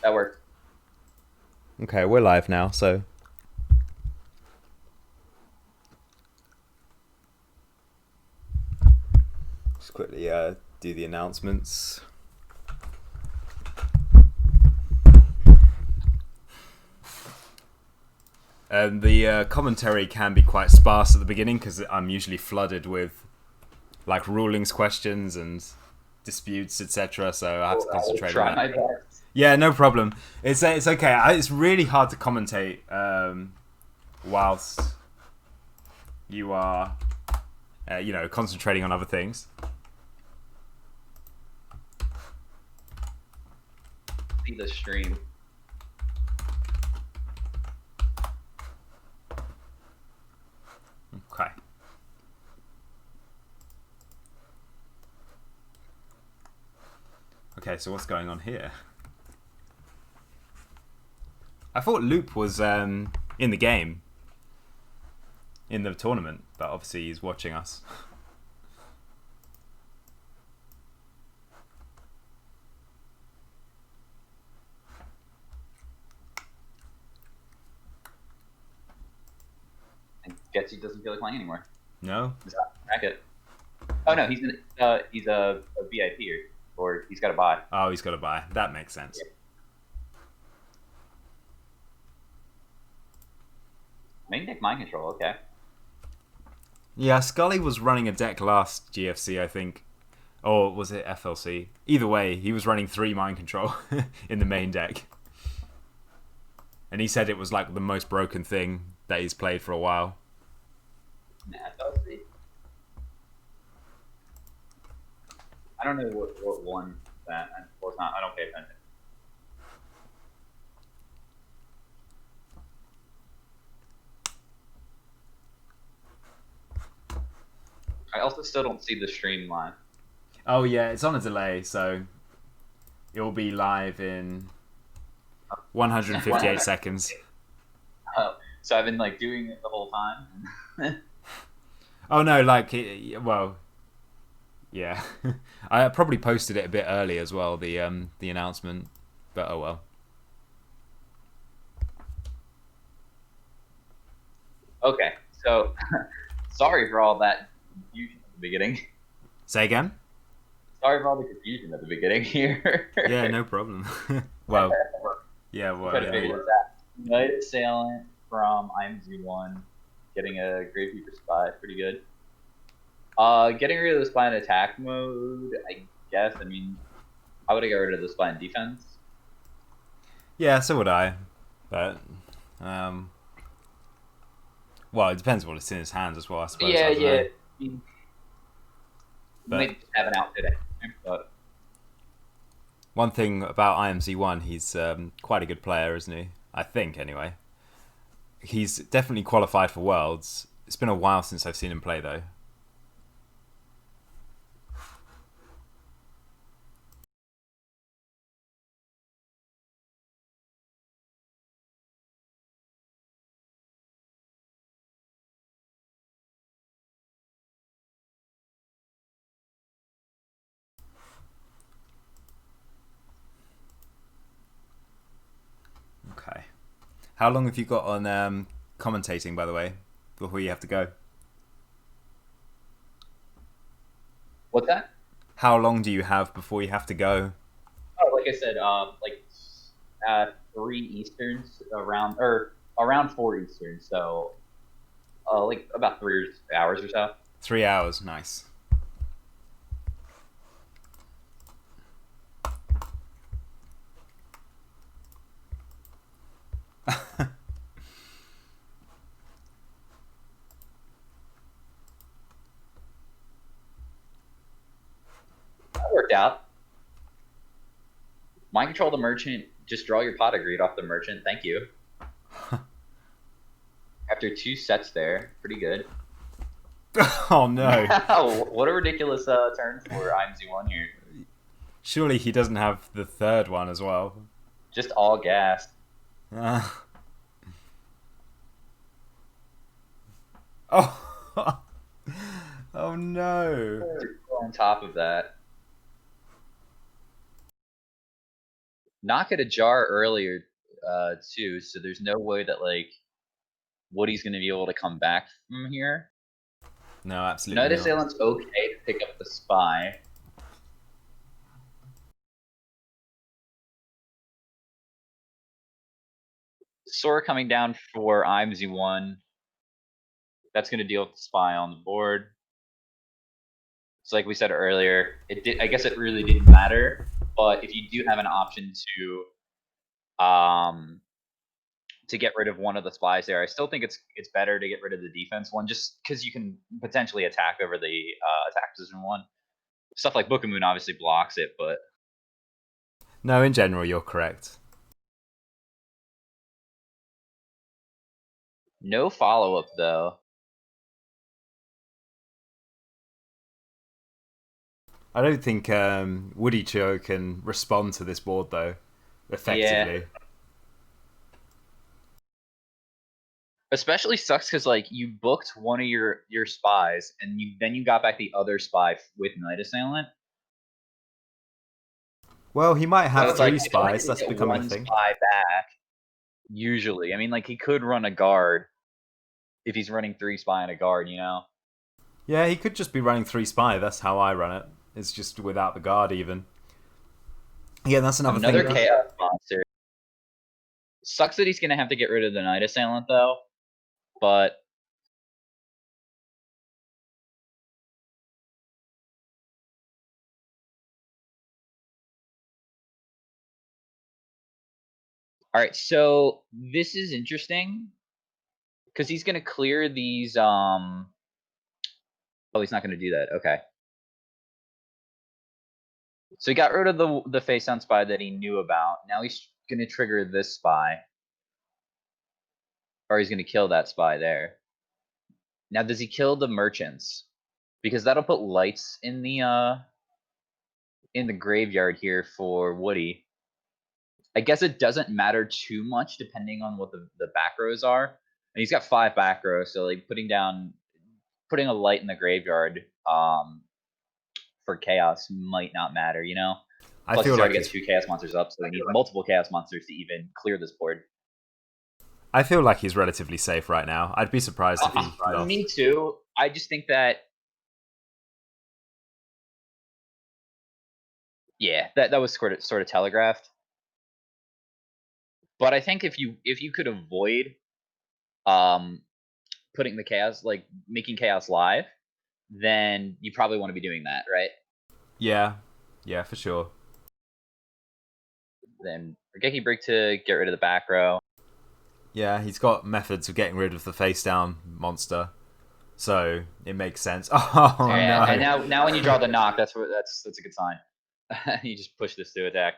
That works. Okay, we're live now, so just quickly do the announcements. The commentary can be quite sparse at the beginning because I'm usually flooded with like rulings questions and disputes, etc. So I have to I will concentrate on try that. my best. Yeah, no problem. It's okay. It's really hard to commentate whilst you are concentrating on other things. See the stream. Okay. Okay, so what's going on here? I thought Loop was in the game, in the tournament, but obviously he's watching us. I guess he doesn't feel like playing anymore. No? Just crack it. Oh no, he's a VIP or he's got a bot. Oh, he's got to buy. That makes sense. Yeah. Main deck mind control. Okay. Yeah, Scully was running a deck last GFC, I think. Or was it FLC? Either way, he was running 3 mind control in the main deck. And he said it was like the most broken thing that he's played for a while. Nah, I'll see. I don't know what won that. Well, it's not. I don't pay attention. I also still don't see the stream live. Oh, yeah, it's on a delay, so it will be live in 158 seconds. Oh, so I've been like doing it the whole time. Oh, no, like, well, yeah. I probably posted it a bit early as well, the announcement, but oh well. Okay, so sorry for all that confusion at the beginning. Say again? Sorry for all the confusion at the beginning here. Yeah, no problem. Well, yeah, I'm trying well, to yeah. figure this out. United Assailant from IMZ1, getting a Gravekeeper spy, pretty good. Getting rid of the spy in attack mode, I guess. I mean, how would I get rid of the spy in defense? Yeah, so would I. But, um, well, it depends what it's in his hands as well, I suppose. Yeah, I don't yeah. know. I mean, you But might just have an outfit anyway, but one thing about IMZ1, he's quite a good player, isn't he? I think, anyway. He's definitely qualified for Worlds. It's been a while since I've seen him play, though. Okay. How long have you got on commentating, by the way, before you have to go? what's that? How long do you have before you have to go? Oh, like I said, like 3 Easterns around 4 Eastern, so like about 3 hours or so. 3 hours. Nice. That worked out. Mind control the merchant. Just draw your pot of greed off the merchant. Thank you. After 2 sets there, pretty good. Oh no. What a ridiculous turn for IMZ1 here. Surely he doesn't have the third one as well. Just all gas. Uh, oh. Oh no. On top of that, Knock it ajar earlier, too. So there's no way that like Woody's going to be able to come back from here. No, absolutely Night not. Assailant's okay to pick up the spy. Sora coming down for IMZ1. That's going to deal with the spy on the board. So like we said earlier, I guess it really didn't matter. But if you do have an option to get rid of one of the spies there, I still think it's better to get rid of the defense one, just because you can potentially attack over the attack position one. Stuff like Book of Moon obviously blocks it, but No, in general, you're correct. no follow up though. I don't think Woody Cho can respond to this board though effectively. Yeah, especially sucks because like you booked one of your spies and you got back the other spy with Night Assailant. Well, he might So have it's like three it's only spies. going to That's get becoming a one thing. spy back usually. I mean, like he could run a guard if he's running 3 spy and a guard, you know. Yeah, he could just be running 3 spy. That's how I run it. It's just without the guard even. Yeah, that's another Another thing. chaos monster. Sucks that he's going to have to get rid of the Night Assailant though, but all right, so this is interesting because he's going to clear these. Oh, he's not going to do that. Okay, so he got rid of the face on spy that he knew about. Now he's going to trigger this spy, or he's going to kill that spy there. Now, does he kill the merchants? Because that'll put lights in the graveyard here for Woody. I guess it doesn't matter too much depending on what the back rows are. And he's got 5 back rows, so like putting a light in the graveyard for chaos might not matter, you know? I Plus feel he's like already got 2 chaos monsters up, so he needs multiple chaos monsters to even clear this board. I feel like he's relatively safe right now. I'd be surprised if he lost. Me too. I just think that that was sort of telegraphed. But I think if you could avoid um putting the chaos, like making chaos live, then you probably want to be doing that, right? Yeah, yeah, for sure. Then Regeki Break to get rid of the back row. Yeah, he's got methods of getting rid of the face down monster, so it makes sense. Oh Yeah, no! and now when you draw the knock, that's a good sign. You just push this to attack.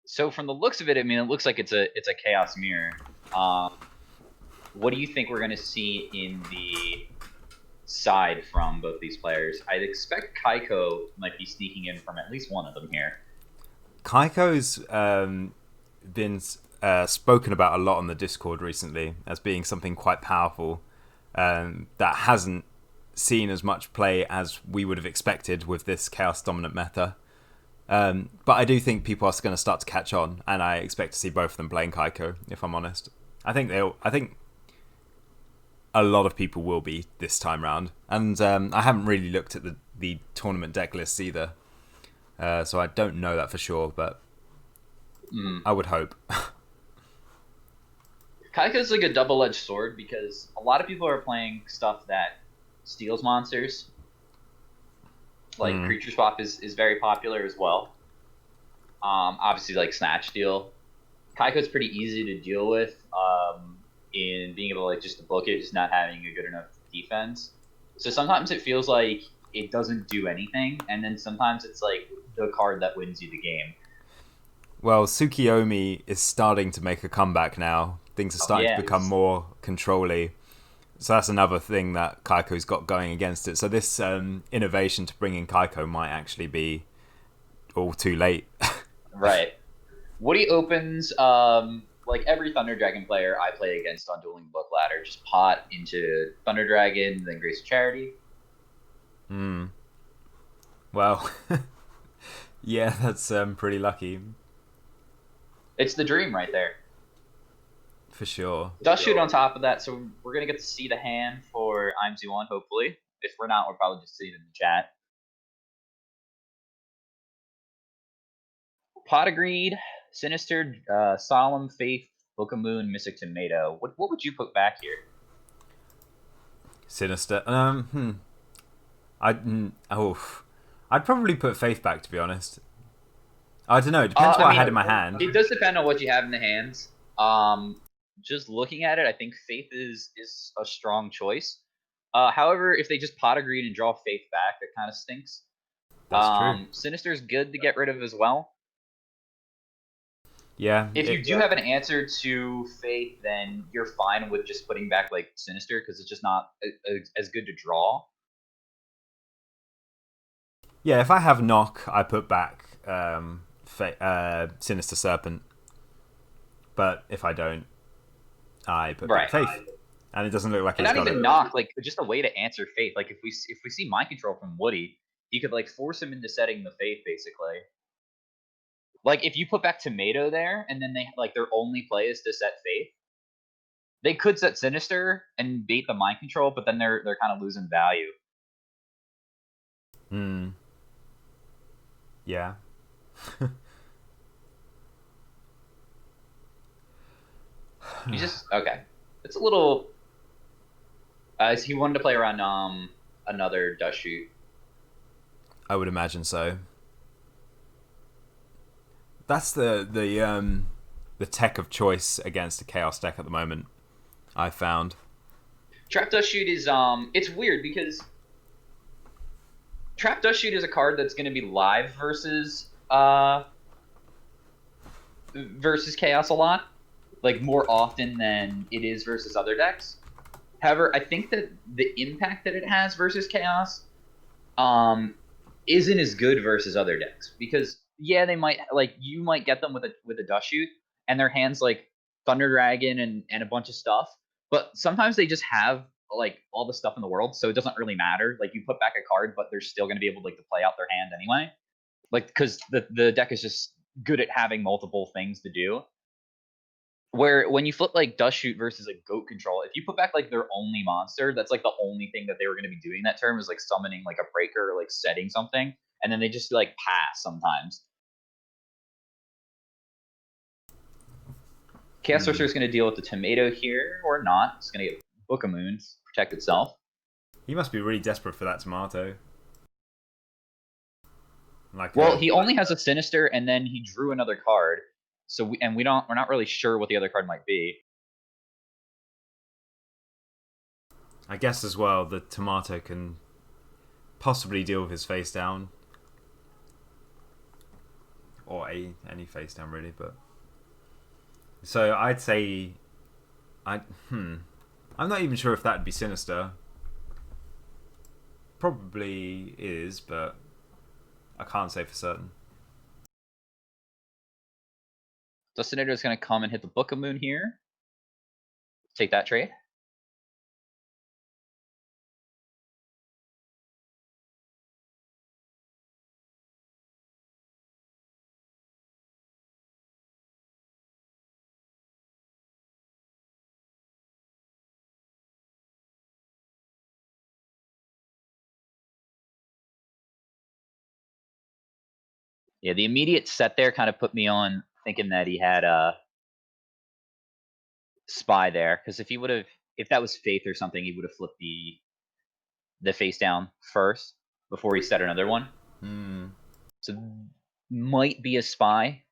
So from the looks of it, I mean, it looks like it's a chaos mirror. What do you think we're going to see in the side from both these players? I'd expect Kaiko might be sneaking in from at least one of them here. Kaiko's been spoken about a lot on the Discord recently as being something quite powerful that hasn't seen as much play as we would have expected with this chaos dominant meta. But I do think people are going to start to catch on, and I expect to see both of them playing Kaiko. If I'm honest, I think a lot of people will be this time round, and I haven't really looked at the tournament deck lists either, so I don't know that for sure. But I would hope. Kaiko's like a double-edged sword because a lot of people are playing stuff that steals monsters, Like creature swap is very popular as well. Obviously, like Snatch Steal. Kaiko's pretty easy to deal with in being able to like just to book it, just not having a good enough defense. So sometimes it feels like it doesn't do anything, and then sometimes it's like the card that wins you the game. Well, Tsukiyomi is starting to make a comeback now. Things are starting to become more control-y. So that's another thing that Kaiko's got going against it. So this innovation to bring in Kaiko might actually be all too late. Right. Woody opens like every Thunder Dragon player I play against on Dueling Book Ladder, just pot into Thunder Dragon, then Grace of Charity. Well, yeah, that's pretty lucky. It's the dream right there. For sure. Dust Shoot on top of that, so we're gonna get to see the hand for IMZ1, hopefully. If we're not, we'll probably just see it in the chat. Pot of Greed, Sinister, Solemn Faith, Book of Moon, Mystic Tomato. What would you put back here? Sinister. I'd probably put Faith back, to be honest. I don't know. It depends what I had in my hand. It does depend on what you have in the hands. Just looking at it, I think Faith is a strong choice. However, if they just Pot of Greed and draw Faith back, that kind of stinks. That's true. Sinister is good to get rid of as well. Yeah. If you do have an answer to Faith, then you're fine with just putting back like Sinister because it's just not as good to draw. Yeah, if I have Knock, I put back Sinister Serpent. But if I don't, I put back Faith. And it doesn't look like it's not even Knock, like just a way to answer Faith. Like if we see Mind Control from Woody, he could like force him into setting the Faith basically. Like if you put back Tomato there, and then they like their only play is to set Faith, they could set Sinister and bait the Mind Control, but then they're kind of losing value. Yeah. You just okay. It's a little. He wanted to play around another Dust Shoot. I would imagine so. That's the tech of choice against a Chaos deck at the moment, I've found. Trap Dust Shoot is it's weird because Trap Dust Shoot is a card that's going to be live versus Chaos a lot, like more often than it is versus other decks. However, I think that the impact that it has versus Chaos isn't as good versus other decks because yeah, they might like you might get them with a Dust Shoot and their hands like Thunder Dragon and a bunch of stuff, but sometimes they just have like all the stuff in the world, so it doesn't really matter. Like you put back a card, but they're still going to be able like to play out their hand anyway, like because the deck is just good at having multiple things to do. Where when you flip like Dust Shoot versus like Goat Control, if you put back like their only monster, that's like the only thing that they were going to be doing that term is like summoning like a breaker or like setting something, and then they just like pass sometimes. Chaos Sorcerer is going to deal with the Tomato here or not. It's going to get Book of Moons, protect itself. He must be really desperate for that tomato. Like well, he only has a Sinister, and then he drew another card. So we're not really sure what the other card might be. I guess as well the tomato can possibly deal with his face down, or any face down really. But so I'd say I'm not even sure if that'd be Sinister. Probably is, but I can't say for certain. Dustinator is going to come and hit the Book of Moon here. Take that trade. Yeah, the immediate set there kind of put me on thinking that he had a Spy there, because if he would have, if that was Faith or something, he would have flipped the face down first. before he set another one. Hmm. So might be a spy.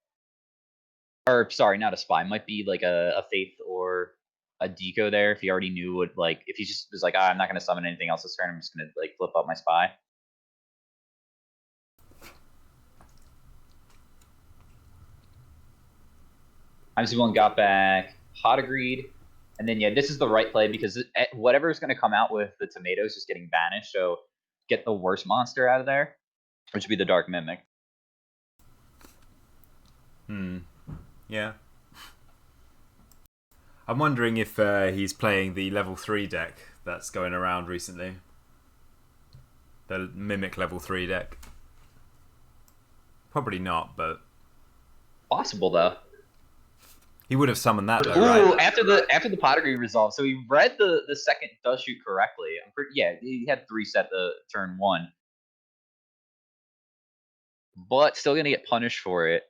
Or sorry, not a spy. Might be like a faith or a deco there if he already knew what like if he just was like, I'm not gonna summon anything else this turn, I'm just gonna like flip up my spy. IMZ1 got back Hot Agreed. And then, yeah, this is the right play because whatever is going to come out with the tomatoes is getting banished. So get the worst monster out of there, which would be the Dark Mimic. Yeah. I'm wondering if he's playing the level 3 deck that's going around recently. The Mimic level 3 deck. Probably not, but Possible, though. he would have summoned that, though, Ooh, right? after the Pottery resolve. So he read the second Dust Shoot correctly. Yeah, he had 3 set the turn 1. But still going to get punished for it.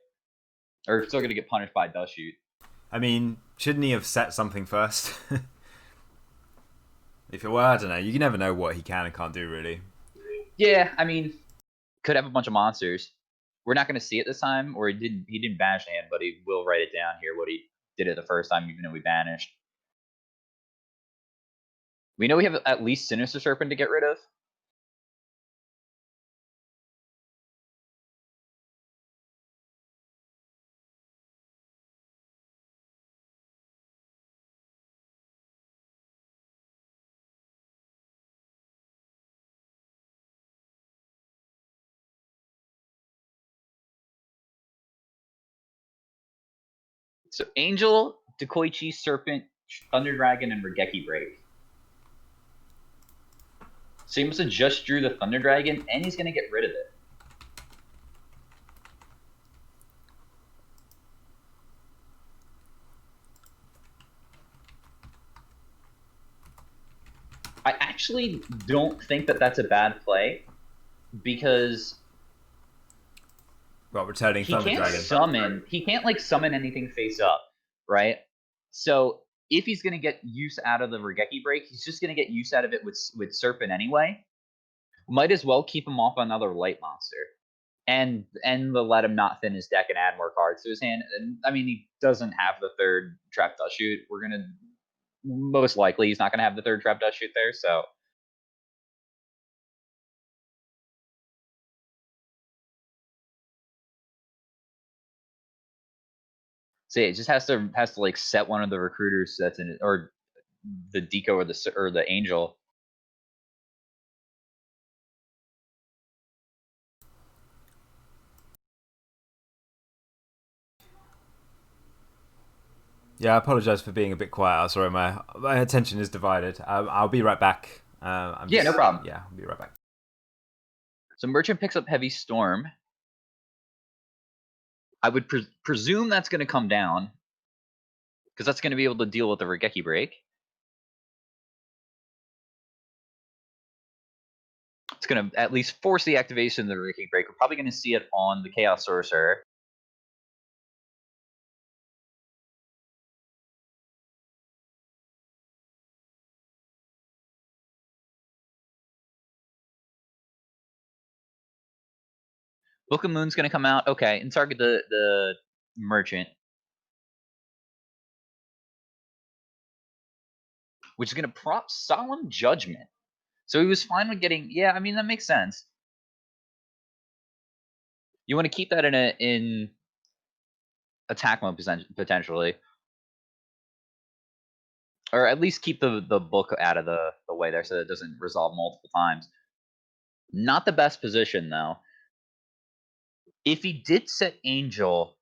Or still going to get punished by Dust Shoot. I mean, shouldn't he have set something first? If it were, I don't know. You never know what he can and can't do, really. Yeah, I mean, could have a bunch of monsters. We're not going to see it this time, or he didn't banish hand, but he will write it down here what he did it the first time, even though we banished. We know we have at least Sinister Serpent to get rid of. So Angel, Dekoichi, Serpent, Thunder Dragon, and Regeki Break. So he must have just drew the Thunder Dragon, and he's going to get rid of it. I actually don't think that that's a bad play, because Well, returning he Thunder can't Dragon. summon. He can't like summon anything face up, right? So if he's gonna get use out of the Regeki Break, he's just gonna get use out of it with Serpent anyway. Might as well keep him off another light monster, and let him not thin his deck and add more cards to his hand. And I mean, he doesn't have the third Trap Dust Shoot. We're gonna most likely he's not gonna have the third Trap Dust Shoot there. So it just has to like set one of the recruiters that's in it, or the Deco or the Angel. Yeah, I apologize for being a bit quiet. Sorry, my attention is divided. I'll be right back. Yeah, no problem. Yeah, I'll be right back. So Merchant picks up Heavy Storm. I would presume that's going to come down, because that's going to be able to deal with the Regeki Break. It's going to at least force the activation of the Regeki Break. We're probably going to see it on the Chaos Sorcerer. Book of Moon's going to come out. Okay, and target the Merchant, which is going to prop Solemn Judgment. So he was fine with getting. Yeah, I mean that makes sense. You want to keep that in attack mode potentially, or at least keep the book out of the way there so that it doesn't resolve multiple times. Not the best position though. If he did set Angel,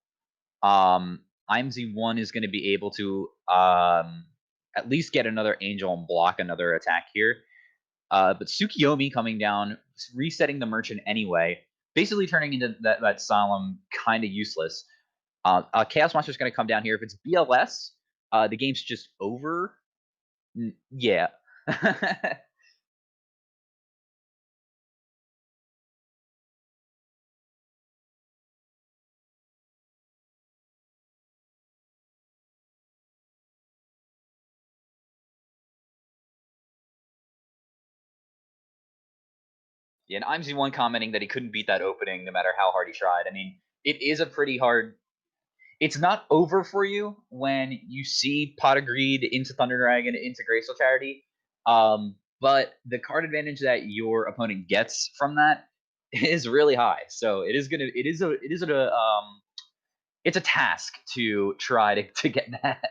IMZ1 is going to be able to at least get another Angel and block another attack here. But Tsukiyomi coming down, resetting the Merchant anyway, basically turning into that Solemn kind of useless. Chaos Monster is going to come down here. If it's BLS, the game's just over. Yeah. Yeah, and IMZ1 commenting that he couldn't beat that opening no matter how hard he tried. I mean, it is a pretty hard. It's not over for you when you see Pot of Greed into Thunder Dragon into Graceful Charity, but the card advantage that your opponent gets from that is really high. So it is gonna. It's a task to try to get that.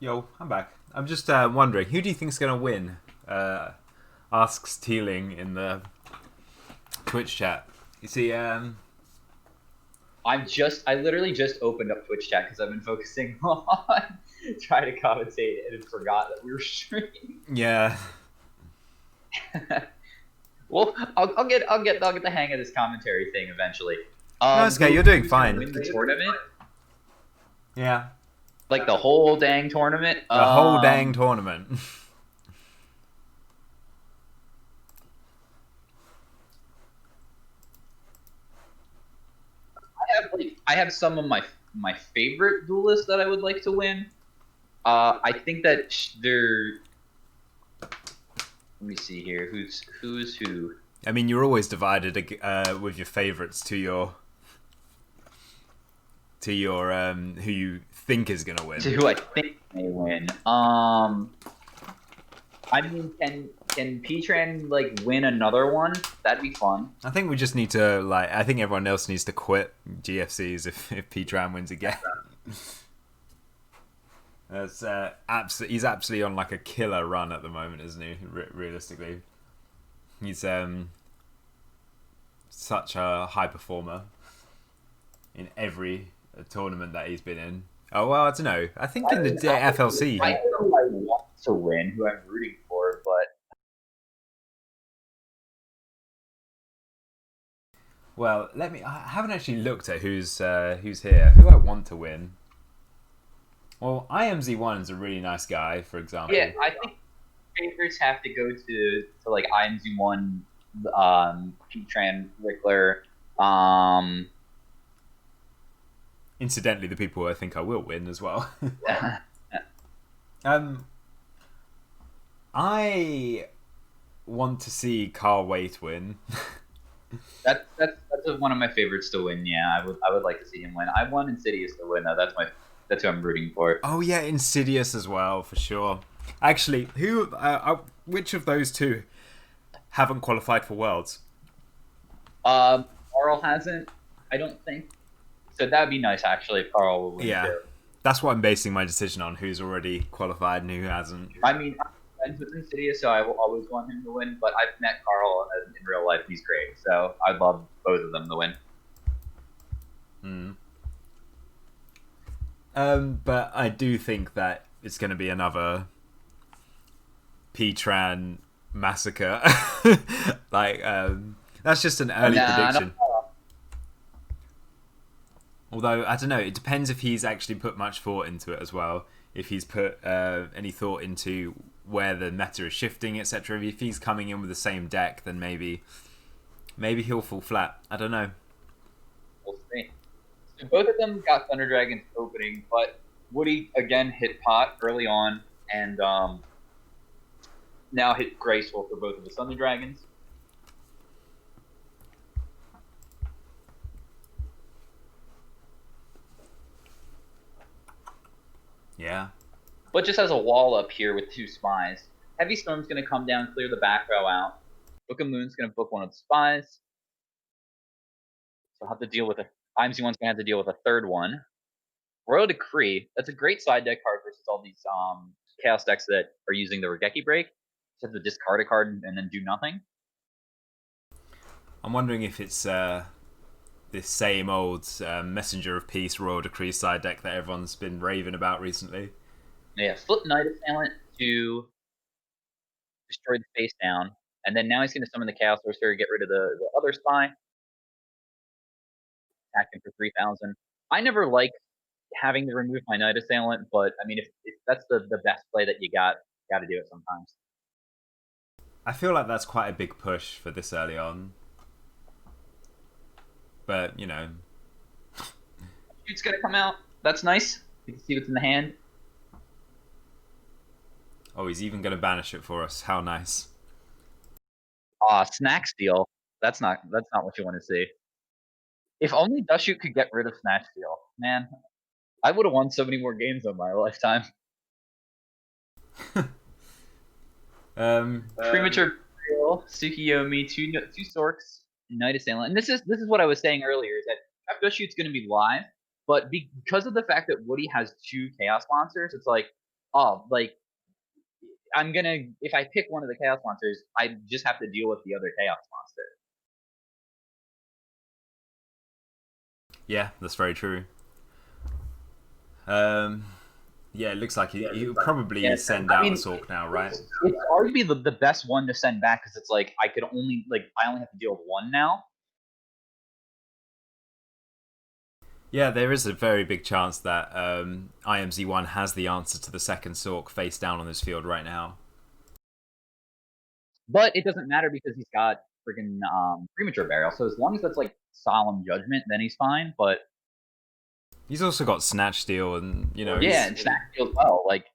Yo, I'm back. I'm just wondering, who do you think's gonna win? Asks Teeling in the Twitch chat. You see, I literally just opened up Twitch chat because I've been focusing on trying to commentate and forgot that we were streaming. yeah. Well, I'll get the hang of this commentary thing eventually. No, it's okay. You're doing Who's gonna fine. win the tournament? Yeah. Like the whole dang tournament? The whole dang tournament. I have some of my favorite duelists that I would like to win. I think that they're. Let me see here. Who's who? I mean, you're always divided with your favorites to your who you think is gonna win. To who I think may win. I mean, can P-Tran like win another one? That'd be fun. I think we just need to like. I think everyone else needs to quit GFCs if P-Tran wins again. That's he's absolutely on like a killer run at the moment, isn't he? Realistically, he's such a high performer in every tournament that he's been in. Oh well, I don't know. I think in the FLC, I don't know who I want to win, who I'm rooting for, but well, I haven't actually looked at who's here. Who I want to win. Well, IMZ1 is a really nice guy, for example. yeah, I think favorites have to go to like IMZ1, P-Tran, Rickler. Incidentally, the people I think I will win as well. I want to see Carl Waite win. that's one of my favorites to win. Yeah, I would like to see him win. I want Insidious to win though. That's who I'm rooting for. Oh yeah, Insidious as well for sure. Actually, which of those two haven't qualified for Worlds? Carl hasn't, I don't think. So that'd be nice actually if Carl will win too. That's what I'm basing my decision on. Who's already qualified and who hasn't. I mean, I'm friends with Insidious, so I will always want him to win. But I've met Carl in real life; he's great. So I'd love both of them to win. But I do think that it's going to be another P-Tran massacre. That's just an early prediction. Although, I don't know, it depends if he's actually put much thought into it as well. If he's put any thought into where the meta is shifting, etc. If he's coming in with the same deck, then maybe he'll fall flat. I don't know. We'll see. So both of them got Thunder Dragons opening, but Woody again hit pot early on, and now hit Graceful for both of the Thunder Dragons. Yeah. But just has a wall up here with two spies. Heavy Storm's going to come down, clear the back row out. Book of Moon's going to book one of the spies. So I'll have to deal with it. IMZ1's going to have to deal with a third one. Royal Decree. That's a great side deck card versus all these Chaos decks that are using the Regeki break. Just have to discard a card and then do nothing. I'm wondering if it's this same old Messenger of Peace Royal Decree side deck that everyone's been raving about recently. Yeah, flip Night Assailant to destroy the face down. And then now he's going to summon the Chaos Sorcerer to get rid of the other spy. Attacking for 3,000. I never like having to remove my Night Assailant, but I mean, if that's the best play that you got to do it sometimes. I feel like that's quite a big push for this early on. But, you know. Shoot's gonna come out. That's nice. You can see what's in the hand. Oh, he's even going to banish it for us. How nice. Snack steal. That's not what you want to see. If only Dushoot could get rid of Snatch Steal. Man, I would have won so many more games in my lifetime. Premature Burial, Tsukiyomi, two Sorks, Night Assailant. And this is what I was saying earlier, is that Dushoot's going to be live, but because of the fact that Woody has two Chaos Monsters, it's like, oh, like, if I pick one of the Chaos Monsters, I just have to deal with the other Chaos Monster. Yeah, that's very true. Yeah, it looks like he would probably send out a Sork now, right? It's arguably the best one to send back, because it's like I only have to deal with one now. Yeah, there is a very big chance that IMZ1 has the answer to the second Sork face down on this field right now. But it doesn't matter because he's got freaking Premature Burial. So as long as that's like Solemn Judgment, then he's fine. But he's also got Snatch Steal, and yeah, and Snatch Steal as well. Like,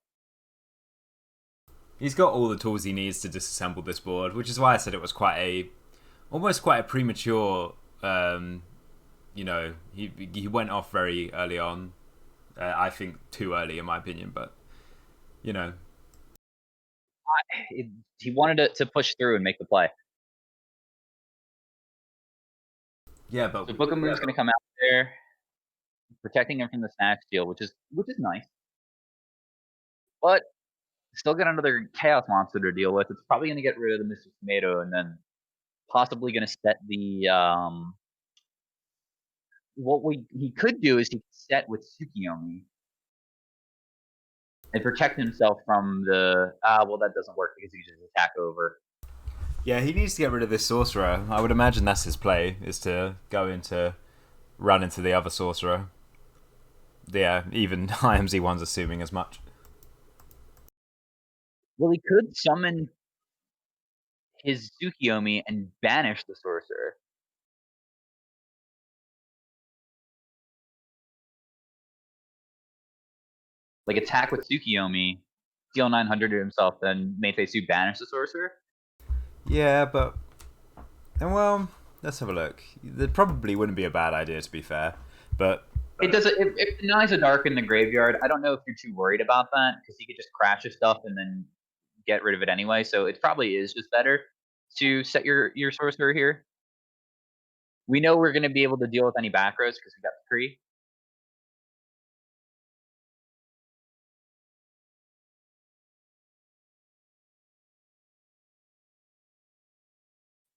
he's got all the tools he needs to disassemble this board, which is why I said it was almost quite a premature. He went off very early on. I think too early in my opinion, but he wanted to push through and make the play. Yeah, but so Book of Moon's going to come out there, protecting him from the Snatch Steal, which is nice. But still got another Chaos Monster to deal with. It's probably going to get rid of the Mr. Tomato, and then possibly going to set the he could do is he could set with Tsukiyomi and protect himself from the that doesn't work because he just attack over. Yeah, he needs to get rid of this Sorcerer. I would imagine that's his play, is to run into the other Sorcerer. Yeah, even IMZ1's assuming as much. Well, he could summon his Tsukiyomi and banish the Sorcerer. Like, attack with Tsukiyomi, deal 900 to himself, then Meifeisu banish the Sorcerer? Yeah, but... well, let's have a look. That probably wouldn't be a bad idea, to be fair. But... It denies a Dark in the graveyard. I don't know if you're too worried about that, because he could just crash his stuff and then get rid of it anyway, so it probably is just better to set your Sorcerer here. We know we're going to be able to deal with any back rows because we got the Kree.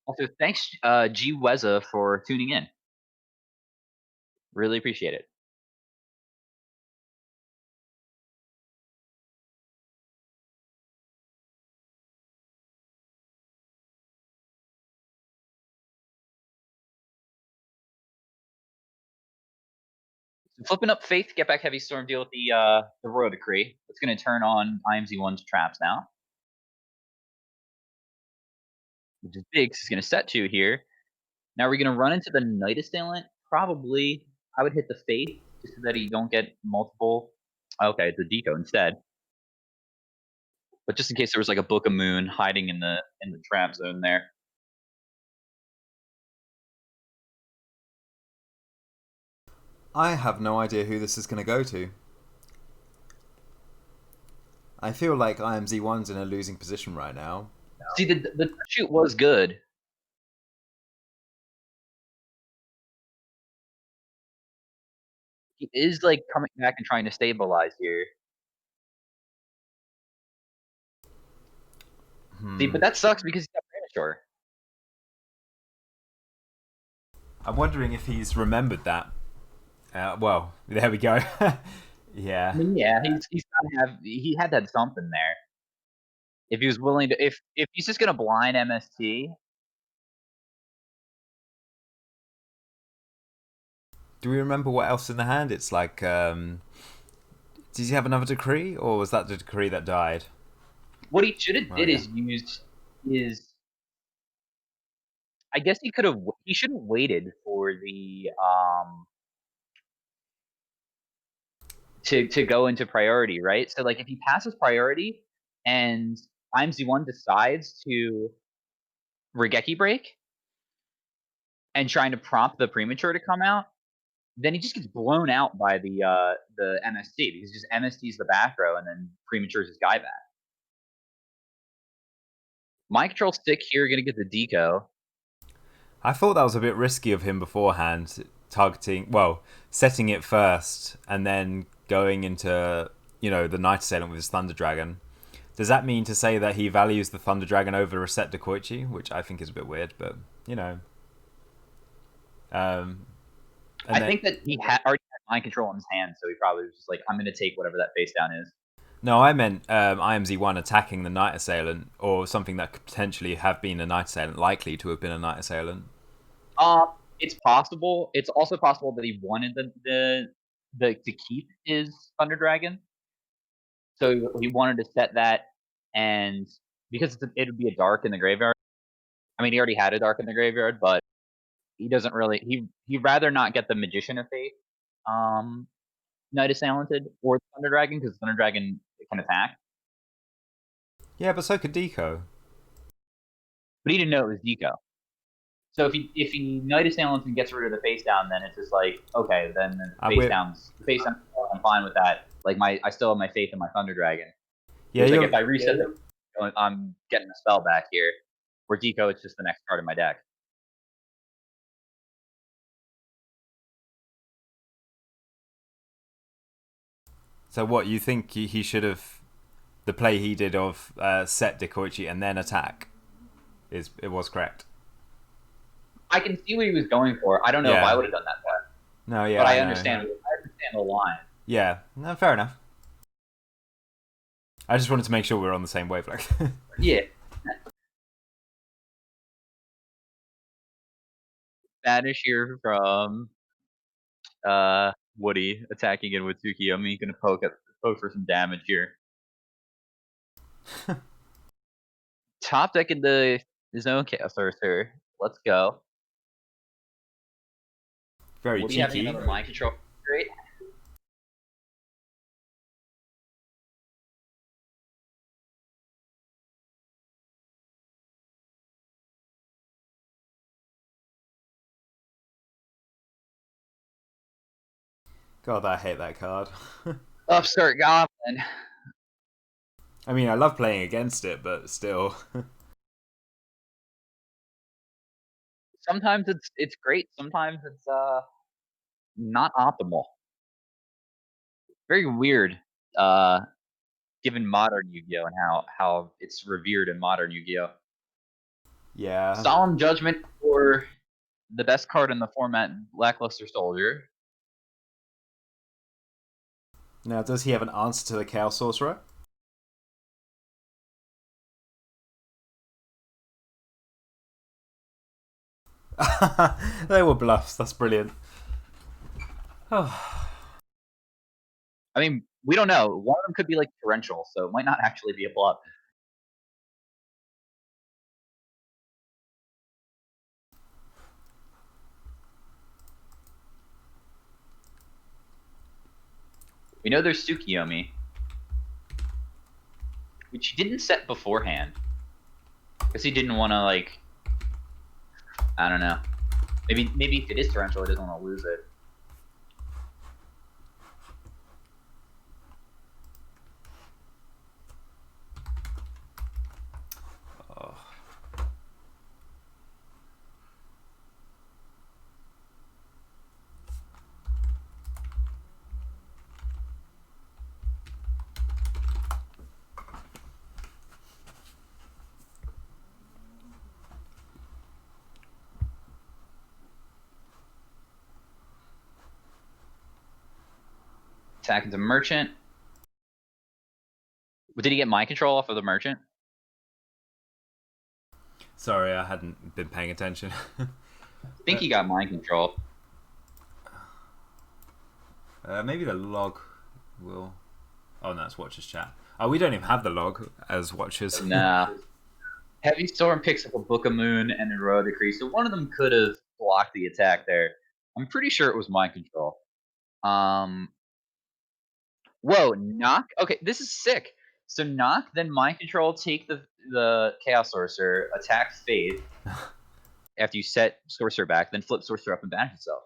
Also, thanks, G Weza, for tuning in. Really appreciate it. So flipping up Faith, get back Heavy Storm, deal with the Royal Decree. It's going to turn on IMZ1's traps now, which is big because he's going to set 2 here. Now we're going to run into the Night Assailant. Probably, I would hit the Faith just so that you don't get multiple. Okay, it's a Deco instead. But just in case there was like a Book of Moon hiding in the trap zone there. I have no idea who this is going to go to. I feel like IMZ1's in a losing position right now. See, the shoot was good. He is like coming back and trying to stabilize here. See, but that sucks because he's got Premature. I'm wondering if he's remembered that. Well, there we go. Yeah. I mean, yeah, he had to have something there. If he was willing to, if he's just gonna blind MST. Do we remember what else in the hand? It's like, did he have another decree, or was that the decree that died? What he should have did is used is, I guess he could have. He should have waited for the to go into priority, right? So like if he passes priority and IMZ1 decides to Regeki break and trying to prompt the premature to come out, then he just gets blown out by the MST because just MST's the back row and then premature's his guy back. Mind control stick here, gonna get the deco. I thought that was a bit risky of him beforehand, targeting, well, setting it first and then going into, the Night Assailant with his Thunder Dragon. Does that mean to say that he values the Thunder Dragon over Reset de Koichi, which I think is a bit weird, but, I think that he already had mind control in his hand, so he probably was just like, I'm gonna take whatever that face down is. No, I meant IMZ1 attacking the Night Assailant, or something that could potentially have been a Night Assailant, likely to have been a Night Assailant. It's possible. It's also possible that he wanted the to keep his Thunder Dragon, so he wanted to set that, and because it would be a dark in the graveyard. I mean, he already had a dark in the graveyard, but he doesn't really. He'd rather not get the Magician of Fate, Night Assailanted or Thunder Dragon because Thunder Dragon can attack. Yeah, but so could Deco. But he didn't know it was Deco. So if he Night Assailants and gets rid of the face down, then it's just like, okay, then the face down, I'm fine with that. Like I still have my faith in my Thunder Dragon. Yeah, like if I reset them, I'm getting a spell back here. Where Deco, it's just the next card in my deck. So what, you think he should have, the play he did of set de Koichi and then attack, it was correct? I can see what he was going for. I don't know if I would have done that part. No, yeah. But I understand the line. Yeah, no, fair enough. I just wanted to make sure we were on the same wavelength. Yeah. Banish here from Woody attacking in with Tsukiyomi. Gonna poke for some damage here. Top deck in the zone Chaos Sorcerer. Let's go. Very Woody cheeky. Having another mind control. Great. God, I hate that card. Upstart Goblin. I mean, I love playing against it, but still. Sometimes it's great. Sometimes it's not optimal. Very weird, given modern Yu-Gi-Oh and how it's revered in modern Yu-Gi-Oh. Yeah. Solemn Judgment for the best card in the format, Lackluster Soldier. Now, does he have an answer to the Chaos Sorcerer? They were bluffs. That's brilliant. I mean, we don't know. One of them could be like torrential, so it might not actually be a bluff. We know there's Tsukiyomi, which he didn't set beforehand. Because he didn't want to, like, I don't know. Maybe if it is torrential, he doesn't want to lose it. Attack into Merchant. Did he get mind control off of the Merchant? Sorry, I hadn't been paying attention. I think he got mind control. Maybe the log will... Oh, no, it's Watchers chat. Oh, we don't even have the log as Watchers. Nah. Heavy Storm picks up a Book of Moon and a Royal Decree, so one of them could have blocked the attack there. I'm pretty sure it was Mind Control. Whoa, Knock? Okay, this is sick. So Knock, then Mind Control, take the Chaos Sorcerer, attack Faith after you set Sorcerer back, then flip Sorcerer up and banish itself.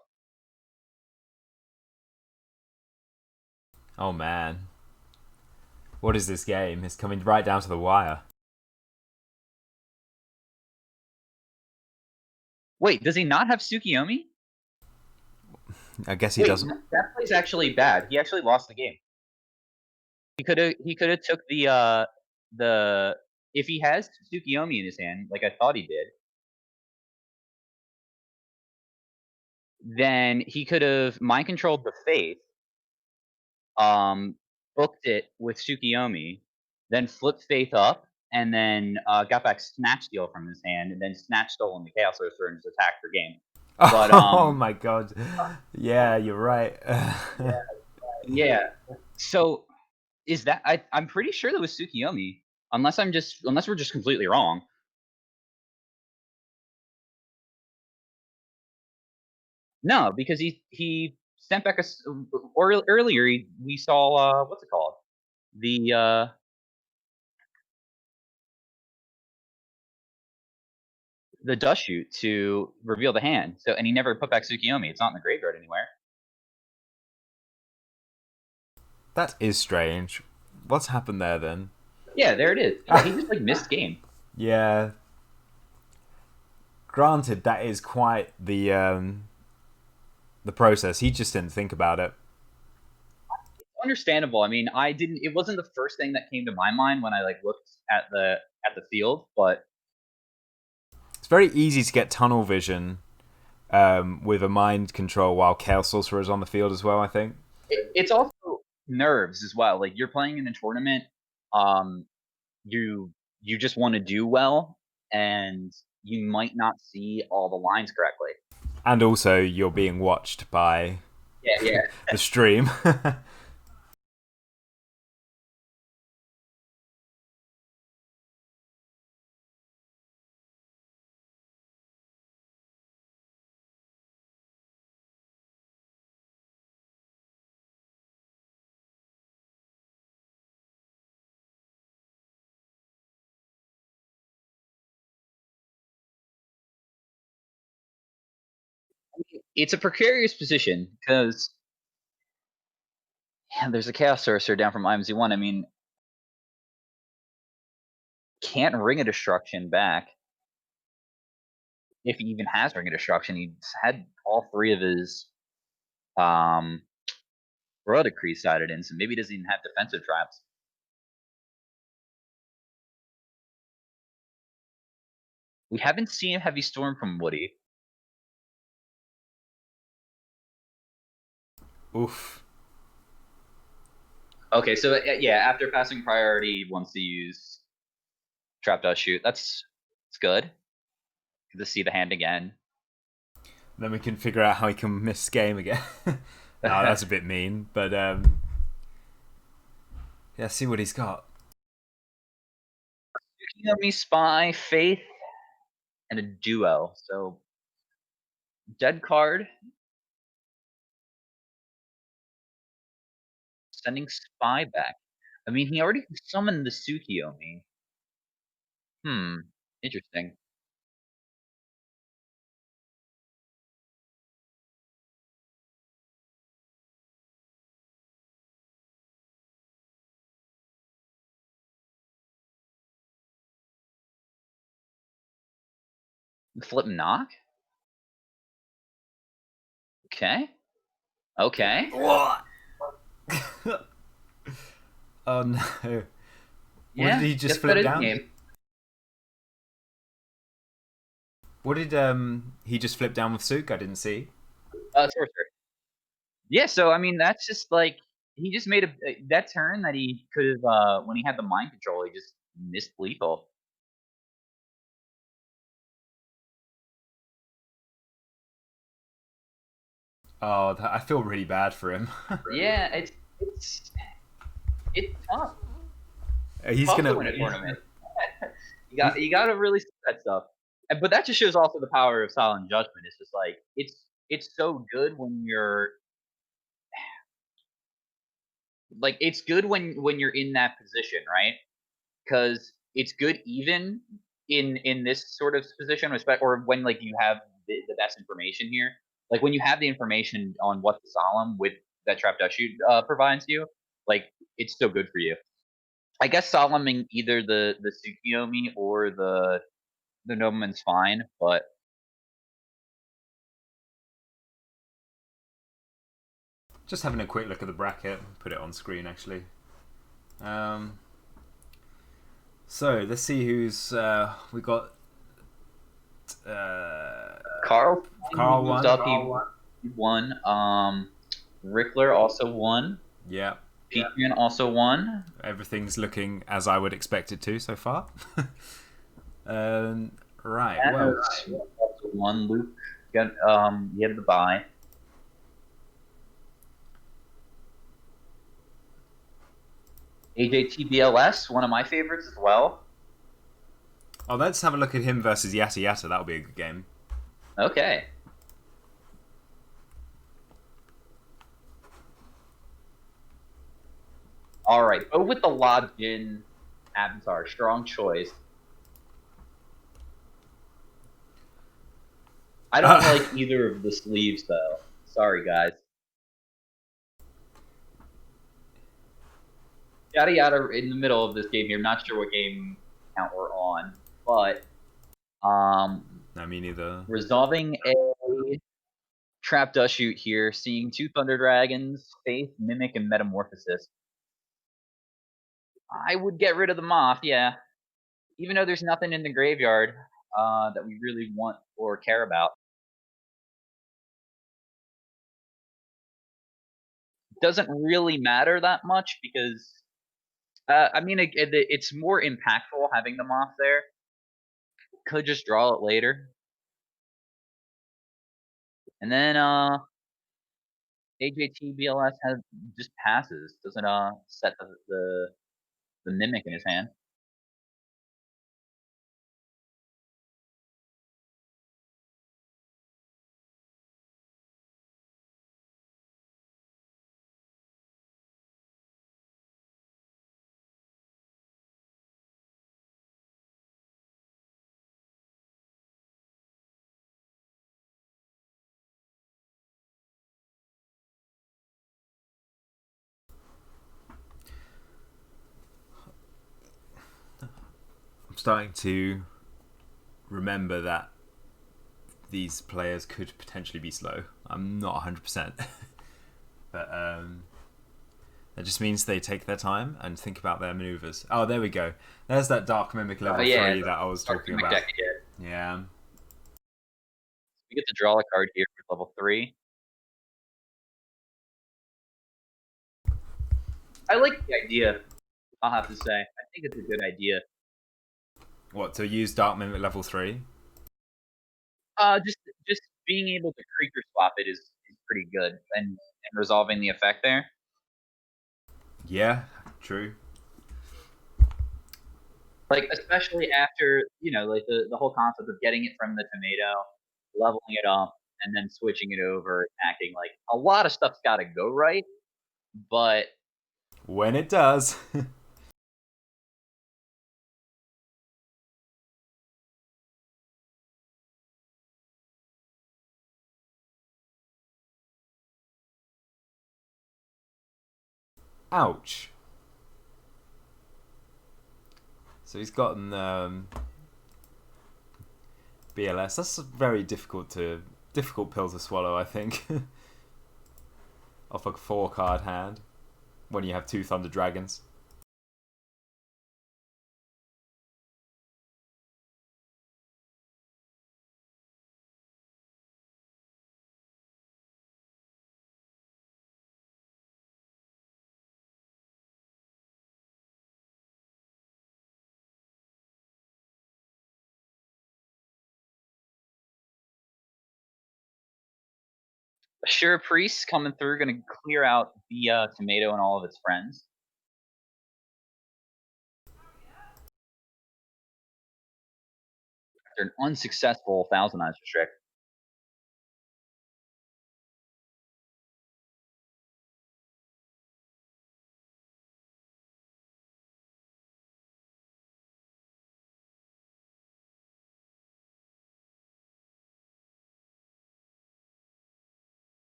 Oh man. What is this game? It's coming right down to the wire. Wait, does he not have Tsukiyomi? I guess he doesn't. That play's actually bad. He actually lost the game. He could have took the if he has Tsukiyomi in his hand, like I thought he did, then he could have mind controlled the Faith, booked it with Tsukiyomi, then flipped Faith up, and then got back Snatch Steal from his hand, and then Snatch Stolen the Chaos Sorcerer and just attacked for game. But, oh my god. Yeah, you're right. yeah. So is that I'm pretty sure that was Tsukiyomi, unless we're just completely wrong. No, because he sent back or earlier we saw what's it called, the Dust Shoot to reveal the hand. So and he never put back Tsukiyomi. It's not in the graveyard anywhere. That is strange. What's happened there then? Yeah, there it is. Yeah, he just like missed game. Yeah. Granted, that is quite the process. He just didn't think about it. Understandable. I mean, I didn't. It wasn't the first thing that came to my mind when I like looked at the field, but it's very easy to get tunnel vision with a mind control while Chaos Sorcerer is on the field as well. I think it's also nerves as well. Like you're playing in a tournament, you just want to do well, and you might not see all the lines correctly. And also, you're being watched by the stream. It's a precarious position because there's a Chaos Sorcerer down from IMZ1. I mean, can't Ring of Destruction back. If he even has Ring of Destruction, he's had all three of his Royal Decree sided in, so maybe he doesn't even have defensive traps. We haven't seen a Heavy Storm from Woody. Oof. Okay, so yeah, after passing priority, he wants to use Trap Dust Shoot. That's good. Good to see the hand again. Then we can figure out how he can miss game again. Oh, that's a bit mean, but yeah, see what he's got. Me Spy, Faith, and a Duo. So dead card. Sending Spy back. I mean, he already summoned the Tsukiyomi. Interesting. Flip Knock? Okay. Okay. What? Oh no. Yeah, what did he just flip down? Game. What did he just flip down with Sook? I didn't see. Sorcerer. Yeah, so I mean that's just like he just made that turn that he could have when he had the mind control, he just missed lethal. Oh, I feel really bad for him. Yeah, it's tough. He's tough gonna to win a tournament. You got to really see that stuff. But that just shows also the power of silent judgment. It's just like it's so good when you're like it's good when you're in that position, right? Because it's good even in this sort of position, or when like you have the best information here. Like when you have the information on what the solemn with that trap dust shoot provides you, like it's still good for you. I guess solemning either the Tsukiyomi or the nobleman's fine, but Just having a quick look at the bracket. Put it on screen actually. Um, so let's see who's we got. Carl Carl moved won. up. He won. Rickler also won. Yeah. Petrian also won. Everything's looking as I would expect it to so far. Right. Well, Also won. Luke got he had the bye. AJTBLS, one of my favorites as well. oh, let's have a look at him versus Yata Yata. That'll be a good game. Okay. All right, go with the Lobjin Avatar. Strong choice. I don't like either of the sleeves though. Sorry, guys. Yada yada in the middle of this game here. I'm not sure what game count we're on, but No, me neither. resolving a trap dust shoot here, seeing two Thunder Dragons, Faith, Mimic, and Metamorphosis. I would get rid of the Moth, yeah. Even though there's nothing in the graveyard that we really want or care about. Doesn't really matter that much because, I mean, it's more impactful having the Moth there. Could just draw it later. And then AJTBLS has just passes, doesn't set the Mimic in his hand. I'm starting to remember that these players could potentially be slow. I'm not 100%. But that just means they take their time and think about their maneuvers. Oh, there we go. There's that Dark Mimic level 3 that I was talking about. Yeah. We get to draw a card here for level 3. I like the idea, I'll have to say. I think it's a good idea. What, to use Dark Mimic level 3? Just being able to creature swap it is pretty good, and resolving the effect there. Yeah, true. Like especially after like the whole concept of getting it from the tomato, leveling it up, and then switching it over, attacking. Like a lot of stuff's got to go right, but when it does. Ouch. So he's gotten BLS. That's a very difficult pill to swallow, I think. Off a 4-card hand when you have 2 Thunder Dragons. sure, priest coming through, gonna clear out the tomato and all of its friends. after an unsuccessful Thousand Eyes Restrict.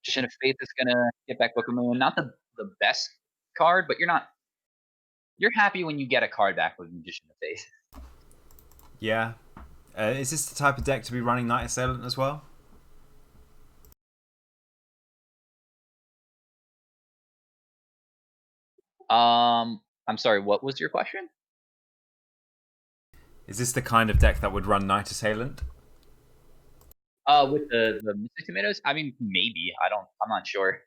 Magician of Faith is gonna get back Book of Moon. Not the best card, but you're happy when you get a card back with Magician of Faith. Yeah. Is this the type of deck to be running Knight Assailant as well? I'm sorry, what was your question? Is this the kind of deck that would run Knight Assailant? With the Mystic Tomatoes? I mean, maybe. I'm not sure.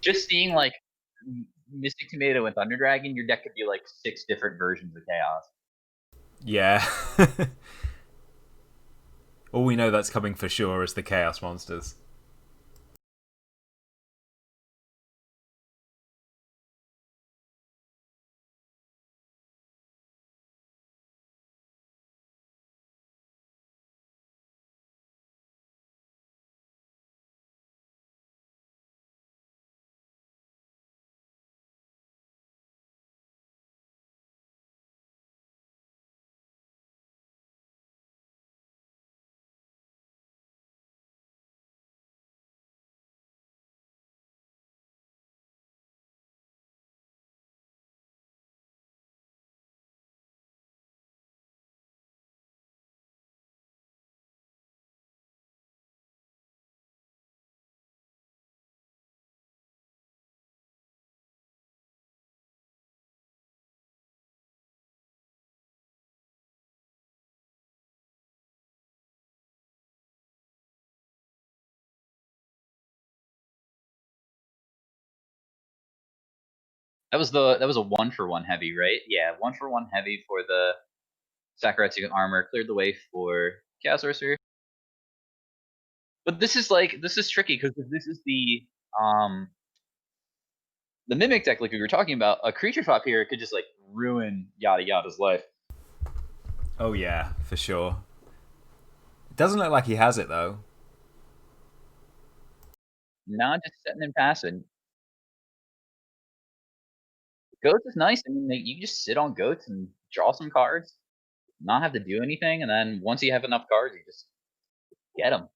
Just seeing like Mystic Tomato and Thunder Dragon, your deck could be like 6 different versions of Chaos. Yeah. All we know that's coming for sure is the Chaos Monsters. That was a 1-for-1 heavy, right? Yeah, 1-for-1 heavy for the Sakuretsu armor, cleared the way for Chaos Sorcerer. But this is tricky because if this is um the Mimic deck like we were talking about, a creature swap here could just like ruin Yada Yada's life. Oh yeah, for sure. It doesn't look like he has it though. Not just setting him passing. Goats is nice. I mean, you just sit on goats and draw some cards, not have to do anything, and then once you have enough cards, you just get them.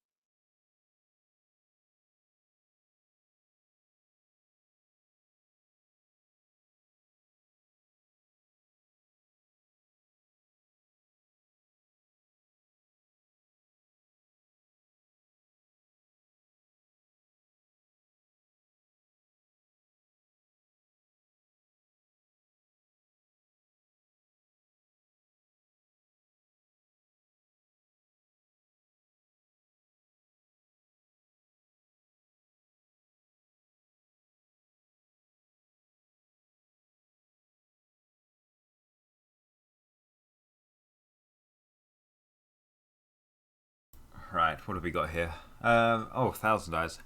Right, what have we got here? Thousand Eyes.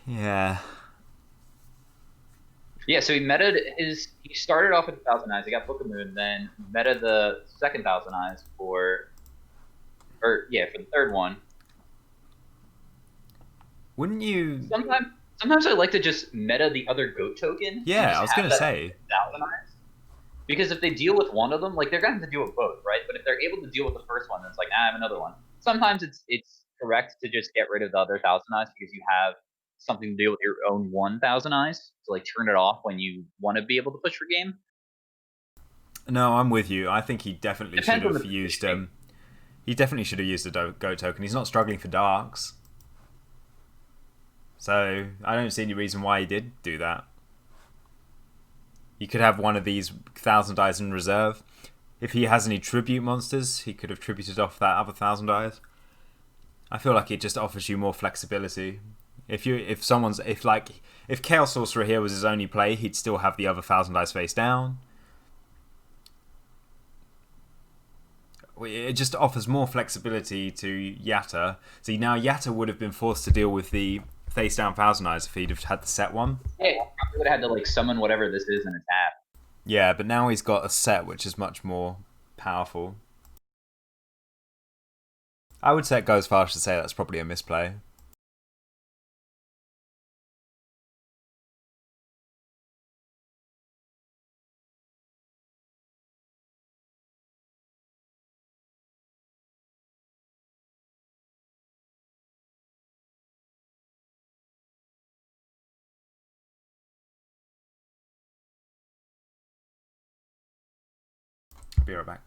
Yeah. Yeah, so he started off with 1,000 Eyes. He got Book of Moon, then meta the second 1,000 Eyes for the third one. Wouldn't you? Sometimes I like to just meta the other goat token. Yeah, I was gonna say. 1,000 Eyes. Because if they deal with one of them, like they're gonna have to deal with both, right? But if they're able to deal with the first one, it's like, I have another one. Sometimes it's correct to just get rid of the other 1,000 Eyes because you have something to deal with your own 1,000 Eyes to like turn it off when you want to be able to push for game. No, I'm with you. I think he definitely should Depends on the have used. positioning. He definitely should have used a goat token. He's not struggling for darks, so I don't see any reason why he did do that. He could have one of these 1,000 eyes in reserve. If he has any tribute monsters, he could have tributed off that other 1,000 eyes. I feel like it just offers you more flexibility. If Chaos Sorcerer here was his only play, he'd still have the other 1,000 eyes face down. It just offers more flexibility to Yatta. See, now Yatta would have been forced to deal with the face down 1,000 eyes if he'd have had the set one. Yeah, he probably would have had to like summon whatever this is and attack. Yeah, but now he's got a set which is much more powerful. I would say it goes far as to say that's probably a misplay. Be right back.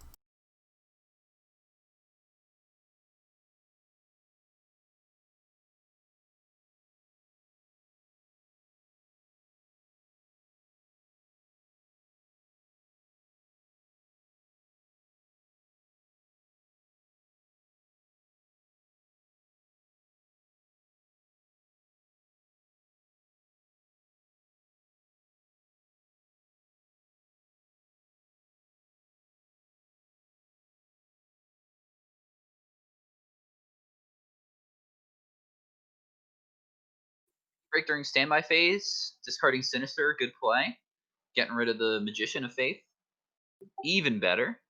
Break during standby phase, discarding Sinister, good play. Getting rid of the Magician of Faith, even better.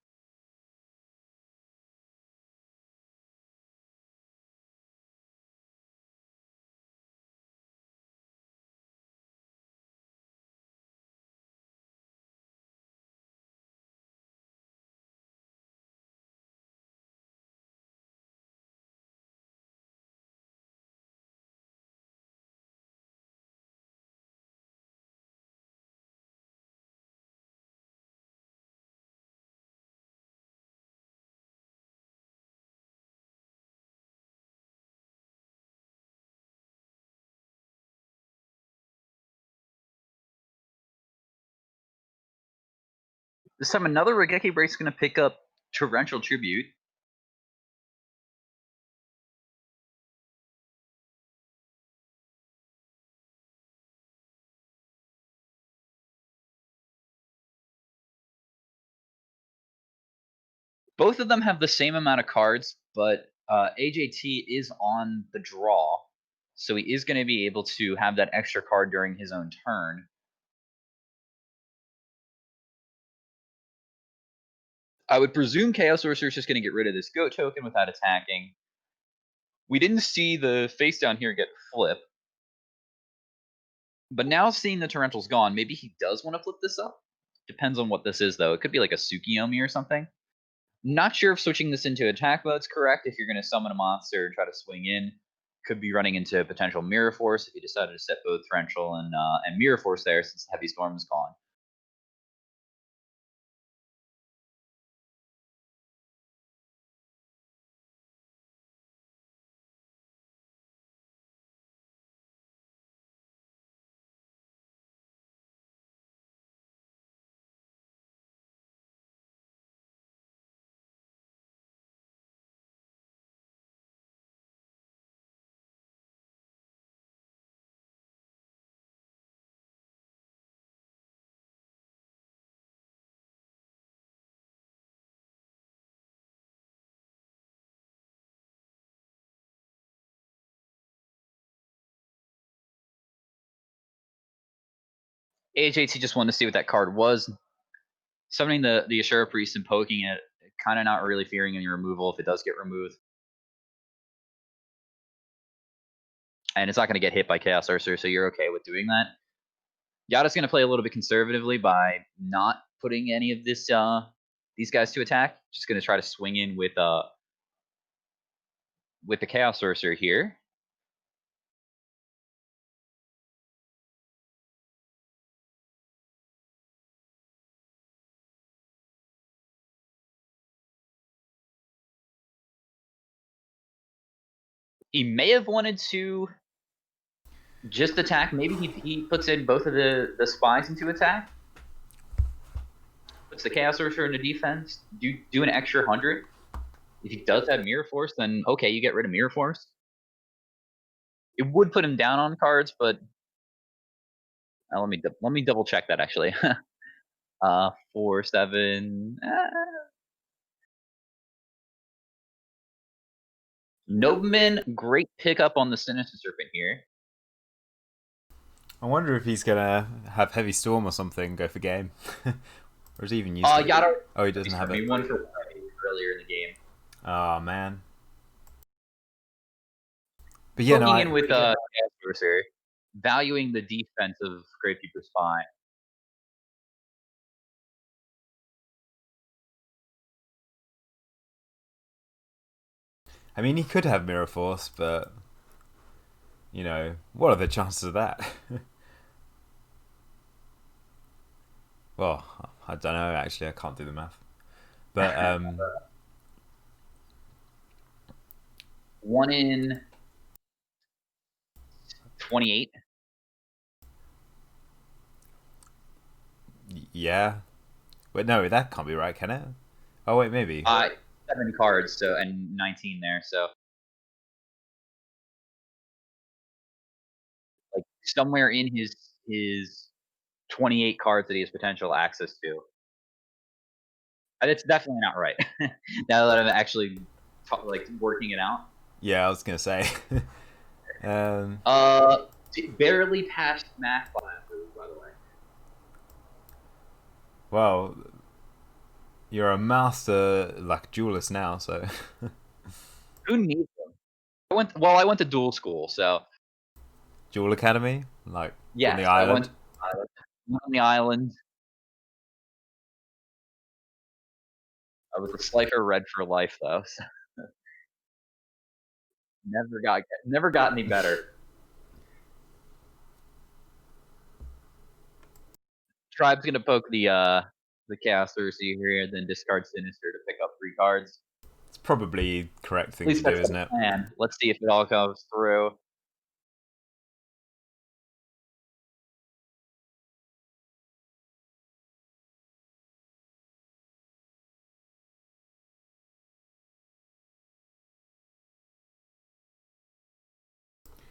This time another Raigeki Break's going to pick up Torrential Tribute. Both of them have the same amount of cards, but AJT is on the draw, so he is going to be able to have that extra card during his own turn. I would presume Chaos Sorcerer is just going to get rid of this goat token without attacking. We didn't see the face down here get flip. But now seeing the Torrental's gone, maybe he does want to flip this up. Depends on what this is, though. It could be like a Tsukiyomi or something. Not sure if switching this into attack mode's correct. If you're going to summon a monster and try to swing in, could be running into potential Mirror Force if you decided to set both Torrential and Mirror Force there since Heavy Storm is gone. AJT just wanted to see what that card was. Summoning the Ashura Priest and poking it, kind of not really fearing any removal if it does get removed. And it's not going to get hit by Chaos Sorcerer, so you're okay with doing that. Yada's going to play a little bit conservatively by not putting any of this these guys to attack. Just going to try to swing in with the Chaos Sorcerer here. He may have wanted to just attack. Maybe he puts in both of the spies into attack. Puts the Chaos Sorcerer into defense. Do an extra 100. If he does have Mirror Force, then okay, you get rid of Mirror Force. It would put him down on cards, but let me double check that actually. 4, 7. Nobleman, great pickup on the Sinister Serpent here. I wonder if he's gonna have Heavy Storm or something, go for game. Or is he even used to it? Yada. Oh, he doesn't have it. He won for earlier in the game. Oh man. But yeah, Looking in with Sorcerer, valuing the defense of Gravekeeper Spy. I mean, he could have Mirror Force, but you know, what are the chances of that? Well, I don't know. Actually, I can't do the math. But 1 in 28. Yeah. Wait, no, that can't be right, can it? Oh wait, maybe. 7 cards, so and 19 there, so like somewhere in his 28 cards that he has potential access to. And it's definitely not right. Now that I'm actually like working it out. Yeah, I was gonna say. Barely passed math classes, by the way. Well, you're a master like duelist now, so. Who needs them? I went to dual school, so. Duel Academy, like yeah, on the island. I went on the island. I was a Slifer Red for life, though. So. Never got any better. Tribe's gonna poke the Chaos Sorcerer here, then discard Sinister to pick up 3 cards. It's probably correct thing to do, isn't it? Plan. Let's see if it all comes through.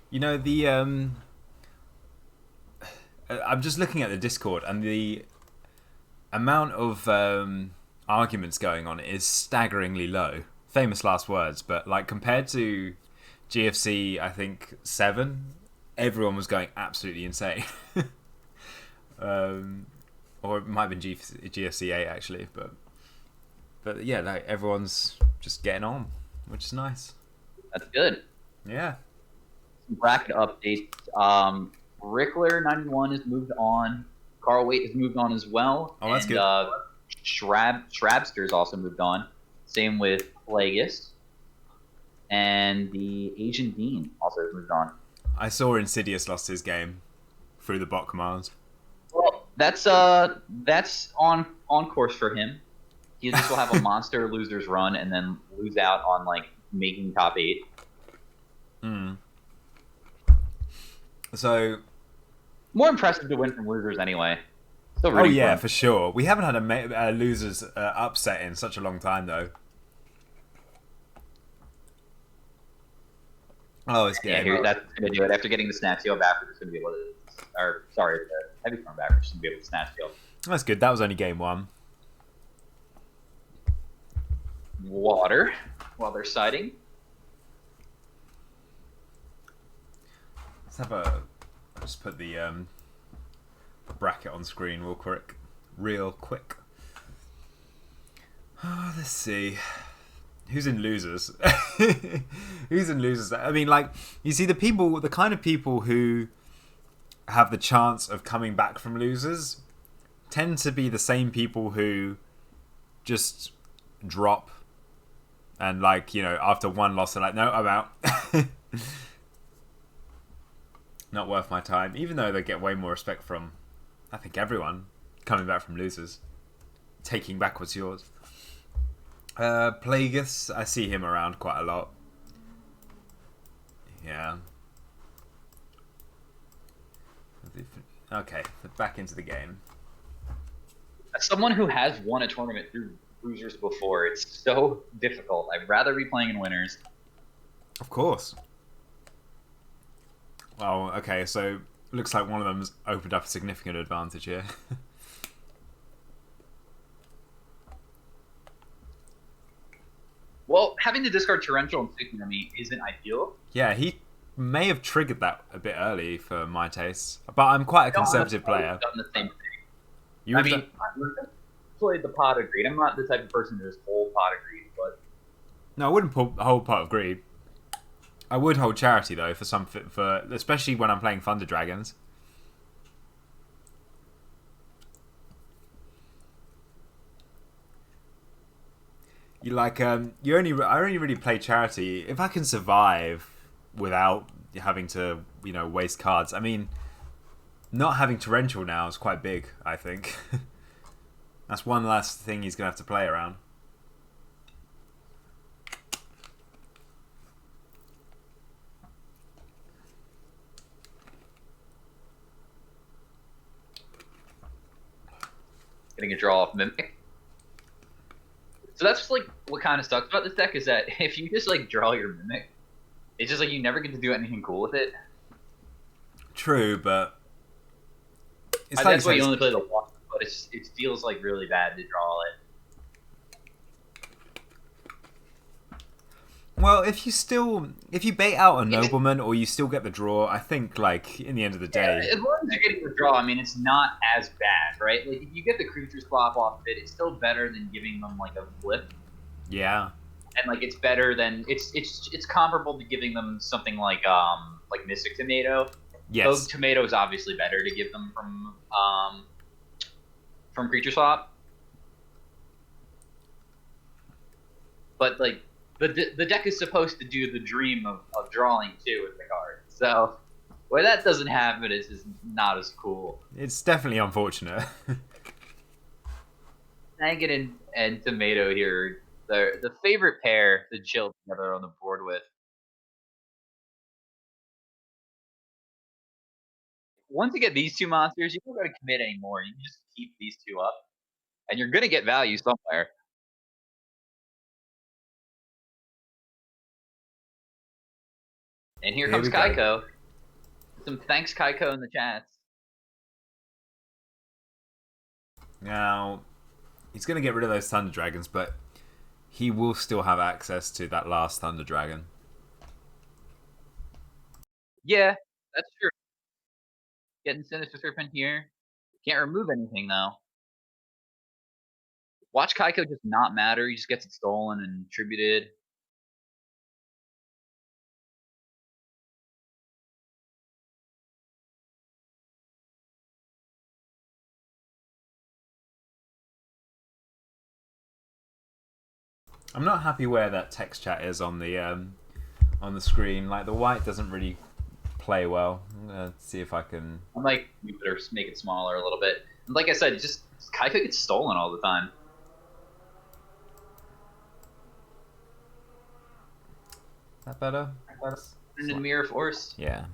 You know, I'm just looking at the Discord, and the amount of arguments going on is staggeringly low. Famous last words, but like compared to GFC, I think 7, everyone was going absolutely insane. Or it might have been GFC 8 actually, but yeah, like everyone's just getting on, which is nice. That's good. Yeah. Some bracket updates. Rickler 91 has moved on. Carl Waite has moved on as well. Oh, that's good. Shrabster's also moved on. Same with Plagueis. And the Asian Dean also has moved on. I saw Insidious lost his game through the bot commands. Well, that's on course for him. He just will have a monster losers run and then lose out on like making top 8. So more impressive to win from losers anyway. Oh yeah, for sure. We haven't had a losers upset in such a long time though. Oh, it's game. Yeah, that's gonna do it. After getting the snatch heal back, we're just gonna be able to. Or sorry, the heavy form back, we're just gonna be able to snatch heal. That's good. That was only game 1. Water while they're sighting. Let's have a. I'll just put the bracket on screen real quick. Let's see. Who's in losers? Who's in losers? I mean, like, you see the kind of people who have the chance of coming back from losers tend to be the same people who just drop and, like, you know, after one loss they're like, no, I'm out. Not worth my time, even though they get way more respect from, I think, everyone coming back from losers. Taking back what's yours. Plagueis, I see him around quite a lot. Yeah. Okay, back into the game. As someone who has won a tournament through losers before, it's so difficult. I'd rather be playing in winners. Of course. Well, okay, so looks like one of them's opened up a significant advantage here. Well, having to discard Torrential and Sticky Enemy isn't ideal. Yeah, he may have triggered that a bit early for my taste, but I'm quite a conservative player. Done the same thing. You I mean, I've played the Pot of Greed. I'm not the type of person who just hold Pot of Greed, but no, I wouldn't pull the whole Pot of Greed. I would hold Charity though for especially when I'm playing Thunder Dragons. I only really play Charity if I can survive without having to waste cards. I mean, not having Torrential now is quite big, I think. That's one last thing he's gonna have to play around. getting a draw off Mimic. So that's like what kind of sucks about this deck is that if you just like draw your Mimic, it's just like you never get to do anything cool with it. True, but it's like that's why you only play the one, but it feels like really bad to draw it. Well, if you bait out a Nobleman or you still get the draw, I think like in the end of the day, as long as you're getting the draw, I mean it's not as bad, right? Like if you get the creature swap off of it, it's still better than giving them like a flip. Yeah. And like it's better than it's comparable to giving them something like Mystic Tomato. Yes. Though Tomato is obviously better to give them from creature swap. But like the deck is supposed to do the dream of drawing too with the card. So where that doesn't happen is not as cool. It's definitely unfortunate. Nagin and Tomato here, they're the favorite pair to chill together on the board with. Once you get these two monsters, you don't got to commit anymore. You can just keep these two up, and you're gonna get value somewhere. And here comes Kaiko. Some thanks, Kaiko, in the chats. Now, he's going to get rid of those Thunder Dragons, but he will still have access to that last Thunder Dragon. Yeah, that's true. Getting Sinister Serpent here. Can't remove anything, though. Watch Kaiko just not matter. He just gets it stolen and attributed. I'm not happy where that text chat is on the screen. Like the white doesn't really play well. I'm gonna see if I can. I might move it or make it smaller a little bit. And like I said, just Kaiko gets stolen all the time. That better? And Mirror Force. Yeah.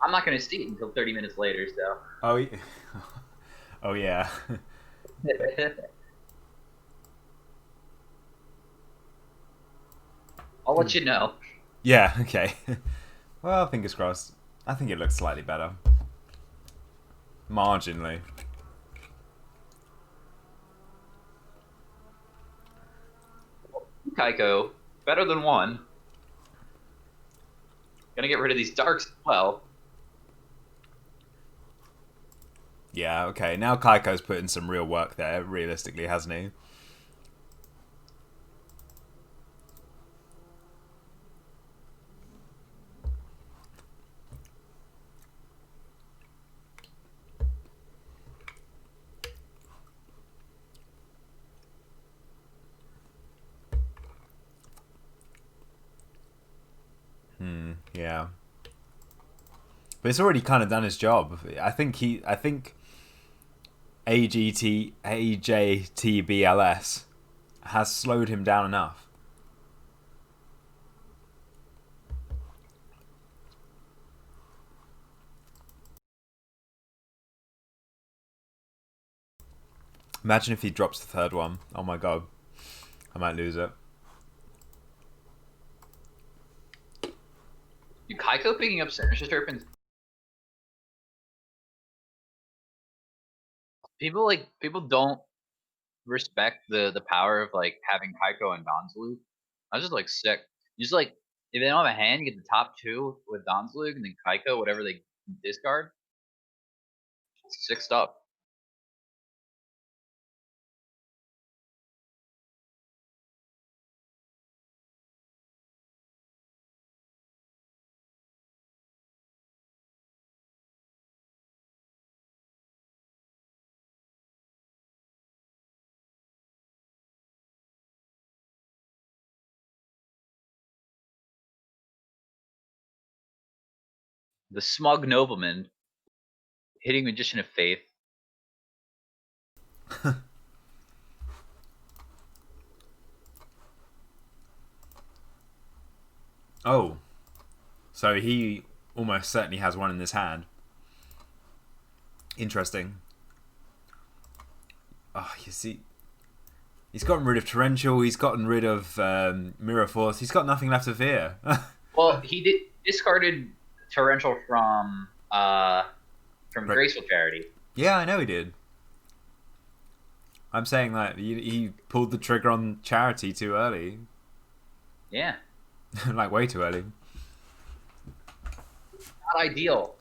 I'm not gonna see it until 30 minutes later. So. Oh. Oh yeah. I'll let you know. Yeah, okay. Well, fingers crossed. I think it looks slightly better. Marginally. Kaiko, better than one. Gonna get rid of these darks as well. Yeah, okay. Now Kaiko's put in some real work there, realistically, hasn't he? Yeah. But it's already kind of done his job. I think AJTBLS has slowed him down enough. Imagine if he drops the third one. Oh my god. I might lose it. Dude, Kaiko picking up Sinister Serpents. People don't respect the power of like having Kaiko and Donzalug. I was just like sick. You just like if they don't have a hand, you get the top two with Donzalug and then Kaiko, whatever they discard. Sick stuff. The Smug Nobleman hitting Magician of Faith. Oh. So he almost certainly has one in his hand. Interesting. Oh, you see, he's gotten rid of Torrential. He's gotten rid of Mirror Force. He's got nothing left to fear. Well, he discarded Torrential from Graceful Charity. Yeah, I know he did. I'm saying that he pulled the trigger on Charity too early. Yeah. Like way too early. Not ideal.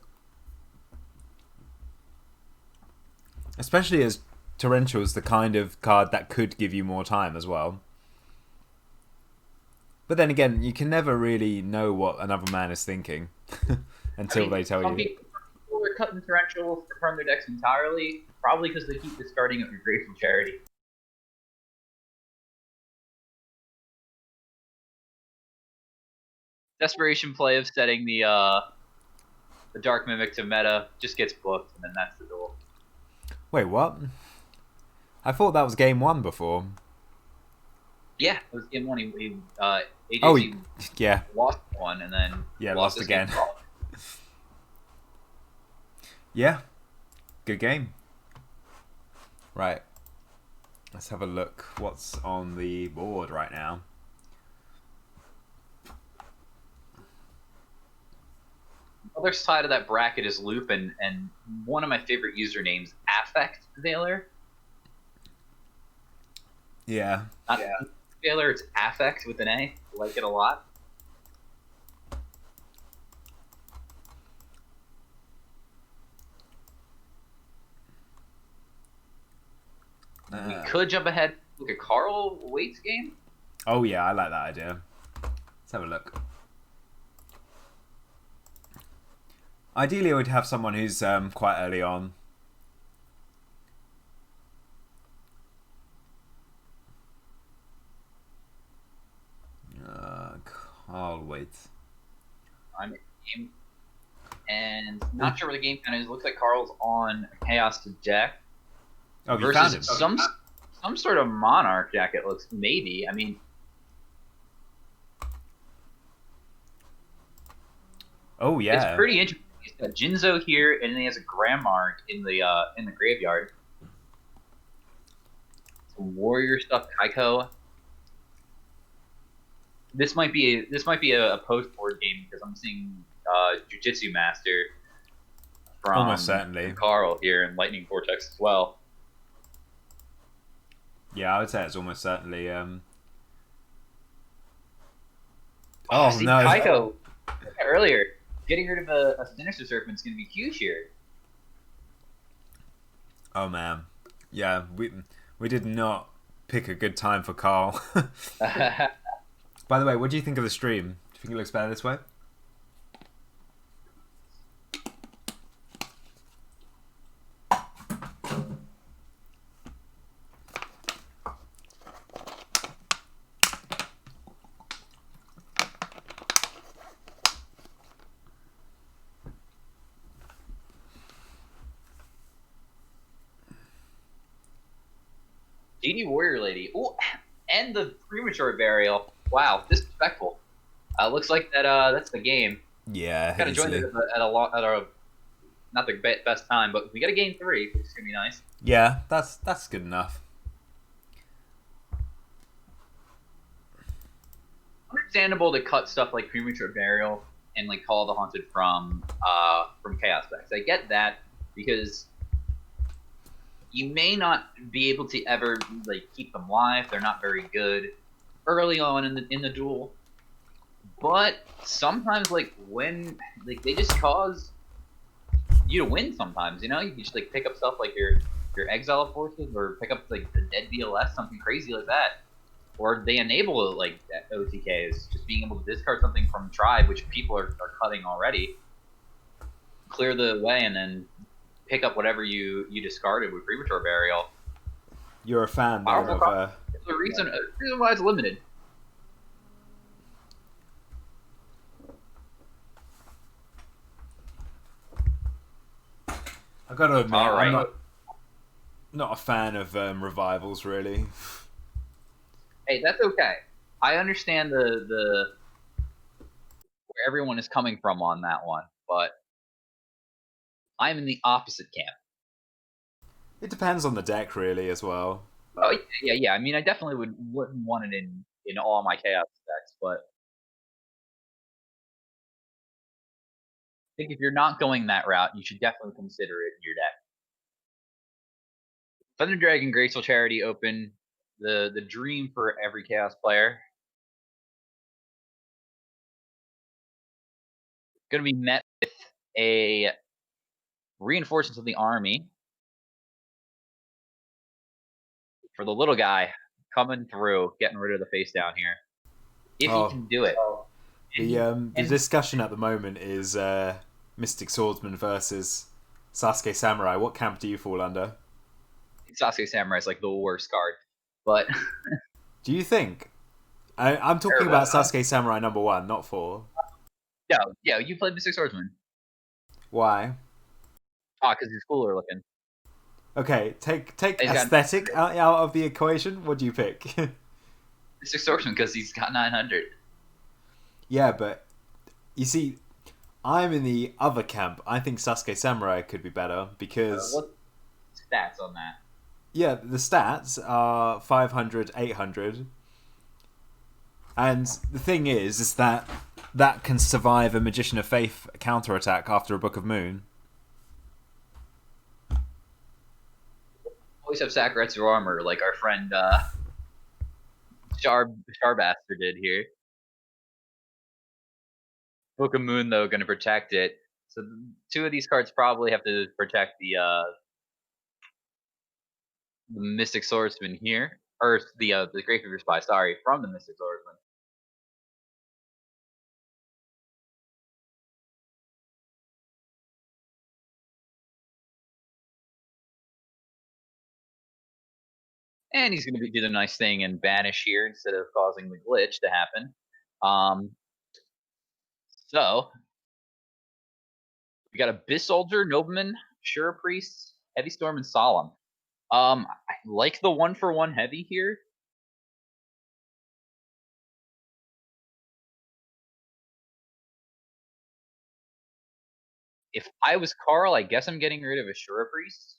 Especially as Torrential is the kind of card that could give you more time as well. But then again, you can never really know what another man is thinking until they tell you. People are cutting Torrential from their decks entirely, probably because they keep discarding it for Graceful Charity. Desperation play of setting the Dark Mimic to meta just gets booked, and then that's the duel. Wait, what? I thought that was game one before. Yeah, it was game one. He yeah, lost one, and then lost again. Yeah, good game. Right, let's have a look. What's on the board right now? Other side of that bracket is Lupin, and one of my favorite usernames, Affect Veiler. Yeah. Not Veiler, it's Affect with an A. I like it a lot. We could jump ahead, look at Carl Waite's game. Oh yeah, I like that idea. Let's have a look. Ideally, I would have someone who's quite early on. Carl Waite. I'm in game, and not sure where the game kind of is. Looks like Carl's on Chaos to deck. Oh, you found him. Some sort of Monarch deck. It looks maybe. I mean. Oh yeah. It's pretty interesting. He's got Jinzo here, and then he has a Grandmark in the graveyard. Some warrior stuff, Kaiko. This might be a post board game because I'm seeing Jujitsu Master from almost certainly Carl here and Lightning Vortex as well. Yeah, I would say it's almost certainly. Oh no, Kaiko earlier. Getting rid of a Sinister Serpent is going to be huge here. Oh man, yeah, we did not pick a good time for Carl. By the way, what do you think of the stream? Do you think it looks better this way? GD Warrior Lady. Ooh, and the Premature Burial. Wow, disrespectful. Looks like that's the game. Yeah, Kind of joined it at a not the best time, but we got a game 3, which is gonna be nice. Yeah, that's good enough. Understandable to cut stuff like premature burial and like Call of the Haunted from Chaos Specs. I get that because you may not be able to ever like keep them live. They're not very good early on in the duel. But sometimes like when like they just cause you to win sometimes, you know? You can just like pick up stuff like your exile forces or pick up like the dead BLS, something crazy like that. Or they enable like OTKs, just being able to discard something from Tribe, which people are cutting already, clear the way, and then pick up whatever you discarded with Premature Burial. You're a fan then Powerful of It's the reason why it's limited. I gotta admit, Alright. I'm not a fan of revivals really. Hey, that's okay. I understand the where everyone is coming from on that one, but I'm in the opposite camp. It depends on the deck really as well. Oh yeah. I mean, I definitely wouldn't want it in all my chaos decks, but I think if you're not going that route, you should definitely consider it in your deck. Thunder Dragon Graceful Charity open, the dream for every chaos player. Going to be met with a reinforcements of the army for the little guy coming through, getting rid of the face down here. If he can do it. The discussion at the moment is Mystic Swordsman versus Sasuke Samurai. What camp do you fall under? Sasuke Samurai is like the worst card, but do you think? I'm talking about Sasuke Samurai number 1, not 4. Yeah, you played Mystic Swordsman. Why? Because he's cooler looking. Okay, take aesthetic out of the equation. What do you pick? Mystic Swordsman because he's got 900. Yeah, but you see, I'm in the other camp. I think Sasuke Samurai could be better because what stats on that? Yeah, the stats are 500, 800. And the thing is that can survive a Magician of Faith counterattack after a Book of Moon. Always have Sakuretsu armor, like our friend Charbasser did here. Book of Moon, though, going to protect it. So 2 of these cards probably have to protect the Mystic Swordsman here. Or the Great Fever Spy, sorry, from the Mystic Swordsman. And he's going to do the nice thing and banish here instead of causing the glitch to happen. So, we got Abyss Soldier, Nobleman, Shura Priest, Heavy Storm, and Solemn. I like the 1-for-1 heavy here. If I was Carl, I guess I'm getting rid of a Shura Priest.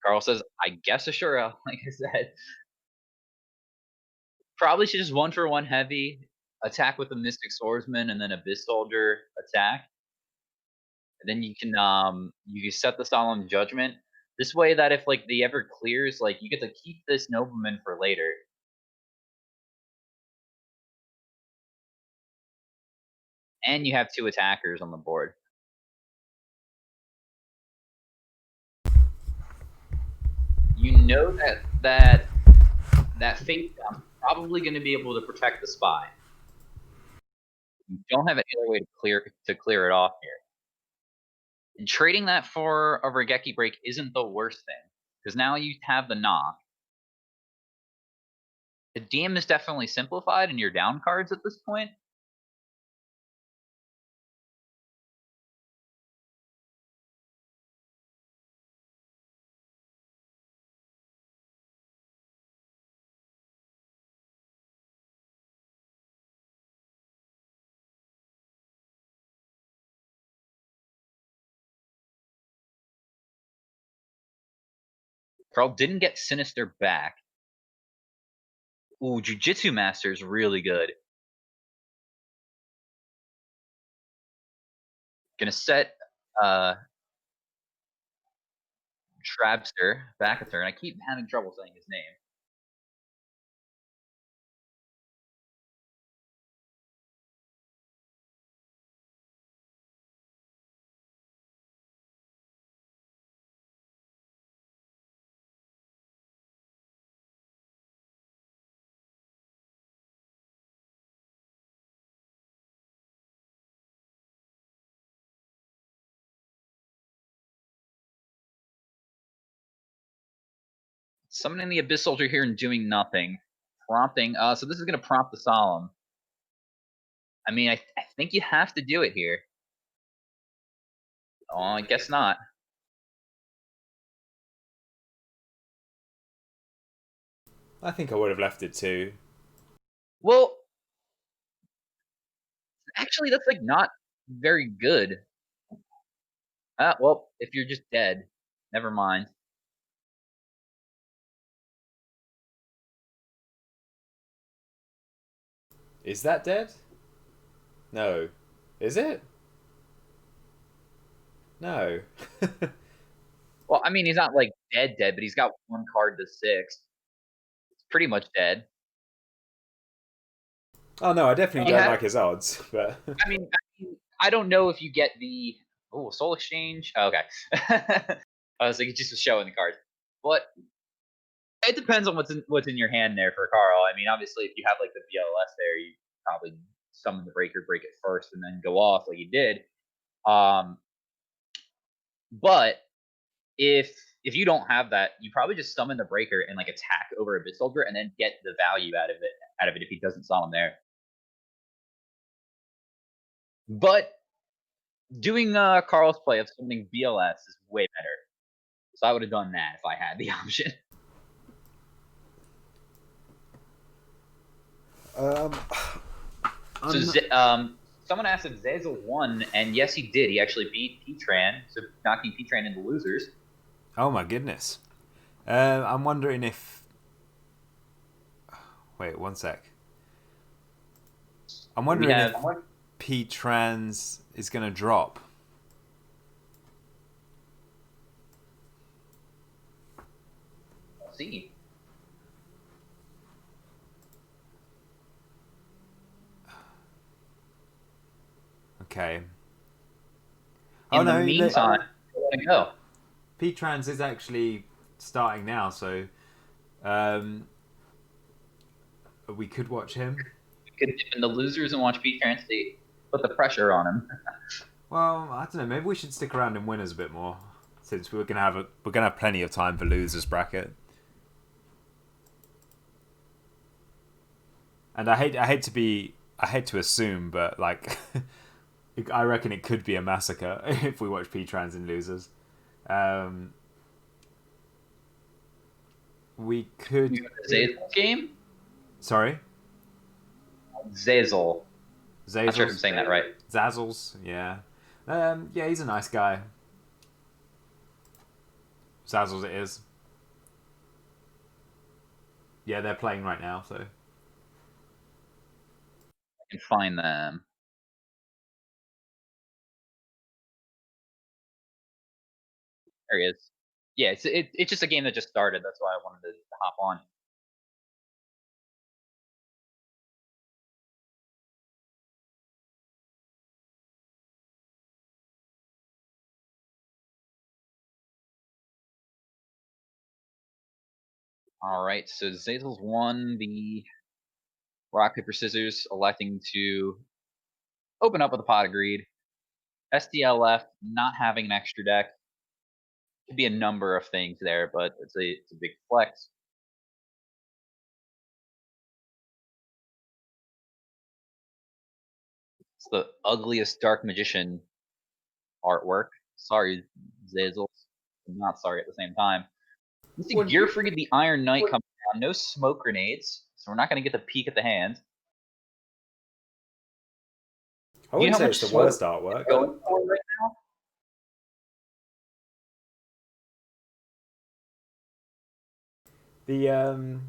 Carl says, I guess Ashura, like I said. Probably should just 1-for-1 heavy, attack with the Mystic Swordsman, and then Abyss Soldier attack. And then you can set the Solemn Judgment. This way that if like the ever clears, like you get to keep this Nobleman for later. And you have 2 attackers on the board. You know that Fate is probably going to be able to protect the spy. You don't have any other way to clear it off here. And trading that for a Regeki break isn't the worst thing, because now you have the knock. The DM is definitely simplified in your down cards at this point. Carl didn't get Sinister back. Ooh, Jujitsu Master is really good. Gonna set Trabster back a turn. I keep having trouble saying his name. Summoning the Abyss Soldier here and doing nothing. Prompting. So this is going to prompt the Solemn. I mean, I think you have to do it here. Oh, I guess not. I think I would have left it too. Well, actually, that's like not very good. Well, if you're just dead, never mind. Is that dead? No. Is it? No. Well, I mean, he's not like dead, but he's got 1 card to 6. It's pretty much dead. Oh no, I definitely He don't had, like his odds, but I don't know if you get the Soul Exchange. Oh, okay, I was like, it just was showing the cards, but it depends on what's in your hand there for Carl. I mean, obviously, if you have like the BLS there, you probably summon the breaker, break it first, and then go off like you did. But if you don't have that, you probably just summon the breaker and like attack over Abyss Soldier, and then get the value out of it if he doesn't summon there. But doing Carl's play of summoning BLS is way better. So I would have done that if I had the option. Someone asked if Zazel won, and yes, he did. He actually beat P-Tran, so knocking P-Tran into losers. oh my goodness. I'm wondering if. Wait, one sec. I'm wondering if P-Trans is going to drop. Let's see. Okay. In the meantime, I want to go. P-Trans is actually starting now, so we could watch him. We could dip in the losers and watch P-Tran put the pressure on him. Well, I don't know. Maybe we should stick around in winners a bit more, since we're gonna have plenty of time for losers bracket. And I hate to assume, but like, I reckon it could be a massacre if we watch P-Trans in losers. We could. Zazel game? Sorry? Zazel. Zazels? Not sure if I'm saying that right. Zazzles, yeah. Yeah, he's a nice guy. Zazzles it is. Yeah, they're playing right now, so. I can find them. There he is. Yeah, it's just a game that just started. That's why I wanted to hop on. All right, so Zazel's won the rock paper scissors, electing to open up with a pot of greed. STLF not having an extra deck. Could be a number of things there, but it's a big flex. It's the ugliest Dark Magician artwork. Sorry, Zazel. I'm not sorry at the same time. You see Gearfried the Iron Knight coming down. No smoke grenades, so we're not going to get the peek at the hand. I wouldn't say it's the worst artwork. Going for right now? The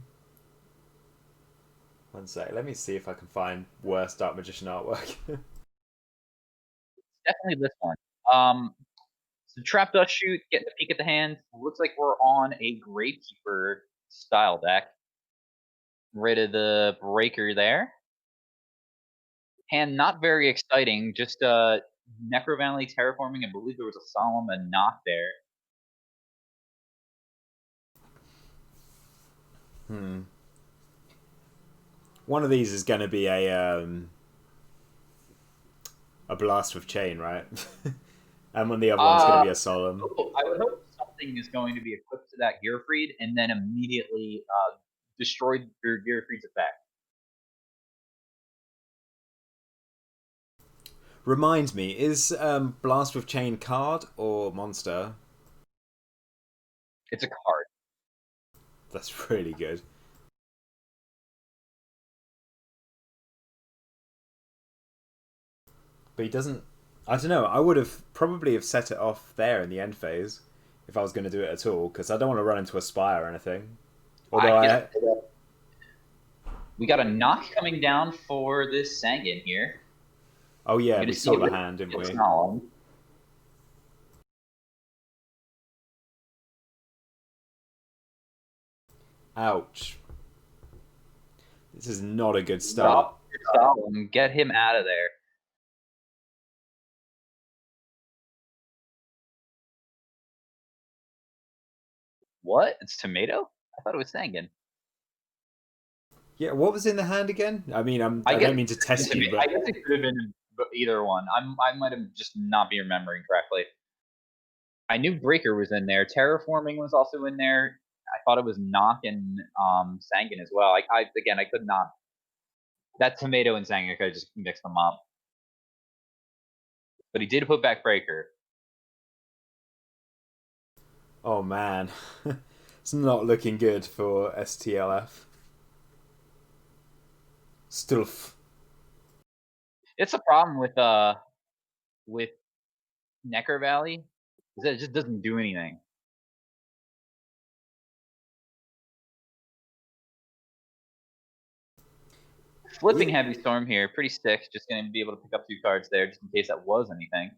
one sec. Let me see if I can find worst Dark Magician artwork. Definitely this one. So Trap Dust Shoot, getting a peek at the hand. Looks like we're on a Gravekeeper style deck. Rid of the Breaker there. Hand not very exciting, just Necro Valley terraforming. I believe there was a Solemn and Knock there. One of these is going to be a Blast with Chain, right? And when the other one's going to be a Solemn. I would hope something is going to be equipped to that Gearfried and then immediately destroy your Gearfried's effect. Remind me, is Blast with Chain card or monster? It's a card. That's really good. But he doesn't. I don't know. I would have probably have set it off there in the end phase if I was going to do it at all, because I don't want to run into a Spire or anything. Although we got a Knock coming down for this Sangan here. Oh yeah, we saw the hand, didn't we? Ouch. This is not a good start. Stop him. Get him out of there. What? It's Tomato? I thought it was Sangan. Yeah, what was in the hand again? I mean, I don't mean to test you, but I guess it could have been either one. I might have just not be remembering correctly. I knew Breaker was in there. Terraforming was also in there. I thought it was Knock and Sangan as well. I could not. That Tomato and Sangan, I could just mix them up. But he did put back Breaker. Oh man, it's not looking good for STLF. Stuff. It's a problem with Necker Valley is that it just doesn't do anything. Flipping Heavy Storm here, pretty sick. Just going to be able to pick up 2 cards there just in case that was anything.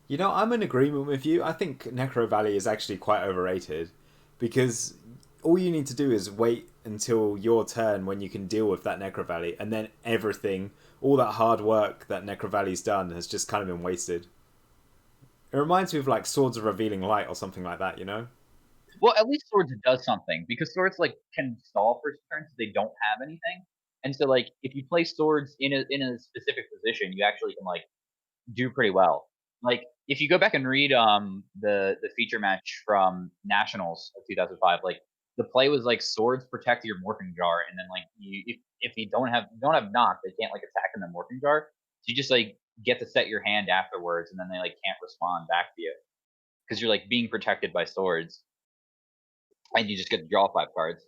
You know, I'm in agreement with you. I think Necro Valley is actually quite overrated because all you need to do is wait until your turn when you can deal with that Necro Valley, and then everything, all that hard work that Necro Valley's done has just kind of been wasted. It reminds me of like Swords of Revealing Light or something like that, you know? Well, at least Swords does something because Swords like can stall for turns if they don't have anything. And so like if you play Swords in a specific position, you actually can like do pretty well. Like if you go back and read the feature match from Nationals of 2005, like the play was like Swords protect your Morphing Jar, and then like if you don't have knock, they can't like attack in the Morphing Jar. So you just like get to set your hand afterwards, and then they like can't respond back to you because you're like being protected by Swords, and you just get to draw 5 cards.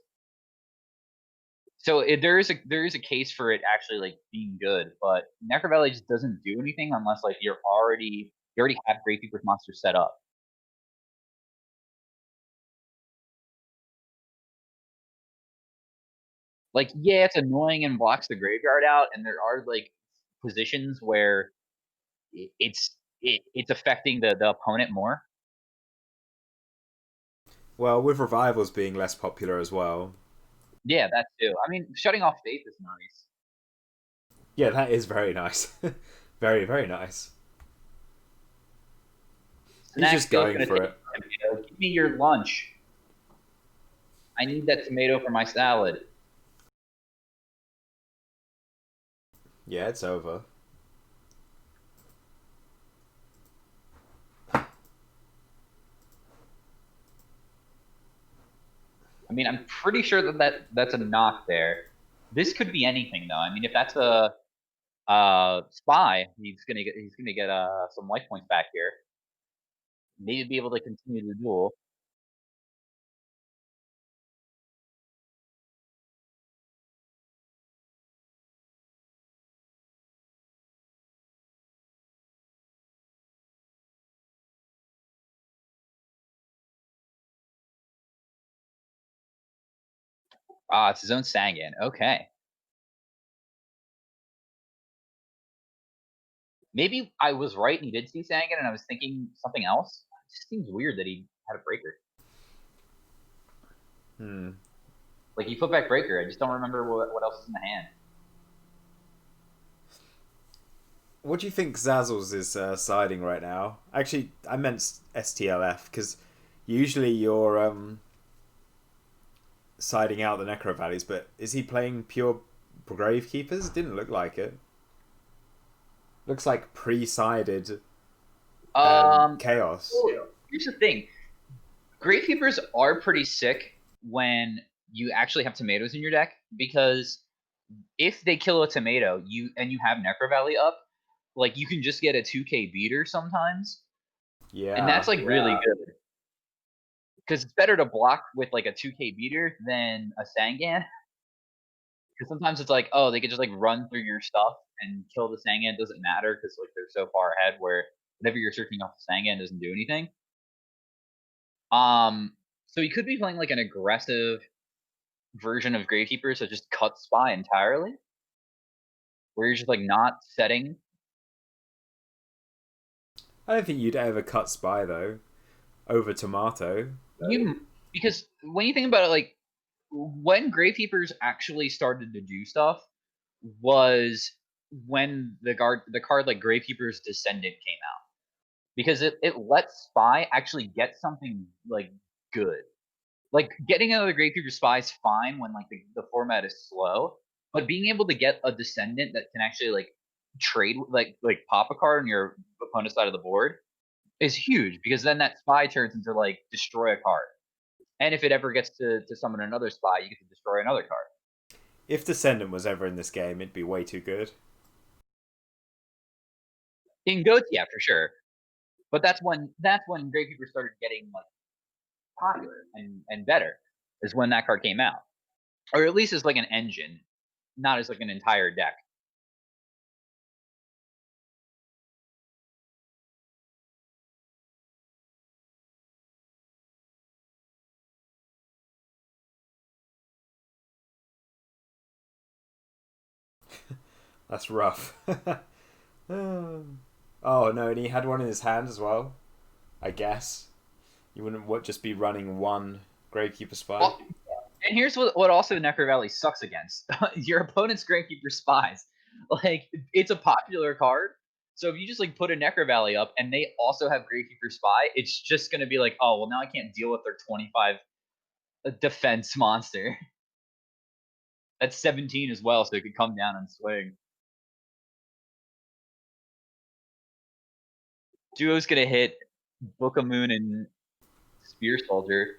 So there is a case for it actually like being good, but Necro Valley just doesn't do anything unless like you already have Gravekeeper's monsters set up. Like yeah, it's annoying and blocks the graveyard out, and there are like positions where it's affecting the opponent more. Well, with Revivals being less popular as well. Yeah, that too. I mean, shutting off Faith is nice. Yeah, that is very nice. Very, very nice. He's just going for it. Give me your lunch. I need that tomato for my salad. Yeah, it's over. I mean, I'm pretty sure that's a knock there. This could be anything though. I mean, if that's a spy, he's gonna get some life points back here. Maybe be able to continue the duel. Ah, it's his own Sangan. Okay. Maybe I was right and he did see Sangan and I was thinking something else. It just seems weird that he had a breaker. Hmm. Like he put back breaker. I just don't remember what else is in the hand. What do you think Zazzles is siding right now? Actually, I meant STLF because usually you're siding out the Necro Valleys, but is he playing pure Gravekeepers? Didn't look like it. Looks like pre-sided Chaos. Well, here's the thing. Gravekeepers are pretty sick when you actually have tomatoes in your deck because if they kill a tomato, you have Necro Valley up, like you can just get a 2K beater sometimes, and Yeah. that's like really good because it's better to block with like a 2K beater than a Sangan. Because sometimes it's like, oh, they could just like run through your stuff and kill the Sangan. It doesn't matter because like they're so far ahead where whenever you're searching off the Sangan doesn't do anything. So he could be playing like an aggressive version of Gravekeepers that just cuts Spy entirely, where you're just like not setting. I don't think you'd ever cut Spy though over Tomato. You because when you think about it, like when Gravekeepers actually started to do stuff was when the card like Gravekeeper's Descendant came out because it lets Spy actually get something like good. Like getting another Gravekeeper Spy is fine when like the format is slow, but being able to get a Descendant that can actually like trade like pop a card on your opponent's side of the board is huge because then that Spy turns into like destroy a card. And if it ever gets to summon another Spy, you get to destroy another card. If Descendant was ever in this game, it'd be way too good. In Goats, yeah, for sure. But that's when Gravekeeper started getting like popular and better, is when that card came out, or at least as like an engine, not as like an entire deck. That's rough. Oh no, and he had one in his hand as well. I guess you wouldn't just be running one Gravekeeper Spy. Well, and here's what also Necro Valley sucks against: your opponent's Gravekeeper Spies. Like it's a popular card, so if you just like put a Necro Valley up and they also have Gravekeeper Spy, it's just gonna be like, oh well, now I can't deal with their 25 defense monster. That's 17 as well, so it could come down and swing. Duo's gonna hit Book of Moon and Spear Soldier.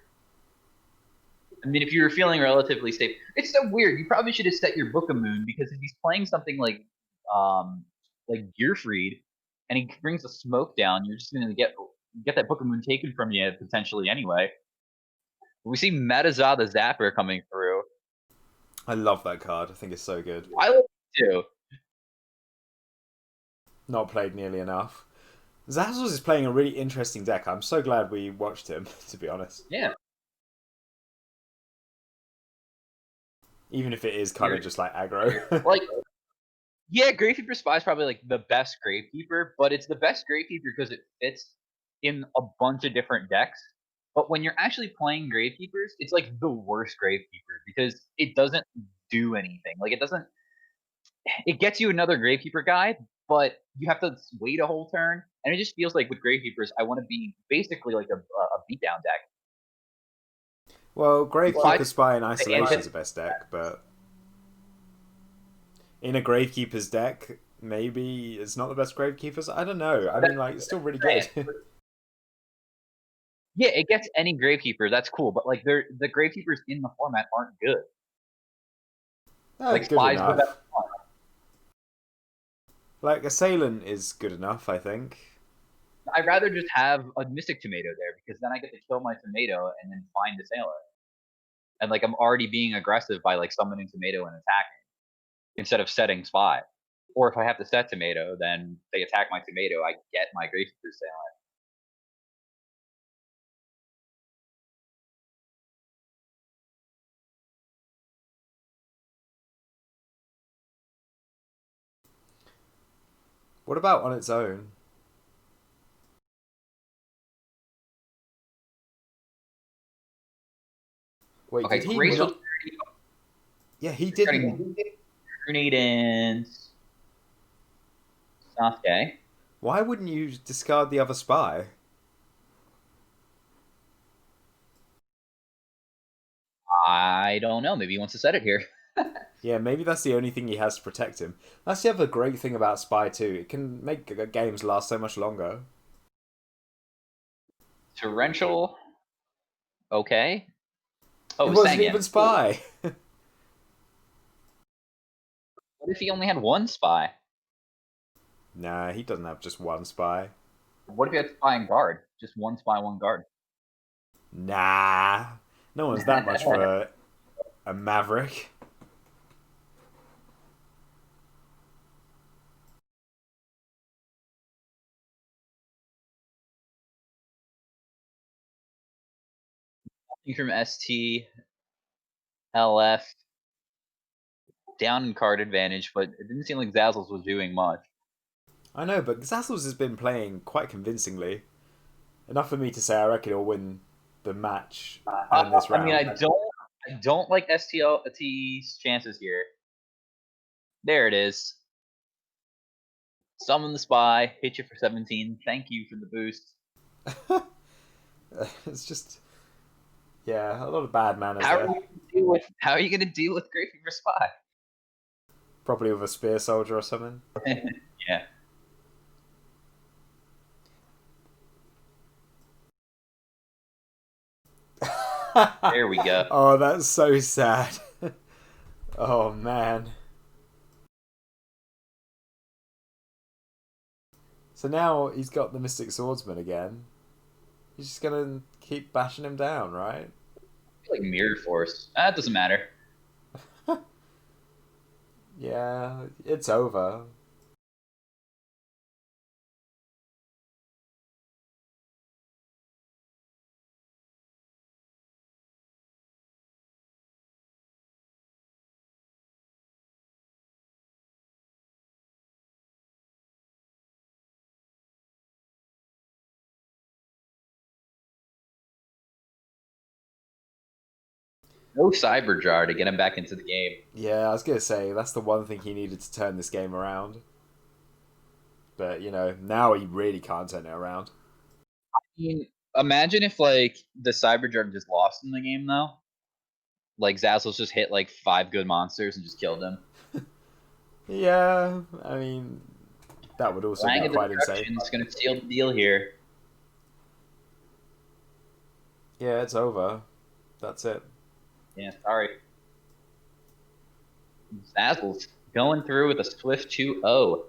I mean, if you were feeling relatively safe, it's so weird. You probably should have set your Book of Moon because if he's playing something um, like Gearfried, and he brings a smoke down, you're just gonna get that Book of Moon taken from you potentially anyway. We see Metazah the Zapper coming through. I love that card. I think it's so good. I love it too. Not played nearly enough. Zazzles is playing a really interesting deck. I'm so glad we watched him, to be honest. Yeah, Even if it is kind of just like aggro. like yeah, Gravekeeper Spy is probably like the best Gravekeeper, but it's the best Gravekeeper because it fits in a bunch of different decks. But when you're actually playing Gravekeepers, it's like the worst Gravekeeper because it doesn't do anything. Like it doesn't. It gets you another Gravekeeper guy, but you have to wait a whole turn, and it just feels like with Gravekeepers, I want to be basically like a beatdown deck. Well, Gravekeeper Spy in The isolation is the best deck, but in a Gravekeeper's deck, maybe it's not the best Gravekeepers. I don't know. I mean, like, it's still really good. Yeah, it gets any Gravekeeper. That's cool, but like the Gravekeepers in the format aren't good. Like Good Spy's the best enough. one. Like, Assailant is good enough, I think. I'd rather just have a Mystic Tomato there because then I get to kill my tomato and then find Assailant. And like I'm already being aggressive by like summoning tomato and attacking instead of setting Spy. Or if I have to set tomato, then they attack my tomato, I get my Gravekeeper Assailant. What about on its own? Wait, did Okay, he Graceful not? Yeah, he didn't. turning Grenade in Sasuke. Why wouldn't you discard the other spy? I don't know. Maybe he wants to set it here. Yeah, maybe that's the only thing he has to protect him. That's the other great thing about Spy 2. It can make games last so much longer. Torrential. Okay. It Oh, wasn't Sangan. even Cool. Spy! What if he only had one spy? Nah, he doesn't have just one spy. What if he had spy and guard? Just one spy, one guard. Nah. No one's that much for a maverick. From ST, LF, down in card advantage, but it didn't seem like Zazzles was doing much. I know, but Zazzles has been playing quite convincingly. Enough for me to say I reckon he'll win the match and this I mean, round. I don't like STLT's chances here. There it is. Summon the spy, hit you for 17. Thank you for the boost. It's just, yeah, a lot of bad manners How there. are you gonna deal with Great Fever Spy? Probably with a spear soldier or something. Yeah. There we go. Oh, that's so sad. Oh man. So now he's got the Mystic Swordsman again. He's just gonna keep bashing him down, right? Like Mirror Force. That doesn't matter. Yeah, it's over. No Cyber Jar to get him back into the game. Yeah, I was gonna say that's the one thing he needed to turn this game around. But you know, now he really can't turn it around. I mean, imagine if like the Cyber Jar just lost in the game though. Like Zazzles just hit like 5 good monsters and just killed them. Yeah, I mean, that would also Lang be of quite insane. Destruction is gonna seal the deal here. Yeah, it's over. That's it. Yeah, sorry. Zazzles going through with a swift 2-0.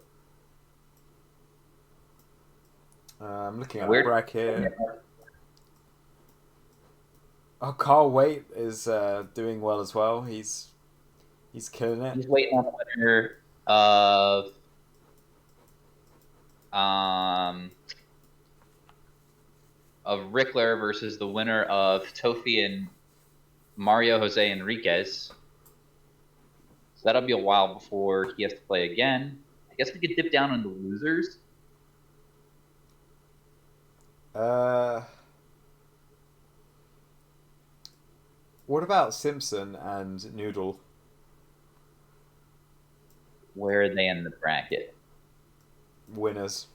I'm looking at the Where bracket. Oh, Carl Waite is doing well as well. He's killing it. he's waiting on the winner of um Rickler versus the winner of Tofi and Mario Jose Enriquez. So that'll be a while before he has to play again. I guess we could dip down on the losers. Uh, what about Simpson and Noodle? Where are they in the bracket? Winners.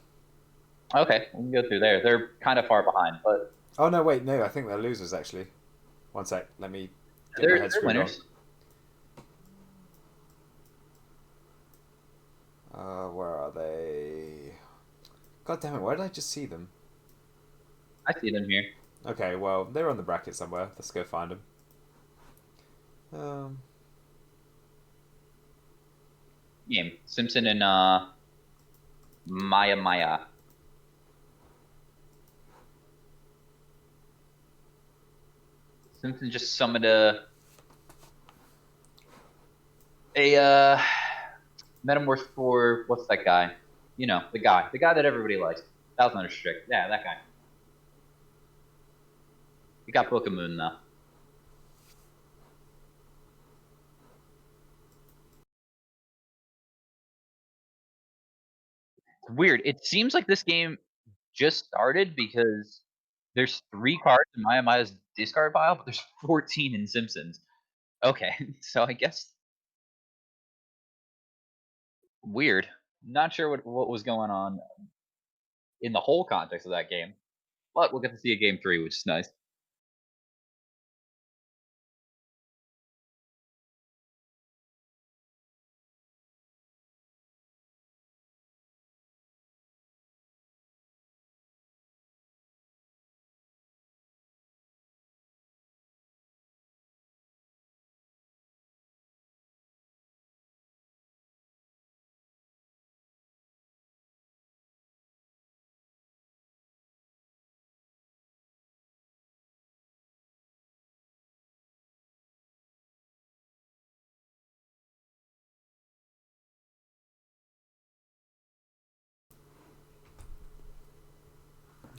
Okay, we can go through there. They're kind of far behind, but Oh no, wait, no, I think they're losers actually. One sec, let me get my they're head screwed winners. on. Where are they? God damn it, where did I just see them? I see them here. Okay, well, they're on the bracket somewhere. Let's go find them. Um, Game Simpson and Maya. Simpson just summoned a metamorph for what's that guy? You know, the guy that everybody likes. Thousand Under Strict. Yeah, that guy. We got Book of Moon though. It's weird. It seems like this game just started because there's 3 cards in Maya's discard pile, but there's 14 in Simpsons. Okay, so I guess weird. Not sure what was going on in the whole context of that game, but we'll get to see a game 3, which is nice.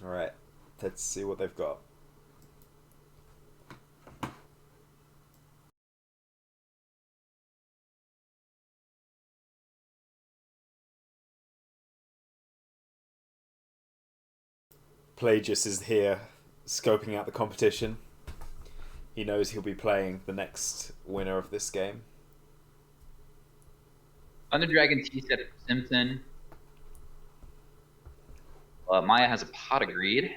All right, let's see what they've got. Plagius is here, scoping out the competition. He knows he'll be playing the next winner of this game. Thunder Dragon T set for Simpson. Maya has a Pot of Greed.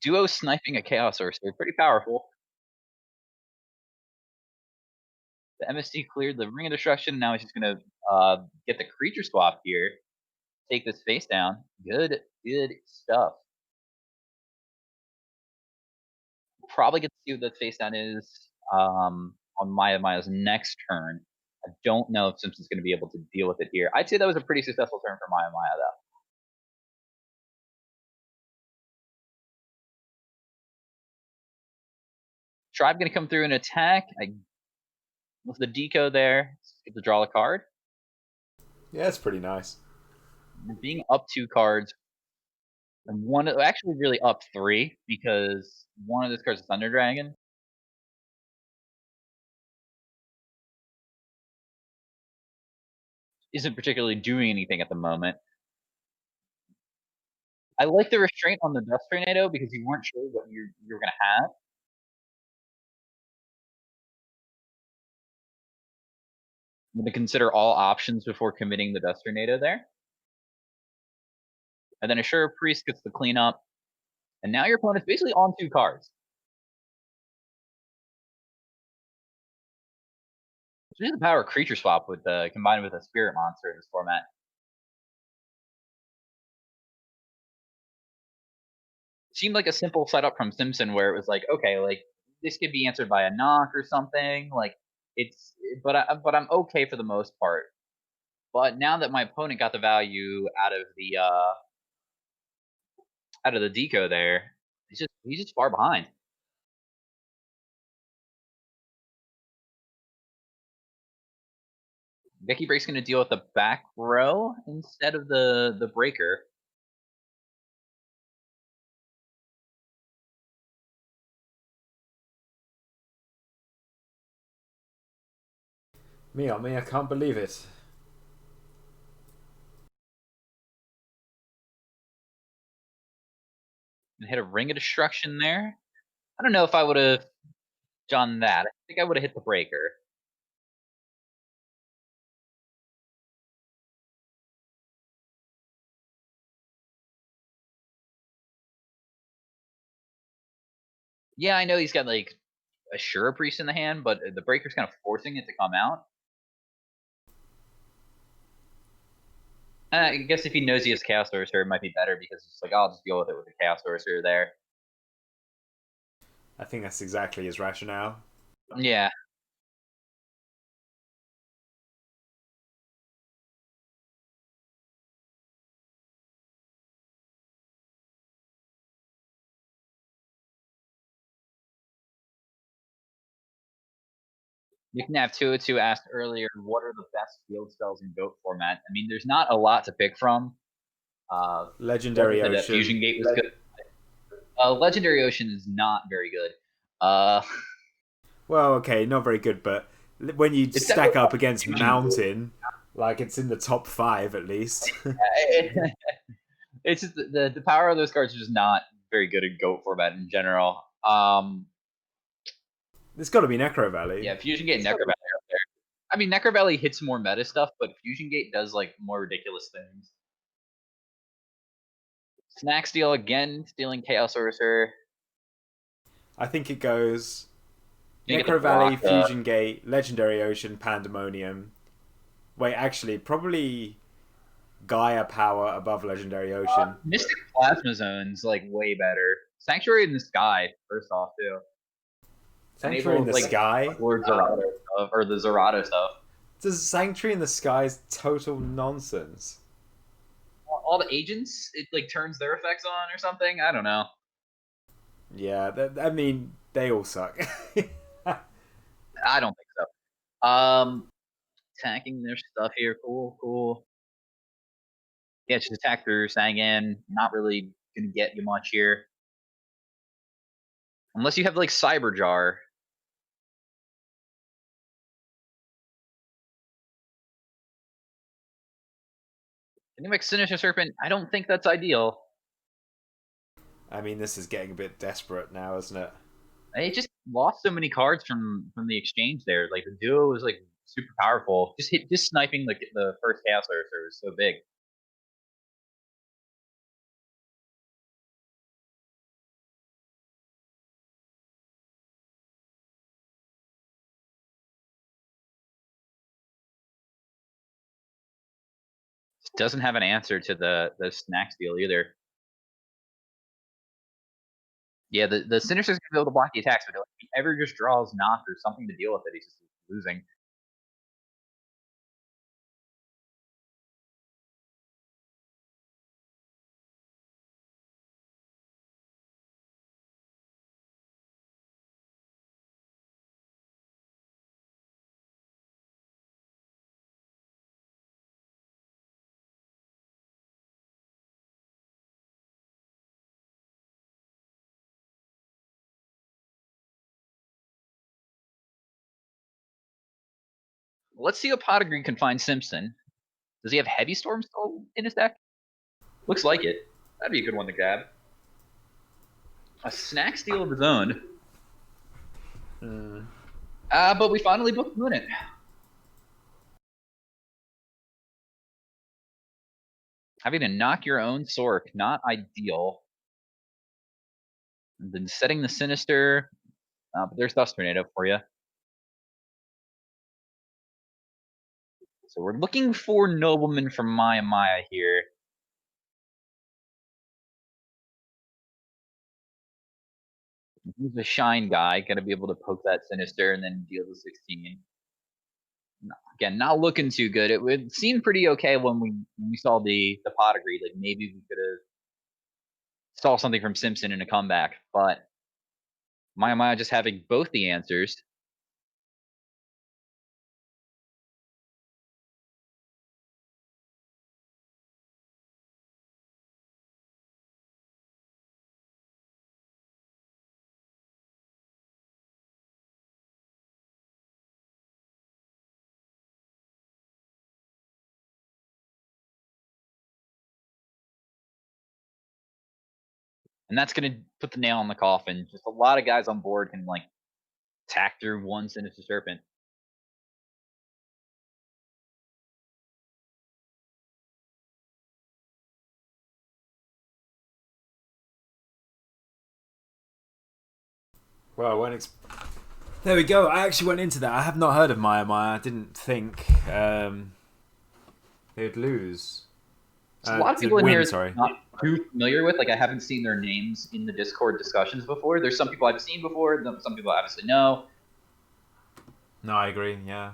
Duo sniping a Chaos Sorcerer, pretty powerful. The MST cleared the Ring of Destruction. Now he's just gonna get the creature swap here. Take this face down. Good stuff. Probably get to see what the face down is on Maya's next turn. I don't know if Simpson's going to be able to deal with it here. I'd say that was a pretty successful turn for Maya though. Tribe going to come through and attack. With the deco there, get to draw a card. Yeah, it's pretty nice. Being up 2 cards, and one actually really up 3 because one of these cards is Thunder Dragon. Isn't particularly doing anything at the moment. I like the restraint on the Dust Tornado because you weren't sure what you're going to have. I'm going to consider all options before committing the Dust Tornado there. And then Assura Priest gets the cleanup. And now your opponent's basically on 2 cards. Which is the power of Creature Swap with combined with a Spirit Monster in this format. Seemed like a simple setup from Simpson where it was like, okay, like this could be answered by a knock or something. Like but I'm okay for the most part. But now that my opponent got the value out of the deco there, he's just far behind. Vicky Break's going to deal with the back row instead of the breaker. Me, oh me, I can't believe it. And hit a Ring of Destruction there. I don't know if I would have done that. I think I would have hit the breaker. Yeah, I know he's got like Assura Priest in the hand, but the breaker's kind of forcing it to come out. I guess if he knows he has Chaos Sorcerer, it might be better because it's like, I'll just deal with it with the Chaos Sorcerer there. I think that's exactly his rationale. Yeah, you can have 202 asked earlier, what are the best field spells in GOAT format? I mean, there's not a lot to pick from. Like I Legendary said, that Fusion Ocean. Gate was good. Legendary Ocean is not very good. Uh, Well, okay, not very good, but when you it's stack definitely up against Fusion Mountain, like it's in the top 5 at least. Gate. It's just the power of those cards is just not very good at GOAT format in general. There's got to be Necro Valley. Yeah, Fusion Gate and Necro Valley are up there. I mean, Necro Valley hits more meta stuff, but Fusion Gate does like more ridiculous things. Snack Steal again, stealing Chaos Sorcerer. I think it goes You get Necro the Valley, block. Fusion Gate, Legendary Ocean, Pandemonium. Wait, actually, probably Gaia Power above Legendary Ocean. Mystic Plasma Zone's like way better. Sanctuary in the Sky, first off, too. Sanctuary in the Enables like Sky? Lord Zerato stuff or the Zerato stuff. Does Sanctuary in the Sky is total nonsense? All the agents, it like turns their effects on or something. I don't know. Yeah, I mean, they all suck. I don't think so. Attacking their stuff here. Cool, cool. Yeah, just attack through Sangan. Not really gonna get you much here. Unless you have like Cyber Jar. Can you make Sinister Serpent? I don't think that's ideal. I mean, this is getting a bit desperate now, isn't it? They just lost so many cards from the exchange there. Like the duo was like super powerful. Just sniping like the first Chaos Sorcerer was so big. Doesn't have an answer to the snack steal either. Yeah, the Sinister's gonna be able to block the attacks, but if he ever just draws knock or something to deal with it, he's just losing. Let's see if Pot of Greed can find Simpson. Does he have Heavy Storm still in his deck? Looks like it. That'd be a good one to grab. A snack steal of his own. But we finally booked Moonin. Having to knock your own Sork, not ideal. And then setting the Sinister. But there's Dust Tornado for you. So we're looking for Nobleman from Maya here. He's a shine guy, gonna be able to poke that Sinister and then deal the 16. Again, not looking too good. It would seem pretty okay when we saw the Pot of Greed. Like maybe we could have saw something from Simpson in a comeback, but Maya just having both the answers. And that's gonna put the nail in the coffin. Just a lot of guys on board can like tack through one Sinister Serpent. Well, there we go. I actually went into that. I have not heard of Maya. I didn't think they would lose. a lot of To people in win, here sorry. not too familiar with. Like I haven't seen their names in the Discord discussions before. There's some people I've seen before. Some people obviously know. No, I agree. Yeah.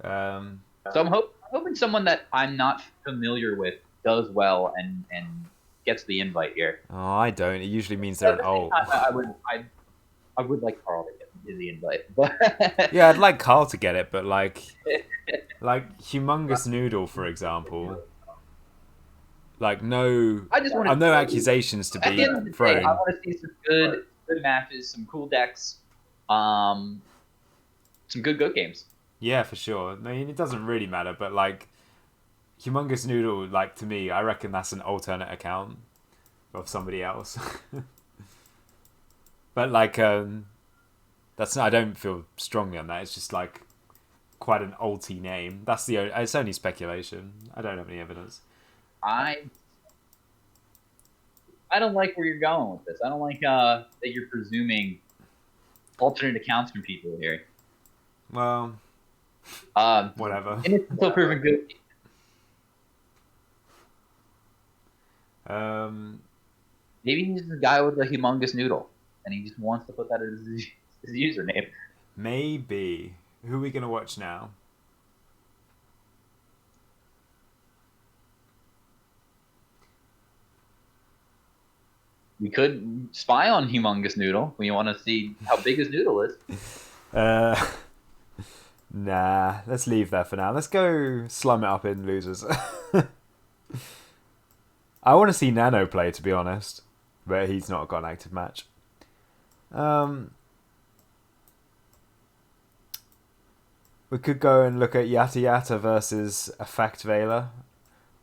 So I'm hoping someone that I'm not familiar with does well and gets the invite here. Oh, I don't. It usually means they're But at an the same alt. time, I would like Carl to get the invite, but Yeah, I'd like Carl to get it, but like Humongous Noodle, for example. Like no, I just want no to. accusations to At the be end of the day, I thrown. want to see some good matches, some cool decks, some good games. Yeah, for sure. I mean, it doesn't really matter, but like Humongous Noodle, like to me, I reckon that's an alternate account of somebody else. But like, that's I don't feel strongly on that. It's just like quite an alty name. That's the it's only speculation. I don't have any evidence. I I don't like where you're going with this. I don't like that you're presuming alternate accounts from people here. Well, whatever. And it's still proven good. Maybe he's the guy with the humongous noodle, and he just wants to put that as his username. Maybe. Who are we gonna watch now? We could spy on humongous noodle. We want to see how big his noodle is. Nah, let's leave that for now. Let's go slum it up in losers. I want to see Nano play, to be honest, but he's not got an active match. We could go and look at Yata Yata versus Affect Veiler.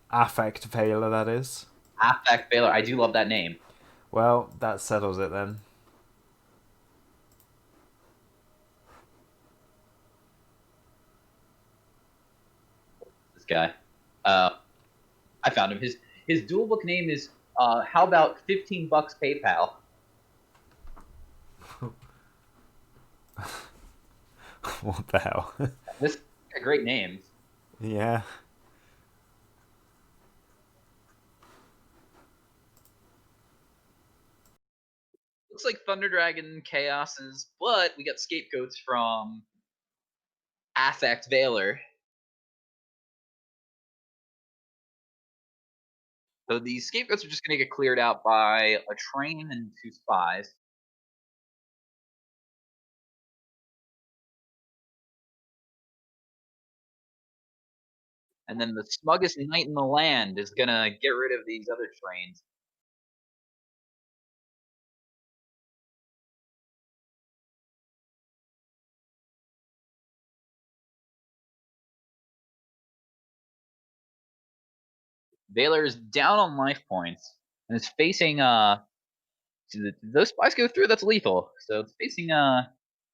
Affect Veiler, that is. Affect Baylor. I do love that name. Well, that settles it then. This guy. I found him. His dual book name is how about $15 PayPal? What the hell? This got great names. Yeah. Looks like Thunder Dragon Chaoses, but we got scapegoats from Affect Valor. So these scapegoats are just going to get cleared out by a train and 2 spies. And then the smuggest knight in the land is going to get rid of these other trains. Valor is down on life points and is facing those spies go through, that's lethal. So it's facing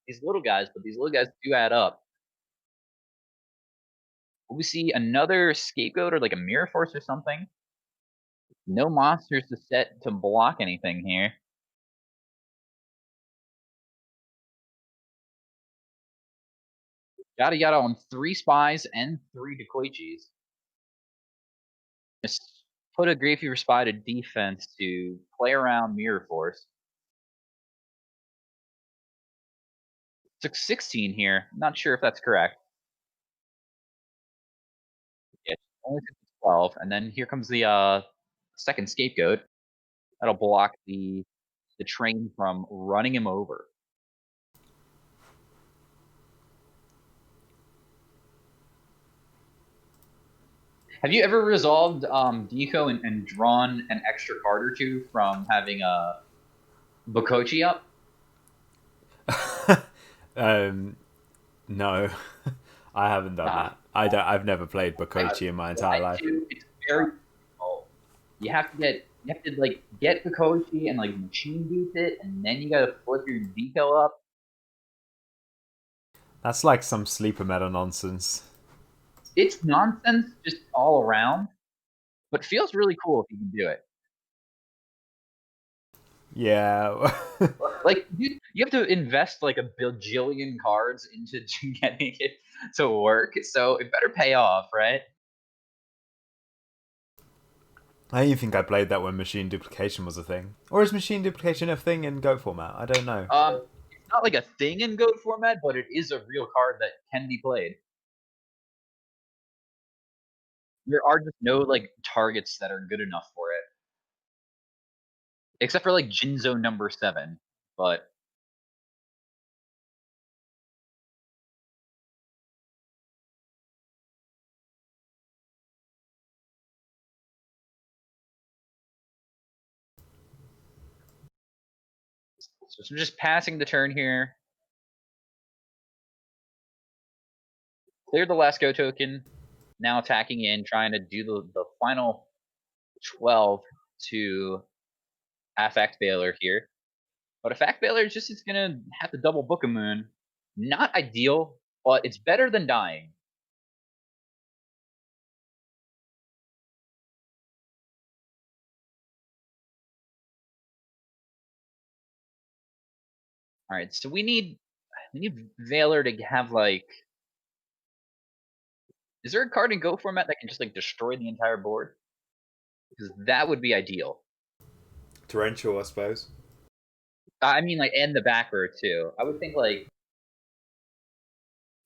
these little guys, but these little guys do add up. Will we see another scapegoat or like a mirror force or something? No monsters to set to block anything here. Yada yada on 3 spies and 3 Dekoichis. Just put a Grave spy to defense to play around Mirror Force. Took 16 here. Not sure if that's correct. Yeah, only took 12, and then here comes the second scapegoat. That'll block the train from running him over. Have you ever resolved Deco and drawn an extra card or two from having a Bokochi up? No, I haven't done that. I've never played Bokochi in my entire life. It's very difficult. You have to like get Bokochi and like machine boost it, and then you gotta flip your Deco up. That's like some sleeper meta nonsense. It's nonsense just all around, but feels really cool if you can do it. Yeah. Like you have to invest like a bajillion cards into getting it to work, so it better pay off, right? I even think I played that when machine duplication was a thing. Or is machine duplication a thing in Goat format? I don't know. It's not like a thing in Goat format, but it is a real card that can be played. There are just no like targets that are good enough for it, except for like Jinzo number 7. But so I'm just passing the turn here. Clear the last Go token. Now attacking in, trying to do the final 12 to Affect Veiler here. But Affect Veiler just is going to have to double Book of Moon. Not ideal, but it's better than dying. All right, so we need Veiler to have like. Is there a card in Go format that can just like destroy the entire board? Because that would be ideal. Torrential, I suppose. I mean, like, and the backer too. I would think like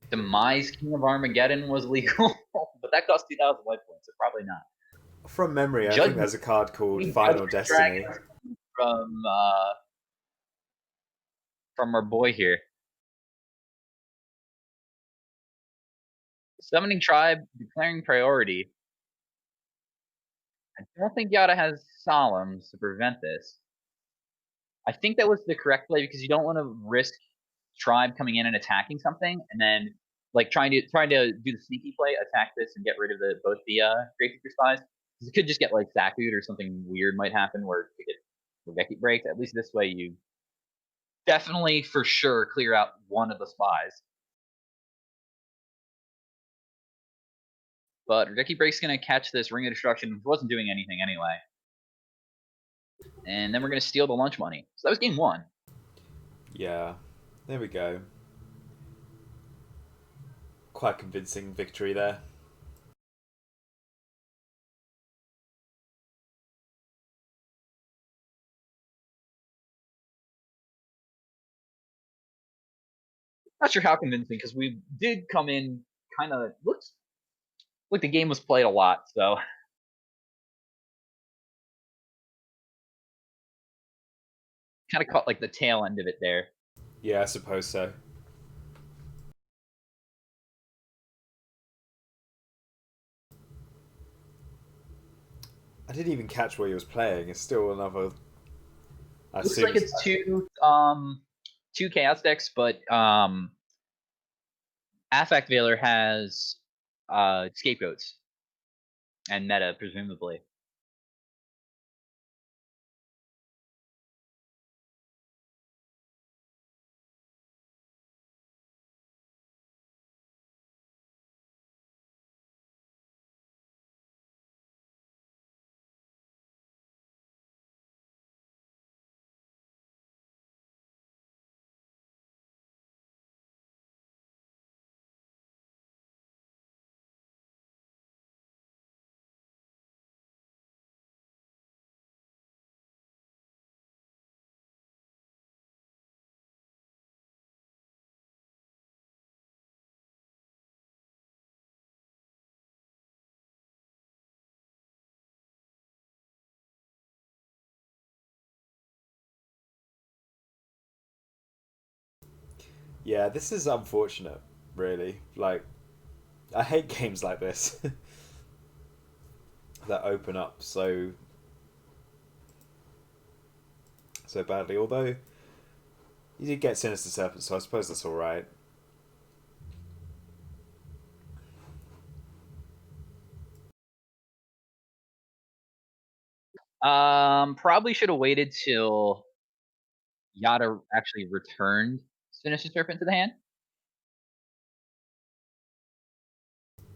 Demise King of Armageddon was legal, but that costs 2,000 life points, so probably not. From memory, I think Judgment, there's a card called Final Destiny. From our boy here. Summoning Tribe, declaring priority. I don't think Yada has Solemns to prevent this. I think that was the correct play because you don't want to risk Tribe coming in and attacking something and then like trying to do the sneaky play, attack this and get rid of both the Gravekeeper Spies. Because it could just get like Zaku'd or something weird might happen where it get breaks. At least this way you definitely for sure clear out one of the spies. But Regeki Break's going to catch this Ring of Destruction, which wasn't doing anything anyway. And then we're going to steal the lunch money. So that was game 1. Yeah, there we go. Quite convincing victory there. Not sure how convincing, because we did come in kind of looks like the game was played a lot, so kind of caught like the tail end of it there. Yeah, I suppose so. I didn't even catch what he was playing. It's still another. Looks like it's two chaos decks, but Affect Veiler has scapegoats and meta presumably. Yeah, this is unfortunate, really. Like, I hate games like this that open up so badly. Although you did get Sinister Serpent, so I suppose that's all right. Probably should have waited till Yada actually returned Sinister Serpent to the hand.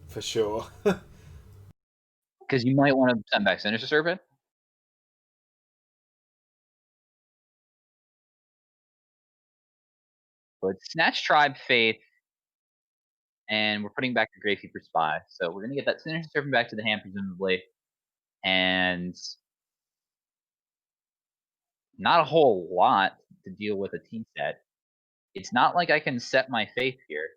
For sure. Because you might want to send back Sinister Serpent. But Snatch Tribe Faith, and we're putting back the Gravekeeper Spy. So we're going to get that Sinister Serpent back to the hand, presumably. and not a whole lot to deal with a T set. It's not like I can set my faith here.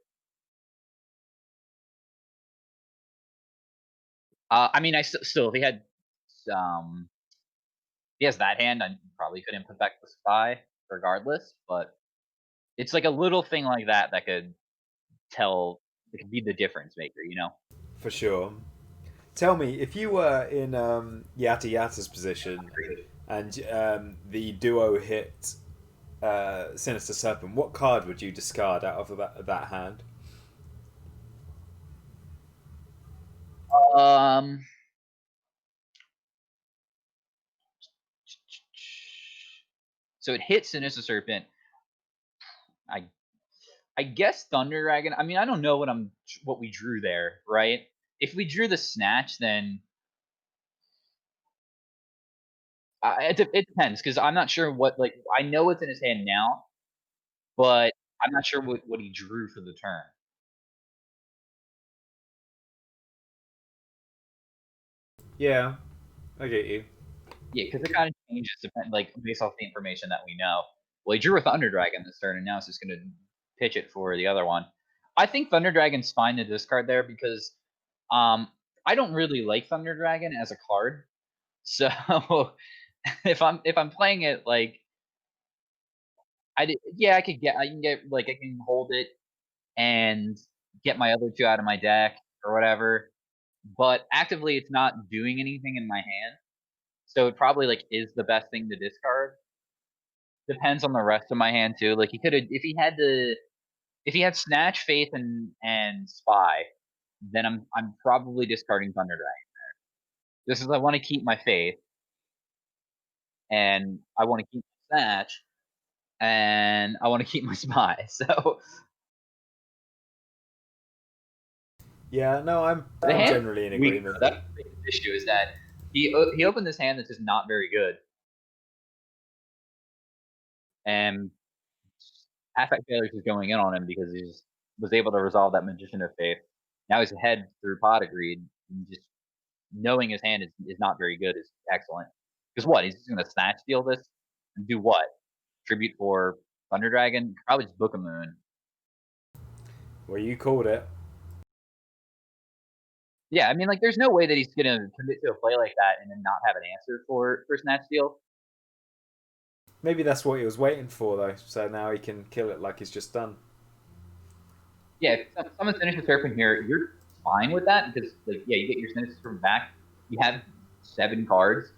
I mean, still, if he had, he has that hand, I probably couldn't put back the spy regardless. But it's like a little thing like that that could tell, it could be the difference maker, you know? For sure. Tell me, if you were in Yata Yata's position and the duo hit Sinister Serpent, what card would you discard out of that hand? Um, so it hits Sinister Serpent. I I guess Thunder Dragon. I mean, I don't know what we drew there, right? If we drew the snatch, then it depends because I'm not sure what, like, I know what's in his hand now, but I'm not sure what he drew for the turn. Yeah, I get you. Yeah, because it kind of changes like based off the information that we know. Well, he drew a Thunder Dragon this turn, and now it's just going to pitch it for the other one. I think Thunder Dragon's fine to discard there because um, I don't really like Thunder Dragon as a card. So if I'm playing it like yeah, I can get, like, I can hold it and get my other two out of my deck or whatever. But actively, it's not doing anything in my hand, so it probably like is the best thing to discard. Depends on the rest of my hand too. Like he could have, if he had Snatch, Faith, and Spy, then I'm probably discarding Thunder Dragon. This is, I want to keep my Faith and I want to keep my Snatch and I want to keep my Spy. So Yeah, no, the I'm hand generally in weak. agreement. That's the biggest issue is that he opened this hand that's just not very good, and Affect Failures is going in on him because he just was able to resolve that Magician of Faith. Now he's ahead through Pot of Greed. And just knowing his hand is not very good is excellent. Because what? He's just going to Snatch Steal this and do what? Tribute for Thunder Dragon? Probably just Book of Moon. Well, you called it. Yeah, I mean, like, there's no way that he's going to commit to a play like that and then not have an answer for Snatch Steal. Maybe that's what he was waiting for, though. So now he can kill it like he's just done. Yeah, if someone's Sinister Serpent here, you're fine with that because, like, yeah, you get your Sinister Serpent back. You have 7 cards.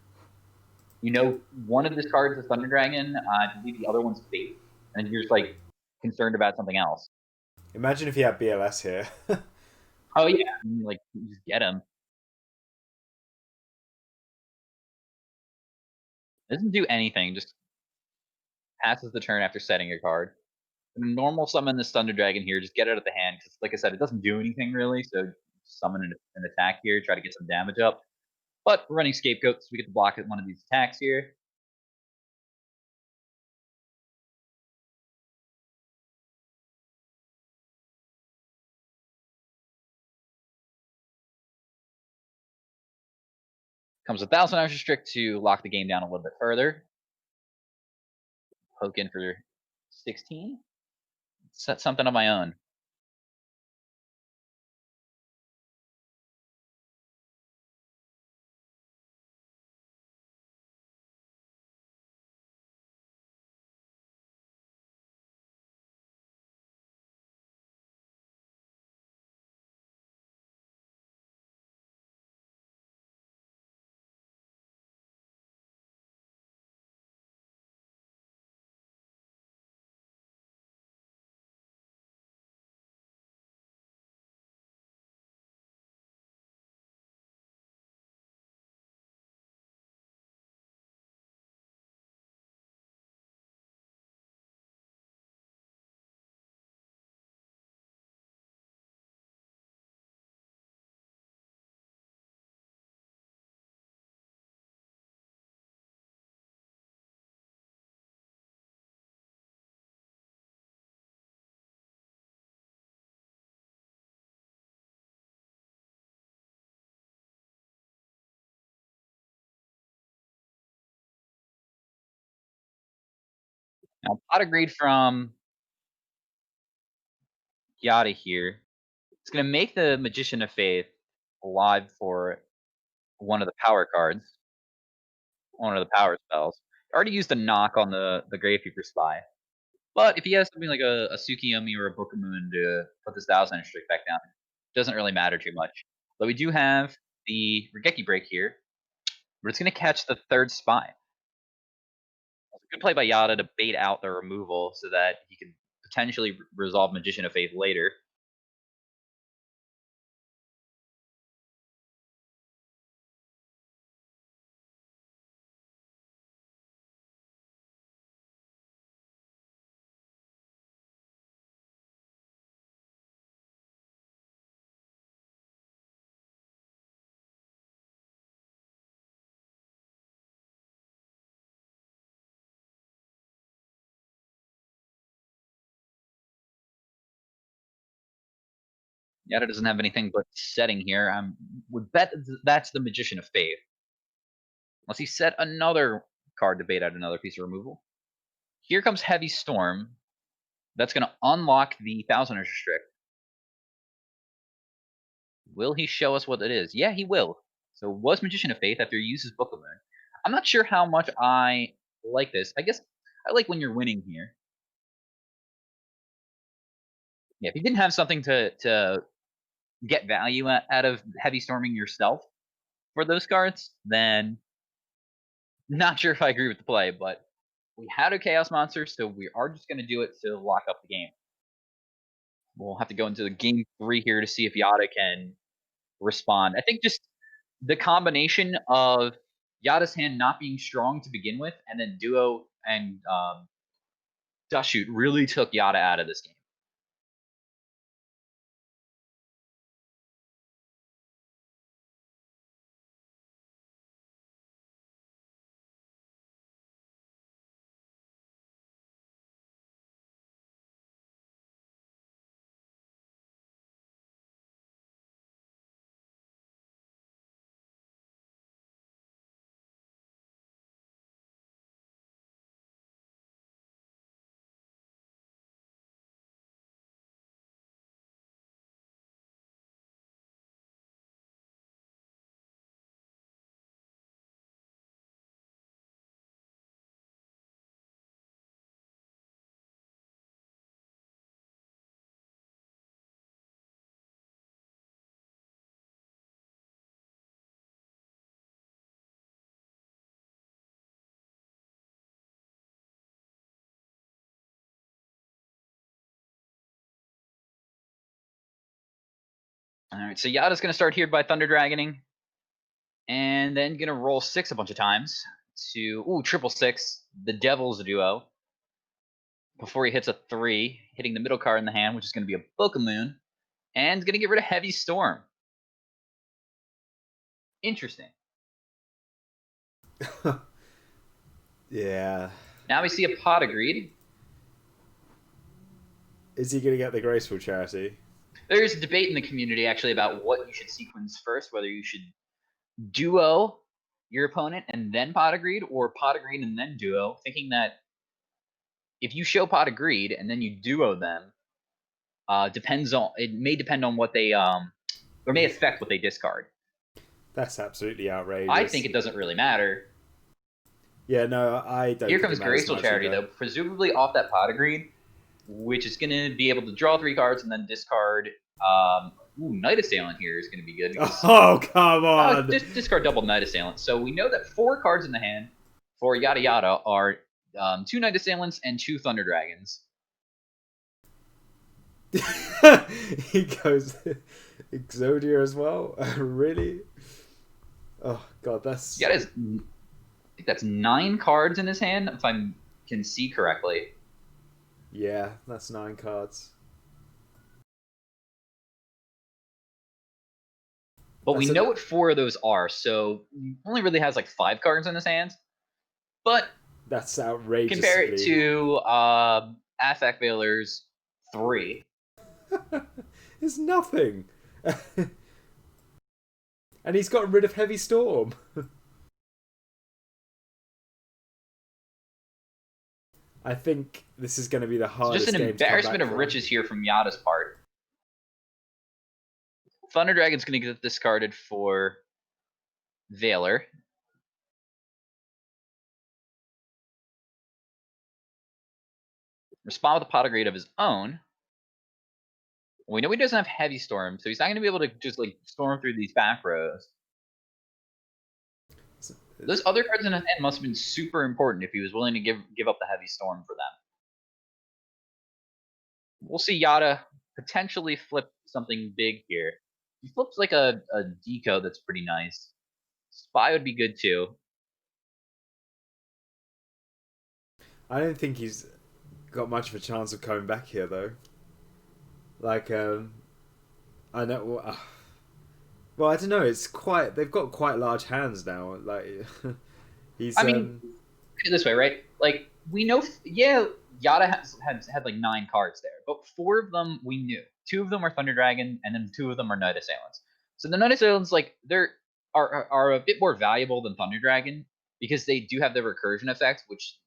You know, one of these cards is Thunder Dragon. I believe the other one's Fate, and you're just like concerned about something else. Imagine if he had BLS here. Oh yeah, I mean, like you just get him. Doesn't do anything. Just passes the turn after setting your card. Normal summon this Thunder Dragon here. Just get it out of the hand because, like I said, it doesn't do anything really. So summon an attack here. Try to get some damage up. But we're running Scapegoat, so we get to block one of these attacks here. Comes a Thousand Hours Restrict to lock the game down a little bit further. Poke in for 16. Set something of my own. Now, pot of greed from Yada here. It's gonna make the Magician of Faith alive for one of the power cards, one of the power spells. Already used a knock on the Gravekeeper Spy. But if he has something like a Tsukiyomi or a Bookmoon to put this Thousand Streak back down, it doesn't really matter too much. But we do have the Regeki Break here, where it's going to catch the third Spy. It's a good play by Yada to bait out the removal so that he can potentially resolve Magician of Faith later. Yada doesn't have anything but setting here. I would bet that's the Magician of Faith. Unless he set another card to bait out another piece of removal. Here comes Heavy Storm. That's going to unlock the Thousand Restrict. Will he show us what it is? Yeah, he will. So was Magician of Faith after he uses Book of Moon. I'm not sure how much I like this. I guess I like when you're winning here. Yeah, if you didn't have something to get value out of heavy storming yourself for those cards, then not sure if I agree with the play, but we had a Chaos Monster, so we are just going to do it to lock up the game. We'll have to go into the game 3 here to see if Yada can respond. I think just the combination of Yada's hand not being strong to begin with, and then Duo and Dust Shoot really took Yada out of this game. All right, so Yada's going to start here by Thunder Dragoning, and then going to roll 6 a bunch of times to triple 6, the Devil's Duo. Before he hits a 3, hitting the middle card in the hand, which is going to be a Book of Moon, and going to get rid of Heavy Storm. Interesting. Yeah. Now we see a Pot of Greed. Is he going to get the Graceful Charity? There's a debate in the community actually about what you should sequence first, whether you should duo your opponent and then Pot of Greed, or Pot of Greed and then duo, thinking that if you show Pot of Greed and then you duo them, it may depend on what they or may affect what they discard. That's absolutely outrageous. I think it doesn't really matter. Yeah, no, I don't. Here comes Graceful Charity though, presumably off that Pot of Greed, which is going to be able to draw 3 cards and then discard. Night Assailant here is going to be good. Because, oh, come on! Discard double Night Assailant. So we know that 4 cards in the hand for Yada Yada are 2 Night Assailants and 2 Thunder Dragons. He goes Exodia as well? Really? Oh, God, that's... I think that's 9 cards in his hand, if I can see correctly. Yeah, that's 9 cards. But we know what 4 of those are, so he only really has like 5 cards in his hands. But that's outrageous. Compare it to Affect Veiler's 3. It's nothing. And he's gotten rid of Heavy Storm. I think this is going to be the It's hardest just an game to come embarrassment back of from. riches here from Yada's part. Thunder Dragon's going to get discarded for Valor. Respond with a pot of greed of his own. We know he doesn't have Heavy Storm, so he's not going to be able to just like storm through these back rows. Those other cards in his hand must have been super important if he was willing to give up the Heavy Storm for them. We'll see Yada potentially flip something big here. He flips like a deco that's pretty nice. Spy would be good too. I don't think he's got much of a chance of coming back here, though. Like, I know. Well, I don't know. It's quite. They've got quite large hands now. Like, he's. I mean, look at it this way, right? Like, we know, yeah, Yada has had like 9 cards there, but 4 of them we knew. 2 of them are Thunder Dragon, and then 2 of them are Night Assailants. So the Night Assailants, like, are a bit more valuable than Thunder Dragon because they do have the recursion effect, which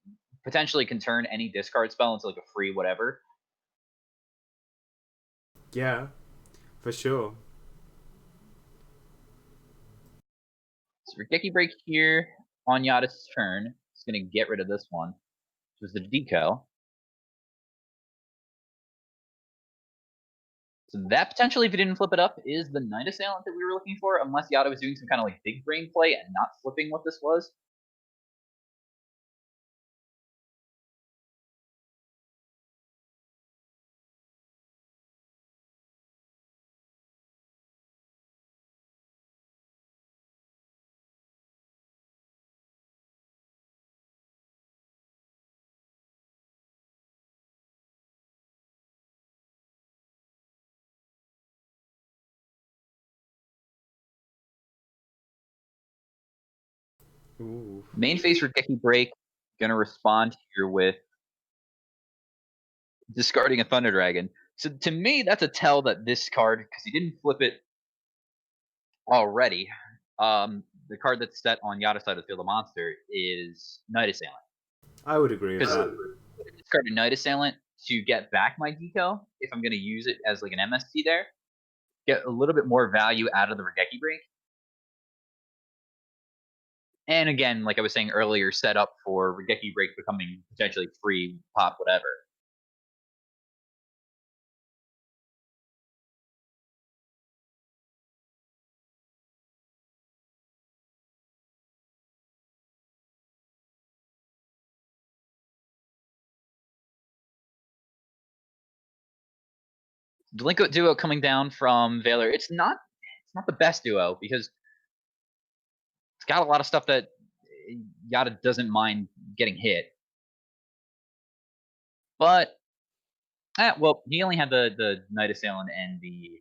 potentially can turn any discard spell into like a free whatever. Yeah, for sure. So Regeki Break here on Yada's turn. He's going to get rid of this one, which was the deco. So that potentially, if he didn't flip it up, is the Night Assailant that we were looking for, unless Yada was doing some kind of like big brain play and not flipping what this was. Ooh. Main phase Regeki Break, gonna respond here with discarding a Thunder Dragon. So to me, that's a tell that this card, because he didn't flip it already, the card that's set on Yada's side of the field of monster is Night Assailant. I would agree with that. Discard a Night Assailant to get back my deco if I'm going to use it as like an MST there. Get a little bit more value out of the Regeki Break. And again, like I was saying earlier, set up for Regeki Break becoming potentially free, pop, whatever. Delinquent Duo coming down from Valor. It's not the best duo because it's got a lot of stuff that Yada doesn't mind getting hit. But well, he only had the Night Assailant and the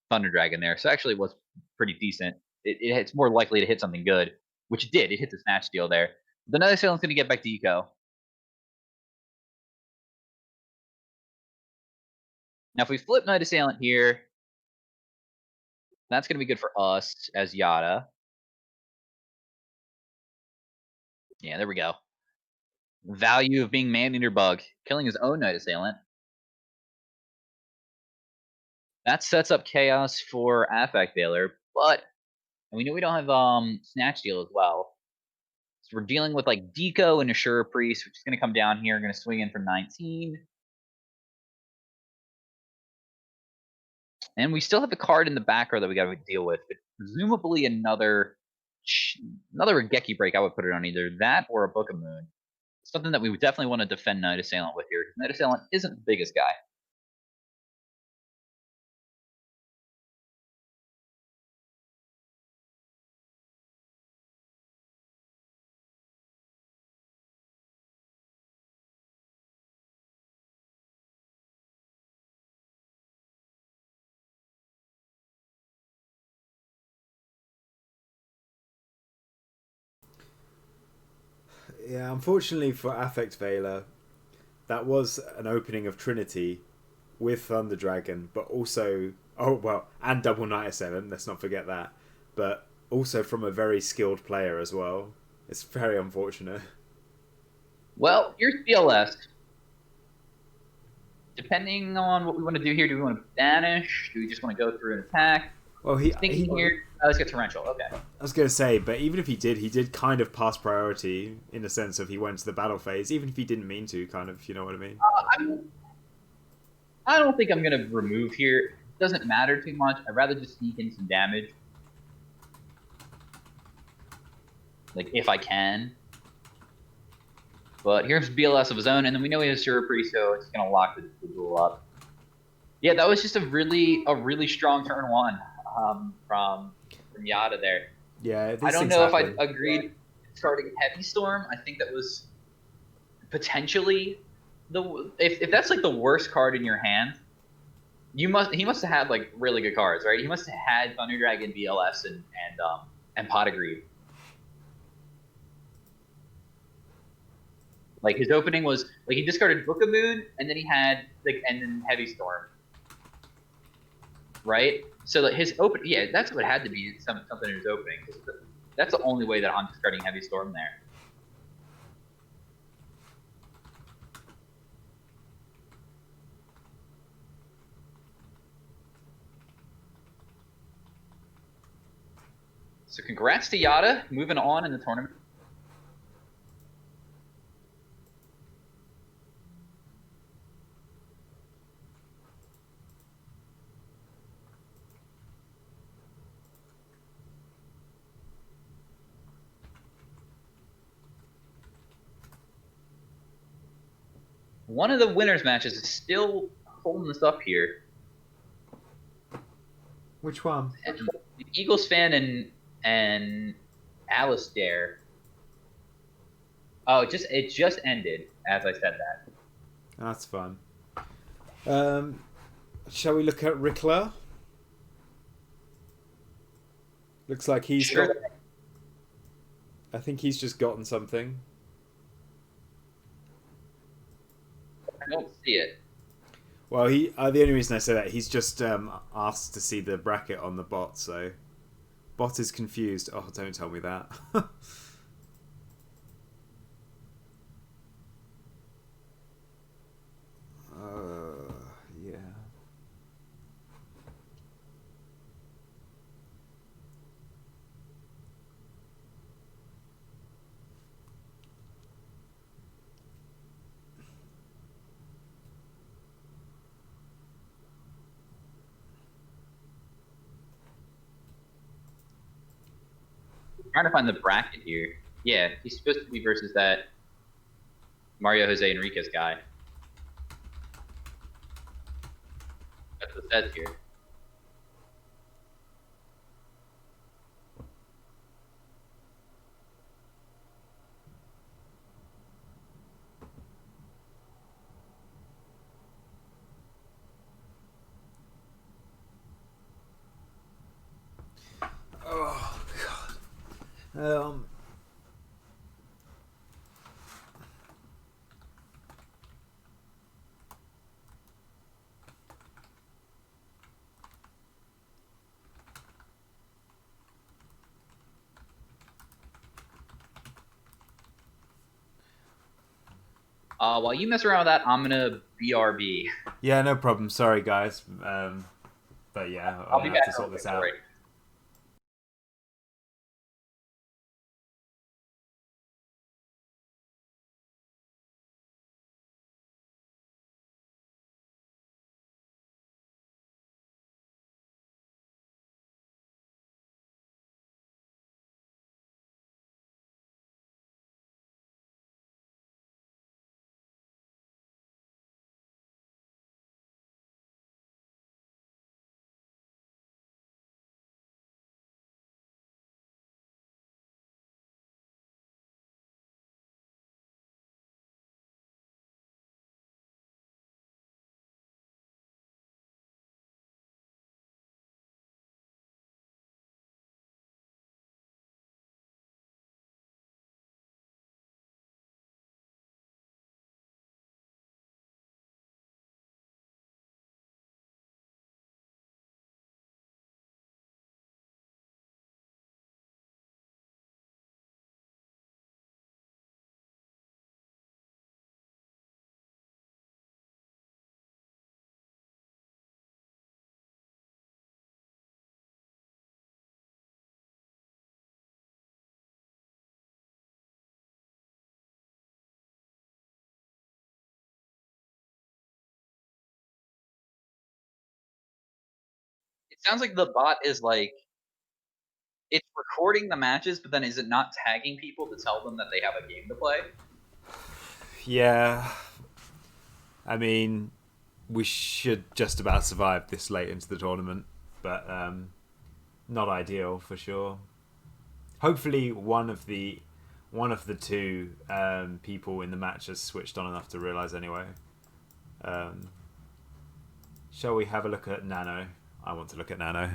Thunder Dragon there, so actually it was pretty decent. It's more likely to hit something good, which it did. It hit the Snatch Deal there. The Night Assailant's going to get back to Eco. Now, if we flip Night Assailant here, that's going to be good for us as Yada. Yeah, there we go. Value of being Man-Eater Bug, killing his own Night Assailant. That sets up Chaos for Affect Valor, but we know we don't have Snatch Deal as well. So we're dealing with like Deco and Assure Priest, which is going to come down here, going to swing in for 19. And we still have a card in the back row that we got to deal with, but presumably another Regeki Break. I would put it on either that or a Book of Moon. Something that we would definitely want to defend Night Assailant with here. Night Assailant isn't the biggest guy. Yeah, unfortunately for Affect Valor, that was an opening of Trinity with Thunder Dragon, but also and Double Night Assailant. Let's not forget that, but also from a very skilled player as well. It's very unfortunate. Well, here's BLS. Depending on what we want to do here, do we want to banish? Do we just want to go through and attack? Well, Thinking here, let's get torrential. Okay. I was going to say, but even if he did kind of pass priority in the sense of he went to the battle phase, even if he didn't mean to, kind of, you know what I mean? I don't think I'm gonna remove here. It doesn't matter too much. I'd rather just sneak in some damage, like if I can. But here's BLS of his own, and then we know he has Surgery, so it's gonna lock the duel up. Yeah, that was just a really strong turn one from Yada there. Yeah, I don't know if I agreed starting Heavy Storm. I think that was potentially if that's like the worst card in your hand. He must have had like really good cards, right? He must have had Thunder Dragon, BLS, and Pot of Greed. Like his opening was like he discarded Book of Moon, and then he had like and then Heavy Storm, right? So like his open, yeah, that's what it had to be something in his opening. That's the only way that I'm discarding Heavy Storm there. So congrats to Yada, moving on in the tournament. One of the winners matches is still holding us up here. Which one? And the Eagles fan and Alistair. Oh, it just ended as I said that. That's fun. Shall we look at Rickler? Looks like he's Sure. got. I think he's just gotten something. I don't see it. Well, the only reason I say that he's just asked to see the bracket on the bot, so bot is confused. Oh, don't tell me that. Yeah. I'm trying to find the bracket here. Yeah, he's supposed to be versus that Mario Jose Enriquez guy. That's what it says here. Oh God. While you mess around with that, I'm gonna BRB. Yeah, no problem. Sorry, guys. But yeah, I'll be have back to sort this out. right. It sounds like the bot is like it's recording the matches, but then is it not tagging people to tell them that they have a game to play? Yeah. I mean, we should just about survive this late into the tournament, but not ideal for sure. Hopefully, one of the two people in the match has switched on enough to realize anyway. Um, shall we have a look at Nano? I want to look at Nano.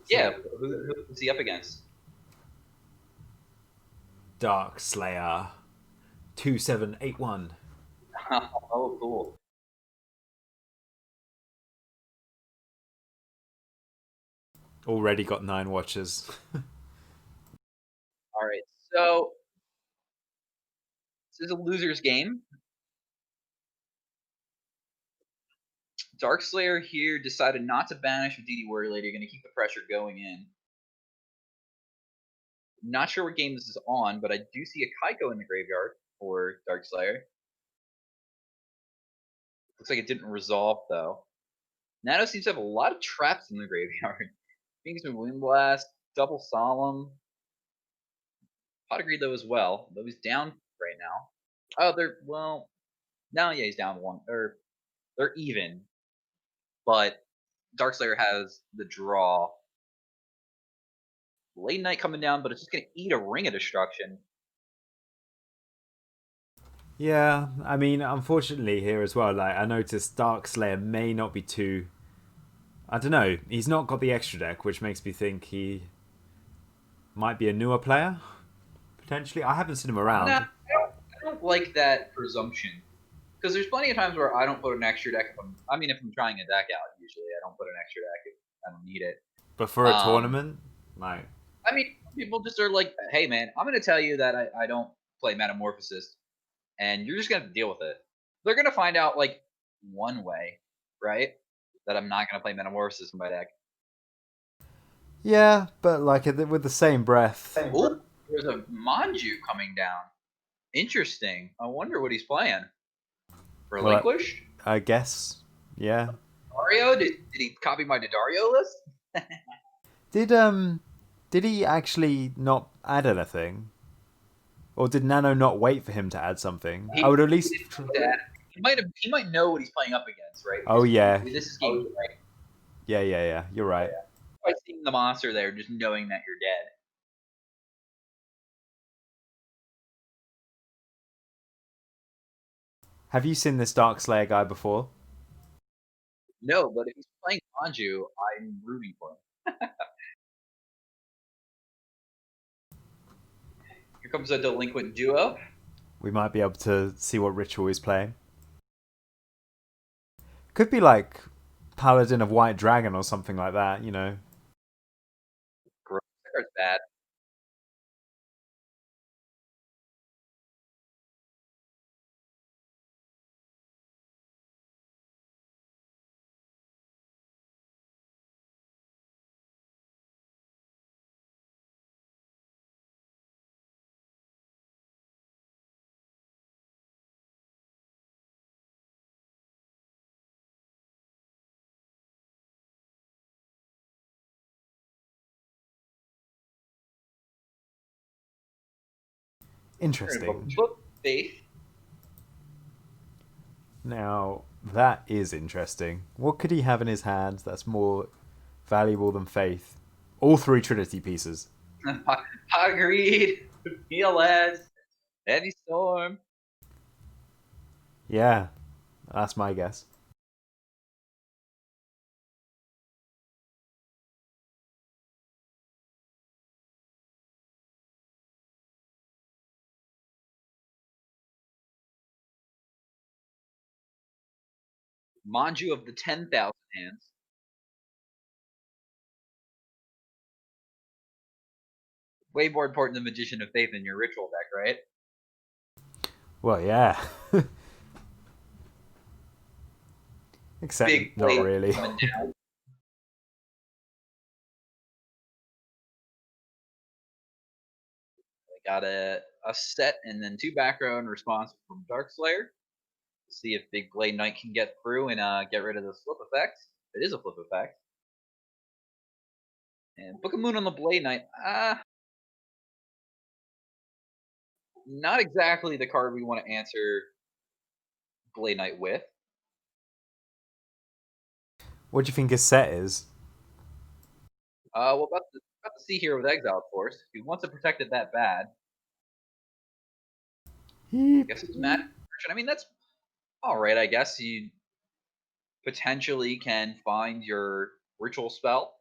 Yeah, who's he up against? Dark Slayer 2781. Oh, cool. Already got 9 watches. All right, so this is a loser's game. Darkslayer here decided not to banish with DD Warrior Lady. Going to keep the pressure going in. Not sure what game this is on, but I do see a Kaiko in the graveyard for Darkslayer. Looks like it didn't resolve though. Nano seems to have a lot of traps in the graveyard. Phoenix Wind Blast, Double Solemn. Pot of Greed though as well. Though he's down right now. Oh, no, yeah, he's down one. Or they're even. But Darkslayer has the draw. Late Night coming down, but it's just gonna eat a Ring of Destruction. Yeah, I mean, unfortunately here as well, like I noticed Dark Slayer may not be too. I don't know. He's not got the extra deck, which makes me think he might be a newer player potentially. I haven't seen him around. Nah, I don't like that presumption because there's plenty of times where I don't put an extra deck. If I'm trying a deck out, usually I don't put an extra deck if I don't need it. But for a tournament, like People just are like, hey man, I'm gonna tell you that I don't play Metamorphosis, and you're just gonna deal with it. They're gonna find out like one way, right? That I'm not gonna play Metamorphosis in my deck. yeah, but like with the same breath. Ooh, there's a Manju coming down. Interesting. I wonder what he's playing. Relinquish? I guess, yeah. Dario? Did he copy my Dario list? Did he actually not add anything? Or did Nano not wait for him to add something? I would at least. He might know what he's playing up against, right? Oh yeah. This is game, right? Yeah. You're right. By seeing the monster there, just knowing that you're dead. Have you seen this Dark Slayer guy before? No, but if he's playing Manju, I'm rooting for him. Here comes a delinquent duo. We might be able to see what ritual he's playing. Could be like Paladin of White Dragon or something like that, you know. Gross. That bad. Interesting. Book Faith. Now, that is interesting. What could he have in his hand that's more valuable than Faith? All 3 Trinity pieces. Agreed. PLS. Heavy Storm. Yeah, that's my guess. Manju of the 10,000 hands. Way more important than Magician of Faith in your ritual deck, right? Well, yeah. Except Big not really. Got a set and then 2 back row in response from Darkslayer. See if Big Blade Knight can get through and get rid of the flip effect. It is a flip effect. And Book of Moon on the Blade Knight. Not exactly the card we want to answer Blade Knight with. What do you think his set is? Well, about to see here with Exiled Force. If he wants to protect it that bad, I guess it's Magic Conversion. I mean, that's all right. I guess you potentially can find your ritual spell.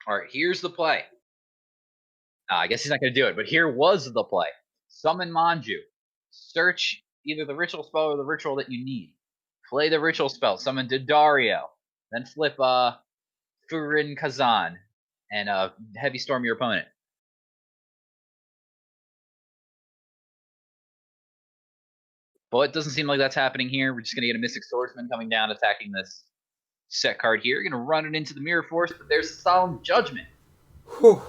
All right, here's the play. I guess he's not going to do it, but here was the play. Summon Manju. Search either the ritual spell or the ritual that you need. Play the ritual spell. Summon Daddario. Then flip Furin Kazan and heavy storm your opponent. But it doesn't seem like that's happening here. We're just going to get a Mystic Swordsman coming down, attacking this set card here. You're going to run it into the Mirror Force, but there's a Solemn Judgment. Whew.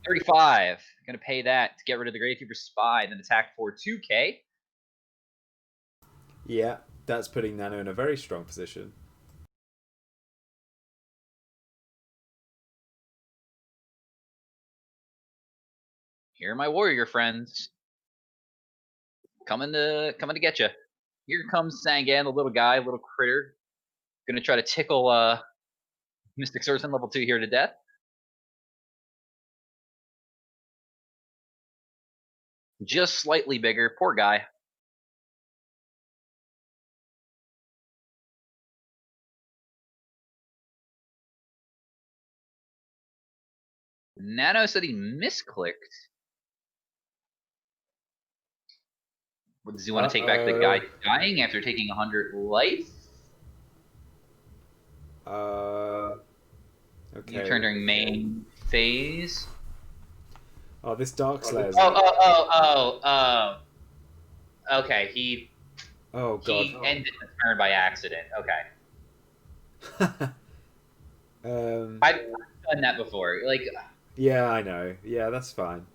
35. Going to pay that to get rid of the Gravekeeper Spy, then attack for 2k. Yeah, that's putting Nano in a very strong position. Here are my warrior friends. Coming to get you. Here comes Sangan, the little guy, little critter. Gonna try to tickle Mystic Swordsman level 2 here to death. Just slightly bigger. Poor guy. Nano said he misclicked. Does he want to take back the guy dying after taking 100 life? Okay. You turn during main phase. Oh, this Dark Slayer's. Okay, he Oh god. he ended the turn by accident. Okay. I've done that before. Like, Yeah, I know. Yeah, that's fine.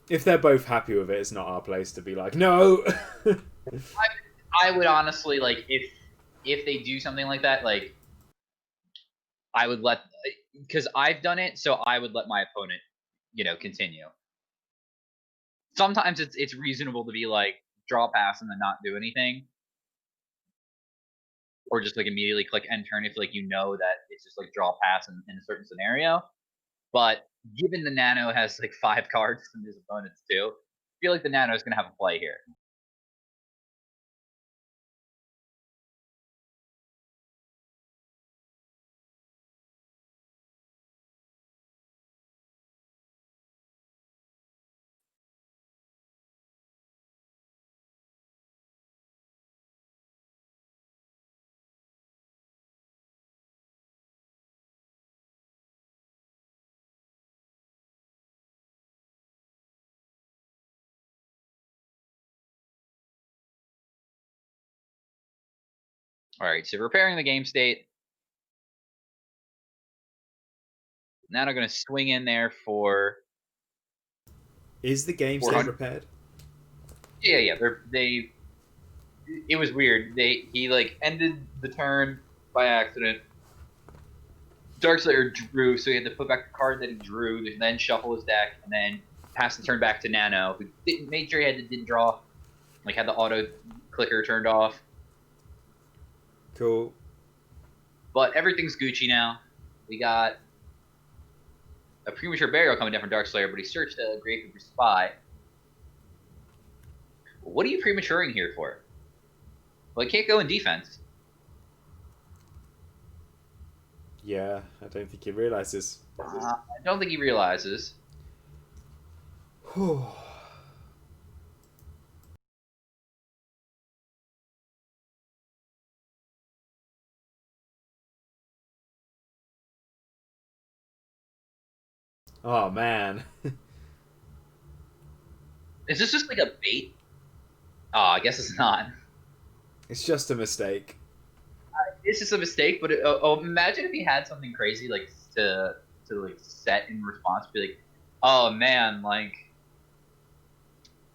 If they're both happy with it, it's not our place to be like, no. I would honestly like if they do something like that, like I would let, because I've done it, so I would let my opponent, continue. Sometimes it's reasonable to be like draw pass and then not do anything, or just like immediately click end turn if like you know that it's just like draw pass in a certain scenario. But given the Nano has like 5 cards and his opponents too, I feel like the Nano is gonna have a play here. All right, so repairing the game state. Nano gonna swing in there for. Is the game state repaired? Yeah. It was weird. He like ended the turn by accident. Darkslayer drew, so he had to put back the card that he drew, then shuffle his deck, and then pass the turn back to Nano, who made sure he didn't draw, like had the auto clicker turned off. Cool. But everything's Gucci now. We got a premature burial coming down from Darkslayer, but he searched a Gravekeeper Spy. What are you prematuring here for? Well, he can't go in defense. Yeah, I don't think he realizes. I don't think he realizes. Oh man. Is this just like a bait? Oh, I guess it's not. It's just a mistake. It's just a mistake, but imagine if he had something crazy like to to like set in response, be like, "Oh man, like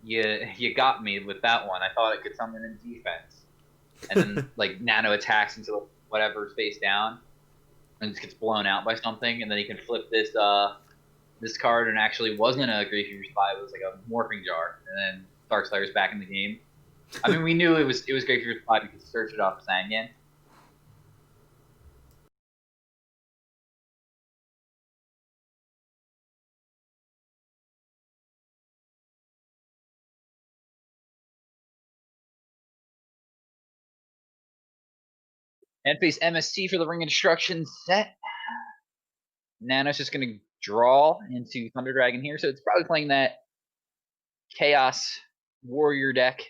you got me with that one. I thought it could summon in defense," and then like Nano attacks into whatever's face down, and just gets blown out by something, and then he can flip this card, and actually wasn't a Great Fury Spy, it was like a Morphing Jar, and then Darkslayer's back in the game. I mean, we knew it was Great Fury Spy because he searched it off Sangan. And face MST for the Ring of Destruction set. Nano's just going to draw into Thunder Dragon here, so it's probably playing that Chaos Warrior deck.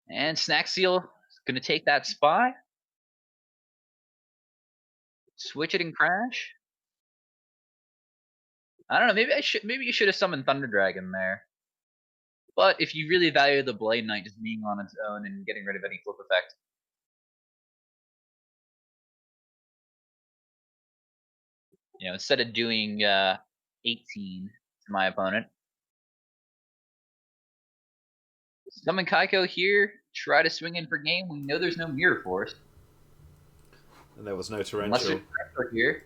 And Snack Seal is going to take that Spy, switch it and crash. I don't know. Maybe you should have summoned Thunder Dragon there. But if you really value the Blade Knight just being on its own and getting rid of any flip effect, instead of doing 18 to my opponent, summon Kaiko here. Try to swing in for game. We know there's no Mirror Force. And there was no torrential. Unless there's pressure here.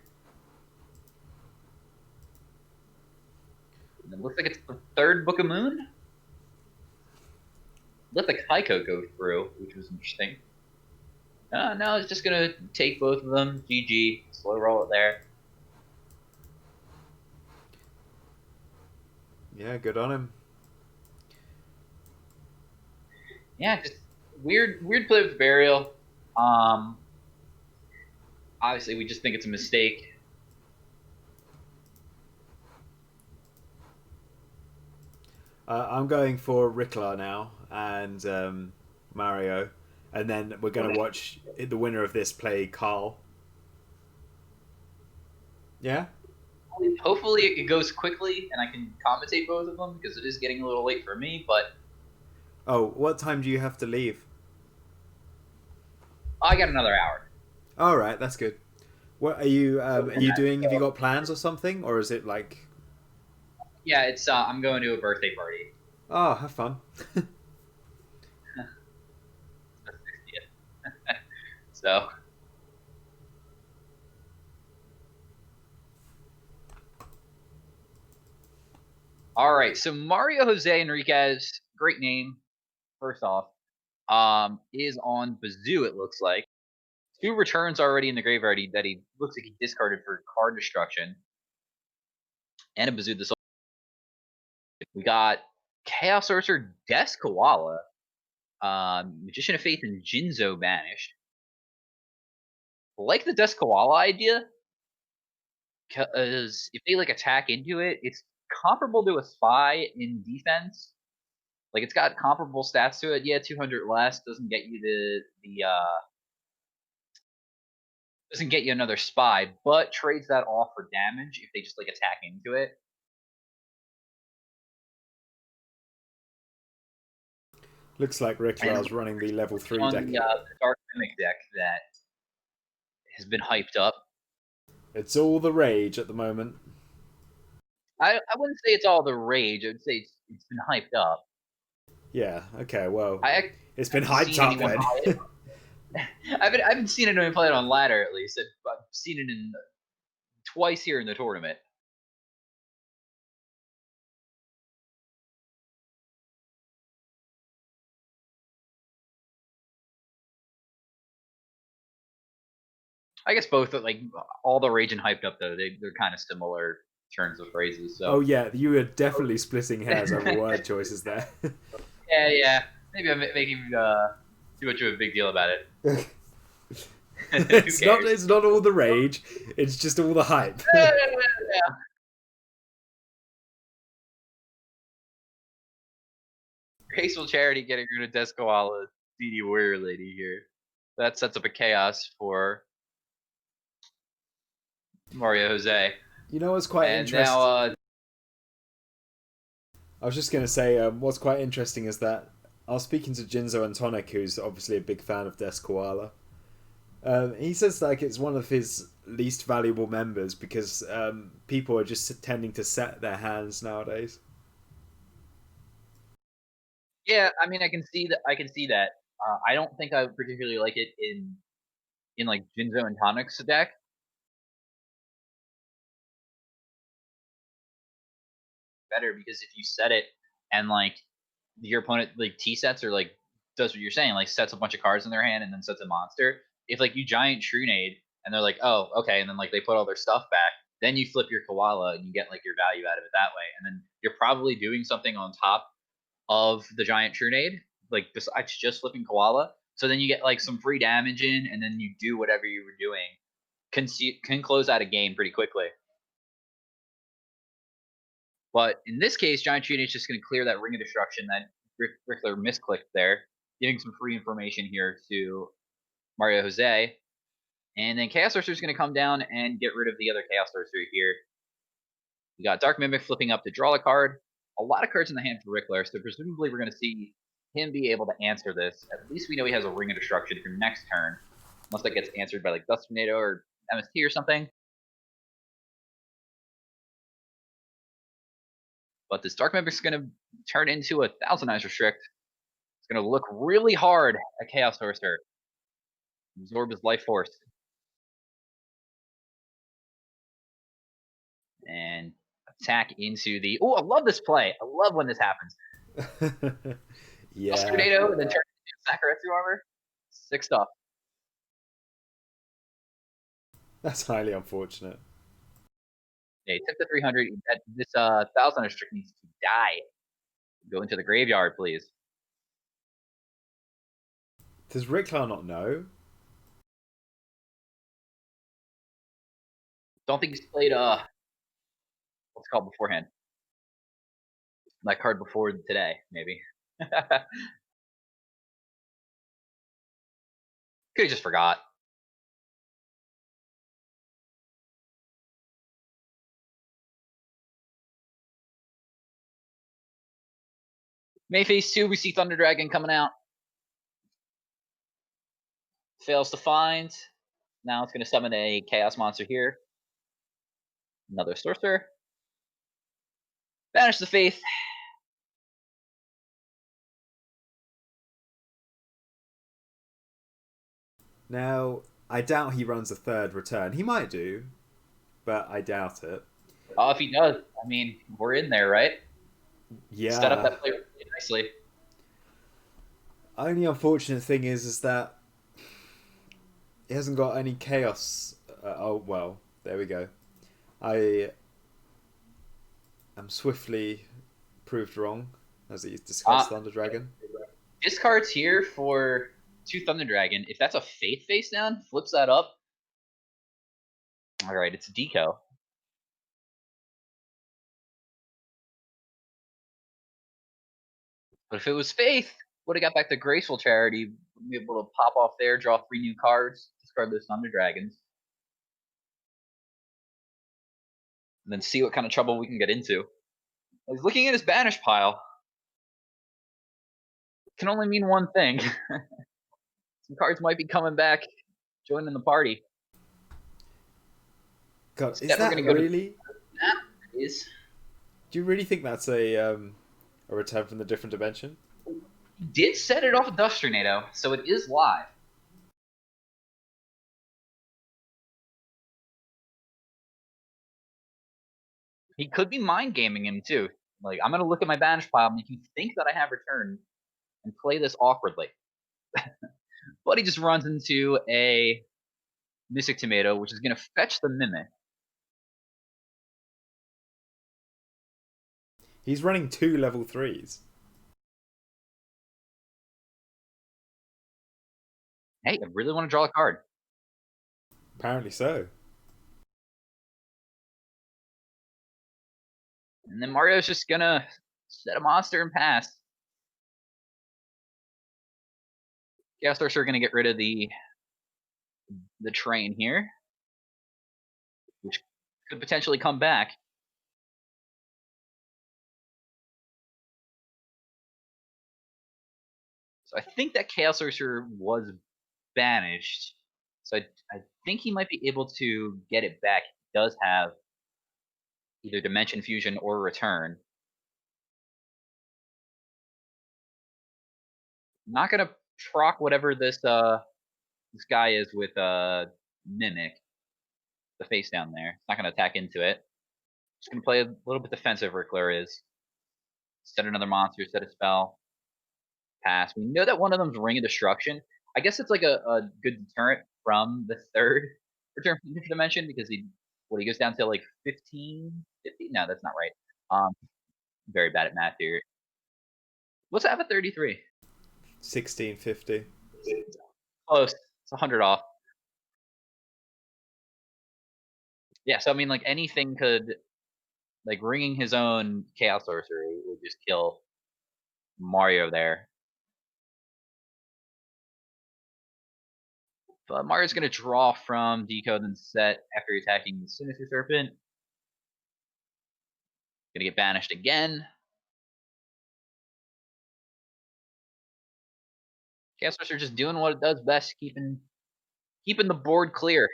And it looks like it's the third Book of Moon. Let the Kaiko go through, which was interesting. No, it's just going to take both of them. GG. Slow roll it there. Yeah, good on him. Yeah, just weird play with Burial. Obviously, we just think it's a mistake. I'm going for Rickla now and Mario, and then we're going to watch the winner of this play Carl. Yeah? Hopefully it goes quickly and I can commentate both of them because it is getting a little late for me, but... Oh, what time do you have to leave? I got another hour. All right, that's good. What are you doing? Have you got plans or something, or is it like? Yeah, it's I'm going to a birthday party. Oh, have fun. So. All right, so Mario Jose Enriquez, great name. First off, is on Bazoo. It looks like 2 returns already in the graveyard that he looks like he discarded for card destruction, and a Bazoo this. We got Chaos Sorcerer Des Koala, Magician of Faith, and Jinzo banished. Like the Des Koala idea, because if they like attack into it, it's comparable to a Spy in defense. Like it's got comparable stats to it. Yeah, 200 less doesn't get you doesn't get you another Spy, but trades that off for damage if they just like attack into it. Looks like Rickla's running the level 3 on deck. The Dark Mimic deck that has been hyped up. It's all the rage at the moment. I wouldn't say it's all the rage. I would say it's been hyped up. Yeah. Okay. Well, it's been haven't hyped seen up anyone play then. it. I haven't seen anyone play it on ladder at least. I've seen it twice here in the tournament. I guess both, like all the rage and hyped up though, they're kind of similar turns of phrases. So. Oh yeah, you were definitely splitting hairs over word choices there. Yeah. Maybe I'm making too much of a big deal about it. It's not all the rage. It's just all the hype. Yeah. Graceful Charity getting rid of Des Koala, DD Warrior Lady here. That sets up a chaos for Mario Jose. You know what's quite interesting? Now, I was just going to say, what's quite interesting is that I was speaking to Jinzo and Tonic, who's obviously a big fan of Des Koala. He says like it's one of his least valuable members because people are just tending to set their hands nowadays. Yeah, I mean, I can see that. I can see that. I don't think I would particularly like it in like Jinzo and Tonic's deck. Better because if you set it and like your opponent like T sets or like does what you're saying, like sets a bunch of cards in their hand and then sets a monster. If like you giant Trunade and they're like, oh, okay, and then like they put all their stuff back, then you flip your koala and you get like your value out of it that way. And then you're probably doing something on top of the giant Trunade, like besides just flipping koala. So then you get like some free damage in, and then you do whatever you were doing. Can close out a game pretty quickly. But in this case, Giant Trunade is just going to clear that Ring of Destruction that Rickler misclicked there, giving some free information here to Mario Jose. And then Chaos Sorcerer is going to come down and get rid of the other Chaos Sorcerer here. We got Dark Mimic flipping up to draw a card. A lot of cards in the hand for Rickler, so presumably we're going to see him be able to answer this. At least we know he has a Ring of Destruction for next turn, unless that gets answered by like Dust Tornado or MST or something. But this Dark Mimic is going to turn into a Thousand Eyes Restrict. It's going to look really hard at Chaos Sorcerer. Absorb his life force. And attack into the... Oh, I love this play. I love when this happens. Yeah. Tornado and then turn into Sakaretsu armor. Sick stuff. That's highly unfortunate. Yeah, tip the 300. This 1,000 restrict needs to die. Go into the graveyard, please. Does Ricklar not know? Don't think he's played what's it called beforehand. That card before today, maybe. Could have just forgot. Mayface 2, we see Thunder Dragon coming out. Fails to find. Now it's going to summon a Chaos Monster here. Another Sorcerer. Banish the Faith. Now, I doubt he runs a third return. He might do, but I doubt it. Oh, if he does, I mean, we're in there, right? Yeah. Set up that play really nicely. Only unfortunate thing is that he hasn't got any chaos. Oh well, there we go. I am swiftly proved wrong as he discussed Thunder Dragon. Discards here for 2 Thunder Dragon. If that's a Faith face down, flips that up. All right, it's a deco. But if it was Faith, would have got back to Graceful Charity, be able to pop off there, draw 3 new cards, discard those Thunder Dragons, and then see what kind of trouble we can get into. He's looking at his banish pile. It can only mean one thing. Some cards might be coming back, joining the party. God, is that really? Is. Do you really think that's a return from the different dimension? He did set it off with Dust Tornado, so it is live. He could be mind gaming him too. Like, I'm gonna look at my banish pile, make you think that I have returned, and play this awkwardly. But he just runs into a Mystic Tomato, which is gonna fetch the Mimic. He's running 2 level 3s. Hey, I really want to draw a card. Apparently so. And then Mario's just gonna set a monster and pass. Chaos Sorcerer are gonna get rid of the train here, which could potentially come back. So I think that Chaos Sorcerer was banished. So I think he might be able to get it back. He does have either Dimension Fusion or Return. I'm not gonna proc whatever this guy is with Mimic, the face down there. It's not gonna attack into it. Just gonna play a little bit defensive. Rickler is set another monster, set a spell, pass. We know that one of them's Ring of Destruction. I guess it's like a good deterrent from the third return from the dimension because he goes down to like 15, 50? No, that's not right. Very bad at math here. What's that at 33? 1650. Close. It's 100 off. Yeah, so I mean, like anything could, like ringing his own Chaos Sorcery would just kill Mario there. But Mario's going to draw from Decode and set after attacking the Sinister Serpent. Going to get banished again. Chaos Sorcerer just doing what it does best, keeping the board clear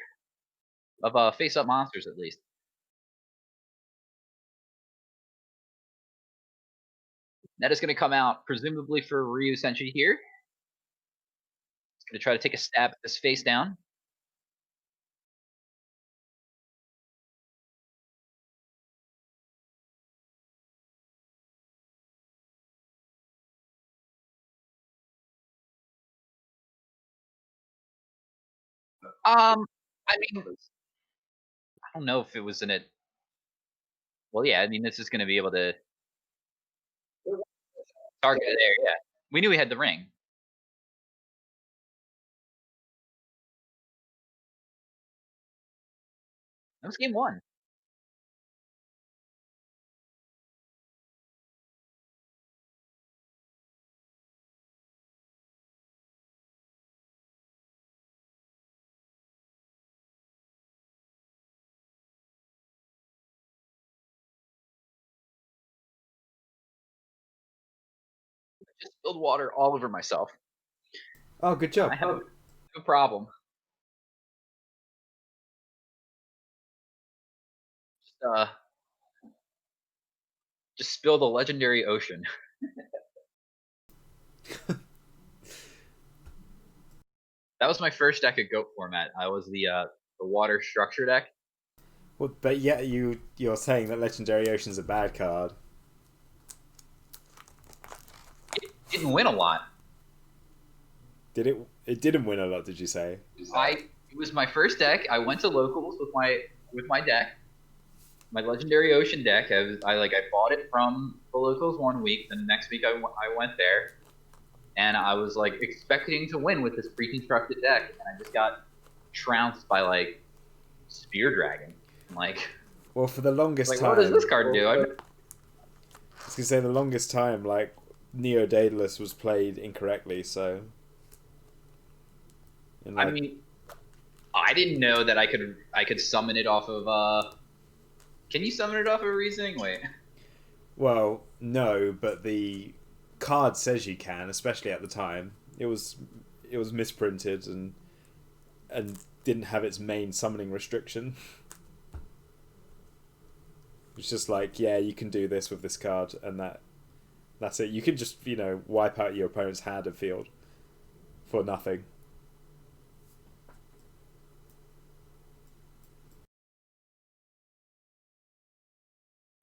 of face-up monsters at least. That is going to come out presumably for Ryu Senshi here. He's going to try to take a stab at this face down. I mean, I don't know if it was in it. Well, yeah, I mean, this is going to be able to target it there. Yeah, we knew we had the ring. That was game one. I just spilled water all over myself. Oh, good job. I have a problem. Just spill the legendary ocean. That was my first deck of Goat format. I was the water structure deck. Well, but yet you're saying that Legendary Ocean's a bad card. It didn't win a lot. Did it? It didn't win a lot. Did you say? It was my first deck. I went to locals with my deck, my Legendary Ocean deck. I bought it from the locals one week. The next week I went there, and I was like expecting to win with this pre-constructed deck, and I just got trounced by like Spear Dragon. Like, well, for the longest time. What does this card do? I was gonna say the longest time, like Neo Daedalus was played incorrectly. So, I mean, I didn't know that I could summon it off of. Can you summon it off of Reasoning? Wait. Well, no, but the card says you can, especially at the time. It was misprinted and didn't have its main summoning restriction. It's just like, yeah, you can do this with this card, and that's it. You can just, wipe out your opponent's hand and field for nothing.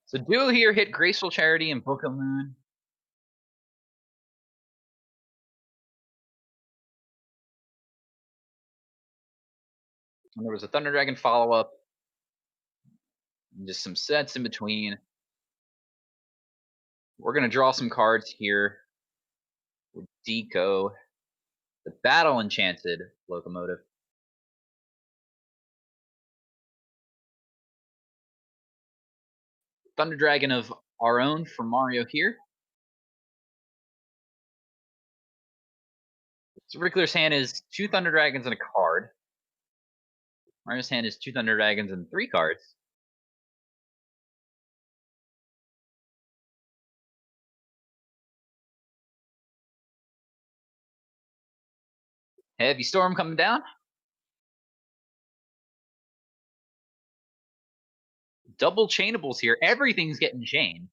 So duo here hit Graceful Charity and Book of Moon. And there was a Thunder Dragon follow-up. Just some sets in between. We're going to draw some cards here with Deco. The Battle Enchanted Locomotive. Thunder Dragon of our own for Mario here. So Rickler's hand is 2 Thunder Dragons and a card. Mario's hand is 2 Thunder Dragons and 3 cards. Heavy storm coming down. Double chainables here. Everything's getting chained.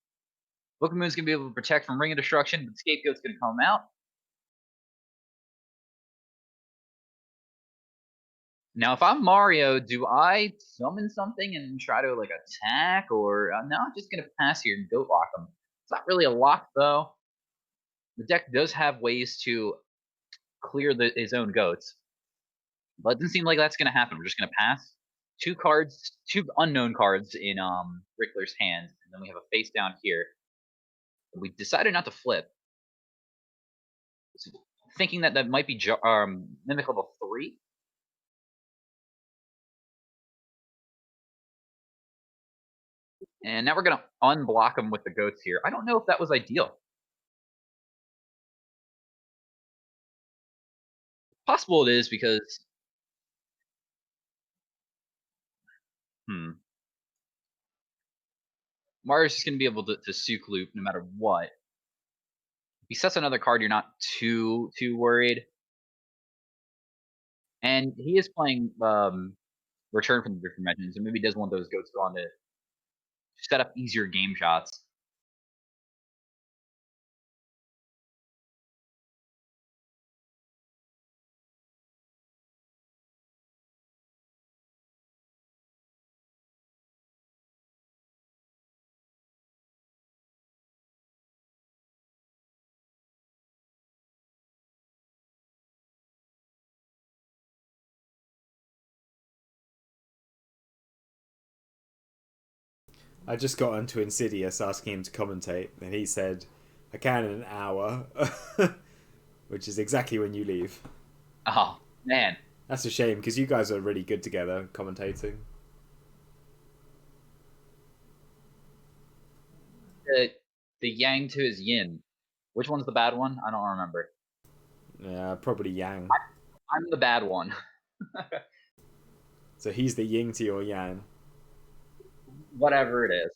Book of Moon's gonna be able to protect from Ring of Destruction, but Scapegoat's gonna come out. Now, if I'm Mario, do I summon something and try to like attack, or no? I'm just gonna pass here and goat lock him. It's not really a lock though. The deck does have ways to clear his own goats, but it doesn't seem like that's gonna happen. We're just gonna pass. Two cards, two unknown cards in Rickler's hands, and then we have a face down here. We decided not to flip, thinking that that might be Mimic level 3. And now we're going to unblock him with the goats here. I don't know if that was ideal. Possible it is because... Mario's just going to be able to Sook Loop no matter what. If he sets another card, you're not too worried. And he is playing Return from the Different Dimensions, and maybe does want those goats on to set up easier game shots. I just got onto Insidious asking him to commentate, and he said, I can in an hour, which is exactly when you leave. Oh, man. That's a shame, because you guys are really good together commentating. The Yang to his Yin. Which one's the bad one? I don't remember. Yeah, probably Yang. I'm the bad one. So he's the yin to your yang. Whatever it is.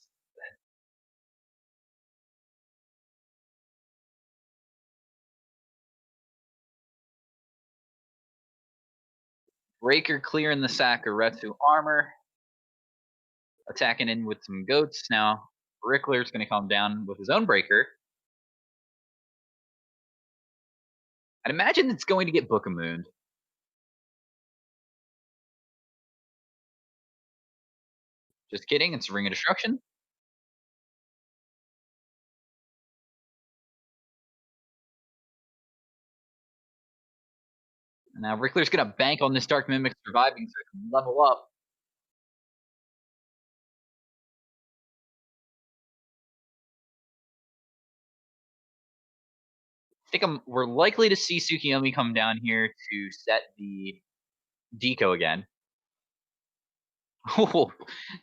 Breaker clearing the sack of Retsu armor. Attacking in with some goats. Now, Rickler's going to come down with his own breaker. I'd imagine it's going to get Book of Moon. Just kidding, it's Ring of Destruction. Now Rickler's going to bank on this Dark Mimic surviving so it can level up. I think we're likely to see Tsukiyomi come down here to set the deco again.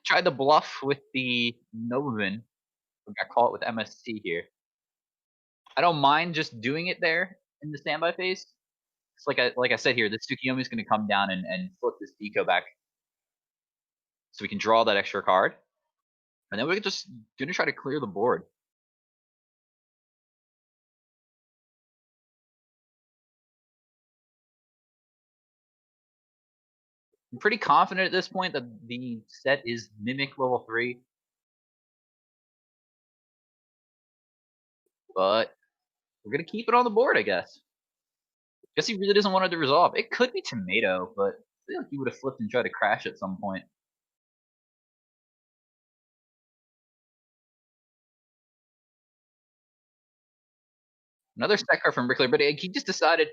Tried to bluff with the Novan. Got caught with MST here. I don't mind just doing it there in the standby phase. It's like I said here, this Tsukiyomi is going to come down and flip this deco back, so we can draw that extra card, and then we're just going to try to clear the board. I'm pretty confident at this point that the set is Mimic level 3. But we're going to keep it on the board, I guess. Guess he really doesn't want it to resolve. It could be Tomato, but I feel like he would have flipped and tried to crash at some point. Another set card from Rickler, but he just decided,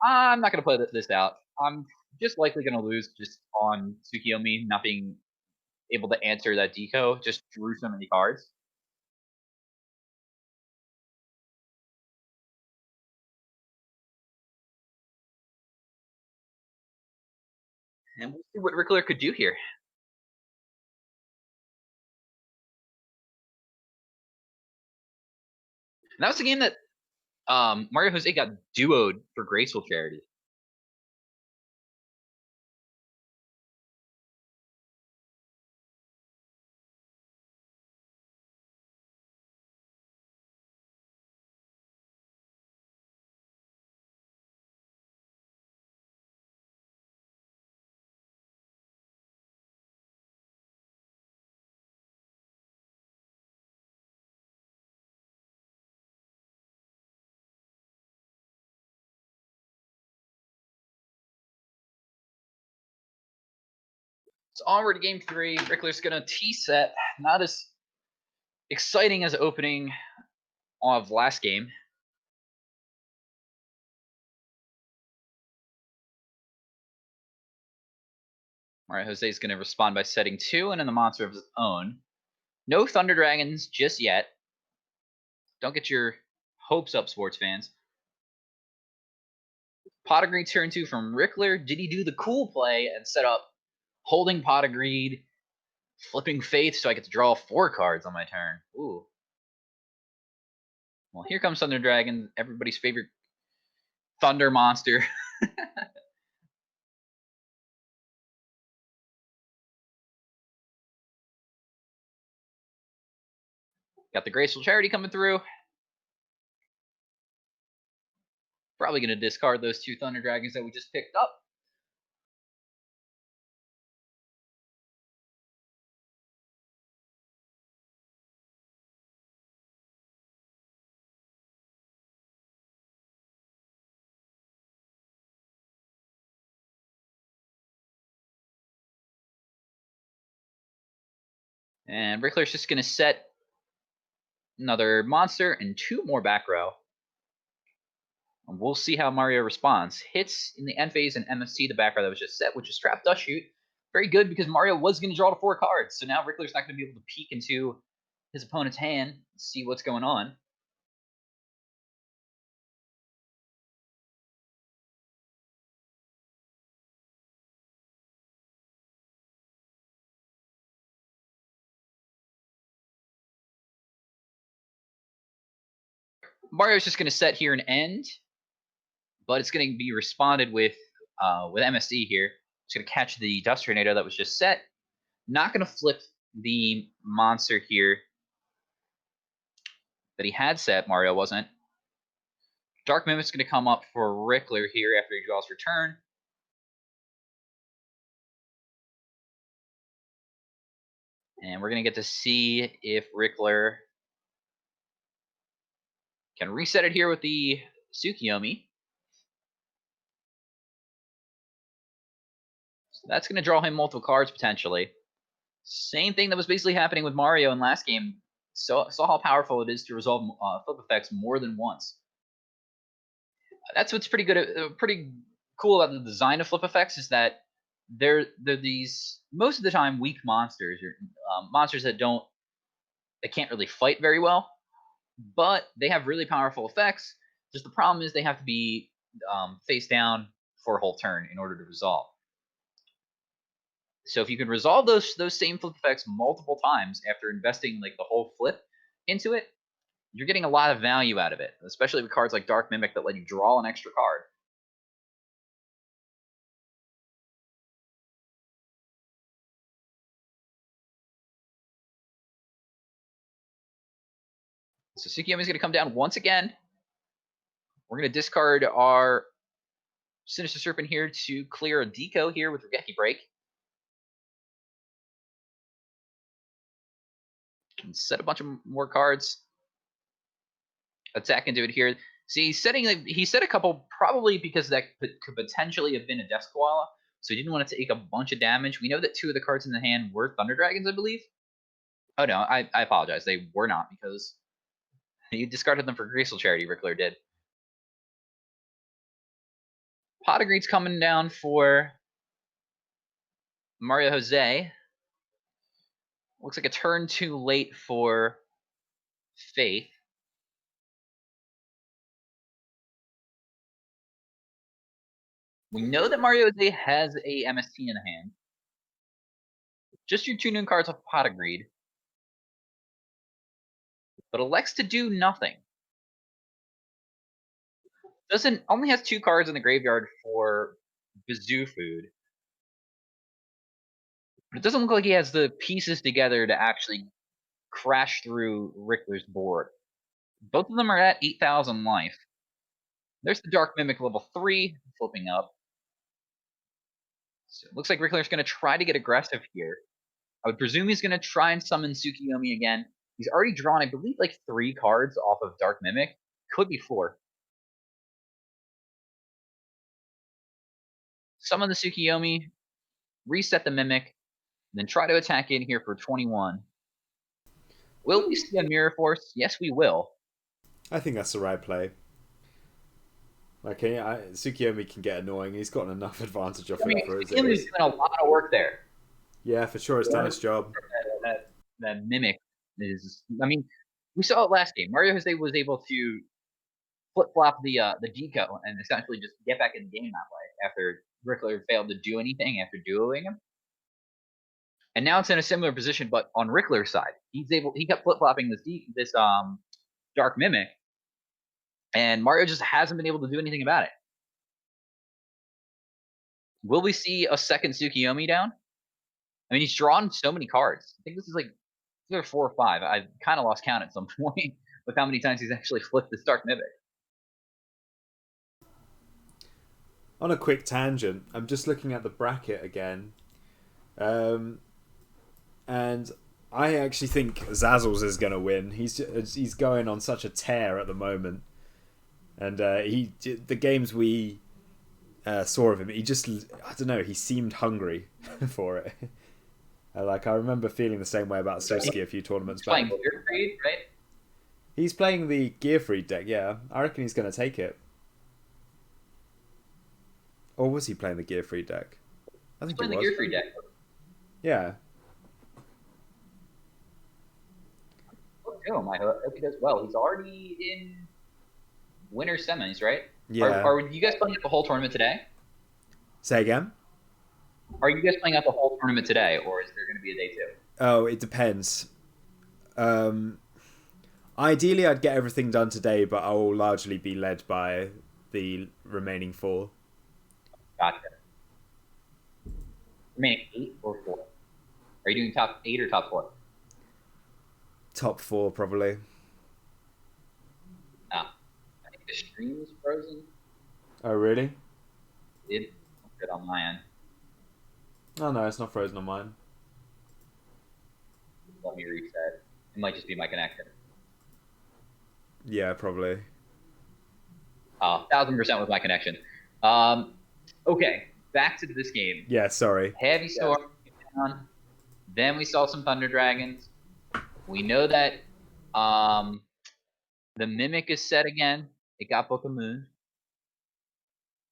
I'm not going to play this out. I'm just likely going to lose just on Tsukiyomi not being able to answer that deco. Just drew so many cards. And we'll see what Rickler could do here. And that was a game that Mario Jose got duoed for Graceful Charity. So onward to game 3. Rickler's gonna T-set. Not as exciting as opening of last game. Alright, Jose's gonna respond by setting 2 and then the monster of his own. No Thunder Dragons just yet. Don't get your hopes up, sports fans. Pot of Greed turn 2 from Rickler. Did he do the cool play and set up holding Pot of Greed, flipping Faith so I get to draw 4 cards on my turn? Ooh. Well, here comes Thunder Dragon, everybody's favorite thunder monster. Got the Graceful Charity coming through. Probably going to discard those 2 Thunder Dragons that we just picked up. And Rickler's just going to set another monster and 2 more back row. And we'll see how Mario responds. Hits in the end phase and MST, the back row that was just set, which is Trap Dust Shoot. Very good because Mario was going to draw to 4 cards. So now Rickler's not going to be able to peek into his opponent's hand and see what's going on. Mario's just going to set here and end, but it's going to be responded with MSD here. It's going to catch the Dust Tornado that was just set. Not going to flip the monster here that he had set. Mario wasn't. Dark Mimic's going to come up for Rickler here after he draws return. And we're going to get to see if Rickler can reset it here with the Tsukiyomi. So that's going to draw him multiple cards potentially. Same thing that was basically happening with Mario in last game. Saw how powerful it is to resolve flip effects more than once. That's what's pretty good, pretty cool about the design of flip effects is that they're these most of the time weak monsters, or monsters that can't really fight very well, but they have really powerful effects. Just the problem is they have to be face down for a whole turn in order to resolve. So if you can resolve those same flip effects multiple times after investing like the whole flip into it, you're getting a lot of value out of it, especially with cards like Dark Mimic that let you draw an extra card. So Tsukiyomi is going to come down once again. We're going to discard our Sinister Serpent here to clear a deco here with Regeki Break. And set a bunch of more cards. Attack into it here. See, he set a couple probably because that could potentially have been a Death Koala, so he didn't want to take a bunch of damage. We know that 2 of the cards in the hand were Thunder Dragons, I believe. Oh no, I apologize. They were not because you discarded them for Graceful Charity, Rickler did. Pot of Greed's coming down for Mario Jose. Looks like a turn too late for Faith. We know that Mario Jose has a MST in hand. Just your 2 new cards off Pot of Greed. But elects to do nothing. Only has 2 cards in the graveyard for Bazoo Food. But it doesn't look like he has the pieces together to actually crash through Rickler's board. Both of them are at 8,000 life. There's the Dark Mimic level 3, flipping up. So it looks like Rickler's going to try to get aggressive here. I would presume he's going to try and summon Tsukiyomi again. He's already drawn, I believe, like 3 cards off of Dark Mimic. Could be 4. Summon the Tsukiyomi, reset the Mimic, then try to attack in here for 21. Will we see a Mirror Force? Yes, we will. I think that's the right play. Like, Tsukiyomi can get annoying. He's got enough advantage off I mean, it for as it Tsukiyomi is is. doing a lot of work there. Yeah, for sure, it's done its job. That Mimic is. I mean, we saw it last game. Mario Jose was able to flip flop the deco and essentially just get back in the game that way after Rickler failed to do anything after dueling him. And now it's in a similar position, but on Rickler's side, he kept flip flopping this Dark Mimic, and Mario just hasn't been able to do anything about it. Will we see a second Tsukiyomi down? I mean, he's drawn so many cards. I think this is like either 4 or 5. I've kind of lost count at some point with how many times he's actually flipped this Dark Mimic. On a quick tangent, I'm just looking at the bracket again. And I actually think Zazzles is going to win. He's going on such a tear at the moment. And the games we saw of him, I don't know, he seemed hungry for it. I remember feeling the same way about Soski a few tournaments back. Playing Gearfried, right? He's playing the Gearfried deck, yeah. I reckon he's going to take it. Or was he playing the Gearfried deck? I think he's playing the Gearfried deck. Yeah. I hope he does well. He's already in winter semis, right? Yeah. Are you guys playing out the whole tournament today? Say again? Are you guys playing out the whole tournament today, or is there going to be a day 2? Oh, it depends. Ideally, I'd get everything done today, but I will largely be led by the remaining 4. Gotcha. Remaining 8 or 4? Are you doing top 8 or top 4? Top 4, probably. I think the stream is frozen. Oh, really? It did good on my end. Oh, no, it's not frozen on mine. Let me reset. It might just be my connection. Yeah, probably. 1000% with my connection. Okay, back to this game. Yeah, sorry. Heavy Storm down. Then we saw some Thunder Dragons. We know that the Mimic is set again. It got Book of Moon.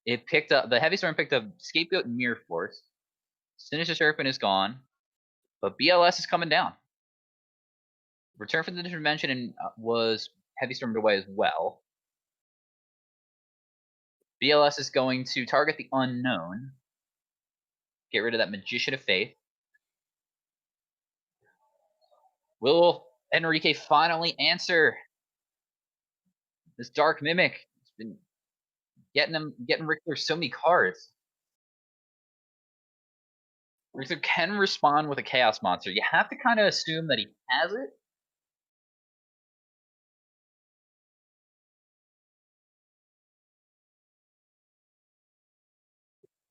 It picked up the Heavy Storm picked up Scapegoat and Mirror Force. Sinister Serpent is gone, but BLS is coming down. Return from the Different Dimension and was Heavy Stormed away as well. BLS is going to target the Unknown. Get rid of that Magician of Faith. Will Enrique finally answer this Dark Mimic? It's been getting Rickler so many cards. Rickler can respond with a Chaos Monster. You have to kind of assume that he has it.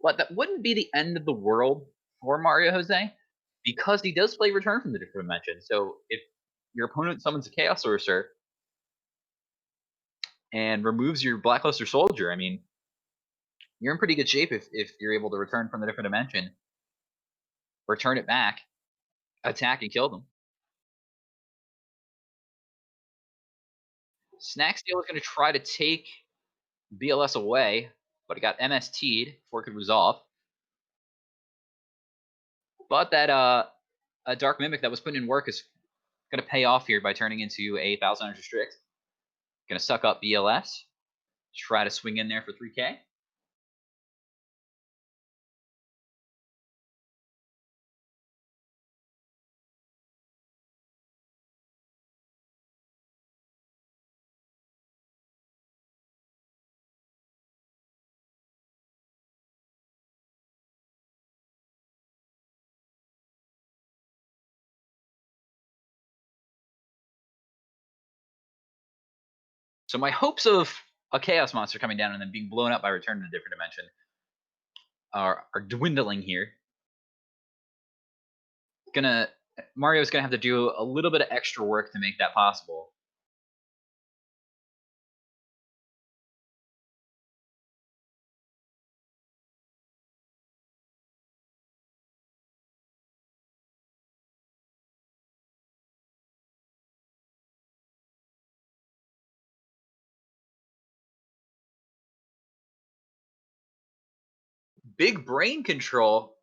But that wouldn't be the end of the world for Mario Jose, because he does play Return from the Different Dimension. So if your opponent summons a Chaos Sorcerer and removes your Blackluster Soldier, I mean, you're in pretty good shape if you're able to return from the Different Dimension, return it back, attack, and kill them. Snack Steel is going to try to take BLS away, but it got MST'd before it could resolve. But that a Dark Mimic that was put in work is going to pay off here by turning into a 1,000 Restrict. Going to suck up BLS. Try to swing in there for 3K. So my hopes of a Chaos Monster coming down and then being blown up by Return to a Different Dimension are dwindling here. Mario's gonna have to do a little bit of extra work to make that possible. Big brain control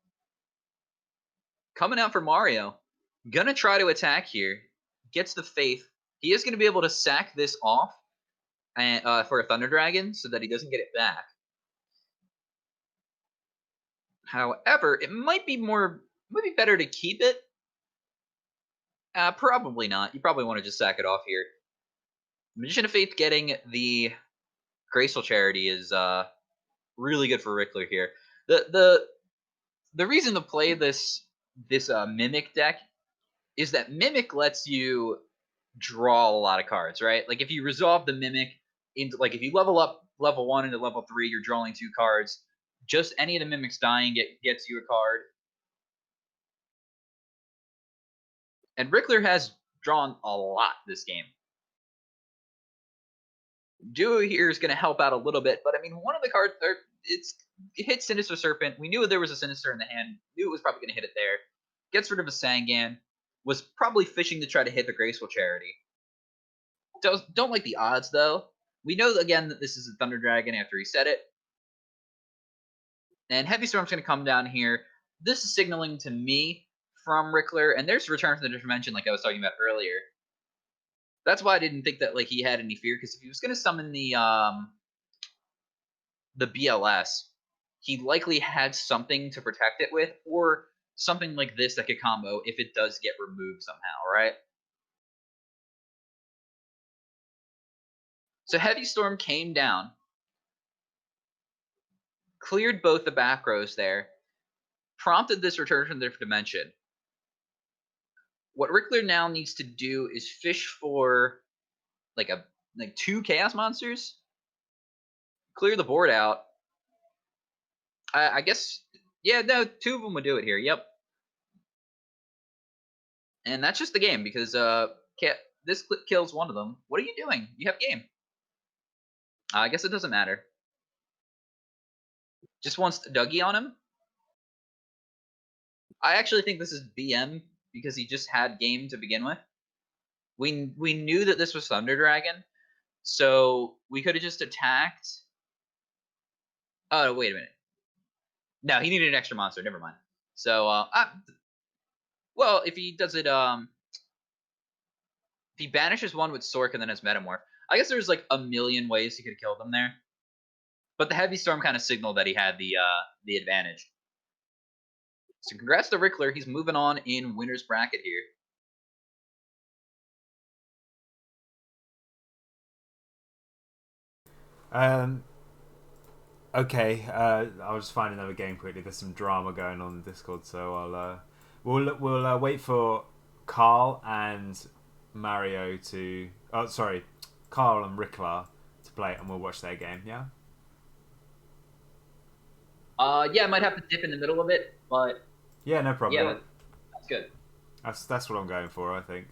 coming out for Mario. Gonna try to attack here. Gets the Faith. He is going to be able to sack this off and, for a Thunder Dragon so that he doesn't get it back. However, it might be better to keep it. Probably not. You probably want to just sack it off here. Magician of Faith getting the Graceful Charity is really good for Rickler here. The reason to play this Mimic deck is that Mimic lets you draw a lot of cards, right? Like if you resolve the Mimic into, like if you level up level 1 into level 3, you're drawing 2 cards. Just any of the Mimics dying gets you a card. And Rickler has drawn a lot this game. Duo here is going to help out a little bit, but I mean, one of the cards, it hits Sinister Serpent. We knew there was a Sinister in the hand. Knew it was probably going to hit it there. Gets rid of a Sangan. Was probably fishing to try to hit the Graceful Charity. Don't like the odds, though. We know, again, that this is a Thunder Dragon after he said it. And Heavy Storm's going to come down here. This is signaling to me from Rickler, and there's Return from the Dimension like I was talking about earlier. That's why I didn't think that like he had any fear, because if he was going to summon the BLS, he likely had something to protect it with, or something like this that could combo if it does get removed somehow, right? So Heavy Storm came down, cleared both the back rows there, prompted this Return from the Dimension. What Rickler now needs to do is fish for like 2 Chaos Monsters, clear the board out. I guess, yeah, no, 2 of them would do it here. Yep. And that's just the game, because this kills one of them. What are you doing? You have game. I guess it doesn't matter. Just wants Dougie on him. I actually think this is BM because he just had game to begin with. We knew that this was Thunder Dragon, so we could have just attacked. Oh, wait a minute. No, he needed an extra monster. Never mind. So, well, if he does it, if he banishes one with Sork and then has Metamorph, I guess there's like a million ways he could have killed them there. But the Heavy Storm kind of signaled that he had the advantage. So congrats to Rickler. He's moving on in winner's bracket here. Okay, I'll just find another game quickly. There's some drama going on in Discord, so we'll wait for Carl and Mario to. Oh, sorry, Carl and Rickler to play it, and we'll watch their game. Yeah. Yeah, I might have to dip in the middle of it, but Yeah, no problem. yeah, that's good. That's what I'm going for, I think.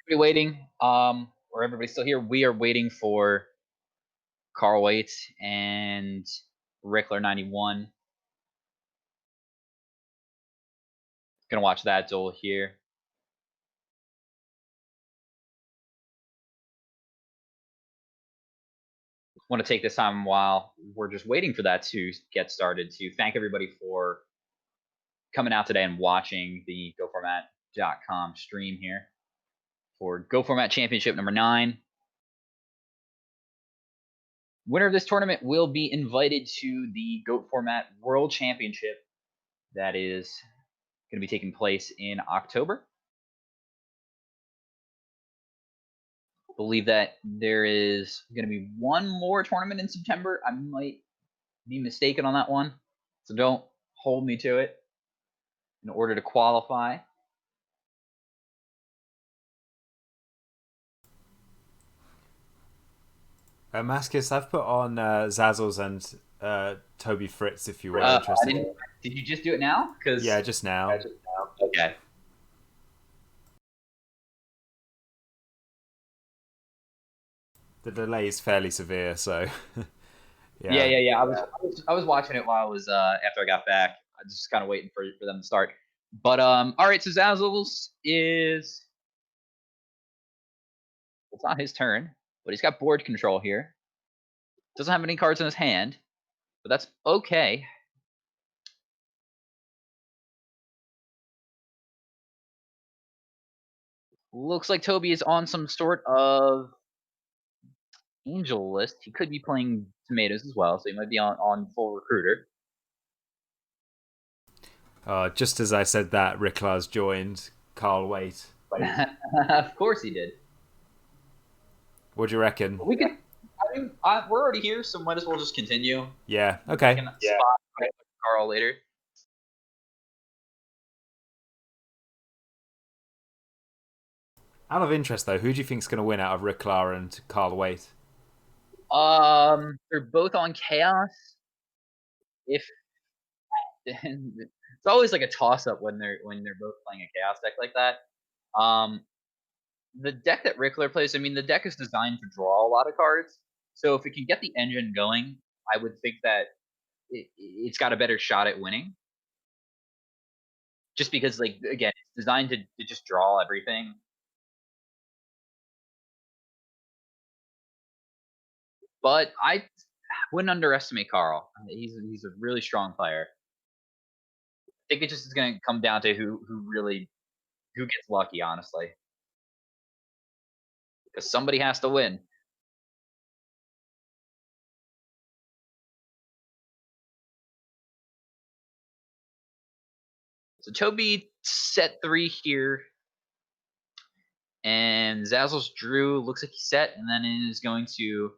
everybody waiting? Or everybody's still here? We are waiting for Carl Waite and Rickler 91. Gonna watch that duel here. Want to take this time while we're just waiting for that to get started to thank everybody for coming out today and watching the GoFormat.com stream here for GoFormat Championship number 9. Winner of this tournament will be invited to the Goat Format World Championship that is going to be taking place in October. I believe that there is going to be one more tournament in September. I might be mistaken on that one, so don't hold me to it in order to qualify. Maskus, I've put on Zazzles and Toby Fritz if you were interested. Did you just do it now? Yeah, just now. Okay. The delay is fairly severe, so yeah. I was watching it while I was after I got back. I was just kind of waiting for them to start. But all right, so Zazzles is it's not his turn, but he's got board control here. Doesn't have any cards in his hand, but that's okay. Looks like Toby is on some sort of angel list. He could be playing tomatoes as well, so he might be on full recruiter. Just as I said that, Ricklar's joined Carl Waite. Of course he did. What do you reckon? We could. I mean, we're already here, so might as well just continue. Yeah. Okay. We can spot Carl later. Out of interest, though, who do you think is going to win out of Ricklar and Carl Waite? They're both on chaos. If it's always like a toss up when they're both playing a chaos deck like that. The deck that Rickler plays, I mean, the deck is designed to draw a lot of cards. So if it can get the engine going, I would think that it's got a better shot at winning. Just because, like, again, it's designed to just draw everything. But I wouldn't underestimate Carl. He's a really strong player. I think it just is going to come down to who gets lucky, honestly. Because somebody has to win. So Toby set 3 here. And Zazzles drew, looks like he set, and then is going to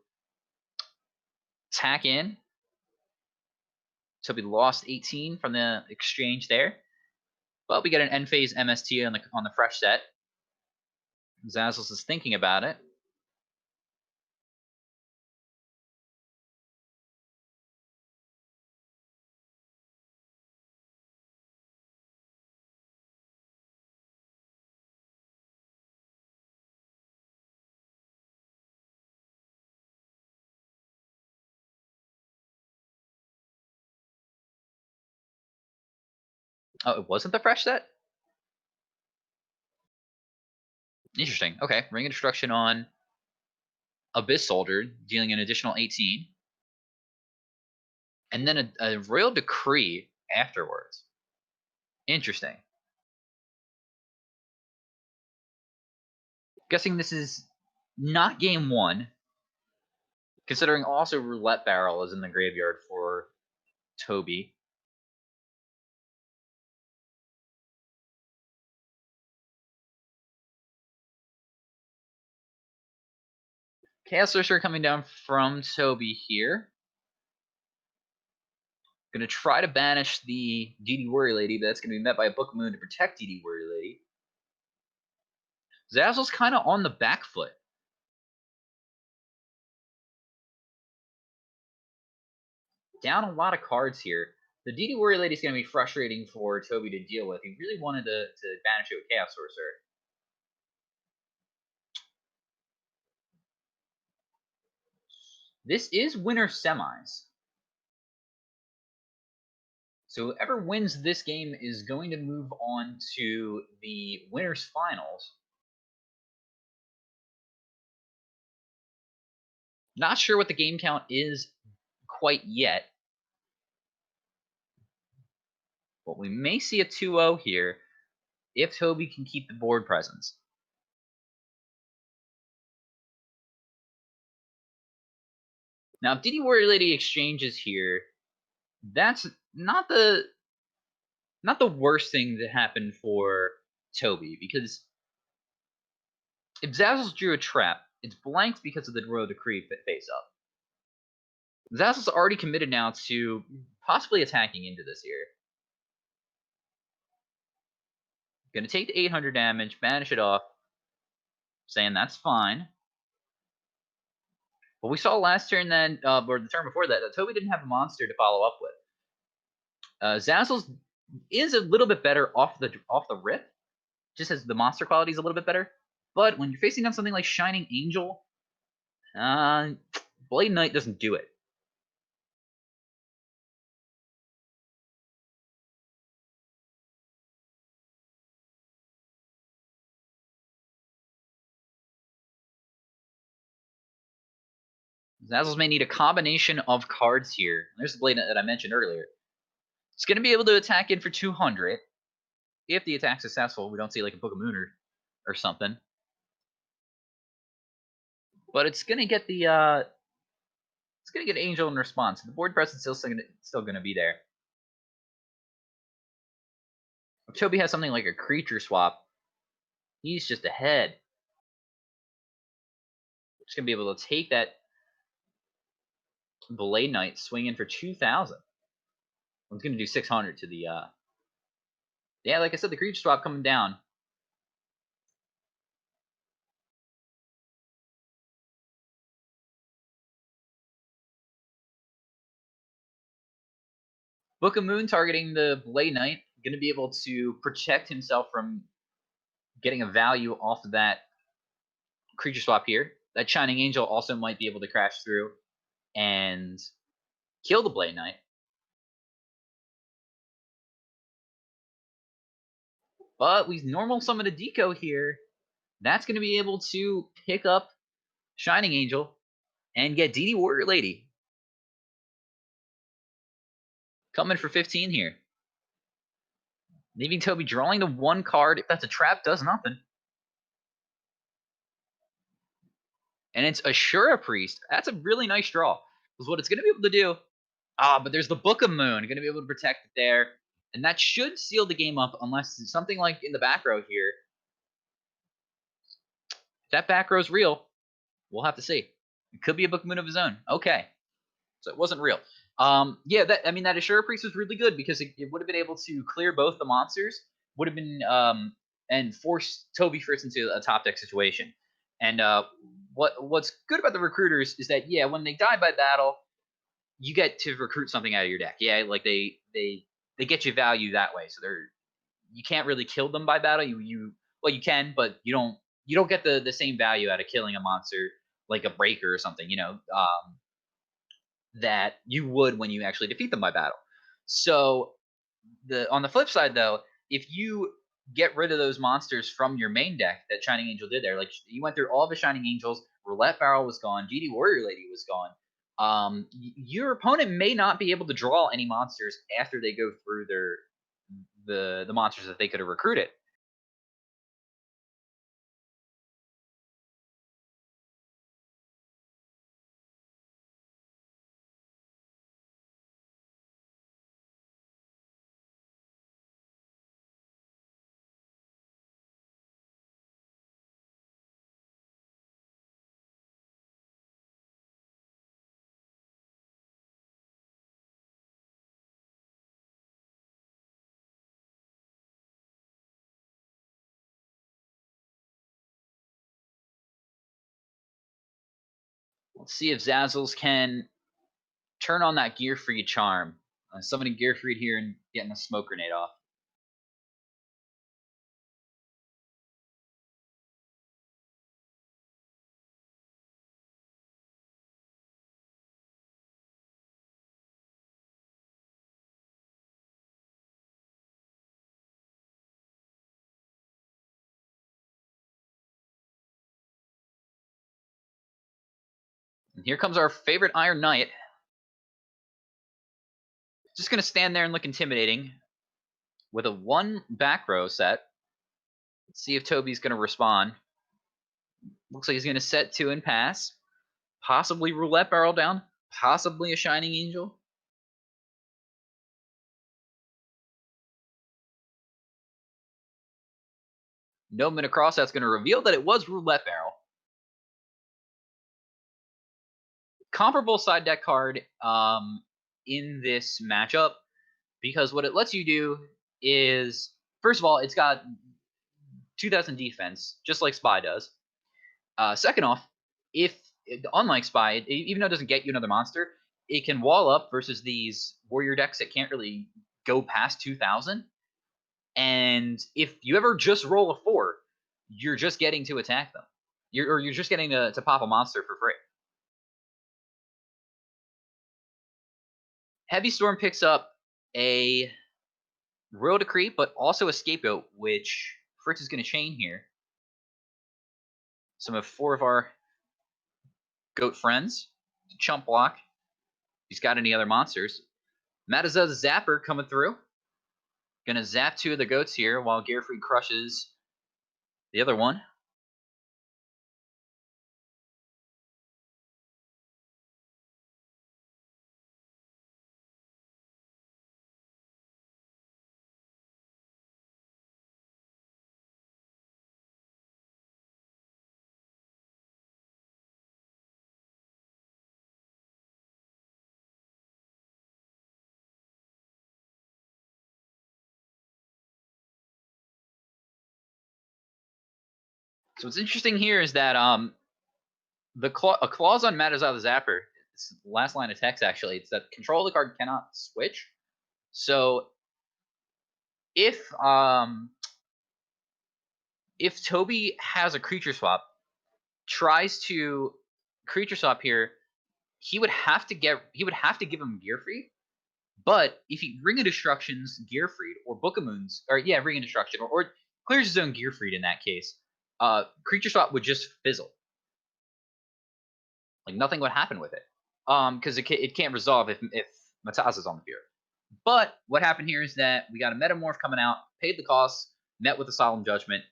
tack in. Toby lost 18 from the exchange there. But we get an end phase MST on the fresh set. Zazzles is thinking about it. Oh, it wasn't the fresh set? Interesting. Okay, Ring of Destruction on Abyss Soldier, dealing an additional 18. And then a Royal Decree afterwards. Interesting. Guessing this is not game 1. Considering also Roulette Barrel is in the graveyard for Toby. Chaos Sorcerer coming down from Toby here. Gonna try to banish the DD Warrior Lady, but that's gonna be met by a Book of Moon to protect DD Warrior Lady. Zazzle's kind of on the back foot. Down a lot of cards here. The DD Warrior Lady is going to be frustrating for Toby to deal with. He really wanted to banish it with Chaos Sorcerer. This is winner semis. So whoever wins this game is going to move on to the winners finals. Not sure what the game count is quite yet. But we may see a 2-0 here if Toby can keep the board presence. Now, if Didi Warrior Lady exchanges here, that's not the worst thing that happened for Toby, because if Zazzles drew a trap, it's blanked because of the Royal Decree face up. Zazzle's already committed now to possibly attacking into this here. Gonna take the 800 damage, banish it off, saying that's fine. But we saw last turn then, or the turn before that Toby didn't have a monster to follow up with. Zazzles is a little bit better off the rip, just as the monster quality is a little bit better. But when you're facing down something like Shining Angel, Blade Knight doesn't do it. Zazzles may need a combination of cards here. There's the Blade Knight that I mentioned earlier. It's going to be able to attack in for 200. If the attack's successful, we don't see like a Book of Moon or something. But it's going to get the it's going to get Angel in response. The board presence is still going to be there. If Toby has something like a creature swap, he's just ahead. Just going to be able to take that Blade Knight, swing in for 2,000. I'm going to do 600 to the yeah, like I said, the creature swap coming down. Book of Moon targeting the Blade Knight, going to be able to protect himself from getting a value off of that creature swap here. That Shining Angel also might be able to crash through and kill the Blade Knight. But we normal summon a Deco here. That's going to be able to pick up Shining Angel and get Didi Warrior Lady. Coming for 15 here. Leaving Toby drawing the one card. If that's a trap, does nothing. And it's Ashura Priest. That's a really nice draw. Because what it's going to be able to do... but there's the Book of Moon. Going to be able to protect it there. And that should seal the game up unless it's something like in the back row here. If that back row's real, we'll have to see. It could be a Book of Moon of his own. Okay. So it wasn't real. Yeah, that Ashura Priest was really good because it would have been able to clear both the monsters, would have been and force Toby first into a top deck situation. And what's good about the recruiters is that when they die by battle, you get to recruit something out of your deck. Yeah, like they get you value that way. So you can't really kill them by battle. You can, but you don't get the same value out of killing a monster like a breaker or something. That you would when you actually defeat them by battle. So on the flip side, though, if you get rid of those monsters from your main deck that Shining Angel did there, like you went through all the Shining Angels, Roulette Barrel was gone, Didi Warrior Lady was gone, your opponent may not be able to draw any monsters after they go through the monsters that they could have recruited. Let's see if Zazzles can turn on that Gearfried charm. Summoning Gearfried here and getting a smoke grenade off. And here comes our favorite Iron Knight. Just going to stand there and look intimidating with a 1 back row set. Let's see if Toby's going to respond. Looks like he's going to set 2 and pass. Possibly roulette barrel down. Possibly a Shining Angel. Gnome across, that's going to reveal that it was roulette barrel. Comparable side deck card in this matchup, because what it lets you do is, first of all, it's got 2000 defense, just like Spy does. Second off, unlike Spy, even though it doesn't get you another monster, it can wall up versus these warrior decks that can't really go past 2000. And if you ever just roll a 4, you're just getting to attack them. You're just getting to pop a monster for free. Heavy Storm picks up a Royal Decree, but also a Scapegoat, which Fritz is going to chain here. Some of 4 of our goat friends. Chump block. If he's got any other monsters. Matazuz Zapper coming through. Gonna zap 2 of the goats here while Gearfried crushes the other one. So what's interesting here is that a clause on Matazuz the Zapper, it's the last line of text actually, it's that control of the card cannot switch. So if Toby has a creature swap, tries to creature swap here, he would have to give him Gearfried. But if he Ring of Destructions Gearfried or Book of Moons, or yeah, Ring of Destruction, or clears his own Gearfried in that case, creature swap would just fizzle. Like nothing would happen with it, because it can't resolve if Mataz is on the field. But what happened here is that we got a Metamorph coming out, paid the cost, met with a Solemn Judgment,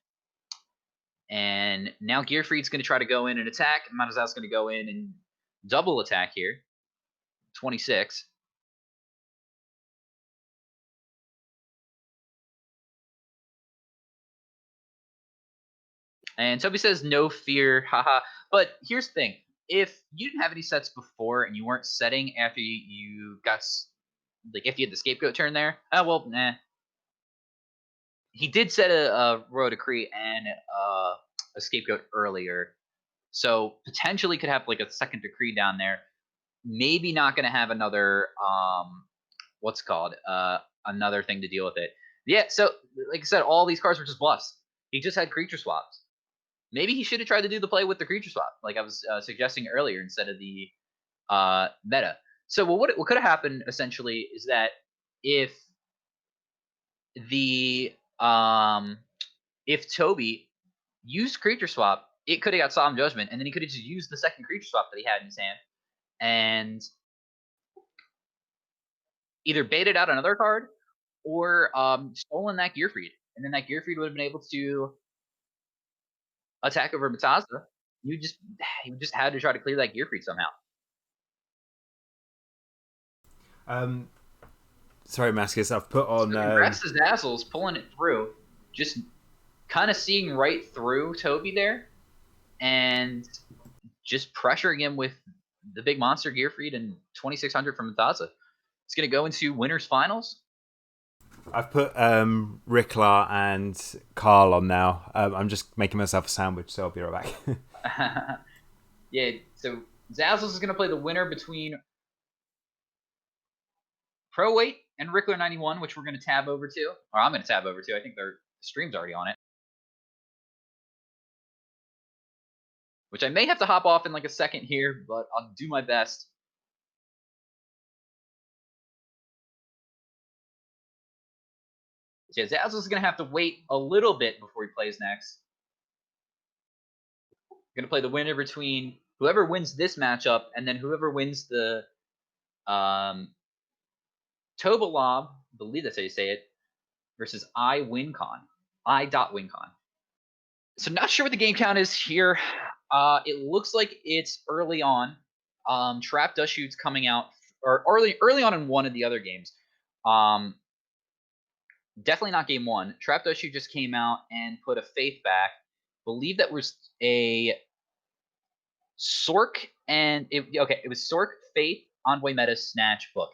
and now Gearfried's going to try to go in and attack. Mataz's going to go in and double attack here, 26. And Toby says, no fear, haha. But here's the thing. If you didn't have any sets before and you weren't setting after you got, like, if you had the Scapegoat turn there, well, nah. He did set a Royal Decree and a Scapegoat earlier. So potentially could have, like, a second Decree down there. Maybe not going to have another, another thing to deal with it. Yeah, so, like I said, all these cards were just bluffs. He just had creature swaps. Maybe he should have tried to do the play with the creature swap, like I was suggesting earlier, instead of the meta. So what could have happened essentially is that if Toby used creature swap, it could have got Solemn Judgment, and then he could have just used the second creature swap that he had in his hand and either baited out another card or stolen that Gearfried, and then that Gearfried would have been able to attack over Matazza. You just had to try to clear that Gearfried somehow. Sorry, Mascus, I've put on... Congrats to Zazzles pulling it through. Just kind of seeing right through Toby there. And just pressuring him with the big monster Gearfried and 2600 from Matazza. It's going to go into winners finals. I've put Ricklar and Carl on now. I'm just making myself a sandwich, so I'll be right back. Yeah, so Zazzles is going to play the winner between Pro Weight and Rickler 91, which we're going to tab over to. Or I'm going to tab over to. I think the stream's already on it. Which I may have to hop off in like a second here, but I'll do my best. So yeah, Zazzles is going to have to wait a little bit before he plays next. Going to play the winner between Whoever wins this matchup, and then whoever wins the Tobalob, I believe that's how you say it, versus I.WinCon. I.WinCon. So not sure what the game count is here. It looks like it's early on. Trap Dust Shoot's coming out, or early on in one of the other games. Definitely not game one. Trap Dust Shoot just came out and put a Faith back. Believe that was a Sork and it was Sork, Faith, Envoy Meta, Snatch, Book.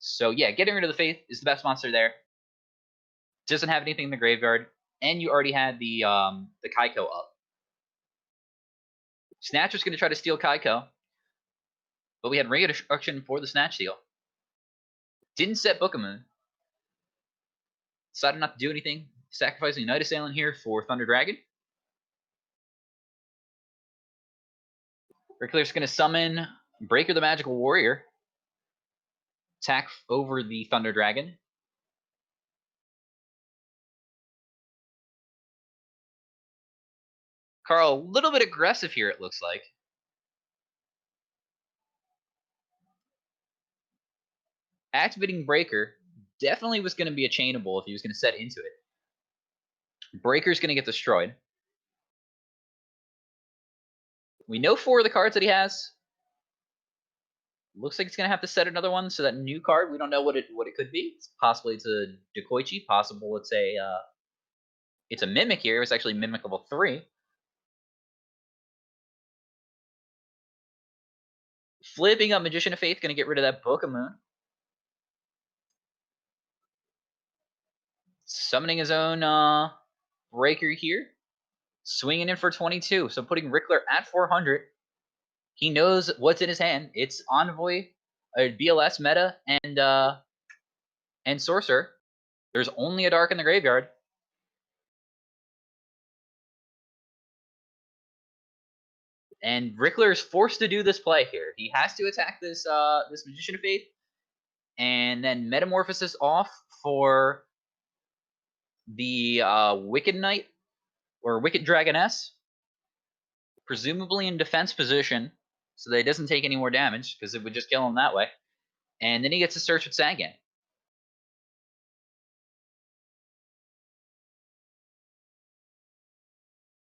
So yeah, getting rid of the Faith is the best monster there. Doesn't have anything in the graveyard, and you already had the Kaiko up. Snatcher's going to try to steal Kaiko, but we had Ring of Destruction for the Snatch steal. Didn't set Bookamoon. Decided not to do anything. Sacrificing Night Assailant here for Thunder Dragon. Rickler's going to summon Breaker the Magical Warrior. Attack over the Thunder Dragon. Carl, a little bit aggressive here, it looks like. Activating Breaker definitely was going to be a chainable if he was going to set into it. Breaker's going to get destroyed. We know 4 of the cards that he has. Looks like it's going to have to set another one, so that new card, we don't know what it could be. Possibly it's a Dekoichi, possible it's a Mimic here. It's actually Mimic level 3. Flipping up Magician of Faith, going to get rid of that Bookamoon. Summoning his own Breaker here. Swinging in for 22, so putting Rickler at 400. He knows what's in his hand. It's Envoy, BLS meta, and Sorcerer. There's only a Dark in the graveyard. And Rickler is forced to do this play here. He has to attack this this Magician of Faith, and then Metamorphosis off for the Wicked Knight or Wicked Dragoness, presumably in defense position, so that he doesn't take any more damage because it would just kill him that way. And then he gets to search with Sagan.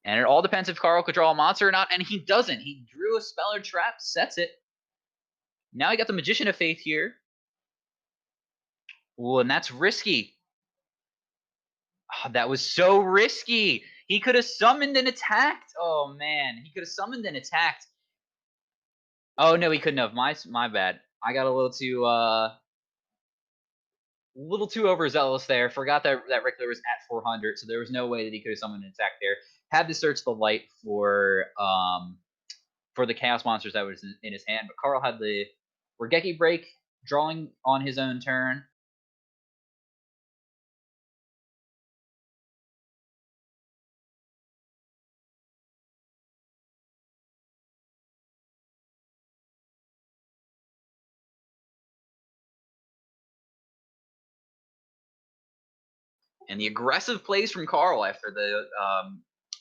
And it all depends if Carl could draw a monster or not, and he doesn't. He drew a spell or trap, sets it. Now he got the Magician of Faith here. Ooh, and that's risky. Oh, that was so risky. He could have summoned and attacked. Oh, man. He could have summoned and attacked. Oh, no, he couldn't have. My bad. I got a little too overzealous there. Forgot that Rickler was at 400, so there was no way that he could have summoned an attack there. Had to search the light for the Chaos Monsters that was in his hand, but Carl had the Regeki Break, drawing on his own turn. And the aggressive plays from Carl after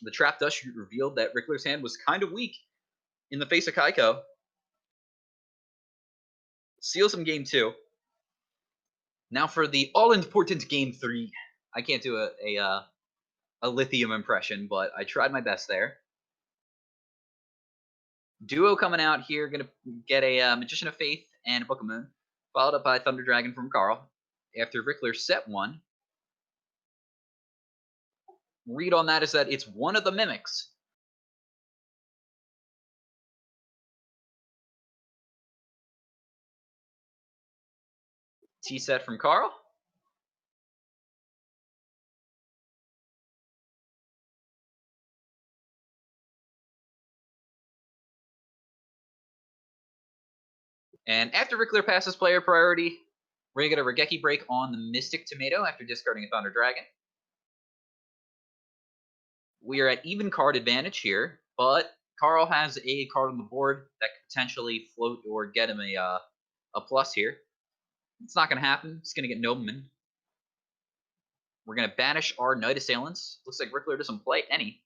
the Trap Dust Shoot revealed that Rickler's hand was kind of weak in the face of Kaiko. Seals him game 2. Now for the all-important game 3. I can't do a Lithium impression, but I tried my best there. Duo coming out here, going to get a Magician of Faith and a Bookamoon, followed up by Thunder Dragon from Carl. After Rickler set one, read on that is that it's one of the Mimics. T-set from Carl. And after Rickler passes player priority, we're going to get a Regeki Break on the Mystic Tomato after discarding a Thunder Dragon. We are at even card advantage here, but Carl has a card on the board that could potentially float or get him a plus here. It's not going to happen. It's going to get Nobleman. We're going to banish our Night Assailants. Looks like Rickler doesn't play any.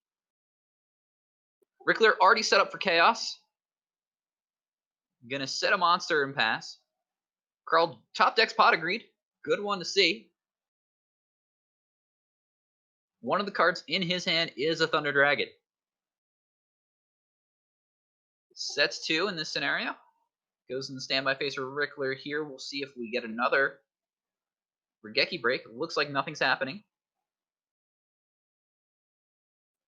Rickler already set up for Chaos. Gonna set a monster and pass. Carl top decks Pot of Greed. Good one to see. One of the cards in his hand is a Thunder Dragon. Sets 2 in this scenario. Goes in the standby phase for Rickler here. We'll see if we get another Regeki break. Looks like nothing's happening.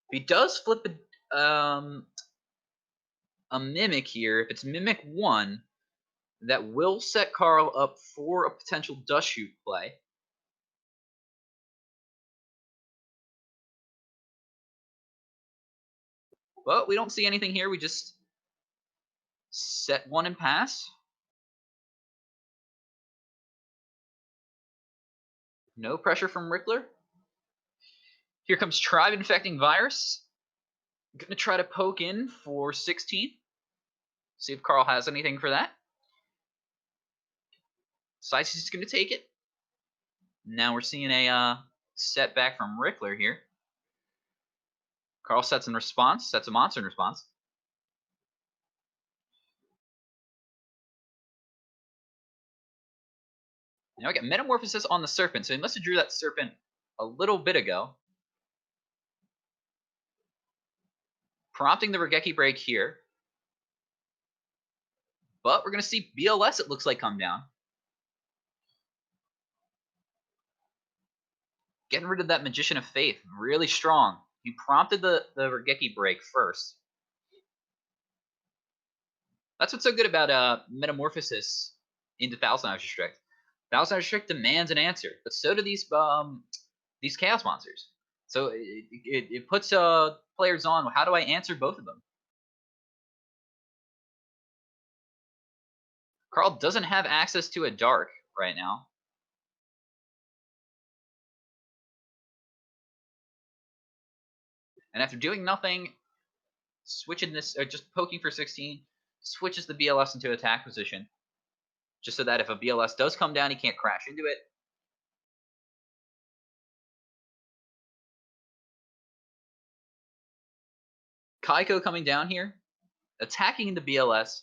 If he does flip a Mimic here, if it's Mimic 1, that will set Carl up for a potential Dust Shoot play. But we don't see anything here. We just set 1 and pass. No pressure from Rickler. Here comes Tribe Infecting Virus. Gonna try to poke in for 16. See if Carl has anything for that. Sice is gonna take it. Now we're seeing a setback from Rickler here. Carl sets in response, sets a monster in response. Now I got Metamorphosis on the Serpent, so he must have drew that Serpent a little bit ago. Prompting the Regeki break here. But we're going to see BLS, it looks like, come down. Getting rid of that Magician of Faith, really strong. He prompted the Regeki break first. That's what's so good about Metamorphosis into Thousand Eyes Restrict. Thousand Eyes Restrict demands an answer, but so do these Chaos Monsters. So it puts players on, how do I answer both of them? Carl doesn't have access to a Dark right now. And after doing nothing, switching this, or just poking for 16, switches the BLS into attack position. Just so that if a BLS does come down, he can't crash into it. Kaiko coming down here, attacking the BLS,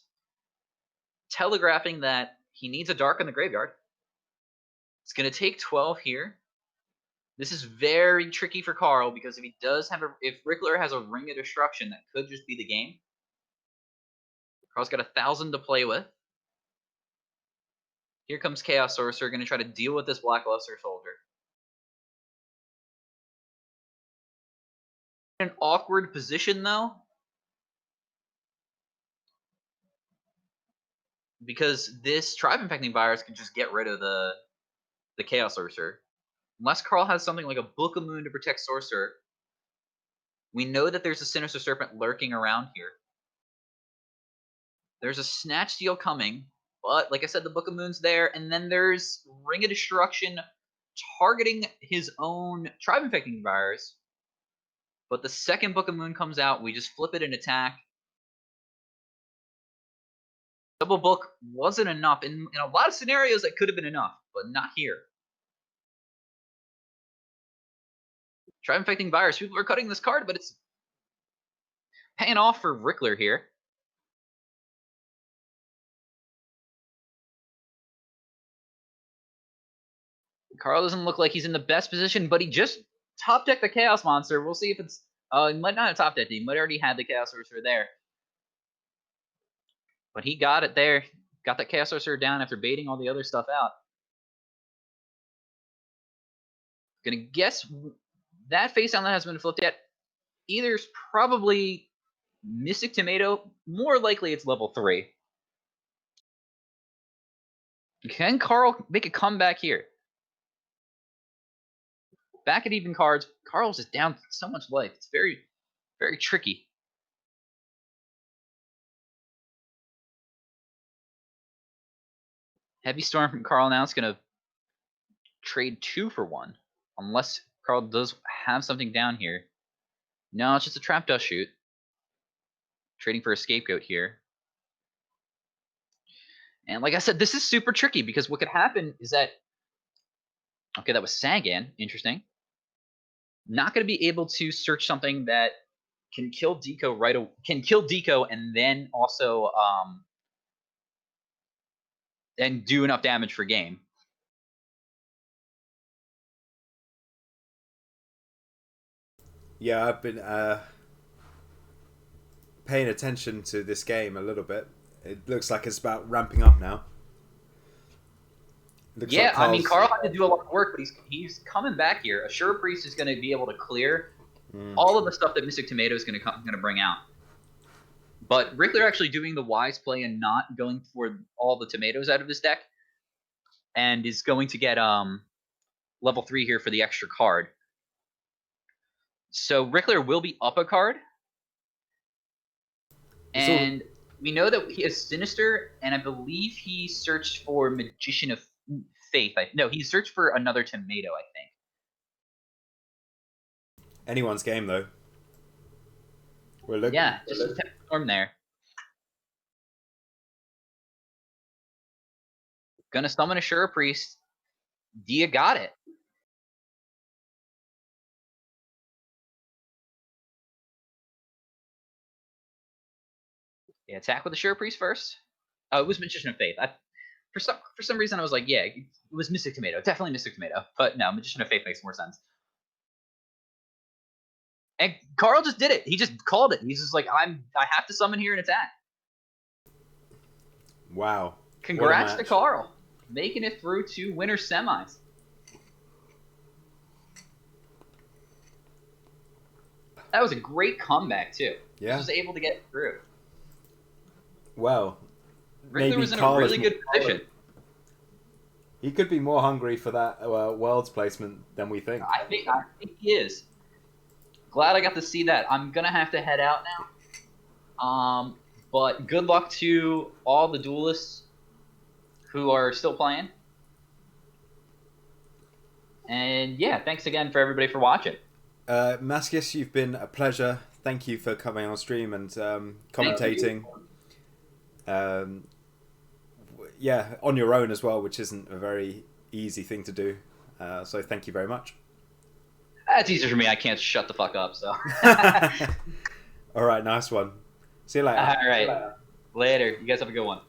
telegraphing that he needs a Dark in the graveyard. It's going to take 12 here. This is very tricky for Carl because if he does have if Rickler has a Ring of Destruction, that could just be the game. Carl's got 1,000 to play with. Here comes Chaos Sorcerer, going to try to deal with this Black Luster Soldier. An awkward position though, because this Tribe Infecting Virus can just get rid of the Chaos Sorcerer. Unless Carl has something like a Book of Moon to protect Sorcerer, we know that there's a Sinister Serpent lurking around here. There's a Snatch Steal coming, but like I said, the Book of Moon's there, and then there's Ring of Destruction targeting his own Tribe Infecting Virus. But the second Book of Moon comes out, we just flip it and attack. Double Book wasn't enough. In a lot of scenarios, that could have been enough, but not here. Tribe Infecting Virus. People are cutting this card, but it's paying off for Rickler here. Carl doesn't look like he's in the best position, but he just top decked the Chaos Monster. We'll see if it's he might not have top decked. He might already had the Chaos Sorcerer there, but he got it there. Got that Chaos Sorcerer down after baiting all the other stuff out. Gonna guess that face down that hasn't been flipped yet. Either's probably Mystic Tomato. More likely it's level 3. Can Carl make a comeback here? Back at even cards. Carl's just down so much life. It's very, very tricky. Heavy Storm from Carl now. It's going to trade 2 for 1. Unless Carl does have something down here. No, it's just a Trap Dust Shoot. Trading for a Scapegoat here. And like I said, this is super tricky because what could happen is that... Okay, that was Sagan. Interesting. Not going to be able to search something that can kill Deco can kill Deco and then also and do enough damage for game. Yeah, I've been paying attention to this game a little bit. It looks like it's about ramping up now. Looks Yeah, like I mean, Carl's- Carl had to do a lot of work, but he's coming back here. Assure Priest is going to be able to clear Mm. all of the stuff that Mystic Tomato is going to bring out. But Rickler actually doing the wise play and not going for all the tomatoes out of his deck, and is going to get level 3 here for the extra card. So Rickler will be up a card, and we know that he is Sinister, and I believe he searched for Magician of Faith. No, he searched for another tomato, I think. Anyone's game though. We're looking. Yeah, just a Storm there. Gonna summon a Sure Priest. Dia got it. Yeah, attack with the Sure Priest first. Oh, it was Magician of Faith. For some reason I was like, yeah, it was Mystic Tomato. Definitely Mystic Tomato. But no, Magician of Faith makes more sense. And Carl just did it. He just called it. He's just like, I have to summon here and attack. Wow. Congrats to match. Carl. Making it through to winner semis. That was a great comeback too. Yeah. He was able to get through. Well, Rickler was in Carl a is really good position. He could be more hungry for that world's placement than we think. I think he is. Glad I got to see that. I'm gonna have to head out now. But good luck to all the duelists who are still playing. And yeah, thanks again for everybody for watching. Mascius, you've been a pleasure. Thank you for coming on stream and commentating. Yeah, on your own as well, which isn't a very easy thing to do. So thank you very much. That's easier for me. I can't shut the fuck up, so. All right, nice one. See you later. All right. Later. You guys have a good one.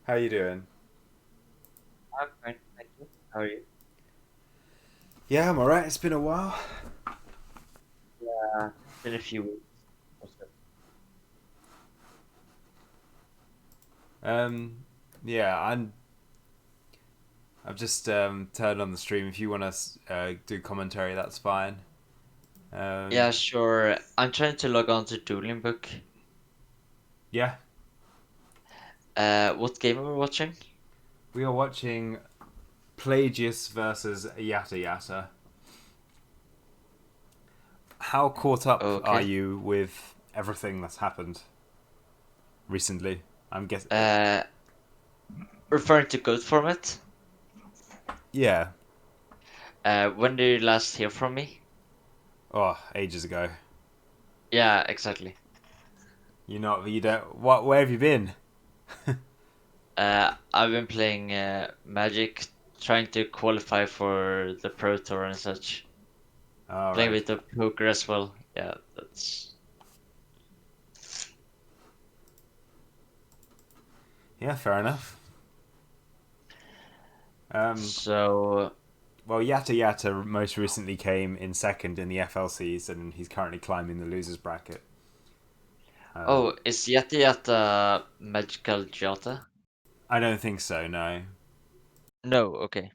How you doing? I'm fine, thank you. How are you? Yeah, I'm alright. It's been a while. Yeah, been a few weeks or so. Um, yeah, I've just turned on the stream. If you want to do commentary, that's fine. Yeah, sure. I'm trying to log on to Dueling Book. Yeah, What game are we watching? we are watching Plagius versus Yata Yata. How caught up are Okay. you with everything that's happened recently? I'm guessing. Uh, Referring to Code Format. Yeah. When did you last hear from me? Oh, ages ago. Yeah, exactly. You not. You don't. What? Where have you been? I've been playing Magic, trying to qualify for the Pro Tour and such. All Playing a right. bit of poker as well. Yeah, that's. Yeah, fair enough. Um, So, well, Yata Yata most recently came in second in the FLCs, and he's currently climbing the losers bracket. oh, is Yata Yata Magical Jota? I don't think so. No. No, okay.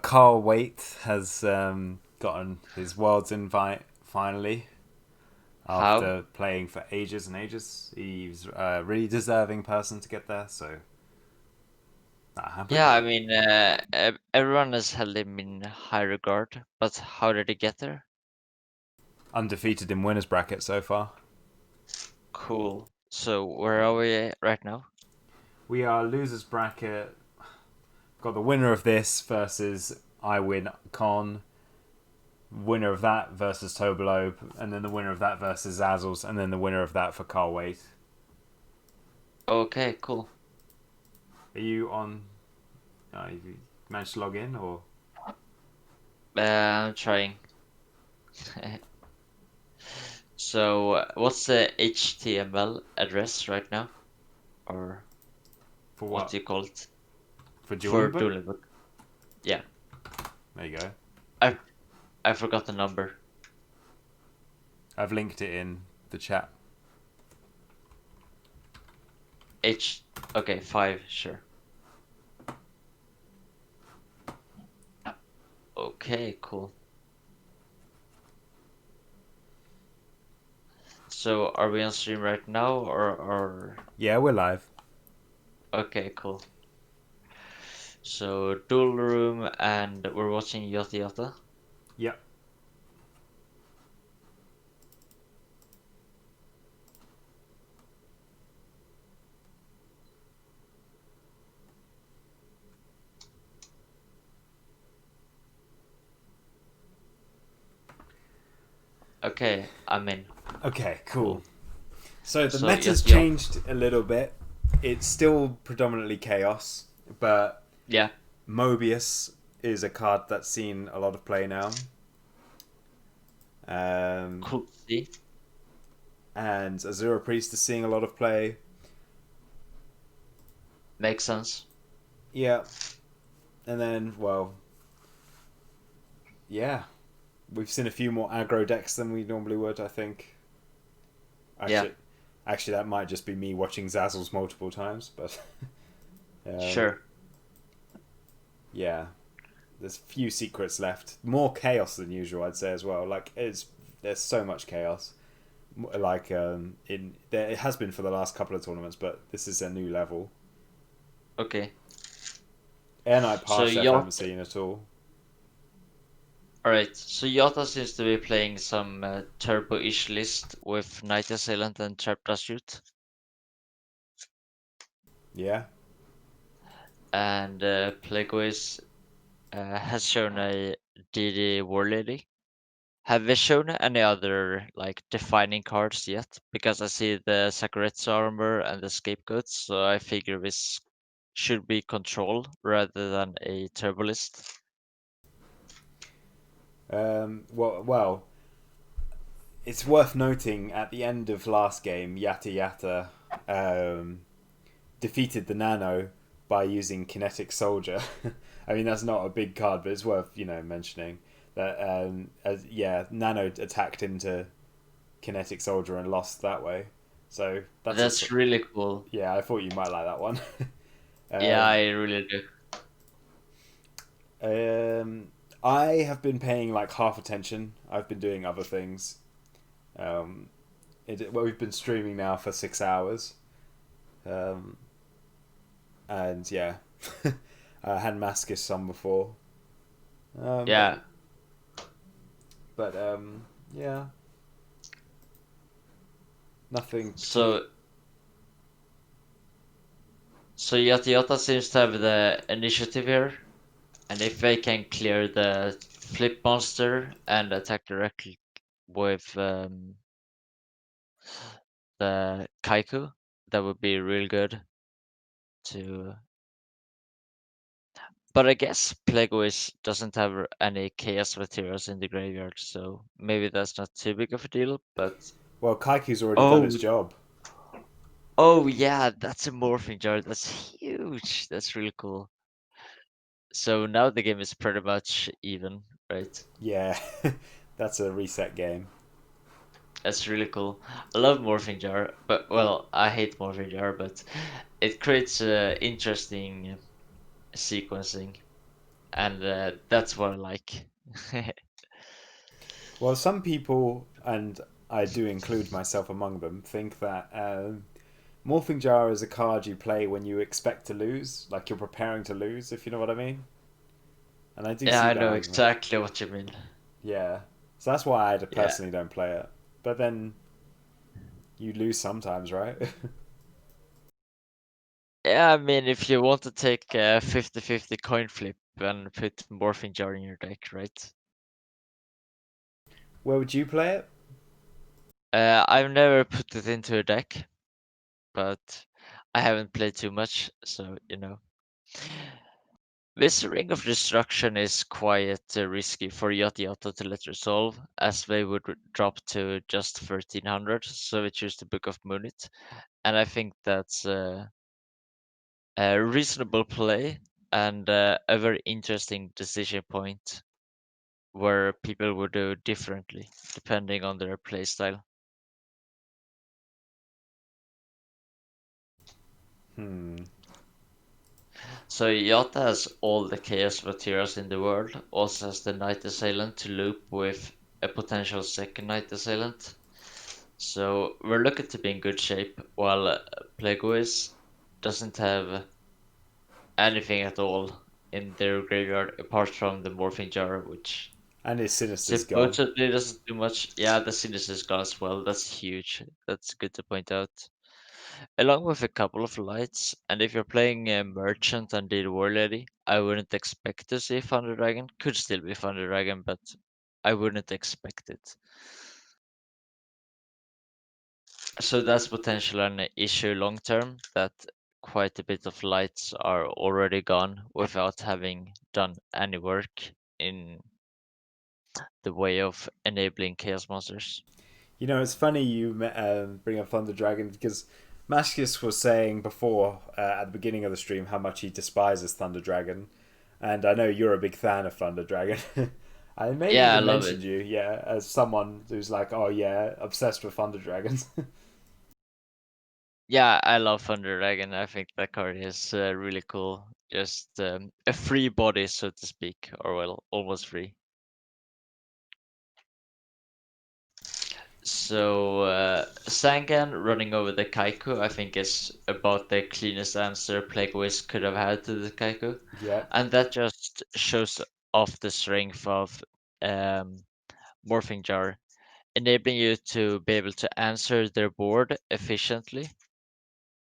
Carl Waite has gotten his world's invite finally How? after playing for ages and ages. He's a really deserving person to get there, so that happened. Yeah, I mean, everyone has held him in high regard, but how did he get there? Undefeated in winners bracket so far. Cool. So where are we right now? We are losers bracket. Got the winner of this versus I win Con. Winner of that versus Tobalope, and then the winner of that versus Zazzles, and then the winner of that for Carl Waite. Okay, cool. Are you on? Have you managed to log in or? I'm trying. So, what's the HTML address right now? Or For what what? do you call it? For For Dueling Book? Dueling Book. Yeah, There you go. I I forgot the number. I've linked it in the chat. H. Okay, 5, sure. Okay, cool. So, are we on stream right now, or... Yeah, we're live. Okay, cool. So, Duel Room, and we're watching Yata Yata. Yep. Okay, I'm in. Okay, cool. So the So, meta's Yata Yata. changed a little bit. It's still predominantly chaos, but Yeah, Mobius is a card that's seen a lot of play now. cool to see. And Azura Priest is seeing a lot of play. Makes sense. Yeah. And then, well, yeah. We've seen a few more aggro decks than we normally would, I think. Actually, Yeah. actually that might just be me watching Zazzles multiple times, but Sure. yeah. There's few secrets left. More chaos than usual, I'd say as well. Like there's so much chaos. Like it has been for the last couple of tournaments, but this is a new level. Okay. Air Knight So Parsef I Yata, haven't seen at all. alright. So Yata seems to be playing some turbo-ish list with Night Assailant and Trap Shoot, Yeah. and Plagueis has shown a DD War Lady. Have they shown any other like defining cards yet? Because I see the Sakuretsu armor and the scapegoats, so I figure this should be control rather than a turbo list. Well, it's worth noting at the end of last game, Yata defeated the Nano by using Kinetic Soldier. I mean, that's not a big card, but it's worth mentioning that. Nano attacked into Kinetic Soldier and lost that way. So That's really cool. Yeah, I thought you might like that one. Yeah, I really do. I have been paying like half attention. I've been doing other things. We've been streaming now for 6 hours. And yeah, I had Maskus on before. Yeah. But yeah, nothing. So Yata Yata seems to have the initiative here, and if they can clear the flip monster and attack directly with the Kaiku, that would be real good to. But I guess Plagueis doesn't have any chaos materials in the graveyard, so maybe that's not too big of a deal. But Well, Kaiku's already done its job. oh yeah, that's a morphing jar. That's huge. That's really cool. So now the game is pretty much even, right? Yeah, that's a reset game. That's really cool. I love morphing jar, but well, I hate morphing jar, but it creates interesting sequencing, and that's what I like. Well, some people, and I do include myself among them, think that Morphing Jar is a card you play when you expect to lose, like you're preparing to lose, if you know what I mean. And I do Yeah, see I that know argument. exactly what you mean. Yeah, so that's why I Yeah. personally don't play it. But then you lose sometimes, right? Yeah, I mean, if you want to take a 50-50 coin flip and put morphing jar in your deck, right? Where would you play it? I've never put it into a deck, but I haven't played too much, so you know. This Ring of Destruction is quite risky for Yata Yata to let resolve, as they would drop to just 1300, so we choose the Book of Munit, and I think that's a reasonable play and a very interesting decision point where people would do differently depending on their playstyle. So Yata has all the chaos materials in the world, also has the Night Assailant to loop with a potential second Night Assailant. So we're looking to be in good shape, while Plagueis doesn't have anything at all in their graveyard apart from the Morphing Jar, which And his Sinister's gone. supposedly doesn't do much. Yeah, the Sinister is gone as well. That's huge. That's good to point out. Along with a couple of lights, and if you're playing a Merchant and did War Lady, I wouldn't expect to see Thunder Dragon. Could still be Thunder Dragon, but I wouldn't expect it. So that's potentially an issue long term, that quite a bit of lights are already gone without having done any work in the way of enabling Chaos Monsters. You know, it's funny you bring up Thunder Dragon because Maskus was saying before at the beginning of the stream how much he despises Thunder Dragon, and I know you're a big fan of Thunder Dragon. I may Yeah, I even love mentioned it. you, yeah, as someone who's like, oh yeah, obsessed with Thunder Dragons. Yeah, I love Thunder Dragon. I think that card is really cool. Just a free body, so to speak, or well, almost free. So Sangan running over the Kaiku, I think, is about the cleanest answer Plagueis could have had to the Kaiku, Yeah, and that just shows off the strength of um, Morphing Jar, enabling you to be able to answer their board efficiently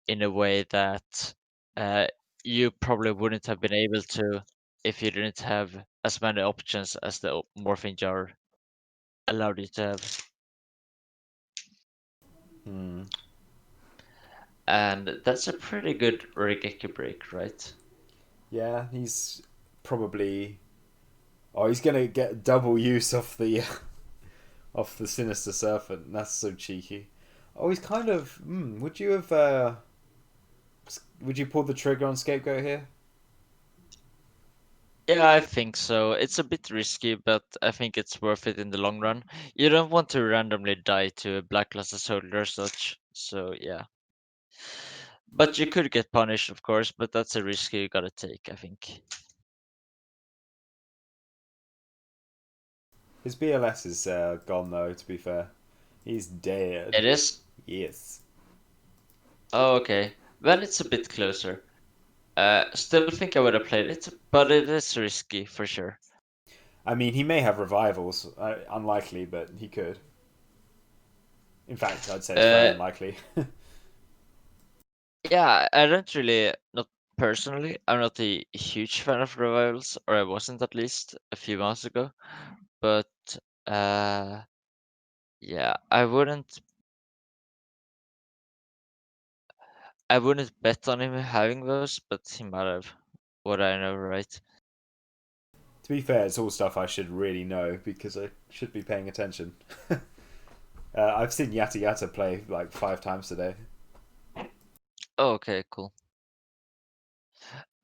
in a way that uh, you probably wouldn't have been able to if you didn't have as many options as the Morphing Jar allowed you to have. And that's a pretty good Regeki break, right? yeah, he's probably. Oh, he's gonna get double use of the off the Sinister Serpent. That's so cheeky. Oh, he's kind of. Would you have? Would you pull the trigger on Scapegoat here? Yeah, I think so. It's a bit risky, but I think it's worth it in the long run. You don't want to randomly die to a Blackluster soldier or such, so yeah. But you could get punished, of course, but that's a risk you gotta take, I think. His BLS is gone though. To be fair, he's dead. It is? Yes. Oh, okay. Then it's a bit closer. Still think I would have played it, but it is risky for sure. I mean, he may have revivals. Unlikely, but he could. In fact, I'd say it's very unlikely. Yeah, I don't really, not personally, I'm not a huge fan of revivals, or I wasn't at least a few months ago. But yeah, I wouldn't bet on him having those, but he might have. What I know, right? To be fair, it's all stuff I should really know because I should be paying attention. I've seen Yata Yata play like 5 times today. Oh, okay, cool.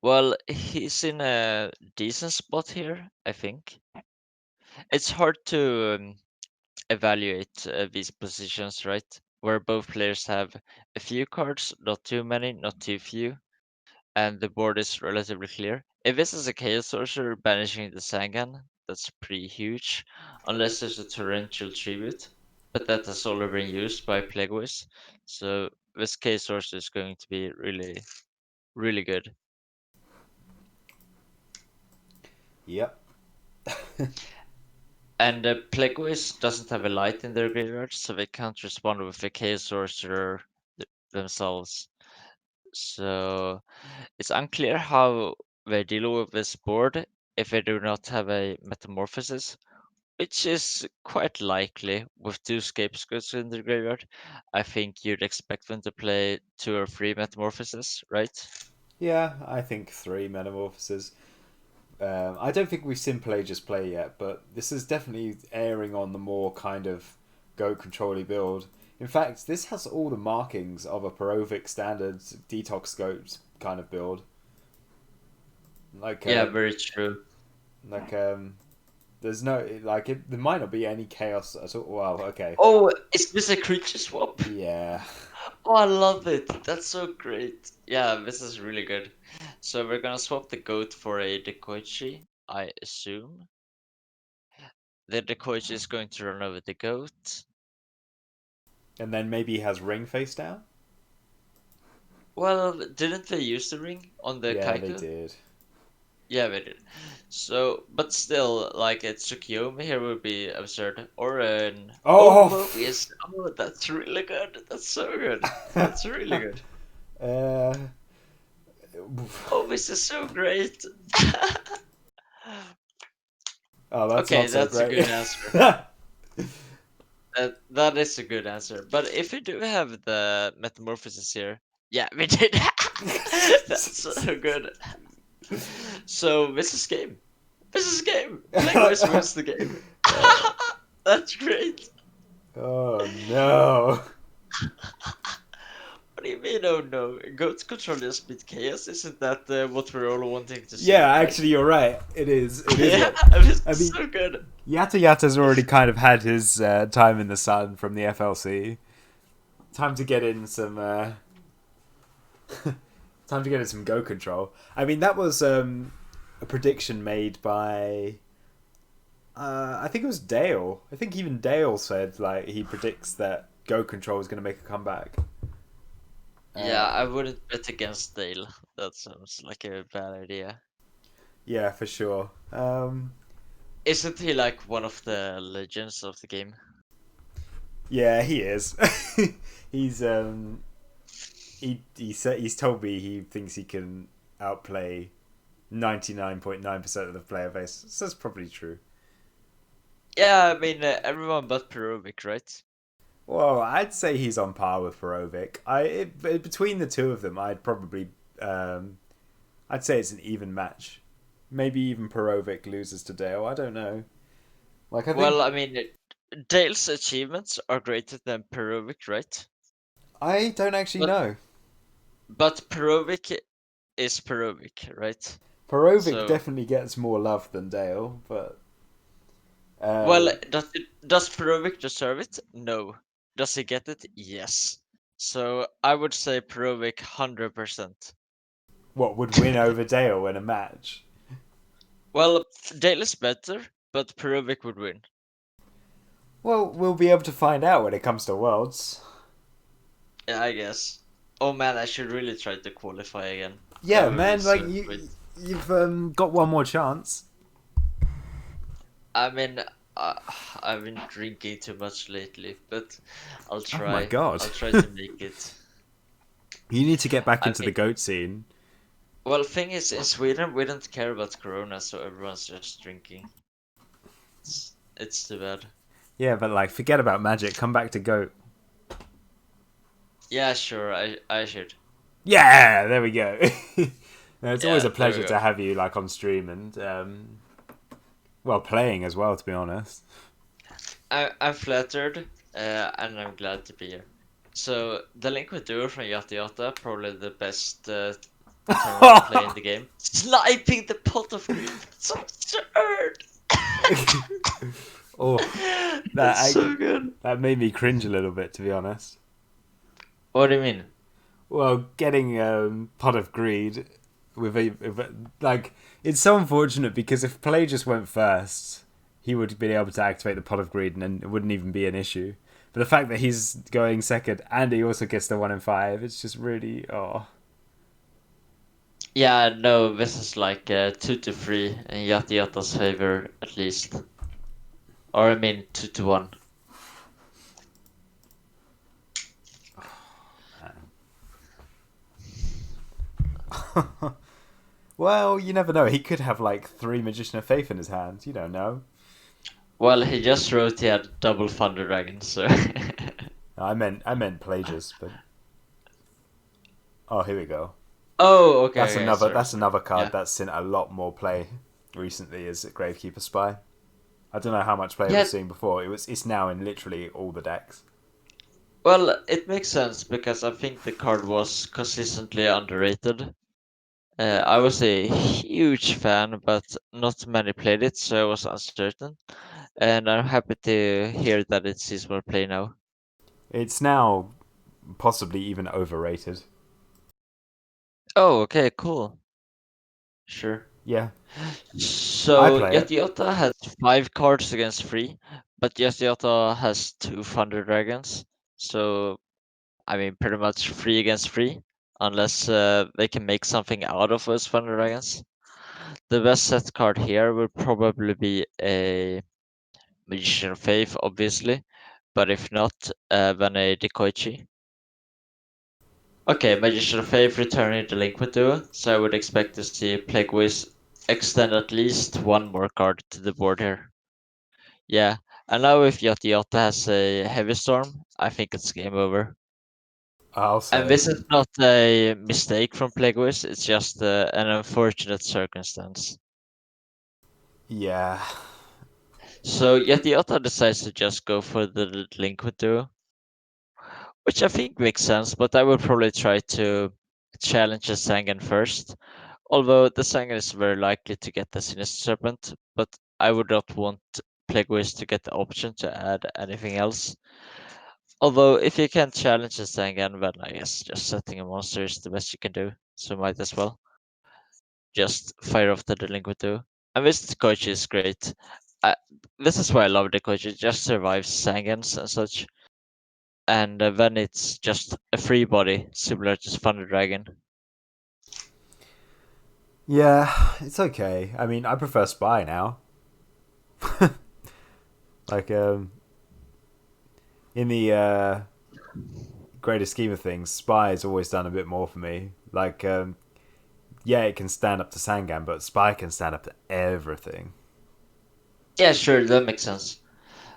Well, he's in a decent spot here, I think. It's hard to evaluate these positions, right? Where both players have a few cards, not too many, not too few, and the board is relatively clear. If this is a Chaos Sorcerer banishing the Sangan, that's pretty huge, unless there's a Torrential Tribute, but that has already been used by Plagueis, so this Chaos Sorcerer is going to be really, really good. Yep. And Plagueis doesn't have a light in their graveyard, so they can't respond with a Chaos Sorcerer themselves. So it's unclear how they deal with this board if they do not have a Metamorphosis, which is quite likely with 2 Scapegoats in the graveyard. I think you'd expect them to play 2 or 3 Metamorphoses, right? Yeah, I think 3 Metamorphoses. I don't think we've seen Pelagius play yet, but this is definitely airing on the more kind of go control-y build. In fact, this has all the markings of a Perovic standard detox scopes kind of build. Like Yeah, very true. like there's no there might not be any chaos at all. Well, okay. Oh, is this a creature swap? Yeah. Oh, I love it. That's so great. Yeah, this is really good. So we're gonna swap the goat for a Dekoichi, I assume. The Dekoichi is going to run over the goat. And then maybe he has ring face down? Well, didn't they use the ring on the Yeah, Kaiku? they did. Yeah, they did. So, but still, like a Tsukiyomi here would be absurd. Or an Mobius. Oh, that's really good. That's so good. That's really good. Uh, Oh, this is so great. oh, that's Okay, not so that's a great. good answer. That is a good answer. But if we do have the Metamorphosis here, yeah, we did. That's so good. So this is game. This is game. Plagueis wins the game. That's great. Oh no. What do you mean? Oh no, Goat Control just beat Chaos. Isn't that what we're all wanting to see? Yeah, actually, you're right. It is. It is. Yeah, it. I mean, so good. Yata Yata's already kind of had his time in the sun from the FLC. Time to get in some. Time to get in some Go Control. I mean, that was a prediction made by. I think it was Dale. I think even Dale said like he predicts that Go Control is going to make a comeback. Yeah, I wouldn't bet against Dale. That sounds like a bad idea. Yeah, for sure. Isn't he like one of the legends of the game? Yeah, he is. He's he's told me he thinks he can outplay 99.9% of the player base. So that's probably true. Yeah, I mean everyone but Perovic, right? Well, I'd say he's on par with Perovic. Between the two of them, I'd probably I'd say it's an even match. Maybe even Perovic loses to Dale. I don't know. Like I think. Well, I mean, Dale's achievements are greater than Perovic, right? I don't actually But- know. But Perovic is Perovic, right? Perovic So- definitely gets more love than Dale, but Well, does Perovic deserve it? No. Does he get it? Yes. So I would say Perovic 100%. what would win over Dale in a match? Well, Dale is better, but Perovic would win. Well, we'll be able to find out when it comes to Worlds. Yeah, I guess. Oh man, I should really try to qualify again. Yeah, That would man, be like so you, great. you've got one more chance. I mean, I've been drinking too much lately, but I'll try. Oh my God. I'll try to make it. You need to get back I into the mean- goat scene. Well, thing is, in Sweden we don't care about Corona, so everyone's just drinking. It's too bad. Yeah, but like, forget about Magic. Come back to goat. Yeah, sure. I should. Yeah, there we go. No, it's always Yeah, a pleasure there we to go. have you like on stream and well, playing as well. To be honest. I'm flattered, and I'm glad to be here. So the Liquid Duo from Yata Yata, probably the best tournament play in the game. Sniping the pot of green. So absurd. Oh, That's so good. that made me cringe a little bit, to be honest. What do you mean? Well, getting Pot of Greed with like, it's so unfortunate because if Play just went first, he would be able to activate the Pot of Greed and then it wouldn't even be an issue. But the fact that he's going second and he also gets the 1 in 5, it's just really Yeah, no, this is like 2-3 in Yata Yata's favor at least. Or I mean 2-1. Well, you never know. He could have like 3 Magician of Faith in his hand. You don't know. Well, he just wrote he had double Thunder Dragon, so. No, I meant Plagius, but oh, here we go. Oh, okay. That's okay, another sorry. that's another card Yeah. that's seen a lot more play recently. Is Gravekeeper Spy. I don't know how much play Yeah. we've seen before. It's now in literally all the decks. Well, it makes sense because I think the card was consistently underrated. I was a huge fan, but not many played it, so I was uncertain. And I'm happy to hear that it sees more play now. It's now possibly even overrated. Oh, okay, cool. Sure. Yeah. So I play it. Yata has 5 cards against 3, but Yata has 2 Thunder Dragons. So I mean, pretty much 3 against 3, unless they can make something out of those Thunder Dragons. The best set card here will probably be a Magician of Faith, obviously, but if not, then a Dekoichi. Okay, Magician of Faith returning the Liquid Duo, so I would expect to see Plague Wiz extend at least 1 more card to the board here. Yeah, and now if Yata Yata has a Heavy Storm, I think it's game over. I'll say. And this is not a mistake from Plagueis, it's just an unfortunate circumstance. Yeah. So Yetiota decides to just go for the Liquid Duo, which I think makes sense, but I would probably try to challenge the Sangan first. Although the Sangan is very likely to get the Sinister Serpent, but I would not want Plagueis to get the option to add anything else. Although if you can't challenge the Sangan, then I guess just setting a monster is the best you can do, so might as well. Just fire off the Delinquent Duo. And this coach is great. This is why I love the coach. It just survives Sangans and such. And then it's just a free body, similar to Thunder Dragon. Yeah, it's okay. I mean, I prefer Spy now. Like, in the greater scheme of things, Spy has always done a bit more for me. Like, yeah, it can stand up to Sangan, but Spy can stand up to everything. Yeah, sure, that makes sense.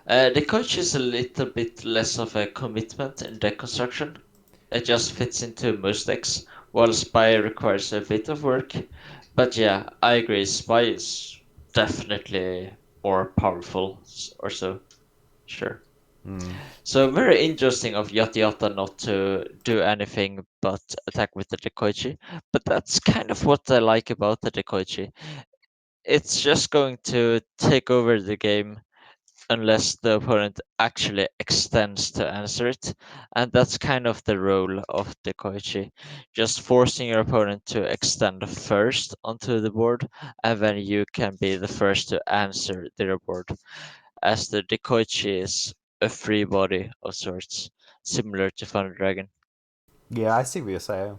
The coach is a little bit less of a commitment in deck construction. It just fits into most decks, while Spy requires a bit of work. But yeah, I agree, Spy is definitely more powerful or so. Sure. Hmm. So very interesting of Yata Yata not to do anything but attack with the Dekoichi. But that's kind of what I like about the Dekoichi. It's just going to take over the game unless the opponent actually extends to answer it. And that's kind of the role of the Koichi. Just forcing your opponent to extend first onto the board, and then you can be the first to answer their board. As the Dekoichi is a free body of sorts, similar to Thunder Dragon. Yeah, I see what you're saying.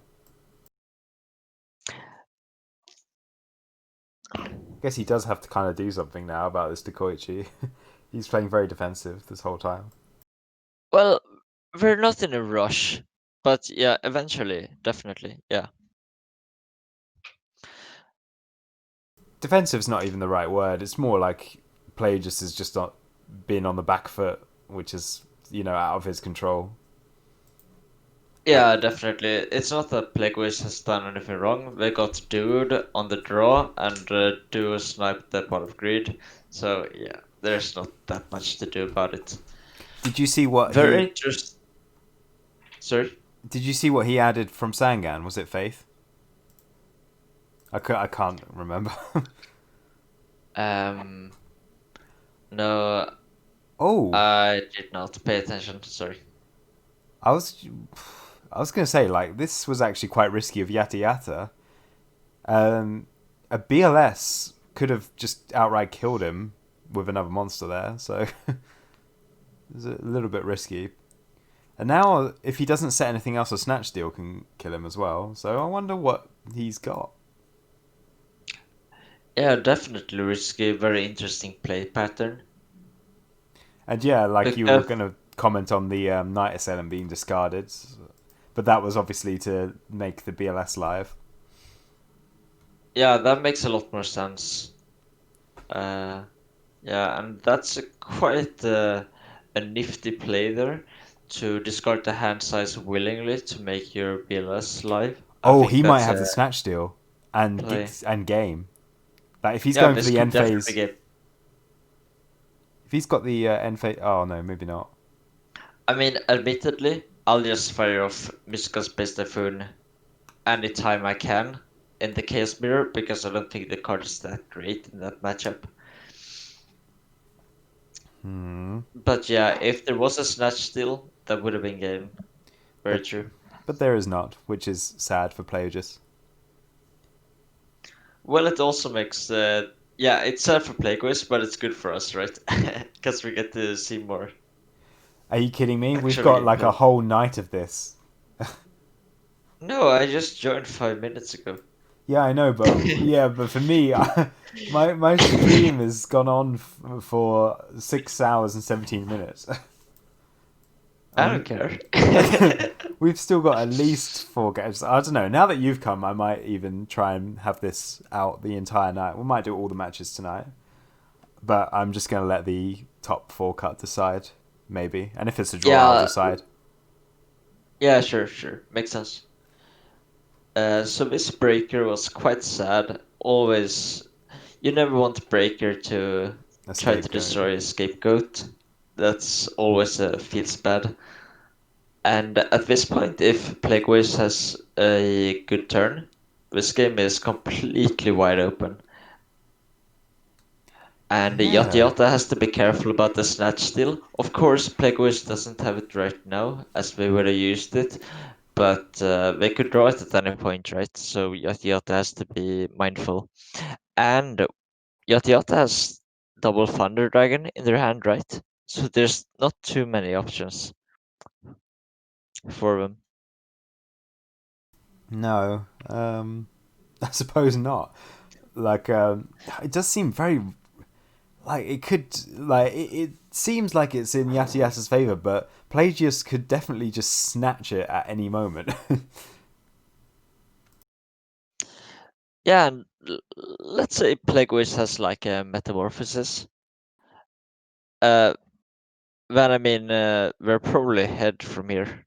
I guess he does have to kind of do something now about this Dekoichi. He's playing very defensive this whole time. Well, we're not in a rush, but yeah, eventually, definitely, yeah. Defensive's not even the right word. It's more like Plagueis has just not been on the back foot, which is, out of his control. Yeah, definitely. It's not that Plagueis has done anything wrong. They got Dude on the draw, and Dude sniped the pot of greed. So yeah, there's not that much to do about it. Did you see what Very he? interesting. Sorry. Did you see what he added from Sangan? Was it Faith? I can't remember. No, Oh, I did not pay attention. Sorry. I was gonna say, like, this was actually quite risky of Yata Yata. A BLS could have just outright killed him with another monster there, so it's a little bit risky. And now, if he doesn't set anything else, a Snatch Steal can kill him as well. So I wonder what he's got. Yeah, definitely risky. Very interesting play pattern. And yeah, like you were Because gonna comment on the Night Assailant being discarded, but that was obviously to make the BLS live. yeah, that makes a lot more sense. Yeah, and that's quite a nifty play there to discard the hand size willingly to make your BLS live. I Oh, think he might that's have a the Snatch Steal and play. and game. Like if he's Yeah, going for this the could end definitely phase, get. if he's got the end phase, oh no, maybe not. I mean, admittedly, I'll just fire off Mystical Space Typhoon anytime I can in the Chaos Mirror because I don't think the card is that great in that matchup. Hmm. But yeah, if there was a Snatch Steal, that would have been game. Very But true. but there is not, which is sad for Plagueis. Well, it also makes yeah, it's sad for Plagueis, but it's good for us, right? Because we get to see more. Are you kidding me? We've Actually, got like a no. whole night of this. No, I just joined 5 minutes ago. Yeah, I know, but for me, my stream has gone on for 6 hours and 17 minutes. I And don't care. we've still got at least 4 games. I don't know. Now that you've come, I might even try and have this out the entire night. We might do all the matches tonight, but I'm just gonna let the top 4 cut decide, maybe. And if it's a draw, I'll Yeah, decide. yeah, sure. Makes sense. So this Breaker was quite sad. Always, you never want Breaker to A try to scapegoat. destroy a scapegoat. That's always feels bad. And at this point, if Plagueis has a good turn, this game is completely wide open. And Yata Yeah. Yata has to be careful about the Snatch Steal. Of course, Plagueis doesn't have it right now, as they would have used it, but they could draw it at any point, right? So Yata Yata has to be mindful. And Yata Yata has double Thunder Dragon in their hand, right? So there's not too many options for them. No. I suppose not. Like, it does seem very like it could it seems like it's in Yata Yata's favor, but Plagius could definitely just snatch it at any moment. Yeah, and let's say Plagueis has like a Metamorphosis. Uh, then I mean, we're probably ahead from here.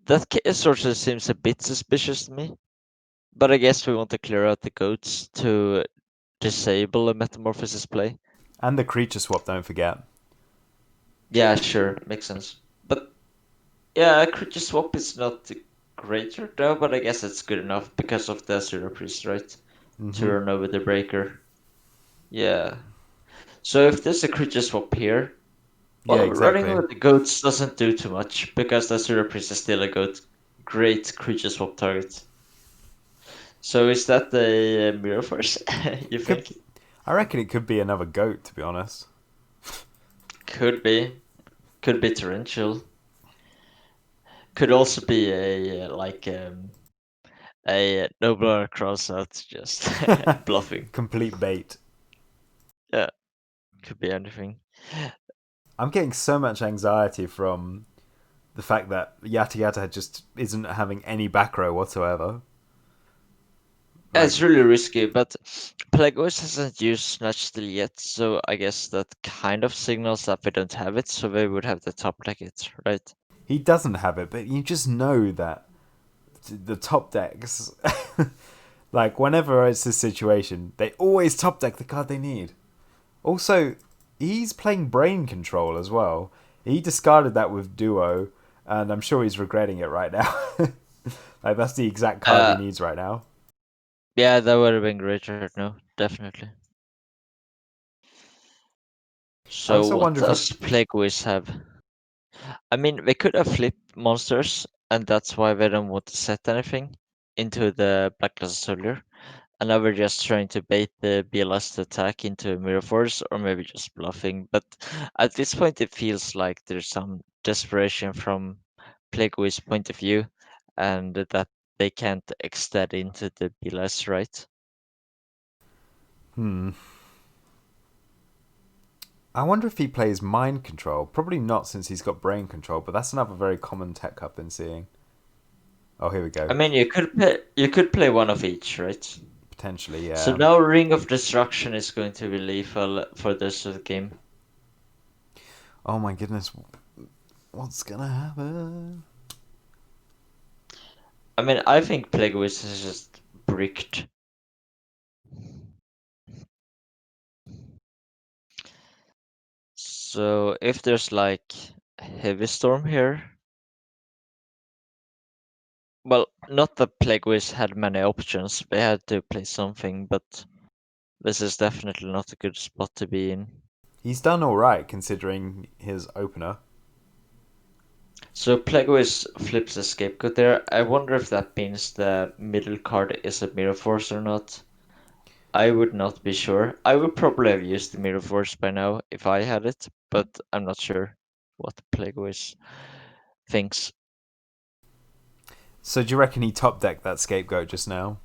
That case sort of seems a bit suspicious to me, but I guess we want to clear out the goats to disable a Metamorphosis play. And the creature swap, don't forget. Yeah, sure, makes sense. But yeah, a creature swap is not great right now, but I guess it's good enough because of the Azura Priest, right? To Hmm. run over the breaker. Yeah. So if there's a creature swap here, Yeah, well, running exactly. over the goats doesn't do too much because the Azura Priest is still a great creature swap target. So is that the Mirror Force, you Could think? I reckon it could be another goat, to be honest. Could be. Could be Torrential. Could also be a Nobler Crossout just bluffing. Complete bait. Yeah, could be anything. I'm getting so much anxiety from the fact that Yata Yata just isn't having any back row whatsoever. Yeah, Like, it's really risky, but Plagueis hasn't used Snatch Steal yet, so I guess that kind of signals that they don't have it, so they would have to top deck it, right? he doesn't have it, but you just know that the top decks, like, whenever it's this situation, they always top deck the card they need. Also, he's playing Brain Control as well. He discarded that with Duo, and I'm sure he's regretting it right now. Like, that's the exact card he Uh, needs right now. yeah, that would have been great right now, definitely. I So also what wonder if he. does Plagueis have? I mean, they could have flipped monsters, and that's why they don't want to set anything into the Blacklist Soldier. And now we're just trying to bait the BLS attack into Mirror Force, or maybe just bluffing. But at this point, it feels like there's some desperation from Plagueis' point of view, and that they can't extend into the BLS, right? Hmm. I wonder if he plays Mind Control. Probably not, since he's got Brain Control, but that's another very common tech I've been seeing. Oh, here we I go. mean, you could play one of each, right? Potentially, So yeah. now Ring of Destruction is going to be lethal for this game. Oh my goodness. What's gonna happen? I mean, I think Plagueis is just bricked. So if there's like Heavy Storm here, well, not that Plagueis had many options. They had to play something, but this is definitely not a good spot to be in. He's done alright considering his opener. So Plagueis flips a Scapegoat there. I wonder if that means the middle card is a Mirror Force or not. I would not be sure. I would probably have used the Mirror Force by now if I had it, but I'm not sure what Plagueis thinks. So do you reckon he top decked that Scapegoat just now?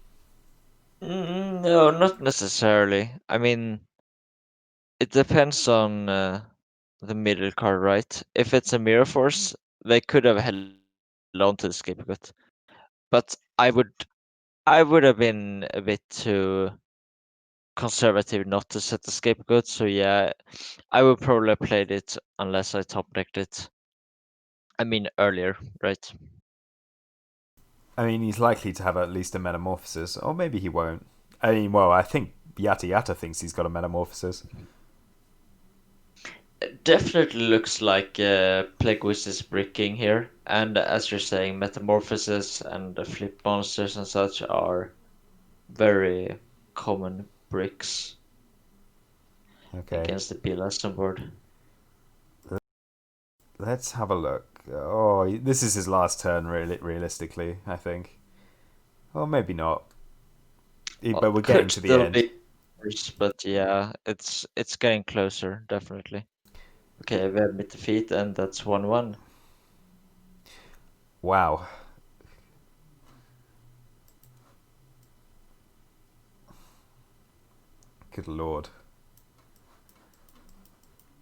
No, not necessarily. I mean, it depends on the middle card, right? If it's a Mirror Force, they could have held on to the Scapegoat, but I would have been a bit too conservative not to set the Scapegoat. So yeah, I would probably have played it unless I top decked it. I mean earlier, right? I mean, he's likely to have at least a Metamorphosis, or maybe he won't. I mean, well, I think Yata Yata thinks he's got a Metamorphosis. It definitely looks like Plagueis is bricking here, and as you're saying, Metamorphosis and the flip monsters and such are very common bricks Okay, against the PLS on board. let's have a look. Oh, this is his last turn, really, realistically, I think. Or maybe not. Well, But we're getting could to the still end. be worse, but yeah, it's getting closer, definitely. Okay, we have mid defeat, and that's 1-1. Wow. Good lord.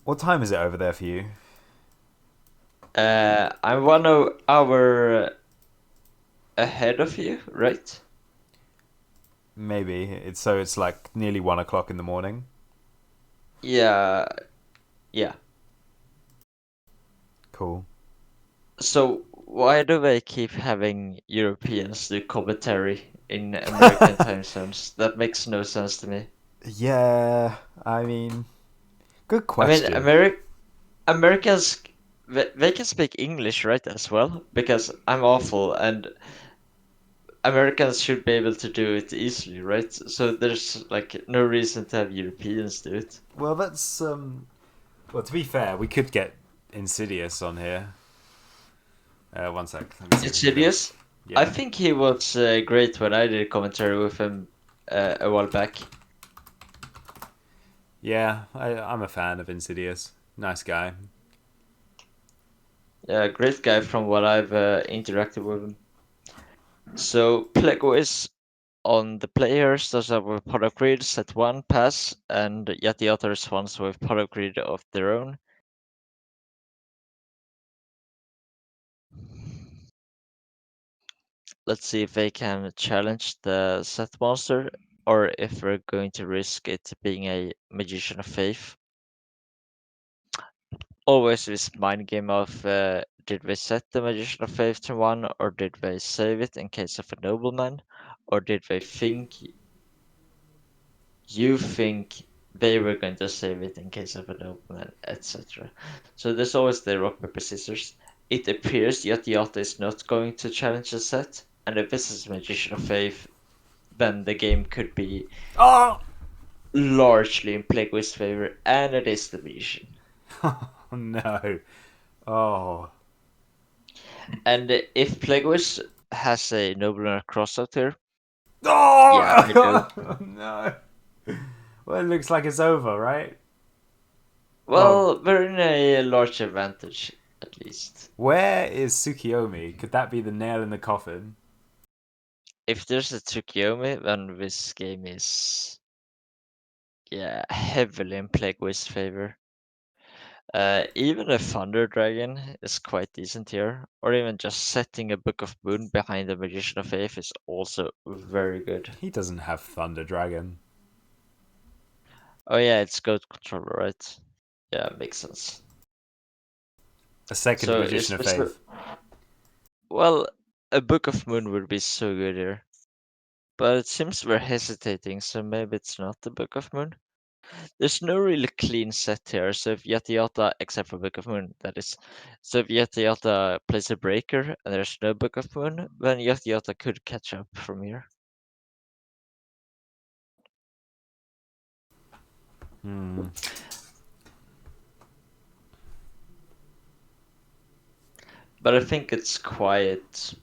What time is it over there for you? I'm 1 hour ahead of you, right? Maybe. It's like nearly 1 o'clock in the morning. Yeah, yeah. Cool. So why do they keep having Europeans do commentary in American time zones? That makes no sense to me. Yeah, I mean, good I mean, question. Americans they can speak English, right, as well? Because I'm awful, and Americans should be able to do it easily, right? So there's like no reason to have Europeans do it. Well, that's Well, to be fair, we could get Insidious on here. One sec. Let me see if I can get him. Insidious, I Yeah. think he was great when I did commentary with him a while back. Yeah, I'm a fan of Insidious. Nice guy. Yeah, great guy from what I've interacted with him. So Plego is on the players, those are with product grid, set one pass, and yet the others ones with product grid of their own. Let's see if they can challenge the set monster, or if we're going to risk it being a Magician of Faith. Always this mind game of did they set the Magician of Faith to one, or did they save it in case of a nobleman, or did they think you think they were going to save it in case of a nobleman, etc. So there's always the rock, paper, scissors. It appears Yata is not going to challenge the set, and if this is Magician of Faith, then the game could be Oh! largely in Plague's favor, and it is the Magician. Oh no. Oh. And if Plagueis has a nobleman cross out here, Oh! yeah, I do. No. Well, it looks like it's over, right? Oh, Well, we're in a large advantage, at least. where is Tsukiyomi? Could that be the nail in the coffin? If there's a Tsukiyomi, then this game is, yeah, heavily in Plagueis' favor. Even a Thunder Dragon is quite decent here, or even just setting a Book of Moon behind the Magician of Faith is also very good. He doesn't have Thunder Dragon. Oh yeah, it's Goat Controller, right? Yeah, makes sense. A second So Magician of Faith. well, a Book of Moon would be so good here. But it seems we're hesitating, so maybe it's not the Book of Moon. There's no really clean set here, so if Yata Yata, except for Book of Moon, that is. So if Yata Yata plays a breaker and there's no Book of Moon, then Yata Yata could catch up from here. Hmm. But I think it's quiet.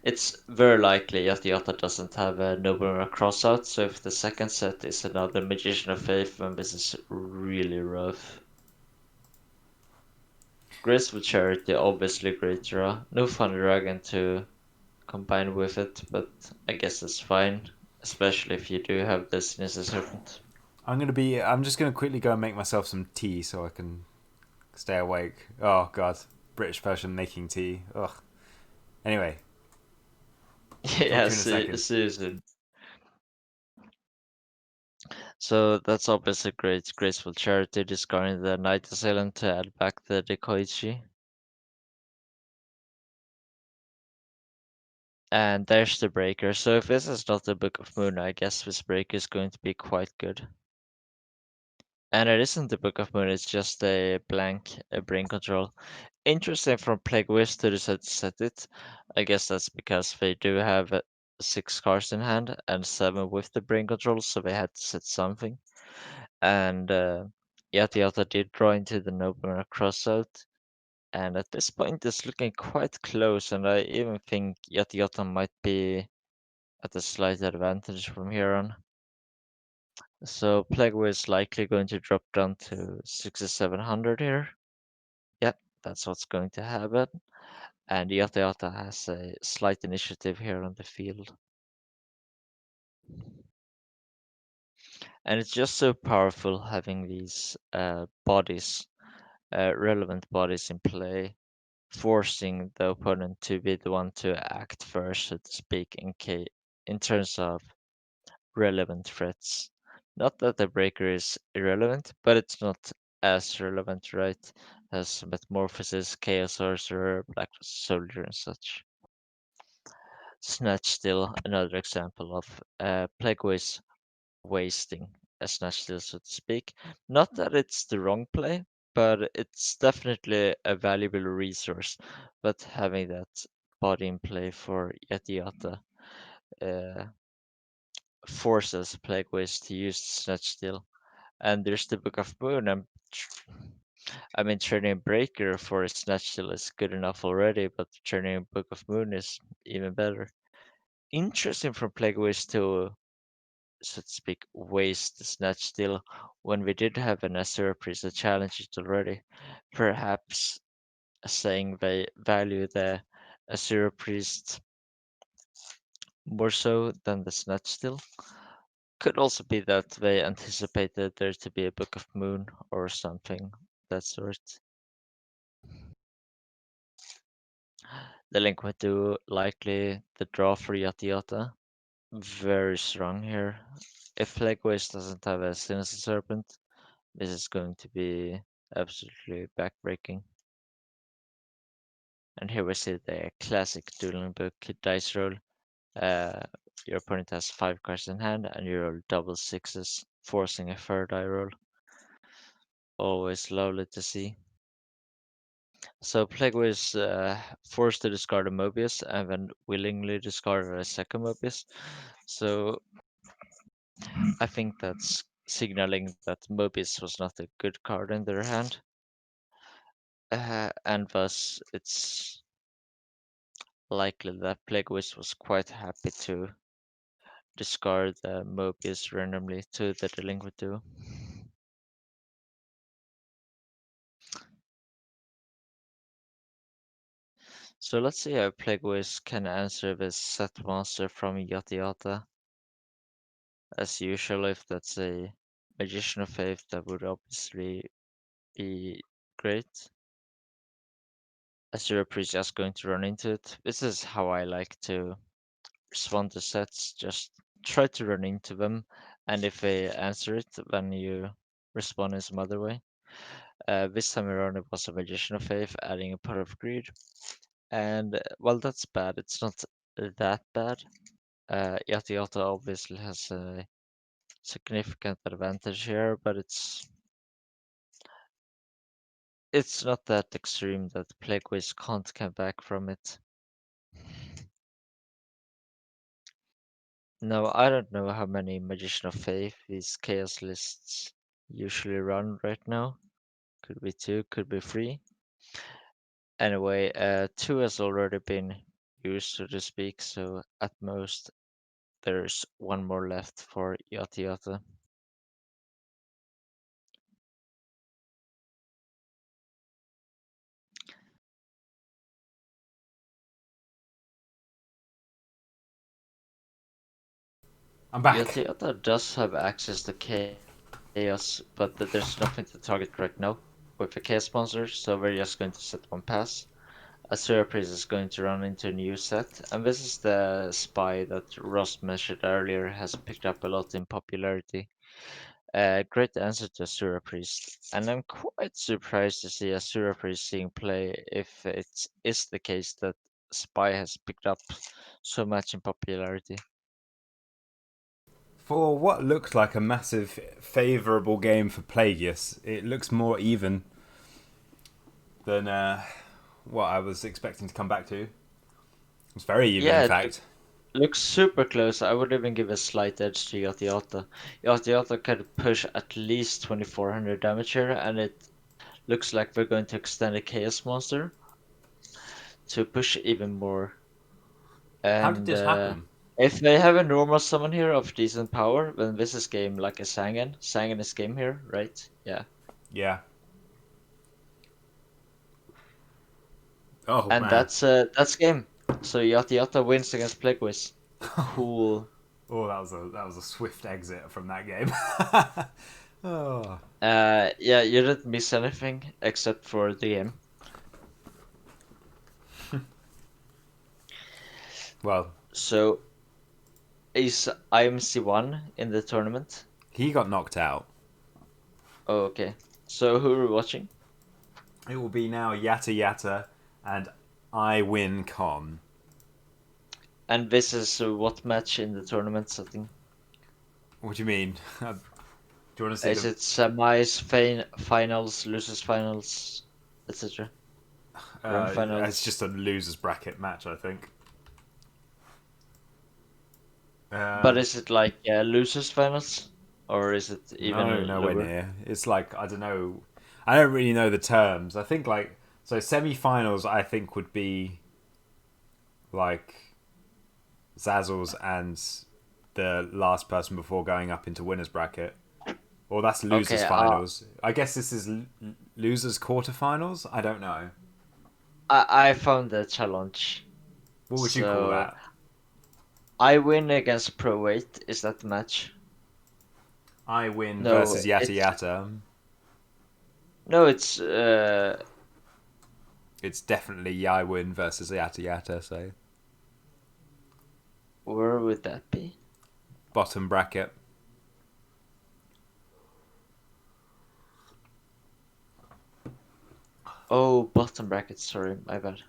It's very likely Yata Yata doesn't have a Nobunara crossout, so if the second set is another Magician of Faith, then this is really rough. Graceful Charity, obviously great draw. No Thunder Dragon to combine with it, but I guess that's fine, especially if you do have Destiny's Serpent. I'm just gonna quickly go and make myself some tea so I can stay awake. Oh god, British person making tea. Ugh. Anyway, Yeah, talk to you in a second. see you soon. So that's obviously great. Graceful Charity discarding the Night Assailant to add back the Dekoichi. And there's the breaker. So if this is not the Book of Moon, I guess this breaker is going to be quite good. And it isn't the Book of Moon, it's just a blank brain control. Interesting from Plague Wiz to decide to set it. I guess that's because they do have 6 cards in hand and 7 with the brain control, so they had to set something. And Yata Yata did draw into the Nobunara crossout. And at this point, it's looking quite close, and I even think Yata Yata might be at a slight advantage from here on. So Plague is likely going to drop down to 6700 here. Yep, that's what's going to happen. And Yata Yata has a slight initiative here on the field. And it's just so powerful having these bodies, relevant bodies in play, forcing the opponent to be the one to act first, so to speak, in terms of relevant threats. Not that the breaker is irrelevant, but it's not as relevant, right? As Metamorphosis, Chaos Sorcerer, Black Soldier, and such. Snatch Still, another example of Plague Waste wasting a Snatch Still, so to speak. Not that it's the wrong play, but it's definitely a valuable resource. But having that body in play for Yata Yata forces Plagueways to use Snatch Steal. And there's the Book of Moon. I mean, turning Breaker for a Snatch Steal is good enough already, but turning Book of Moon is even better. Interesting from Plagueways to, so to speak, waste the Snatch Steal when we did have an Asura Priest that challenged it already. Perhaps saying they value the Asura Priest more so than the Snatch Steal. Could also be that they anticipated there to be a Book of Moon or something that sort. The Link would do likely the draw for Yata Yata. Very strong here. If Plagueways doesn't have a Sinister Serpent, this is going to be absolutely backbreaking. And here we see the classic Dueling Book dice roll. Your opponent has 5 cards in hand, and you roll double sixes, forcing a third die roll. Always lovely to see. So Plagueways forced to discard a Mobius and then willingly discarded a second Mobius. So I think that's signaling that Mobius was not a good card in their hand. And thus it's likely that Plagueways was quite happy to discard the Mobius randomly to the Delinquent Duo. So let's see how Plagueways can answer this set monster from Yata Yata. As usual, if that's a Magician of Faith, that would obviously be great. As your priest just going to run into it. This is how I like to respond to sets. Just try to run into them, and if they answer it, then you respond in some other way. This time around it was a Magician of Faith, adding a Pot of Greed. And well, that's bad. It's not that bad. Yata Yata obviously has a significant advantage here, but it's not that extreme that Plagueways can't come back from it. No, I don't know how many Magician of Faith these chaos lists usually run right now. Could be 2, could be 3. Anyway, 2 has already been used, so to speak, so at most there's 1 more left for Yata Yata. I'm back. Yata Yata does have access to chaos, but there's nothing to target right now with the chaos monster, so we're just going to set 1 pass. Asura Priest is going to run into a new set, and this is the spy that Ross mentioned earlier has picked up a lot in popularity. Great answer to Asura Priest, and I'm quite surprised to see Asura Priest seeing play if it is the case that Spy has picked up so much in popularity. For what looked like a massive favourable game for Plagueis, it looks more even than what I was expecting to come back to. It's very even, Yeah, in it fact. looks super close. I would even give a slight edge to Yata Yata. Yata Yata could push at least 2400 damage here, and it looks like we're going to extend a Chaos Monster to push even more. How did And this happen? if they have a normal summon here of decent power, then this is game like a Sangan. Sangan is game here, right? Yeah. Yeah. Oh And man. that's game. So Yata Yata wins against Plagueways. Cool. Oh, that was a swift exit from that game. Oh. Yeah, you didn't miss anything except for the game. Well, So is IMC1 in the tournament? he got knocked out. Oh, okay. So who are we watching? It will be now Yata Yata and I win Con. And this is what match in the tournament setting? What do you mean? Do you want to see Is the? it semis, finals, losers finals, etc.? Grand finals. It's just a losers bracket match, I think. But is it like losers finals, or is it even No, nowhere lower? near. It's like I don't know. I don't really know the terms. I think like so semi-finals. I think would be like Zazzles and the last person before going up into winners bracket. Or that's losers Okay, finals. I guess this is losers quarterfinals. I don't know. I found the challenge. What would you call So that? I win against Pro 8. Is that the match? I win No, versus Yata it's Yata. no, it's It's definitely I win versus Yata Yata. So where would that be? bottom bracket. Oh, bottom bracket. Sorry, my bad.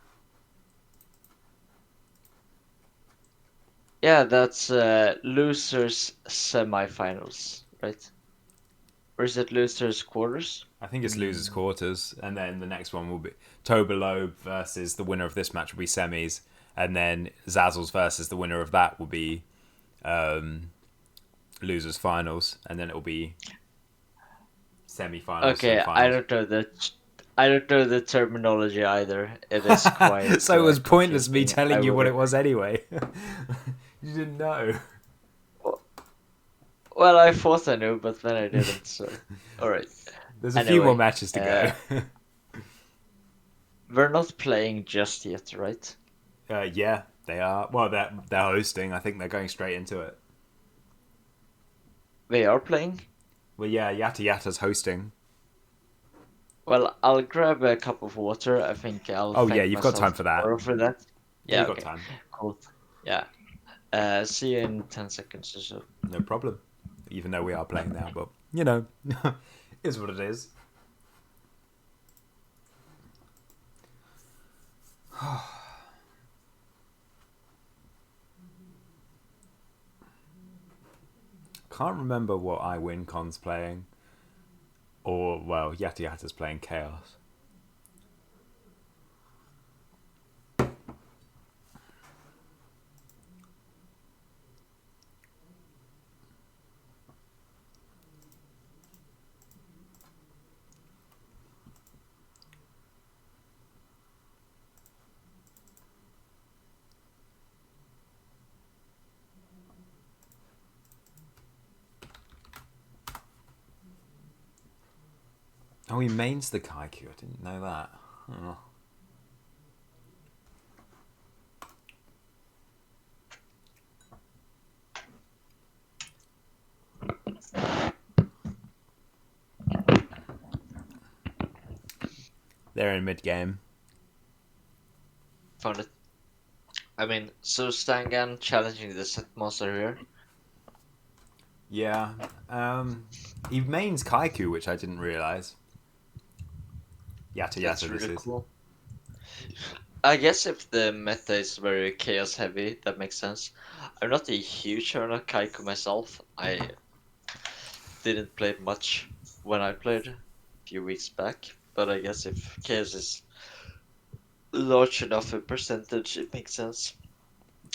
Yeah, that's losers semifinals, right? Or is it losers quarters? I think it's losers quarters, and then the next one will be Tobalobe versus the winner of this match will be semis, and then Zazzles versus the winner of that will be losers finals, and then it will be semi-finals. Okay, I don't know the terminology either. It is quite. So it was pointless me confusing, telling I you would what it agree. was anyway. You didn't know. Well, I thought I knew, but then I didn't. So, all right. There's a few more Anyway, matches to go. we're not playing just yet, right? Yeah, they are. Well, they're hosting. I think they're going straight into it. We are playing. Well, yeah, Yata Yata's hosting. Well, I'll grab a cup of water. I think I'll. Oh, yeah, thank you've got time myself for that. tomorrow for that. Yeah, Yeah. you've Okay. got time. Cool. Yeah. See you in 10 seconds or so. No problem. Even though we are playing now, but you know, is what it is. Can't remember what I Win Con's playing, or well, Yata Yata's playing Chaos. Oh, he mains the Kaiku. I didn't know that. Oh. They're in mid game. Found it. I mean, so Stangan challenging the set monster here. Yeah. He mains Kaiku, which I didn't realize. Yata That's Yata, this really is. cool. I guess if the meta is very chaos heavy, that makes sense. I'm not a huge fan of Kaiku myself. I didn't play much when I played a few weeks back, but I guess if chaos is large enough in percentage, it makes sense.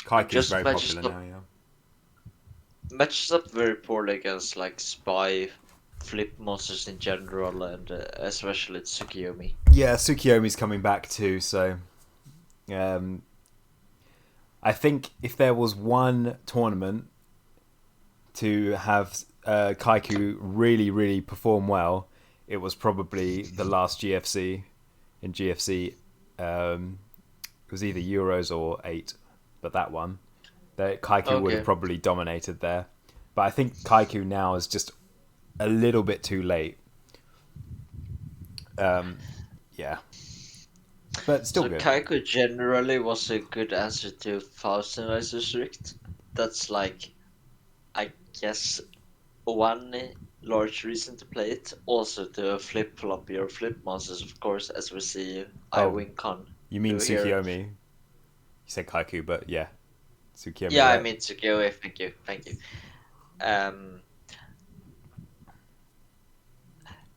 Kaiku's Just very matches popular up, now, yeah. matches up very poorly against like spy, flip monsters in general, and especially Tsukiyomi. Yeah, Tsukiyomi's coming back too, so I think if there was one tournament to have Kaiku really, really perform well, it was probably the last GFC. In GFC, it was either Euros or 8, but that one, that Kaiku would have Okay. probably dominated there. But I think Kaiku now is just a little bit too late. Yeah. But still So good. Kaiko generally was a good answer to Faustin vs. Richt. That's like, I guess, one large reason to play it. Also to flip flop your flip monsters, of course, as we see Oh, iWinCon You mean do here. Tsukiyomi? You said Kaiku, but yeah. Tsukiyomi, Yeah, I right? mean Tsukiyomi, thank you.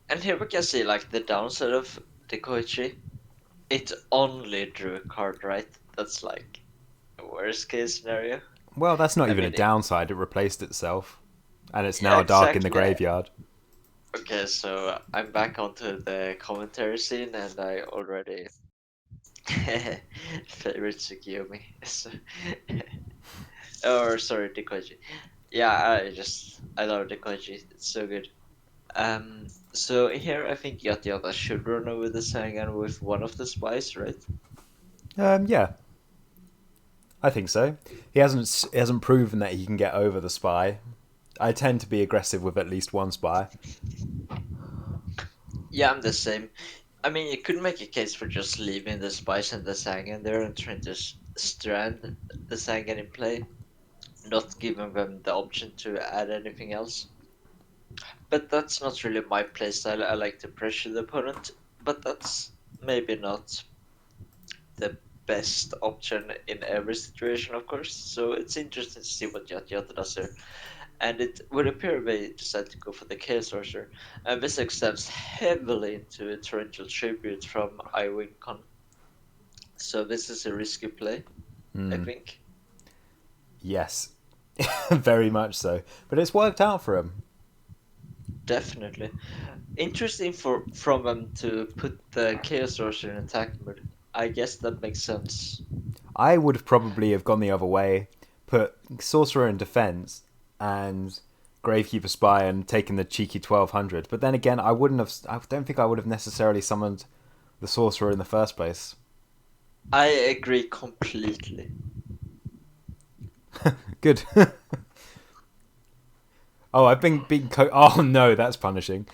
And here we can see like the downside of Dekoichi. It only drew a card, right? That's like a worst case scenario. Well, that's not I even a mean, downside. It replaced itself, and it's Yeah, now dark in the exactly. graveyard. Okay, so I'm back onto the commentary scene, and I already favorite Tsukiyomi. Or sorry, Dekoichi. Yeah, I love Dekoichi. It's so good. So here I think Yata should run over the Sangan with one of the spies, right? Yeah, I think so. He hasn't proven that he can get over the spy. I tend to be aggressive with at least one spy. Yeah, I'm the same. I mean, you could make a case for just leaving the spies and the Sangan there and trying to strand the Sangan in play, not giving them the option to add anything else. But that's not really my playstyle. I like to pressure the opponent, but that's maybe not the best option in every situation, of course. So it's interesting to see what Yata does here. And it would appear they decide to go for the Chaos Sorcerer. And this extends heavily into a Torrential Tribute from iWinCon. So this is a risky play, I think. Yes, very much so. But it's worked out for him. Definitely. Interesting from them to put the Chaos Sorcerer in attack mode. I guess that makes sense. I would have probably have gone the other way, put Sorcerer in defense and Gravekeeper Spy and taken the cheeky 1200. But then again, I wouldn't have. I don't think I would have necessarily summoned the Sorcerer in the first place. I agree completely. Good. Oh, I've been oh no, that's punishing.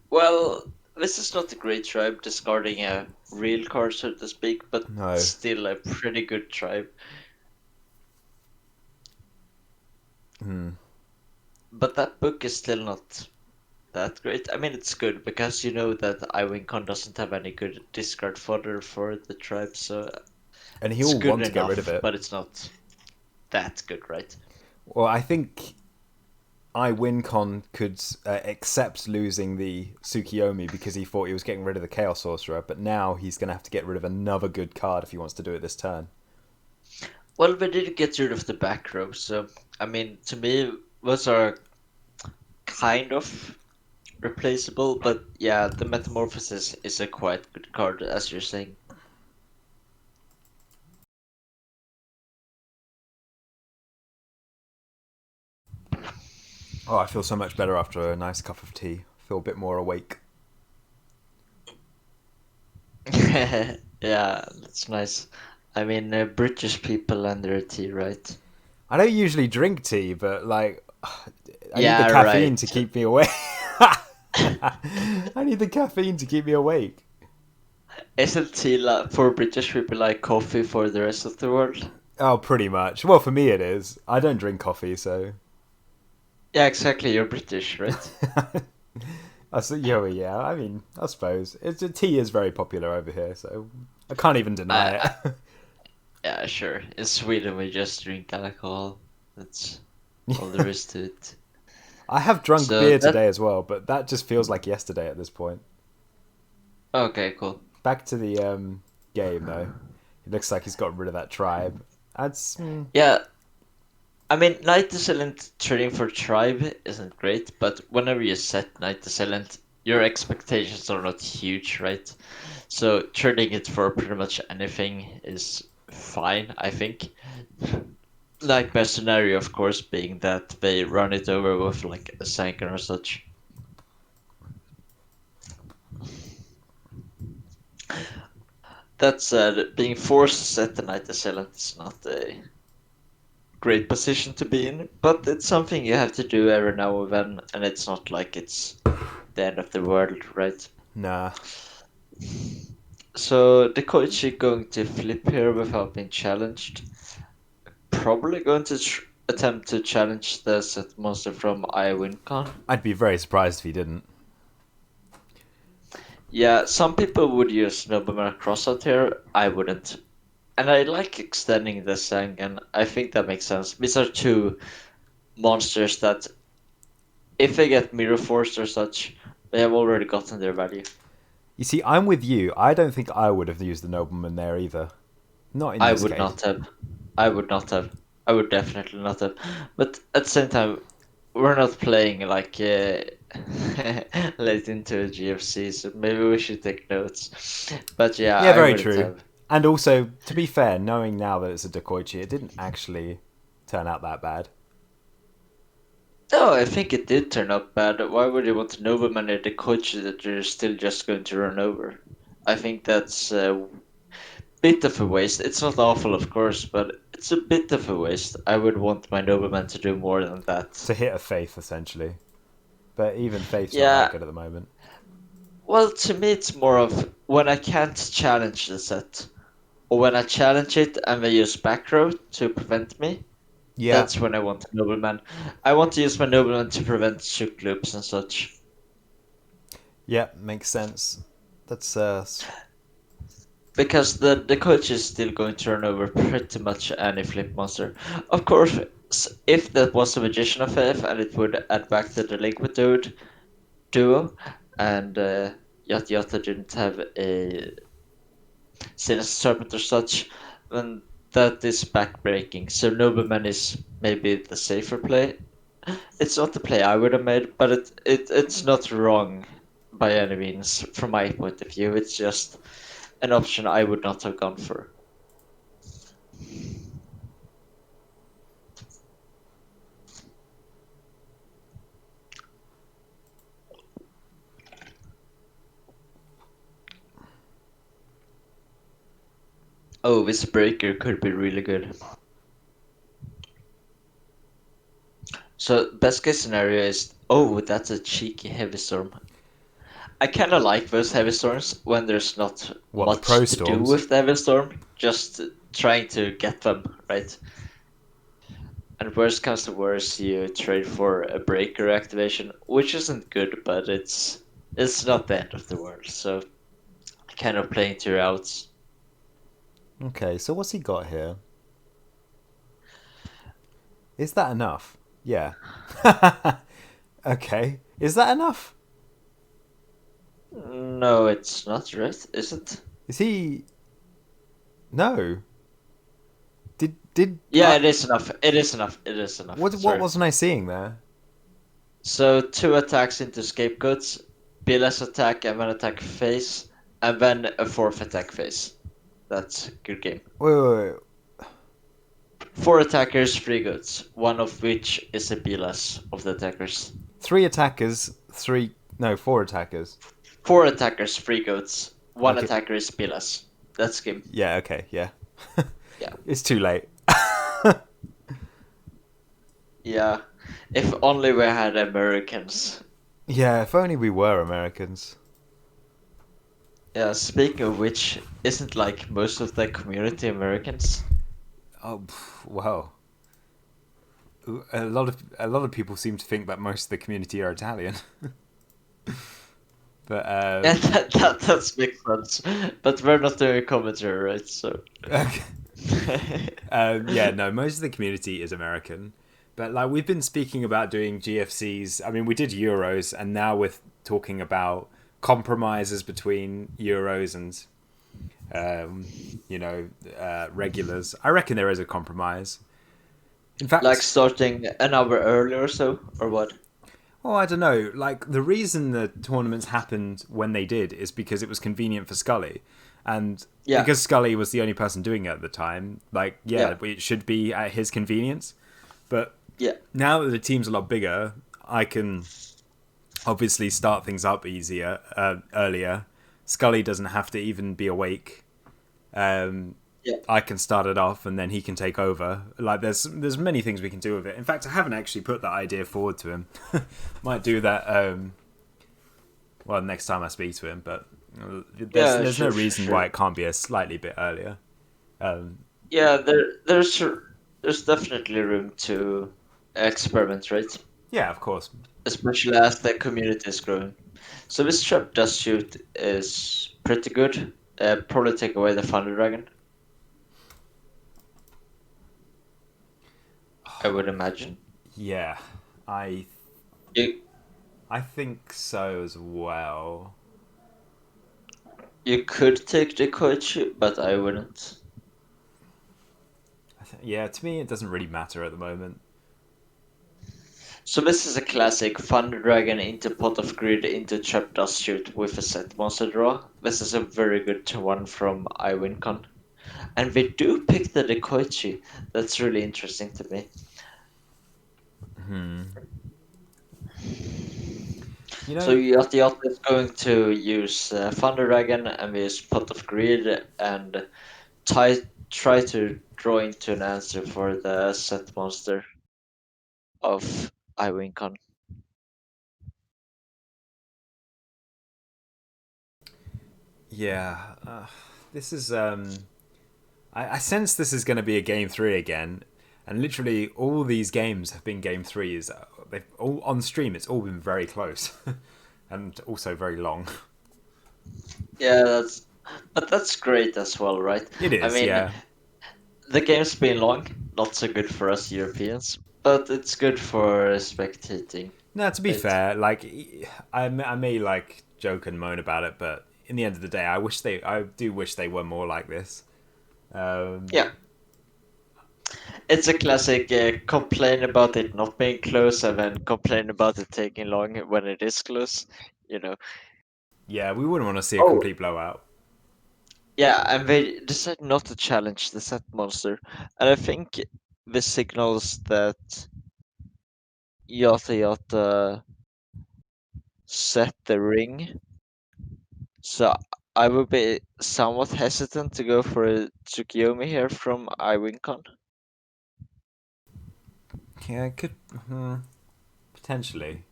Well, this is not a great tribe discarding a real card, so to speak, but No. still a pretty good tribe. But that book is still not that great. I mean, it's good because you know that iWinCon doesn't have any good discard fodder for the tribe, so And it's he'll good want to get rid of enough, it. but it's not that good, right? Well, I think iWinCon could accept losing the Tsukiyomi because he thought he was getting rid of the Chaos Sorcerer, but now he's going to have to get rid of another good card if he wants to do it this turn. Well, we did get rid of the back row, so I mean, to me, those are kind of replaceable, but yeah, the Metamorphosis is a quite good card, as you're saying. Oh, I feel so much better after a nice cup of tea. I feel a bit more awake. Yeah, that's nice. I mean, British people and their tea, right? I don't usually drink tea, but like, I need Yeah, the caffeine right. to keep me awake. I need the caffeine to keep me awake. Isn't tea for British people like coffee for the rest of the world? Oh, pretty much. Well, for me it is. I don't drink coffee, so. Yeah, exactly. You're British, right? Yeah. I mean, I suppose tea is very popular over here, so I can't even deny I- it. Yeah, sure. In Sweden, we just drink alcohol. That's all there is to it. I have drunk So beer that- today as well, but that just feels like yesterday at this point. Okay, cool. Back to the game though. It looks like he's got rid of that tribe. That's Yeah, I mean, Night Assailant trading for Tribe isn't great, but whenever you set Night Assailant, your expectations are not huge, right? So trading it for pretty much anything is fine, I think. Like best scenario, of course, being that they run it over with like a Sankan or such. That said, being forced to set the Night Assailant is not a great position to be in, but it's something you have to do every now and then, and it's not like it's the end of the world, right? nah. So the Koichi going to flip here without being challenged. Probably going to attempt to challenge the set monster from iWinCon. I'd be very surprised if he didn't. Yeah, some people would use Nobleman Crossout here. I wouldn't. And I like extending the Sangan. I think that makes sense. These are two monsters that, if they get Mirror Force or such, They have already gotten their value. You see, I'm with you. I don't think I would have used the nobleman there either. Not in I this would case. not have. I would not have. I would definitely not have. But at the same time, we're not playing like late into a GFC, so maybe we should take notes. But yeah, Yeah, I very wouldn't true. have. And also, to be fair, knowing now that it's a Dekoichi, it didn't actually turn out that bad. No, I think it did turn out bad. Why would you want a nobleman at the coach that you're still just going to run over? I think that's a bit of a waste. It's not awful, of course, but it's a bit of a waste. I would want my nobleman to do more than that. To hit a Faith, essentially. But even Faith's not Yeah, that good at the moment. well, to me, it's more of when I can't challenge the set, or when I challenge it and they use back row to prevent me. Yeah, That's when I want a nobleman. I want to use my nobleman to prevent shook loops and such. yeah, makes sense. That's Because the coach is still going to run over pretty much any flip monster. Of course, if that was a Magician of Faith and it would add back to the Liquid duo, and Yata Yata didn't have a Sinister Serpent or such, then that is backbreaking. So Nobleman is maybe the safer play. It's not the play I would have made, but it's not wrong by any means from my point of view. It's just an option I would not have gone for. Oh, this breaker could be really good. So best case scenario is, oh, that's a cheeky heavy storm. I kind of like those heavy storms when there's not what, the pro much to do storms? with the heavy storm, just trying to get them, right? And worst comes to worst, you trade for a breaker activation, which isn't good, but it's not the end of the world. So kind of playing two routes. Okay, so what's he got here? Is that enough? Yeah. Okay. Is that enough? No, it's not, right? Is it? Is he... No. Did Yeah, I... it is enough. It is enough. It is enough. What Sorry. wasn't I seeing there? So 2 attacks into scapegoats, Billas attack and then attack phase, and then a 4th attack phase. That's a good game. Wait. 4 attackers, 3 goats, one of which is a Billas of the attackers. 3 attackers, 4 attackers. 4 attackers, 3 goats, 1 Okay. attacker is Billas. That's game. Yeah, okay, yeah. Yeah. It's too late. Yeah. If only we had Americans. Yeah, if only we were Americans. Yeah, speaking of which, isn't like most of the community Americans? Oh, well. A lot of people seem to think that most of the community are Italian. But Yeah, that makes sense. But we're not doing commentary, right? So. okay. Yeah, no, most of the community is American. But like we've been speaking about doing GFCs. I mean, we did Euros, and now we're talking about compromises between Euros and, regulars. I reckon there is a compromise. In fact, Like starting an hour earlier or so, or what? well, I don't know. Like the reason the tournaments happened when they did is because it was convenient for Scully, and Yeah. because Scully was the only person doing it at the time. Like, yeah, it should be at his convenience. But Yeah. now that the team's a lot bigger, I can obviously start things up earlier. Scully doesn't have to even be awake. Yeah. I can start it off, and then he can take over. Like, there's many things we can do with it. In fact, I haven't actually put that idea forward to him. Might do that. Well, next time I speak to him, but there's no reason why it can't be a slightly bit earlier. Yeah, there's definitely room to experiment, right? Yeah, of course. Especially as the community is growing. So this trap dust shoot is pretty good. Probably take away the Thunder Dragon. I would imagine. Yeah, You I think so as well. You could take the Koichi, but I wouldn't. Yeah, to me, it doesn't really matter at the moment. So this is a classic Thunder Dragon into Pot of Greed into Trap Dust Shoot with a set monster draw. This is a very good one from iWinCon. And we do pick the Dekoichi. That's really interesting to me. You So know, Yachty Yacht is going to use Thunder Dragon and we use Pot of Greed and try to draw into an answer for the set monster of iWinCon. yeah, this is. I sense this is going to be a game 3 again, and literally all these games have been game 3s. They've all on stream. It's all been very close, and also very long. Yeah, but that's great as well, right? It I is, mean, yeah. the game's been long, not so good for us Europeans, but it's good for spectating. No, to be Right? fair, like I may like joke and moan about it, but in the end of the day, I do wish they were more like this. Yeah, it's a classic complain about it not being close and then complain about it taking long when it is close, you know. Yeah, we wouldn't want to see a Oh, complete blowout. yeah, and they decided not to challenge the set monster, and I think this signals that Yata Yata set the ring. So I would be somewhat hesitant to go for a Tsukiyomi here from iWinCon. Yeah, it could potentially.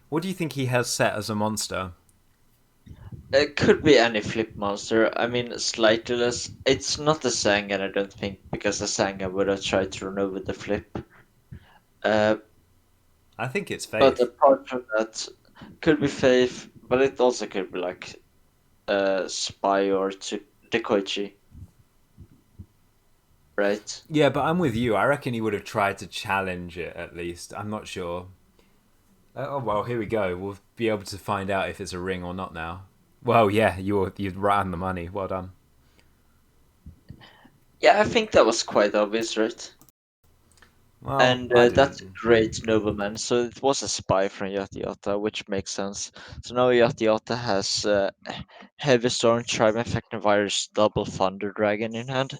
What do you think he has set as a monster? It could be any flip monster. I mean, slightly less. It's not the Sangan, I don't think, because the Sangan would have tried to run over the flip. Uh, I think it's but Faith. apart from that, could be Faith, but it also could be like Spy or Dekoichi, right? Yeah, but I'm with you. I reckon he would have tried to challenge it at least. I'm not sure. Oh well, here we go. We'll be able to find out if it's a ring or not now. Well, yeah, you're right on the money. Well done. Yeah, I think that was quite obvious, right? Well, And I that's a didn't. great nobleman. So it was a spy from Yata Yata, which makes sense. So now Yata Yata has Heavy Storm, Triumph Virus, double Thunder Dragon in hand.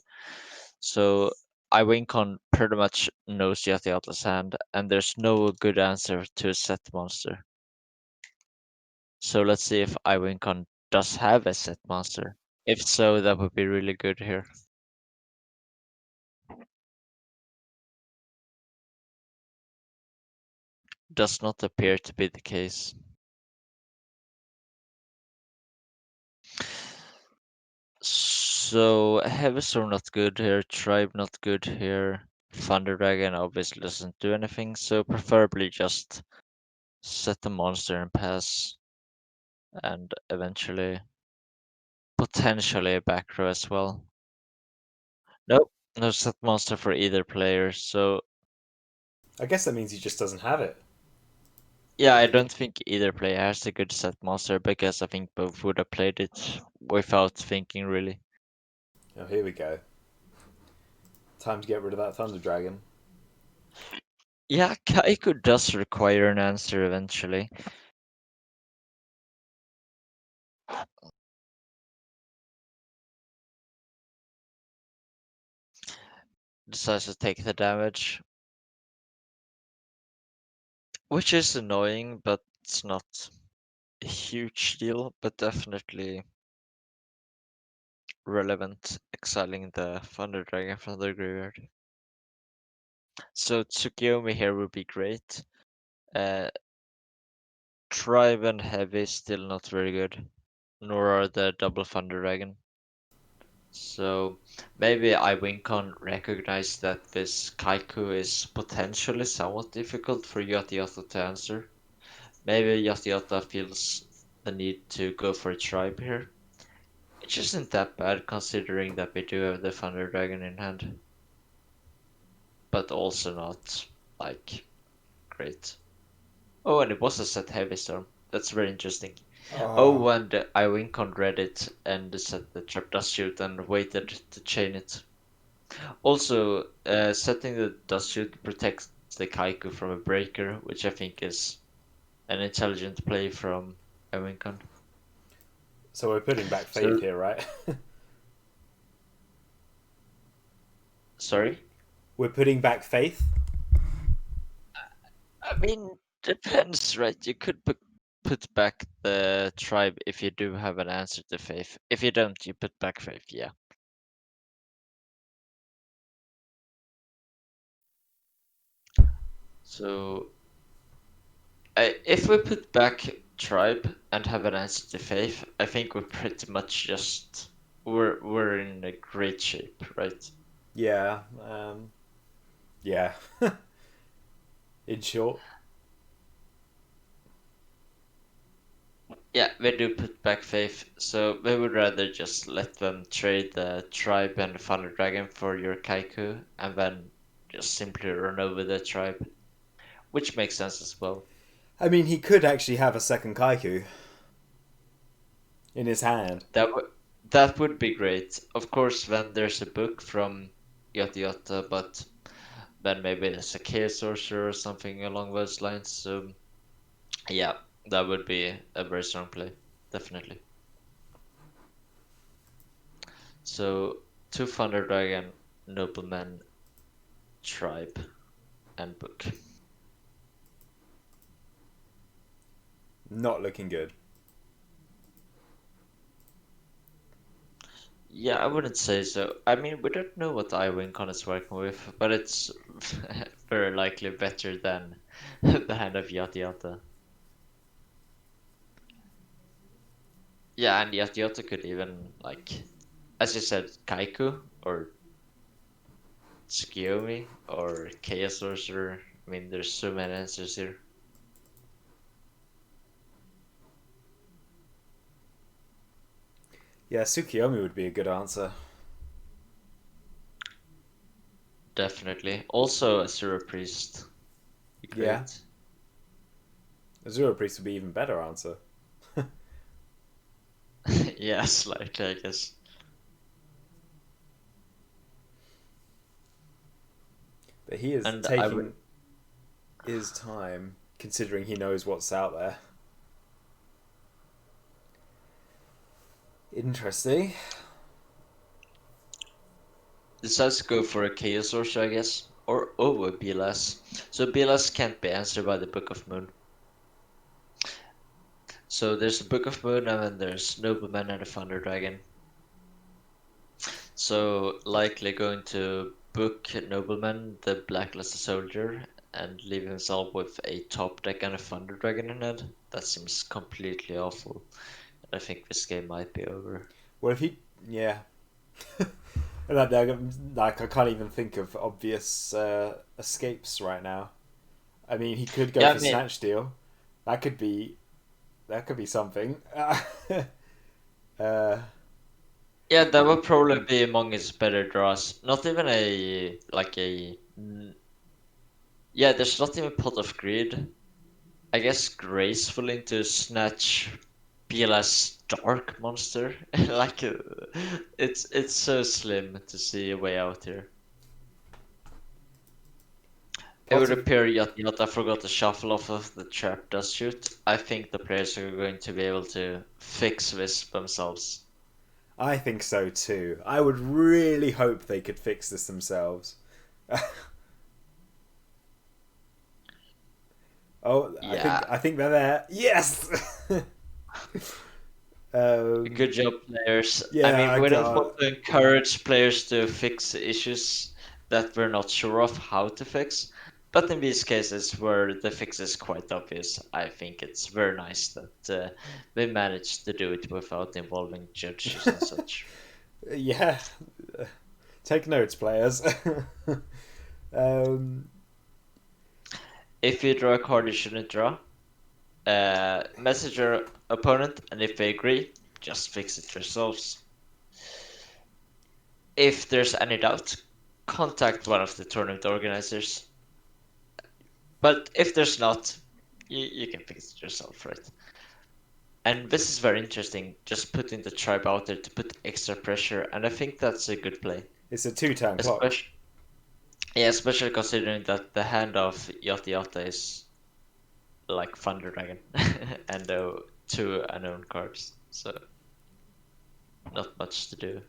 So iWinCon pretty much knows Yata Yata's hand, and there's no good answer to a set monster. So let's see if iWinCon does have a set monster. If so, that would be really good here. Does not appear to be the case. So Heavistorm not good here, Tribe not good here. Thunder Dragon obviously doesn't do anything, so preferably just set the monster and pass, and eventually potentially a back row as well. Nope, no set monster for either player, so I guess that means he just doesn't have it. yeah, I don't think either player has a good set monster because I think both would have played it without thinking really. Oh, here we go. Time to get rid of that Thunder Dragon. Yeah, Kaiko does require an answer eventually. Decides to take the damage, which is annoying, but it's not a huge deal, but definitely relevant, exiling the Thunder Dragon from the graveyard. So Tsukiyomi here would be great. Tribe and Heavy still not very good, nor are the double Thunder Dragon. So maybe iWinCon recognize that this Kaiku is potentially somewhat difficult for Yata to answer. Maybe Yata feels the need to go for a tribe here. Which isn't that bad considering that we do have the Thunder Dragon in hand. But also not like great. Oh, and it was a set heavy storm. That's very interesting. Oh, and Iwincon read it and set the trap dust shoot and waited to chain it. Also, setting the dust shoot protects the Kaiku from a breaker, which I think is an intelligent play from Iwincon. So we're putting back So- Faith here, right? Sorry? We're putting back Faith? I mean, depends, right? You could put back the tribe if you do have an answer to Faith. If you don't, you put back Faith, yeah. So, if we put back tribe and have an answer to Faith, I think we're pretty much just we're in a great shape, right? Yeah. Yeah. In short. Yeah, we do put back Faith, so we would rather just let them trade the tribe and the Thunder Dragon for your Kaiku, and then just simply run over the tribe, which makes sense as well. I mean, he could actually have a second Kaiku in his hand. That would be great. Of course, then there's a book from Yotta Yotta, but then maybe there's a Chaos Sorcerer or something along those lines. So yeah, that would be a very strong play, definitely. So 2 Thunder Dragon, Nobleman, Tribe, and Book. Not looking good. Yeah, I wouldn't say so. I mean, we don't know what Iwincon is working with, but it's very likely better than the hand of Yata Yata. Yeah, and Yata Yata could even, like, as you said, Kaiku or Tsukiyomi or Chaos Sorcerer. I mean, there's so many answers here. Yeah, Tsukiyomi would be a good answer. Definitely. Also, Asura Priest. Be great. Yeah. Azura Priest would be even better answer. Yeah, slightly, I guess. But he is And taking his time, considering he knows what's out there. Interesting. Decides to go for a Chaos Sorcerer, I guess. Or over BLS. So BLS can't be answered by the Book of Moon. So there's the Book of Moon and then there's Nobleman and the Thunder Dragon. So likely going to book Nobleman, the Blacklisted Soldier, and leave himself with a top deck and a Thunder Dragon in it. That seems completely awful. I think this game might be over. Well, if he, yeah, like I can't even think of obvious escapes right now. I mean, he could go Yeah, for I mean- Snatch Steal. That could be something. Yeah, that would probably be among his better draws. Not even yeah, there's not even Pot of Greed. I guess graceful into Snatch BLS Dark Monster. Like, it's so slim to see a way out here. It would appear Yata Yata forgot to shuffle off of the trap dust shoot. I think the players are going to be able to fix this themselves. I think so too. I would really hope they could fix this themselves. Oh, Yeah. I think they're there. Yes. Good job, players. Yeah, I mean, we don't God. want to encourage players to fix issues that we're not sure of how to fix. But in these cases where the fix is quite obvious, I think it's very nice that we managed to do it without involving judges and such. Yeah. Take notes, players. If you draw a card you shouldn't draw, message your opponent, and if they agree, just fix it yourselves. If there's any doubt, contact one of the tournament organizers. But if there's not, you can fix it yourself, right? And this is very interesting, just putting the tribe out there to put extra pressure, and I think that's a good play. It's a 2-turn clock. Especially, yeah, especially considering that the hand of Yata Yata is like Thunder Dragon and 2 unknown cards, so not much to do.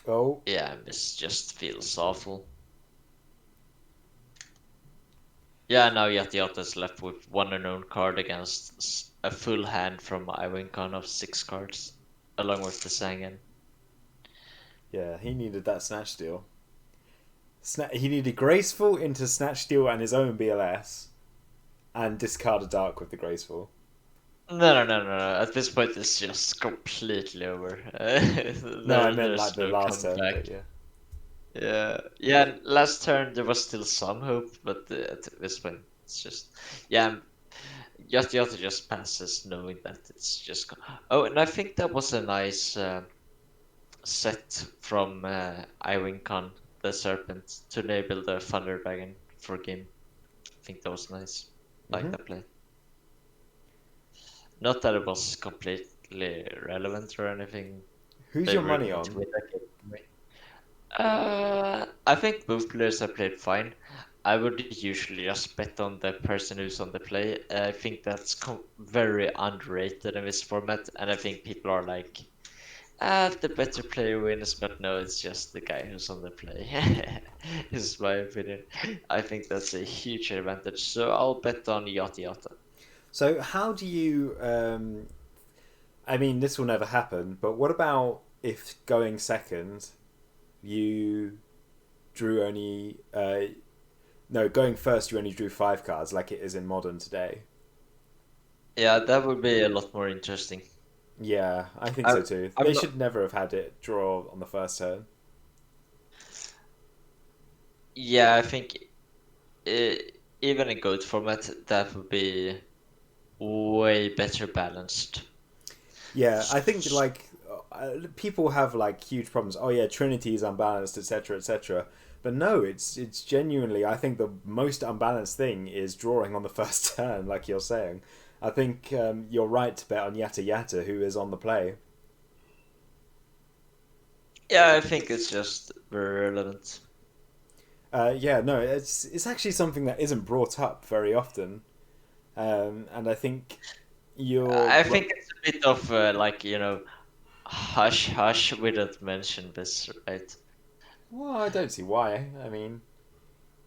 Oh, Yeah, this just feels awful. Yeah, now Yata Yata is left with 1 unknown card against a full hand from Iwincon of 6 cards, along with the Sangan. yeah, he needed that Snatch Steal. He needed Graceful into Snatch Steal and his own BLS, and discard a Dark with the Graceful. No. At this point, it's just completely over. No, I meant like the last turn, but yeah. Yeah. Last turn there was still some hope, but at this point, it's just yeah. Yata Yata just passes, knowing that it's just. Oh, and I think that was a nice set from Iwincon, the Serpent, to enable the Thunder Dragon for game. I think that was nice. Like that play. Not that it was completely relevant or anything. Who's They your were money going on? to win that game. I think both players have played fine. I would usually just bet on the person who's on the play. I think that's very underrated in this format, and I think people are like, the better player wins, but no, it's just the guy who's on the play. Is my opinion. I think that's a huge advantage, so I'll bet on Yata Yata. So how do you? I mean, this will never happen. But what about if going second, you drew only? No, going first, you only drew 5 cards, like it is in Modern today. Yeah, that would be a lot more interesting. Yeah, I think so too. I'm They not- should never have had it draw on the first turn. Yeah, I think even in GOAT format, that would be way better balanced. Yeah, I think like people have like huge problems. Oh yeah, Trinity is unbalanced, etc., etc. But no, it's genuinely. I think the most unbalanced thing is drawing on the first turn, like you're saying. I think you're right to bet on Yata Yata, who is on the play. Yeah, I think it's just very relevant. Yeah, no, it's actually something that isn't brought up very often, and I think you're. I think it's a bit of like, hush hush, we don't mention this, right? Well, I don't see why. I mean,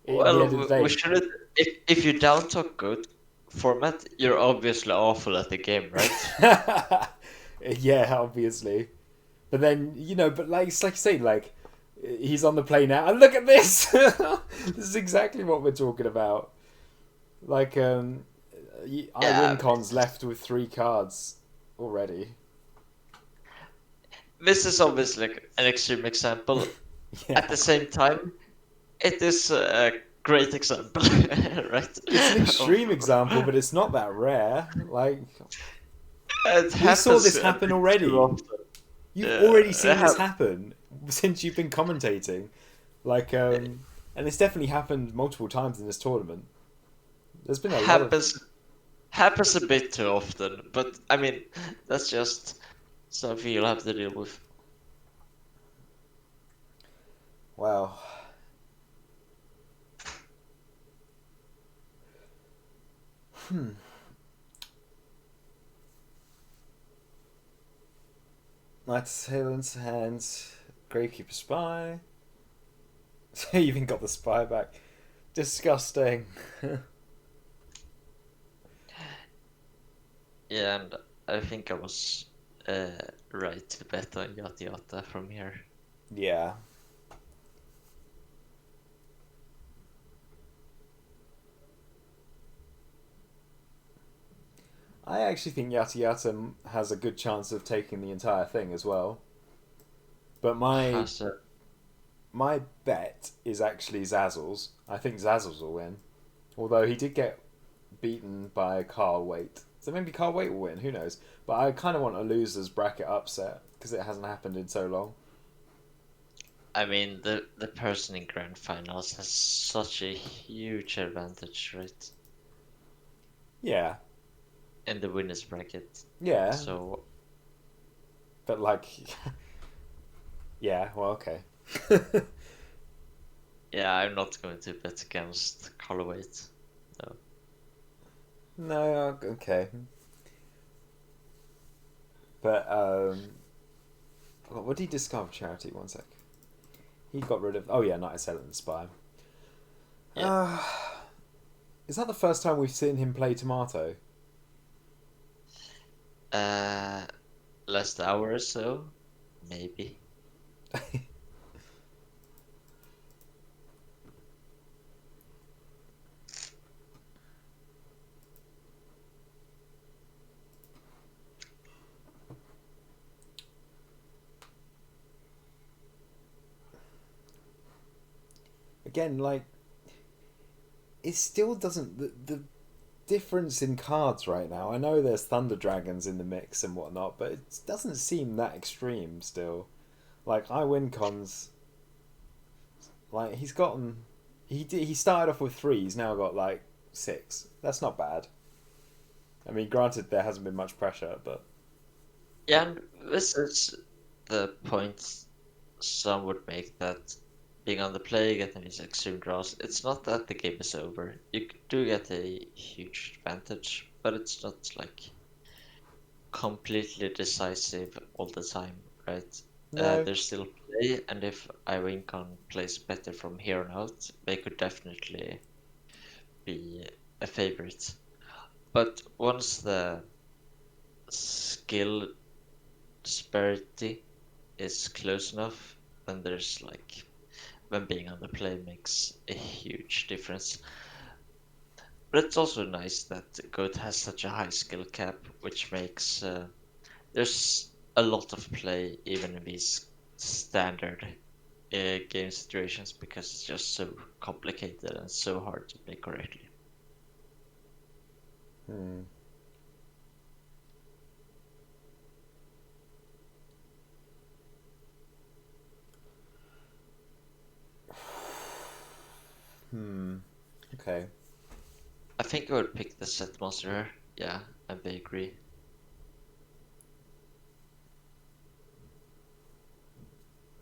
in the Well, end of the we day, shouldn't. If you down talk GOAT format, you're obviously awful at the game, right? yeah, obviously. But then but like it's like you say, like he's on the play now, and look at this. This is exactly what we're talking about. Like, Iwincon's left with 3 cards already. This is obviously like an extreme example. Yeah. At the same time, it is a great example, right? It's an extreme example, but it's not that rare. Like, It we saw happens this a happen bit already. too often. You've Yeah, already seen it this hap- happen since you've been commentating. Like, and it's definitely happened multiple times in this tournament. There's been a lot of... Happens a bit too often, but I mean, that's just something you'll have to deal with. Wow. Knight Assailant's hands. Gravekeeper Spy. So you even got the spy back. Disgusting. Yeah, and I think I was right to bet on Yata Yata from here. Yeah. I actually think Yata Yata has a good chance of taking the entire thing as well. But my bet is actually Zazzles. I think Zazzles will win. Although he did get beaten by Carl Waite. So maybe Carl Waite will win. Who knows? But I kind of want a losers bracket upset because it hasn't happened in so long. I mean, the person in grand finals has such a huge advantage, right? Yeah, In the winners bracket. yeah. So But like, yeah. Well, okay. yeah, I'm not going to bet against Carl Waite. No. No, okay. But what did he discover? Charity. One sec. He got rid of. Oh yeah, Night of Silent and Spy. Yeah. Is that the first time we've seen him play Tomato? Last hour or so, maybe. Again, like, it still doesn't. The difference in cards right now. I know there's Thunder Dragons in the mix and whatnot, but it doesn't seem that extreme still. Like iWinCon's, like he started off with 3. He's now got like 6. That's not bad. I mean, granted, there hasn't been much pressure, but Yeah, and this is the point some would make, that being on the play, getting these extreme draws, it's not that the game is over. You do get a huge advantage, but it's not like completely decisive all the time, right? no. There's still play, and if iWinCon plays better from here on out, they could definitely be a favorite. But once the skill disparity is close enough, then there's like, when being on the play makes a huge difference. But it's also nice that Goat has such a high skill cap, which makes there's a lot of play even in these standard game situations, because it's just so complicated and so hard to play correctly. Hmm. Hmm. Okay. I think I would pick the set monster here. Yeah, I may agree.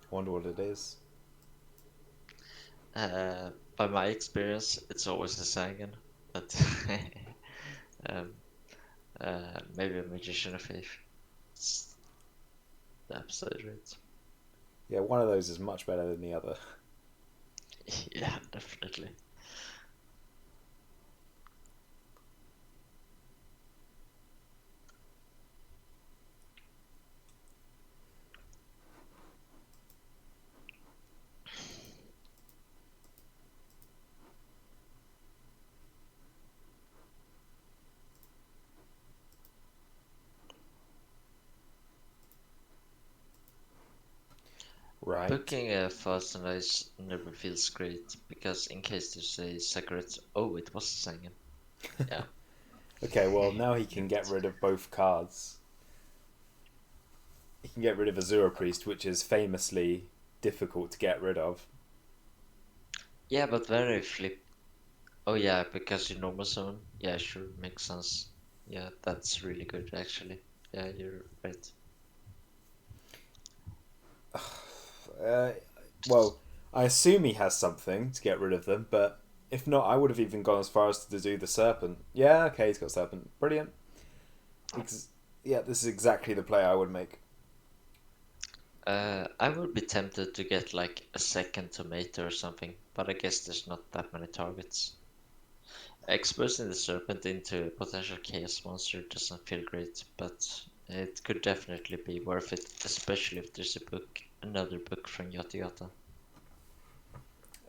I wonder what it is. By my experience, it's always a Sangan, but um, maybe a Magician of Faith. It's the episode, right? Yeah, one of those is much better than the other. Yeah, definitely. Right. Booking a fast and ice never feels great, because in case you say Sacred, oh, it was Sangan. Yeah. Okay, well, now he can get rid of both cards. He can get rid of Azura Priest, which is famously difficult to get rid of. Yeah, but very flip. Oh yeah, because you normal zone. Yeah, sure, makes sense. Yeah, that's really good actually. Yeah, you're right. Uh, well, I assume he has something to get rid of them, but if not, I would have even gone as far as to do the Serpent. Yeah, okay, he's got Serpent. Brilliant. Yeah, this is exactly the play I would make. I would be tempted to get like a second tomato or something, but I guess there's not that many targets. Exposing the serpent into a potential chaos monster doesn't feel great, but it could definitely be worth it, especially if there's another book from Yata Yata.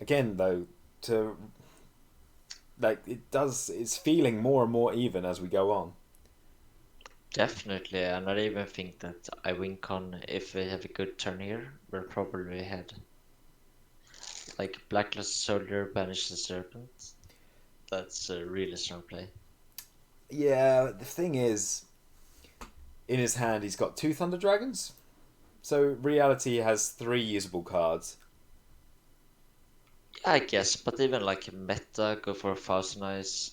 Again, though, to like it's feeling more and more even as we go on. Definitely, and I even think that iWinCon, if they have a good turn here, we're probably ahead. Like Blacklist Soldier, Banish the Serpent. That's a really strong play. Yeah, the thing is, in his hand he's got two Thunder Dragons. So reality has three usable cards. I guess, but even like meta, go for Thousand Eyes,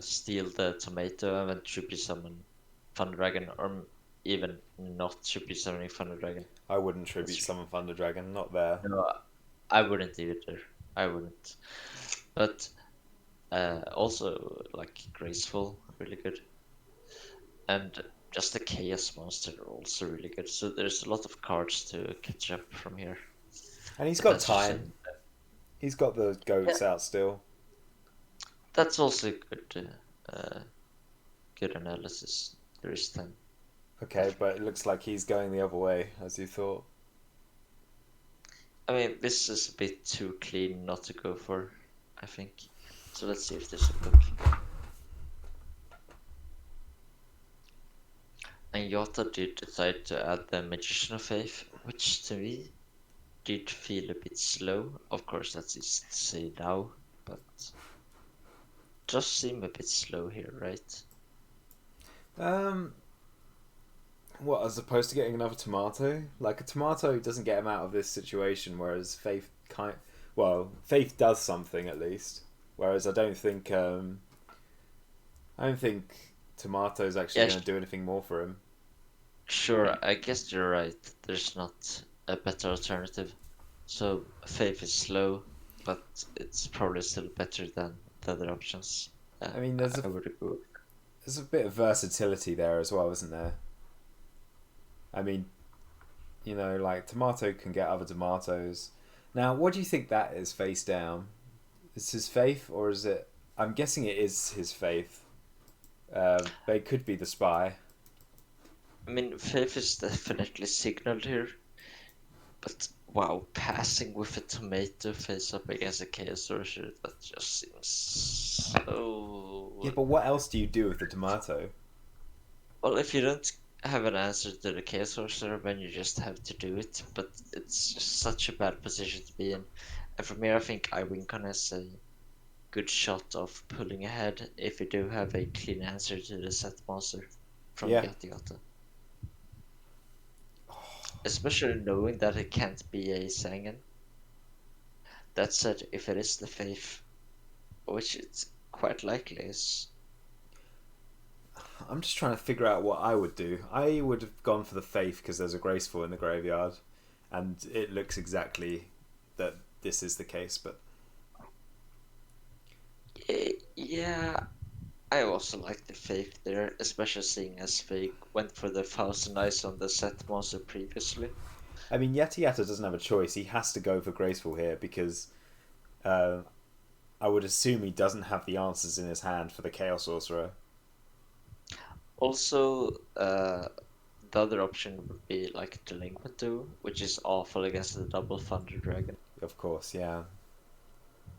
steal the tomato, and then triple summon Thunder Dragon, or even not triple summoning Thunder Dragon. I wouldn't tribute That's summon Thunder Dragon, not there. No, I wouldn't either. I wouldn't. But also like graceful, really good, and just the chaos monster also really good. So there's a lot of cards to catch up from here. And he's But got that's just time. He's got the goats out still. that's also good analysis. There is time. Okay, but it looks like he's going the other way, as you thought. I mean, this is a bit too clean not to go for, I think. So let's see if there's a book. And Yota did decide to add the Magician of Faith, which to me did feel a bit slow. Of course, that's easy to say now, but does seem a bit slow here, right? What, as opposed to getting another tomato? Like, a tomato doesn't get him out of this situation, whereas Faith does something at least. Whereas I don't think tomato's actually Yeah, going to do anything more for him. Sure, I guess you're right. There's not a better alternative. So Faith is slow, but it's probably still better than the other options. I mean, there's I would agree. a bit of versatility there as well, isn't there? I mean, you know, like tomato can get other tomatoes. Now, what do you think that is face down? Is his faith or is it? I'm guessing it is his faith. But it could be the spy. I mean, Faith is definitely signaled here, but wow, passing with a tomato face up against a Chaos Sorcerer, that just seems so... Yeah, but what else do you do with the tomato? Well, if you don't have an answer to the Chaos Sorcerer, then you just have to do it, but it's just such a bad position to be in. And for me, I think Iwincon has a good shot of pulling ahead if you do have a clean answer to the set monster from Yeah. Yata Yata. Especially knowing that it can't be a Sangan. That said, if it is the Faith, which it's quite likely is. I'm just trying to figure out what I would do. I would have gone for the faith because there's a graceful in the graveyard, and it looks exactly that this is the case. But Yeah, I also like the Faith there, especially seeing as they went for the Thousand Eyes on the set monster previously. I mean, Yata Yata doesn't have a choice. He has to go for graceful here because I would assume he doesn't have the answers in his hand for the Chaos Sorcerer. Also, the other option would be like Delinquent Duo, which is awful against the double Thunder Dragon. Of course, yeah.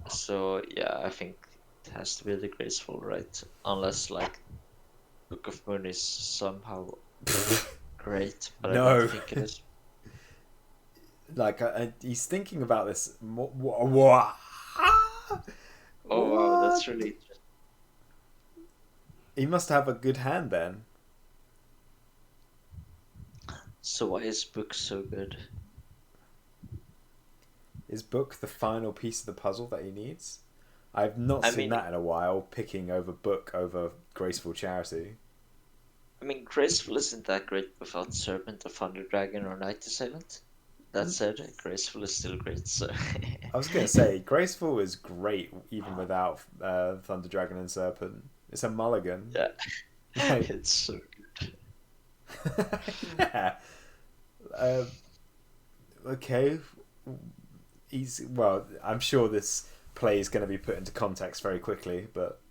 So yeah, I think it has to be the graceful, right? Unless like Book of Moon is somehow great, but I No. don't think it is. Like, he's thinking about this. What? Oh wow, that's really interesting. He must have a good hand then. So why is Book so good? Is Book the final piece of the puzzle that he needs? I've not I seen mean- that in a while, picking over Book over Graceful Charity. I mean, Graceful isn't that great without Serpent or Thunder Dragon or Night Assailant. That said, Graceful is still great, so... I was going to say, Graceful is great even without Thunder Dragon and Serpent. It's a mulligan. Yeah, Like- it's so good. Yeah. Okay. Well, I'm sure this play is going to be put into context very quickly, but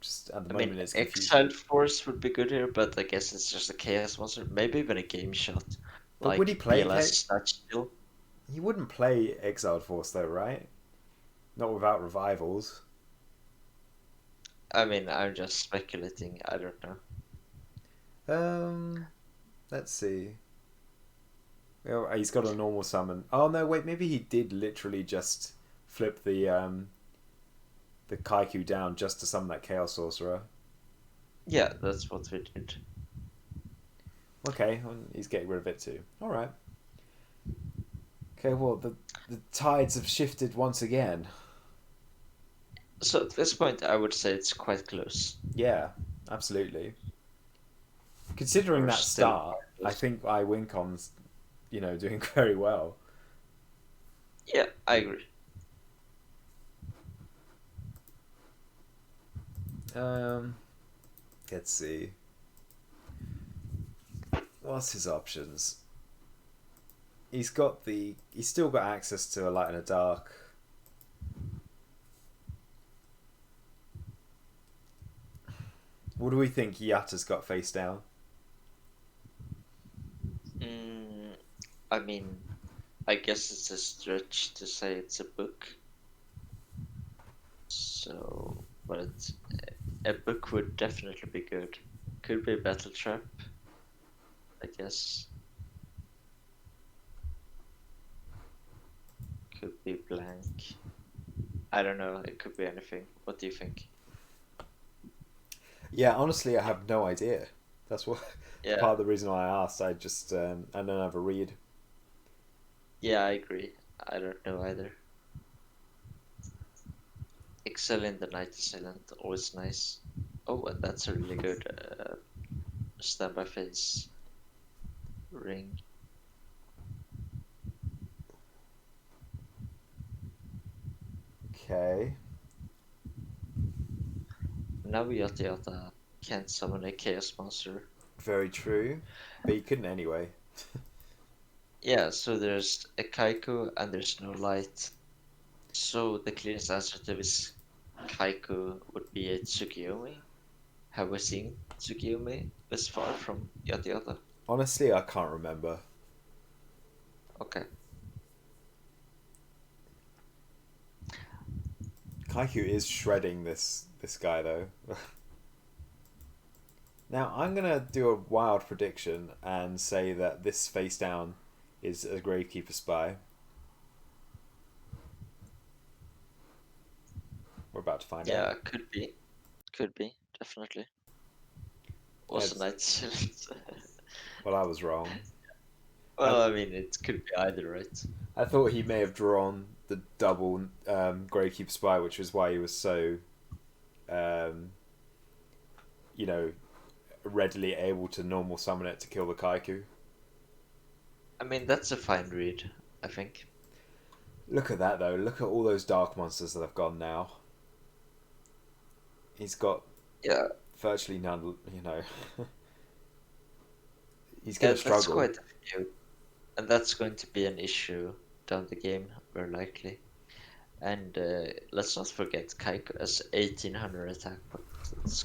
just at the I moment mean, it's confusing. Exiled Force would be good here, but I guess it's just a Chaos Monster. Maybe even a Game Shot. But Like would he play PLS Snatch Steel. He wouldn't play Exiled Force though, right? Not without revivals. I mean, I'm just speculating. I don't know. Let's see. Oh, he's got a normal summon. Oh no, wait, maybe he did literally just flip the the Kaiku down just to summon that Chaos Sorcerer. Yeah, that's what we did. Okay, well, he's getting rid of it too. All right. Okay, well the tides have shifted once again. So at this point, I would say it's quite close. Yeah, absolutely. Considering Or that still start, quite I close. think iWincon's, doing very well. Yeah, I agree. Let's see. What's his options? He's still got access to a light and a dark. What do we think Yatta's got face down? I mean, I guess it's a stretch to say it's a book. So, but a book would definitely be good. Could be Battle Trap, I guess. Could be blank. I don't know. It could be anything. What do you think? Yeah, honestly, I have no idea. That's what Yeah, part of the reason why I asked. I just I don't have a read. yeah, I agree. I don't know either. Excel in the Night Assailant, always nice. Oh, and that's a really good standby phase ring. Okay. Now Yata Yata can't summon a Chaos Monster. Very true. But you couldn't anyway. Yeah, so there's a Kaiku and there's no light. So the cleanest answer to this Kaiku would be a Tsukiyomi. Have we seen Tsukiyomi this far from Yata Yata? Honestly, I can't remember. Okay. Kaiku is shredding this guy though. Now I'm gonna do a wild prediction and say that this face down is a Gravekeeper Spy. We're about to find Yeah, out. could be. Could be, definitely. Also Yes. Night Assailant. Well, I was wrong. Well, I mean, it could be either, right? I thought he may have drawn the double Gravekeeper Spy, which was why he was so, um, readily able to normal summon it to kill the Kaiku. I mean, that's a fine read, I think. Look at that though. Look at all those dark monsters that have gone now. He's got Yeah, virtually none. He's yeah, gonna that's struggle. quite a few. And that's going to be an issue down the game, very likely. And let's not forget Kaiko has 1800 attack, but it's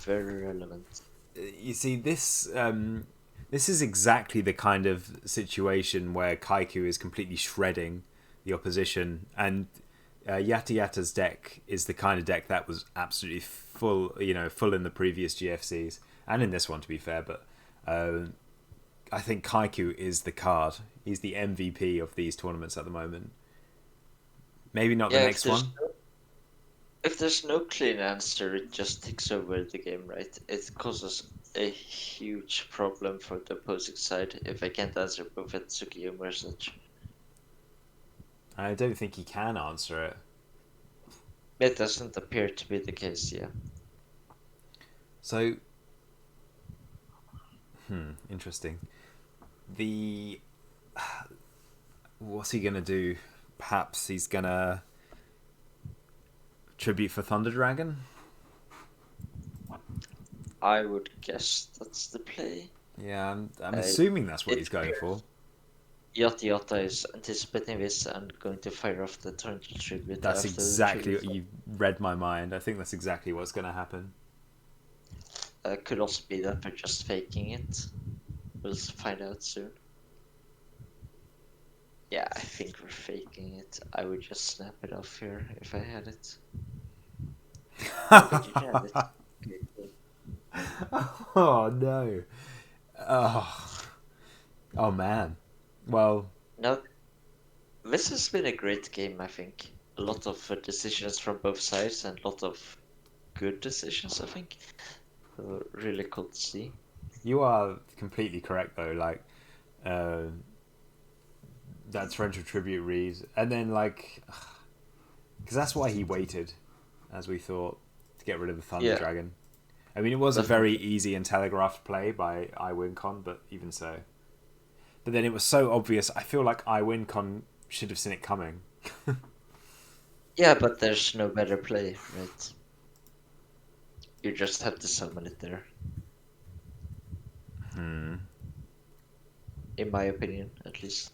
very relevant. You see, this is exactly the kind of situation where Kaiku is completely shredding the opposition, and Yata Yata's deck is the kind of deck that was absolutely full, full in the previous GFCs and in this one, to be fair. But I think Kaiku is the card. He's the MVP of these tournaments at the moment. Maybe not the Yeah, next one. if there's no clean answer, it just takes over the game, right? It causes a huge problem for the opposing side if I can't answer both at Tsukiyomi or such. I don't think he can answer it. It doesn't appear to be the case, yeah. So, interesting. What's he gonna do? Perhaps he's gonna tribute for Thunder Dragon. I would guess that's the play. Yeah, I'm assuming that's what he's going for. Yata Yata is anticipating this and going to fire off the Torrential Tribute. That's after the exactly tribute. you read my mind. I think that's exactly what's going to happen. Could also be that they're just faking it. We'll find out soon. Yeah, I think we're faking it. I would just snap it off here if I had it. Did you have it? Okay, cool. Oh no! Oh man. Well, No, this has been a great game, I think. a lot of decisions from both sides and a lot of good decisions, I think. So really cool to see. You are completely correct though. Like, uh, that torrential tribute reads, and then like, because that's why he waited, as we thought, to get rid of the Thunder Yeah. Dragon. I mean, it was a Definitely. very easy and telegraphed play by iWinCon, but even so. But then it was so obvious. I feel like iWinCon should have seen it coming. Yeah, but there's no better play, right? You just have to summon it there, Hmm. in my opinion, at least.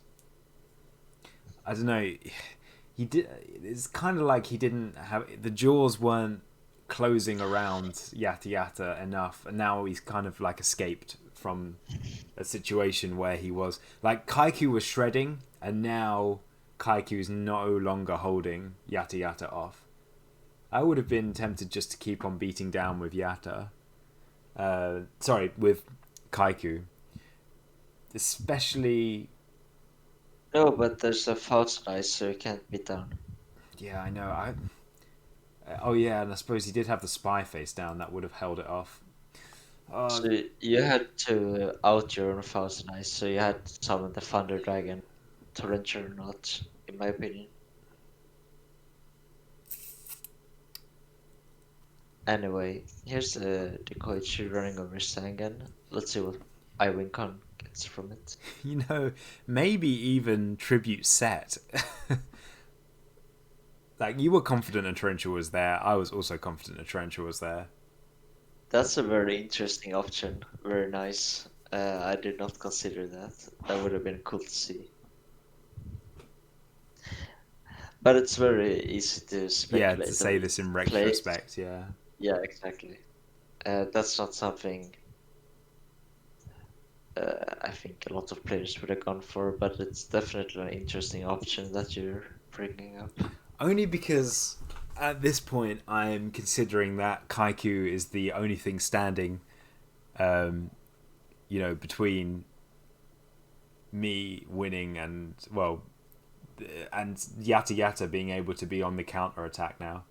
I don't know. He did. It's kind of like he didn't have the jaws weren't closing around Yata Yata enough, and now he's kind of like escaped from a situation where he was like Kaiku was shredding, and now Kaiku is no longer holding Yata Yata off. I would have been tempted just to keep on beating down with Yata. Sorry, with Kaiku, especially. No, but there's a Faust Ice, so you can't beat down. Yeah, I know. Oh yeah, and I suppose he did have the spy face down. That would have held it off. So you had to out your own Faust Ice, so you had to summon the Thunder Dragon, torrential or not, in my opinion. Anyway, here's the Koichi running over Sangan. Let's see what Iwincon gets from it. You know, maybe even tribute set. Like, you were confident a Torrential was there. I was also confident a Torrential was there. That's a very interesting option. Very nice. I did not consider that. That would have been cool to see. But it's very easy to Yeah, speculate to on say these this in plays. retrospect, yeah. Yeah, exactly. That's not something I think a lot of players would have gone for, but it's definitely an interesting option that you're bringing up. Only because at this point I'm considering that Kaiku is the only thing standing, between me winning and, well, and Yata Yata being able to be on the counter attack now.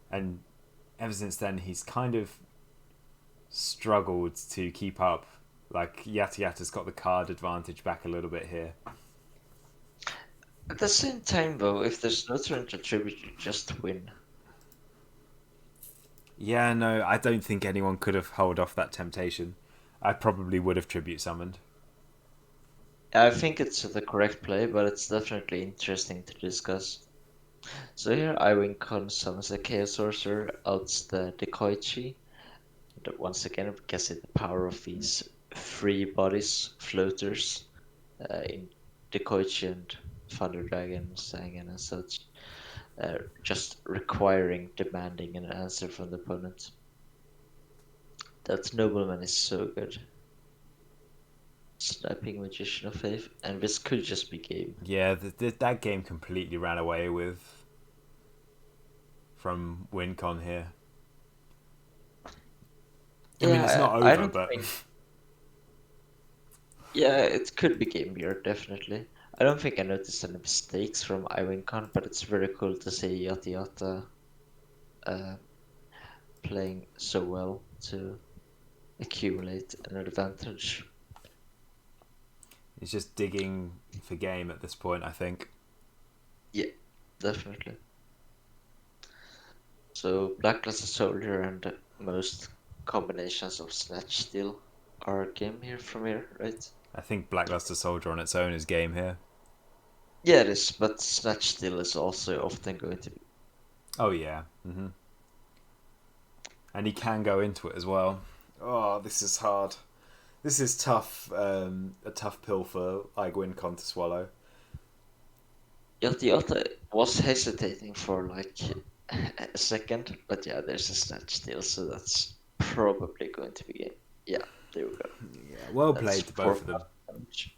And ever since then, he's kind of struggled to keep up. Like, Yata Yata's got the card advantage back a little bit here. At the same time, though, if there's no torrential tribute, you just win. Yeah, no, I don't think anyone could have held off that temptation. I probably would have tribute summoned. I think it's the correct play, but it's definitely interesting to discuss. So here Iwincon summons a Chaos Sorcerer, outs the Dekoichi. Once again, we can see the power of these free bodies, floaters, in Dekoichi and Thunder Dragon, Sangan and such. Just requiring, demanding an answer from the opponent. That Nobleman is so good. Sniping Magician of Faith, and this could just be game. Yeah, that game completely ran away from WinCon here. I mean, it's not I over, don't but think. Yeah, it could be game here, definitely. I don't think I noticed any mistakes from iWinCon, but it's very cool to see Yata Yata playing so well to accumulate an advantage. he's just digging for game at this point, I think. Yeah, definitely. So Blackluster Soldier and most combinations of Snatch Steel are game here from here, right? I think Blackluster Soldier on its own is game here. Yeah, it is, but Snatch Steel is also often going to be. Oh, yeah. Mm-hmm. And he can go into it as well. Oh, this is hard. This is tough. A tough pill for iWinCon to swallow. Yata Yata was hesitating for like a second, but yeah, there's a Snatch Steel, so that's probably going to be game. Yeah, there we go. Yeah, well That's played to both of them. damage.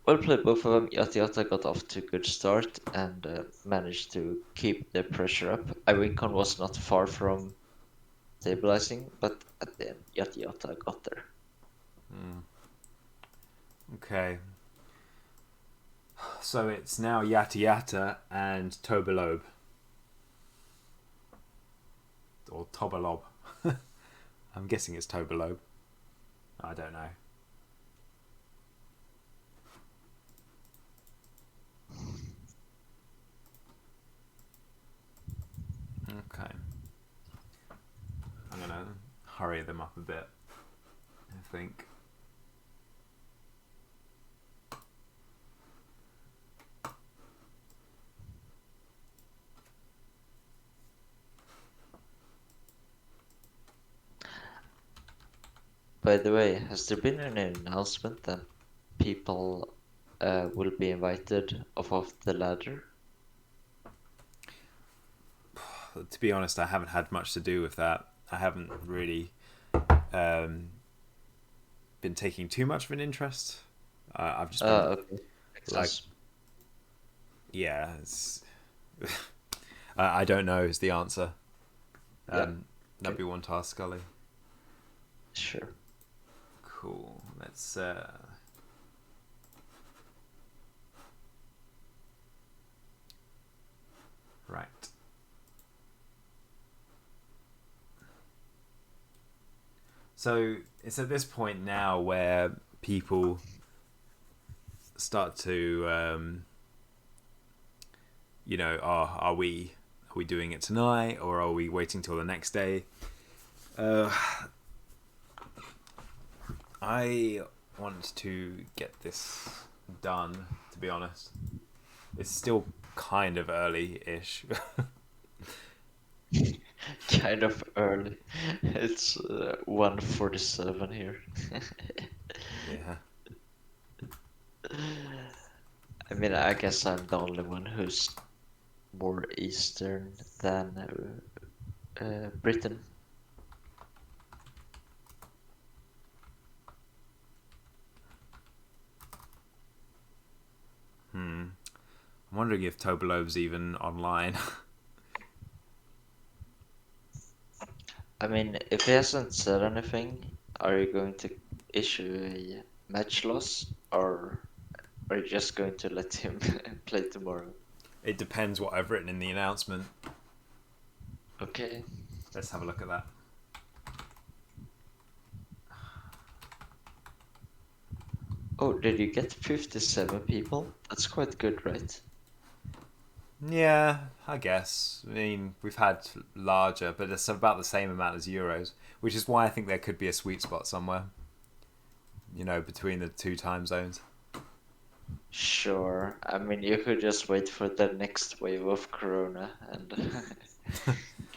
Well played, both of them. Yata Yata got off to a good start and managed to keep the pressure up. iWinCon was not far from stabilizing, but at the end, Yata Yata got there. Okay. So it's now Yata Yata and Tobalob. Or Tobalob. I'm guessing it's Tobalob. I don't know. Okay. I'm gonna hurry them up a bit, I think. By the way, has there been an announcement that people will be invited off the ladder? To be honest, I haven't had much to do with that. I haven't really been taking too much of an interest. I've just been Okay. Makes like, sense. yeah, it's I don't know is the answer. Yeah. That'd be one to ask Scully. Sure. Cool. Let's right. So it's at this point now where people start to, are we doing it tonight or are we waiting till the next day? I want to get this done, to be honest. It's still kind of early-ish. Kind of early. It's 1:47 here. Yeah. I mean, I guess I'm the only one who's more Eastern than Britain. I'm wondering if Tobalob's even online. I mean, if he hasn't said anything, are you going to issue a match loss, or are you just going to let him play tomorrow? It depends what I've written in the announcement. Okay. Let's have a look at that. Oh, did you get 57 people? That's quite good, right? Yeah, I guess. I mean, we've had larger, but it's about the same amount as Euros, which is why I think there could be a sweet spot somewhere, between the two time zones. Sure. I mean, you could just wait for the next wave of Corona, and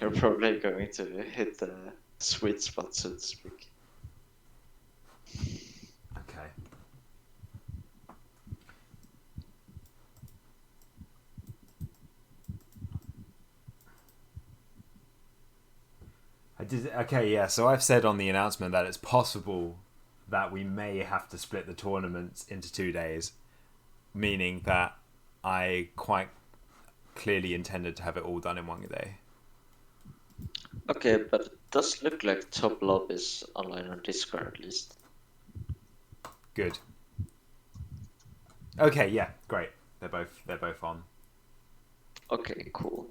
you're probably going to hit the sweet spot, so to speak. Okay. Okay, yeah. So I've said on the announcement that it's possible that we may have to split the tournaments into 2 days, meaning that I quite clearly intended to have it all done in one day. Okay, but it does look like Top Lob is online on Discord at least. Good. Okay, yeah, great. They're both on. Okay, cool.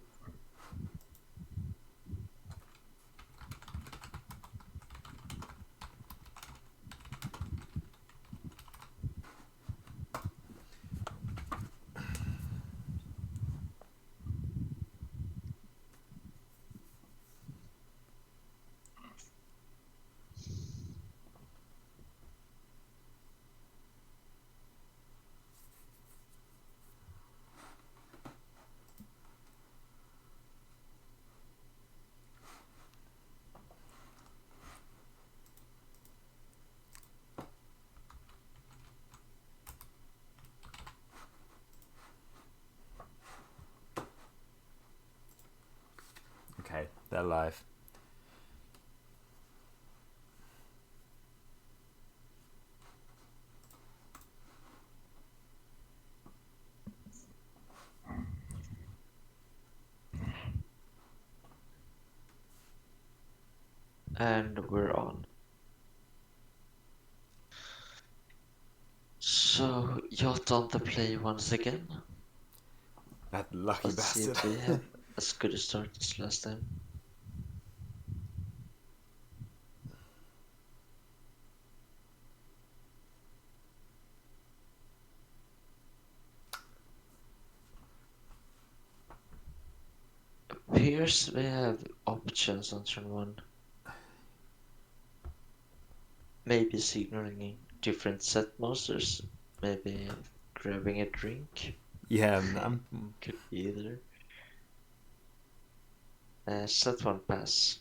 Okay, they're live. And we're on. So Yacht on the play once again. That lucky Let's see bastard. if we have as good a start as last time. Appears we have options on turn 1. Maybe signaling different set monsters. Maybe grabbing a drink. Yeah, Could be either. Set 1 pass.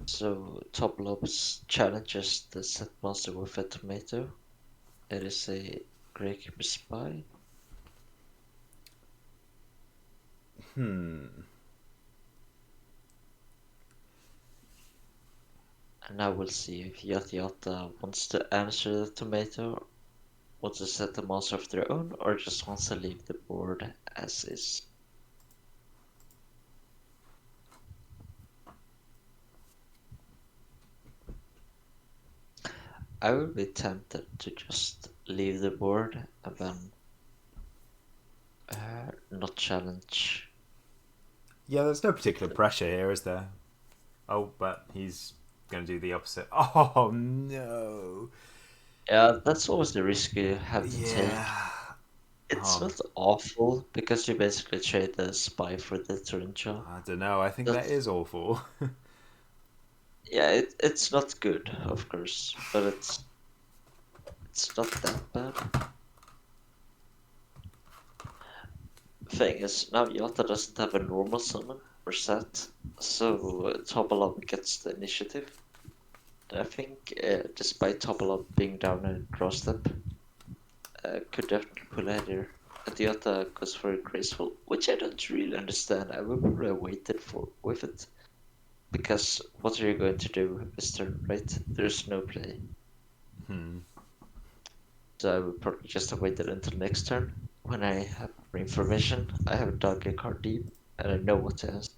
So top lobs challenges the set monster with a tomato. It is a Gravekeeper Spy. hmm. And now we'll see if Yata Yata wants to answer the tomato, wants to set the monster of their own, or just wants to leave the board as is. I would be tempted to just leave the board and then not challenge. Yeah, there's no particular pressure here, is there? Oh, but he's going to do the opposite. Oh, no. Yeah, that's always the risk you have to take. Yeah. It's not awful because you basically trade the spy for the turn job. I don't know. I think that is awful. Yeah, it's not good, of course, but it's not that bad. Thing is, now Yata doesn't have a normal summon or set, so Tobalab gets the initiative. I think, despite Tobalab being down a draw step, could definitely pull ahead here. And Yata goes for a graceful, which I don't really understand. I would probably have waited with it. Because what are you going to do this turn, right? There's no play. So I would probably just have waited until next turn. When I have more information, I have dug a card deep, and I know what to answer.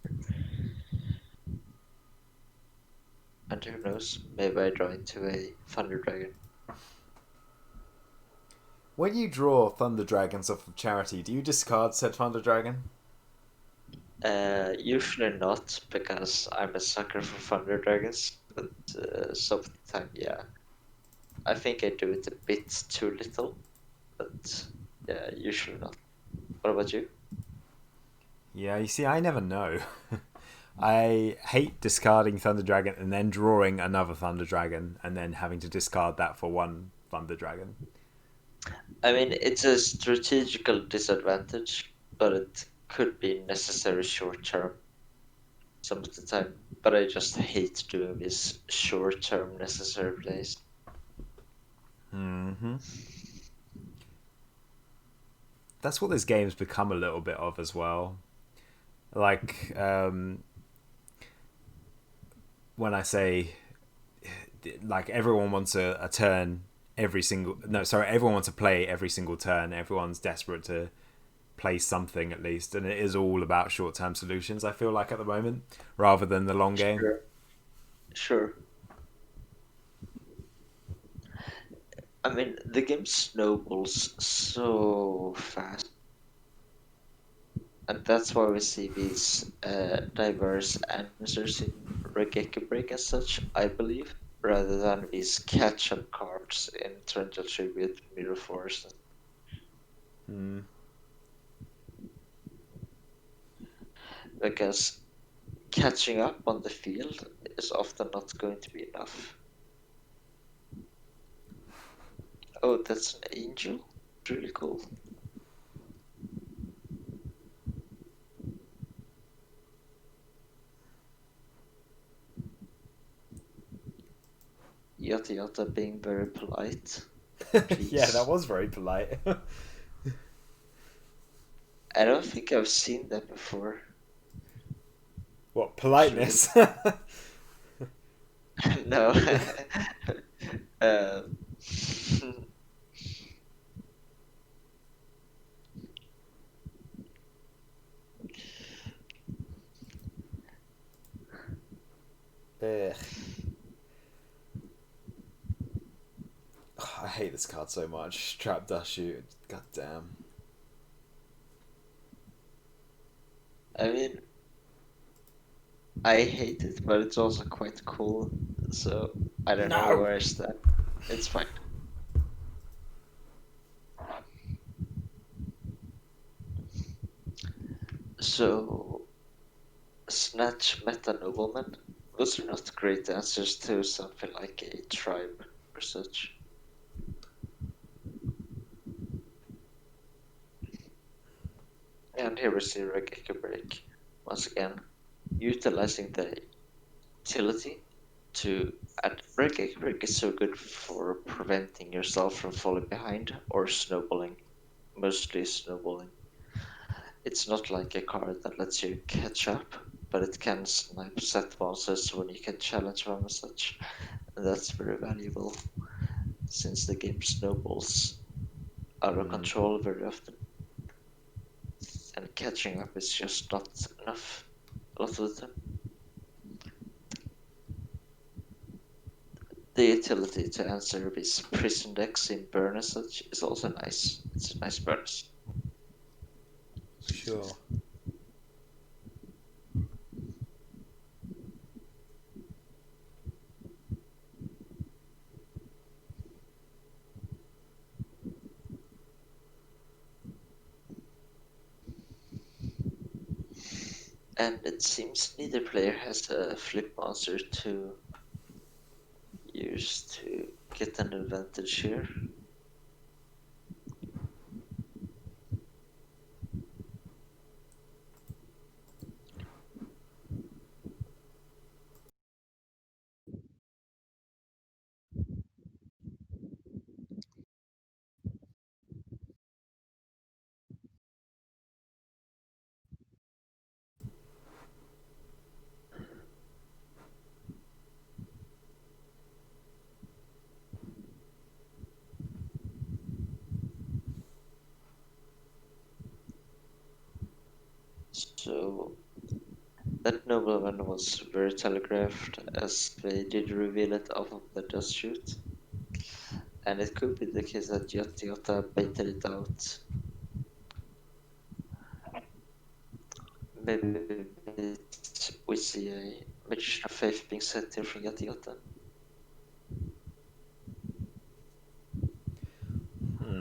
And who knows, maybe I draw into a Thunder Dragon. When you draw Thunder Dragons off of Charity, do you discard said Thunder Dragon? Usually not, because I'm a sucker for Thunder Dragons, but some of the time, yeah. I think I do it a bit too little, but yeah, usually not. What about you? Yeah, you see, I never know. I hate discarding Thunder Dragon and then drawing another Thunder Dragon and then having to discard that for one Thunder Dragon. I mean, it's a strategical disadvantage, but it could be necessary short term some of the time. But I just hate doing these short term necessary plays. Mm-hmm. That's what this game's become a little bit of as well. Like, when I say, like, everyone wants a turn every single... No, sorry, everyone wants to play every single turn. Everyone's desperate to play something at least. And it is all about short-term solutions, I feel like, at the moment, rather than the long game. Sure. I mean, the game snowballs so fast. And that's why we see these diverse answers in Regeki Break as such, I believe, rather than these catch-up cards in Torrential Tribute, Mirror Force. Because catching up on the field is often not going to be enough. Oh, that's an angel? Really cool. Yata Yata being very polite. Yeah, that was very polite. I don't think I've seen that before. What, politeness? No. Ugh. I hate this card so much. Trap Dash Shoot. God damn. I mean, I hate it, but it's also quite cool. So I don't know No. where I stand. It's fine. So, Snatch Meta Nobleman. Those are not great answers to something like a tribe or such. And here we see Regeki Break. Once again, utilizing the utility to add Regeki Break is so good for preventing yourself from falling behind or snowballing. Mostly snowballing. It's not like a card that lets you catch up, but it can snipe set monsters when you can challenge them and such. And that's very valuable, since the game snowballs out of control very often. And catching up is just not enough a lot of the time. The utility to answer these prison decks in burn and such is also nice. It's a nice bonus. Sure. And it seems neither player has a flip monster to use to get an advantage here. So that nobleman was very telegraphed, as they did reveal it off of the dust shoot. And it could be the case that Yata Yata baited it out. Maybe we see a Magician of Faith being set here from Yata Yata.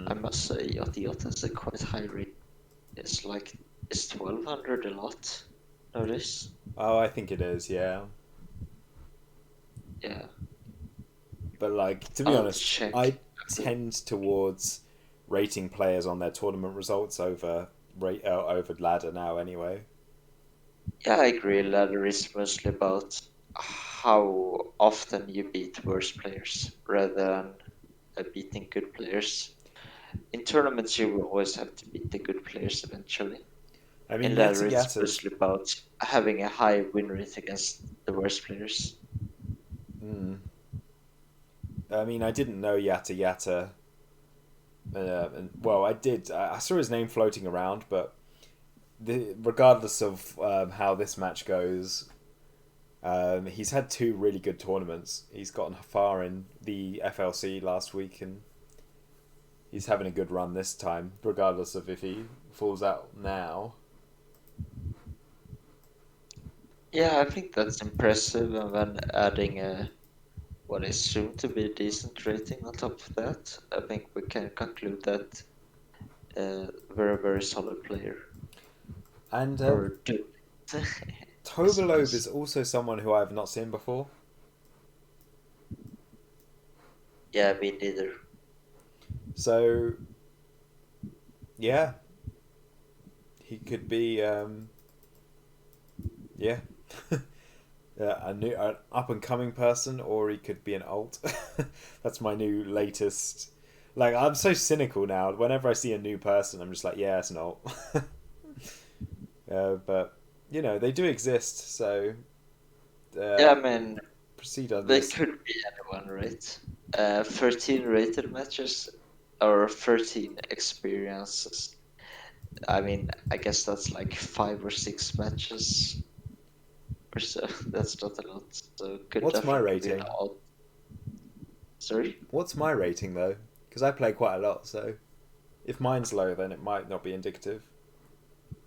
I must say Yata Yata has a quite high rate. It's 1200 a lot nowadays? Oh, I think it is, yeah. Yeah. But like, to be I'll honest, check. I tend towards rating players on their tournament results over ladder now. Anyway, Yeah, I agree. Ladder is mostly about how often you beat worse players rather than beating good players. In tournaments, you will always have to beat the good players eventually. I mean, In ladder, Yata it's Yata's. mostly about having a high win rate against the worst players. I mean, I didn't know Yata Yata. And well, I did. I saw his name floating around, but regardless of how this match goes, he's had two really good tournaments. He's gotten far in the FLC last week, and he's having a good run this time, regardless of if he falls out now. Yeah, I think that's impressive, and then adding what is soon to be a decent rating on top of that, I think we can conclude that very, very solid player. And Or two. Tobolov is also someone who I have not seen before. Yeah, me neither. So, yeah, he could be, yeah, an up and coming person, or he could be an alt. That's my new latest. Like, I'm so cynical now. Whenever I see a new person, I'm just like, yeah, it's an alt. But you know, they do exist, so Yeah, I mean, proceed on they this. could be anyone, right? 13 rated matches or 13 experiences. I mean, I guess that's like 5 or 6 matches or so that's not a lot. So could What's my definitely be an rating? odd. Sorry? What's my rating though? Because I play quite a lot, so if mine's low, then it might not be indicative.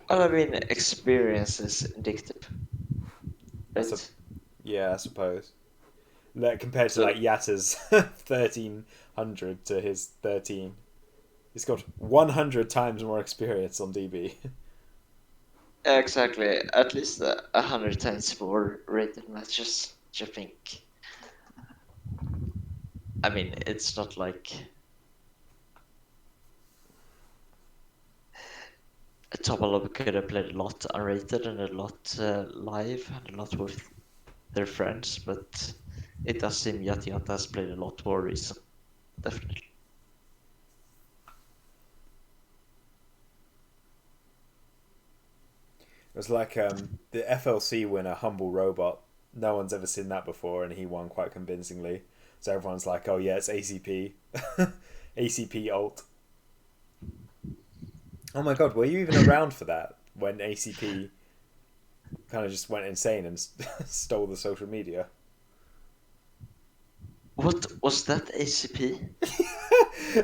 Well, I mean, experience is indicative, That's right? Yeah, I suppose. Like, compared to So, like Yatta's 1300 to his 13, he's got 100 times more experience on DB. yeah, exactly. At least 100 times more rated matches, which I think. I mean, it's not like Topalov could have played a lot unrated and a lot live and a lot with their friends, but it does seem Yata Yata has played a lot more recent, definitely. It was like the FLC winner, Humble Robot. No one's ever seen that before, and he won quite convincingly. So everyone's like, "Oh yeah, it's ACP, ACP alt." Oh my god, were you even around for that when ACP kind of just went insane and stole the social media? What was that ACP?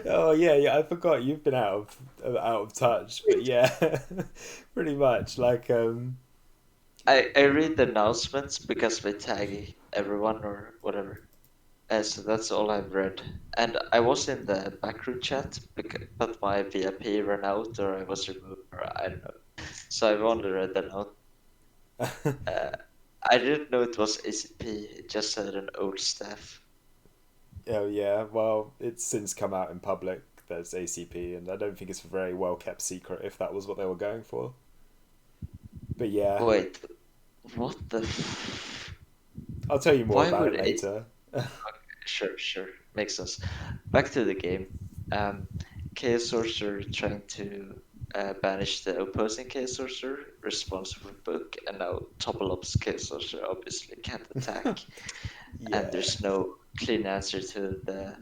Oh yeah, I forgot you've been out of touch, but yeah, pretty much like I read the announcements because they tag everyone or whatever. So that's all I've read. And I was in the backroom chat, but my VIP ran out or I was removed or I don't know. So I've only read the note. I didn't know it was ACP. It just said an old staff. Oh yeah, well, it's since come out in public. There's ACP, and I don't think it's a very well kept secret if that was what they were going for. But yeah, Wait, what the? I'll tell you more Why about would it it? later. Sure, makes sense. Back to the game. Chaos Sorcerer trying to banish the opposing Chaos Sorcerer, responsible book, and now Topalop's Chaos Sorcerer obviously can't attack, Yeah, and there's no clean answer to the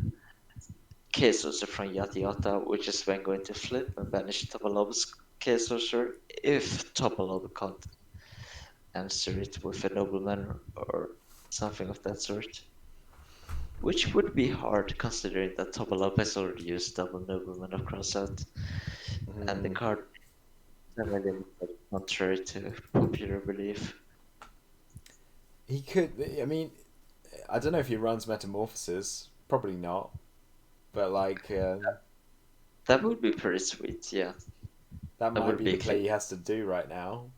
Chaos Sorcerer from Yata Yata, which is then going to flip and banish Topalop's Chaos Sorcerer if Topalop can't answer it with a Nobleman or something of that sort. Which would be hard considering that Topalop has already used double Nobleman of Crossout, and the card is contrary to popular belief. he could. I mean, I don't know if he runs Metamorphosis. Probably not. But like, That would be pretty sweet, yeah. that That might would be be the a play clean. he has to do right now.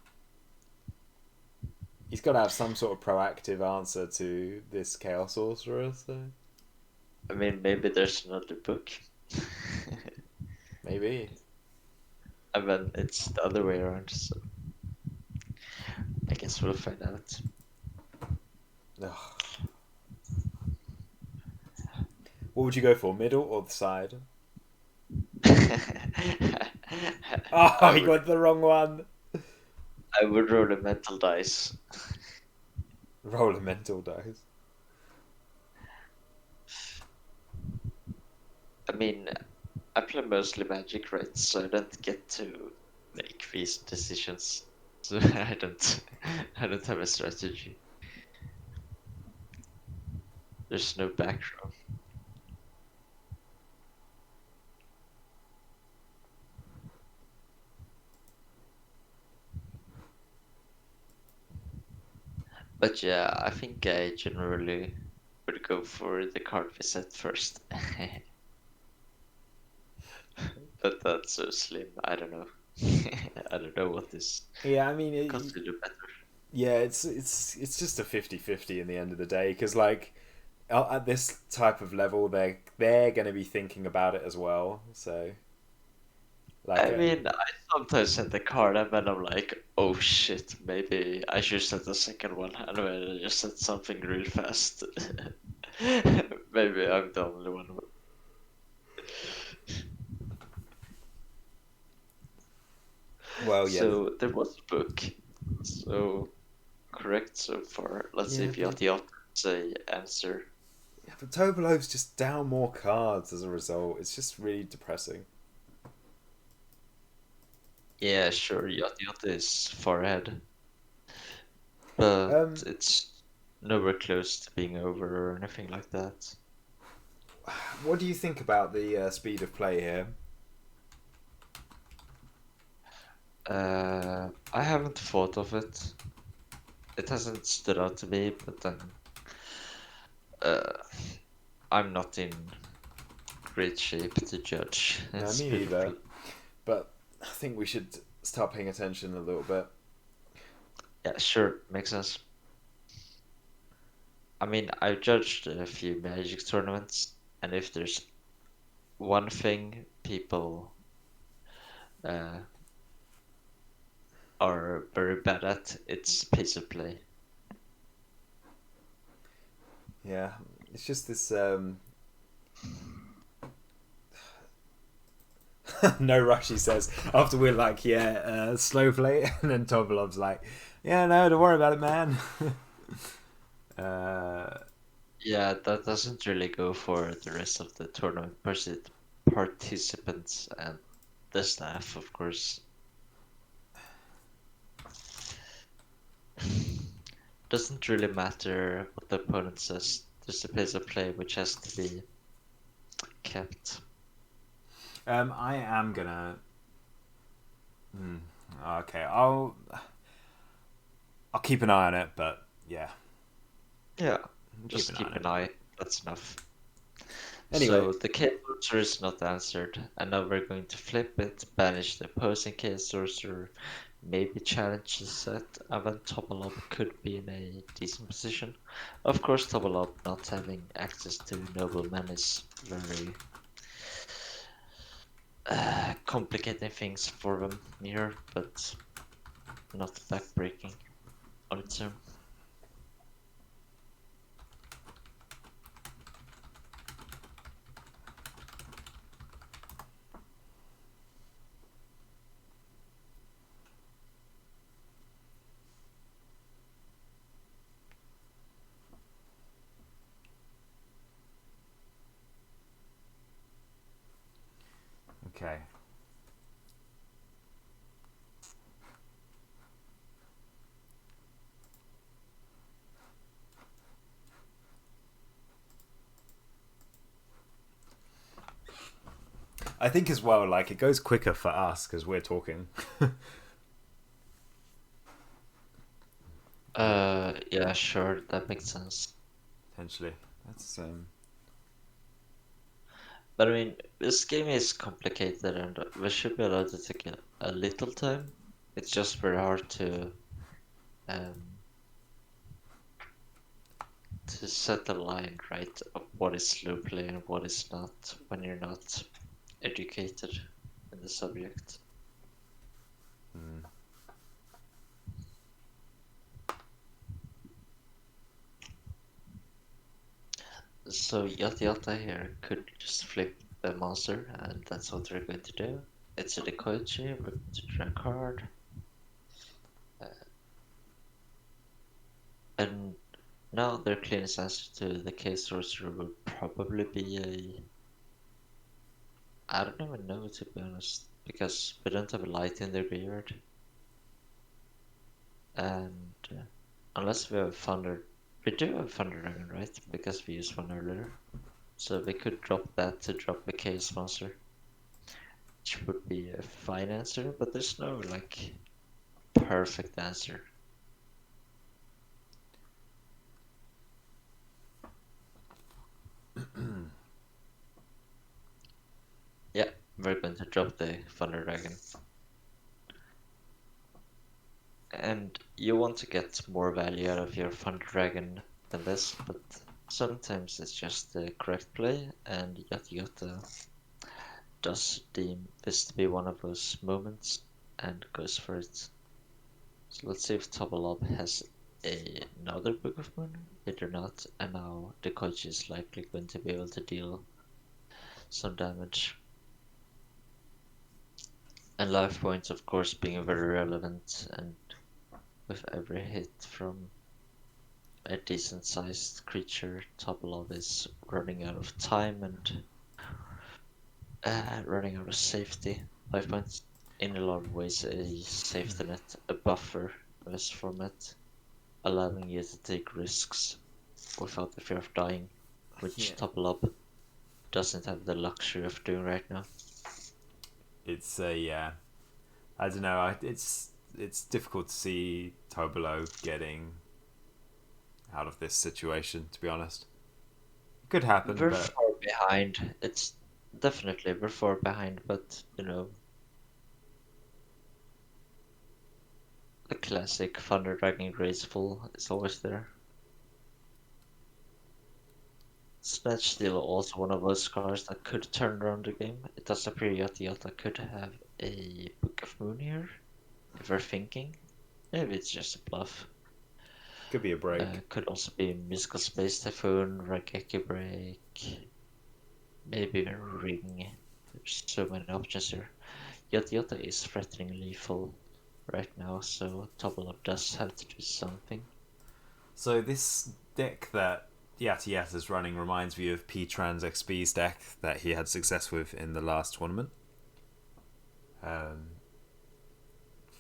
He's got to have some sort of proactive answer to this Chaos Sorcerer. So I mean, maybe there's another book. maybe. I mean, it's the other way around, so I guess we'll find out. Ugh. What would you go for, middle or the side? Oh, I he would, got the wrong one. I would roll a mental dice. Roll a mental dice. I mean, I play mostly Magic, right? So I don't get to make these decisions. So I don't have a strategy. There's no background. But yeah, I think I generally would go for the card reset first. But that's so slim. I don't know. I don't know what is Yeah, I mean, considered better. yeah, it's just a 50-50 in the end of the day because like at this type of level, they're going to be thinking about it as well. So like, I mean, I sometimes set the card and then I'm like, oh shit, maybe I should set the second one. And then I just set something real fast. Maybe I'm the only one. well, yeah, So there was a book. So correct so far. Let's see yeah, if Yati say answer. but Tobolov's just down more cards as a result. It's just really depressing. Yeah, sure. Yati is far ahead. but it's nowhere close to being over or anything like that. What do you think about the speed of play here? I haven't thought of it. It hasn't stood out to me, but then I'm not in great shape to judge. No, me speed of neither. play. But I think we should start paying attention a little bit. Yeah, sure, makes sense. I mean, I've judged a few Magic tournaments, and if there's one thing people uh, are very bad at, it's pace of play. Yeah, it's just this. No rush, he says. After we're like, yeah, slow play, and then Tobolov's like, yeah, no, don't worry about it, man. Yeah, that doesn't really go for the rest of the tournament participants and the staff, of course. Doesn't really matter what the opponent says. There's a pace of play which has to be kept. I am gonna. Okay, I'll keep an eye on it, but yeah. Yeah, Keep just an keep eye on an eye. That's enough. Anyway. So the Chaos Sorcerer is not answered, and now we're going to flip it, banish the opposing Chaos Sorcerer, maybe challenge the set, and then Tobolov could be in a decent position. Of course, Tobolov not having access to Nobleman is very complicating things for them here, but not backbreaking on its own. Okay. I think as well, like, it goes quicker for us because we're talking. Yeah, sure, that makes sense. Potentially. That's But I mean, this game is complicated and we should be allowed to take a little time. It's just very hard um, to set the line right of what is slow play and what is not when you're not educated in the subject. So Yata Yata here could just flip the monster, and that's what we're going to do. It's a Dekoichi, we're going to draw a card. And now their cleanest answer to the Case Sorcerer would probably be a... I don't even know, to be honest, because we don't have a light in their graveyard. And unless we have Thunder... We do have Thunder Dragon, right? Because we used one earlier. So we could drop that to drop a Chaos Monster. Which would be a fine answer, but there's no, like, perfect answer. Yeah, we're going to drop the Thunder Dragon. And you want to get more value out of your Thunder Dragon than this, but sometimes it's just the correct play, and Yata Yata does deem this to be one of those moments and goes for it. So let's see if Tobalob has another Book of Moon. They do not, and now the coach is likely going to be able to deal some damage. And life points, of course, being very relevant, and with every hit from a decent sized creature, Topalov is running out of time and running out of safety. Life points, in a lot of ways, a safety net, a buffer in this format. allowing you to take risks without the fear of dying, which Yeah. Topple Up doesn't have the luxury of doing right now. It's yeah. I don't know. It's difficult to see Tobolo getting out of this situation. To be honest, it could happen, We're but far behind. It's definitely we're far behind, but the classic Thunder Dragon Graceful is always there. Snatch Steal also one of those cards that could turn around the game. It does appear Yata Yata could have a Book of Moon here, if we're thinking. Maybe it's just a bluff. could be a break. Could also be Mystical Space Typhoon, Raigeki Break, maybe even Ring. There's so many options here. Yata Yata is threatening lethal right now, so Topple Up does have to do something. So this deck that Yata Yata is running reminds me of P-Trans XP's deck that he had success with in the last tournament.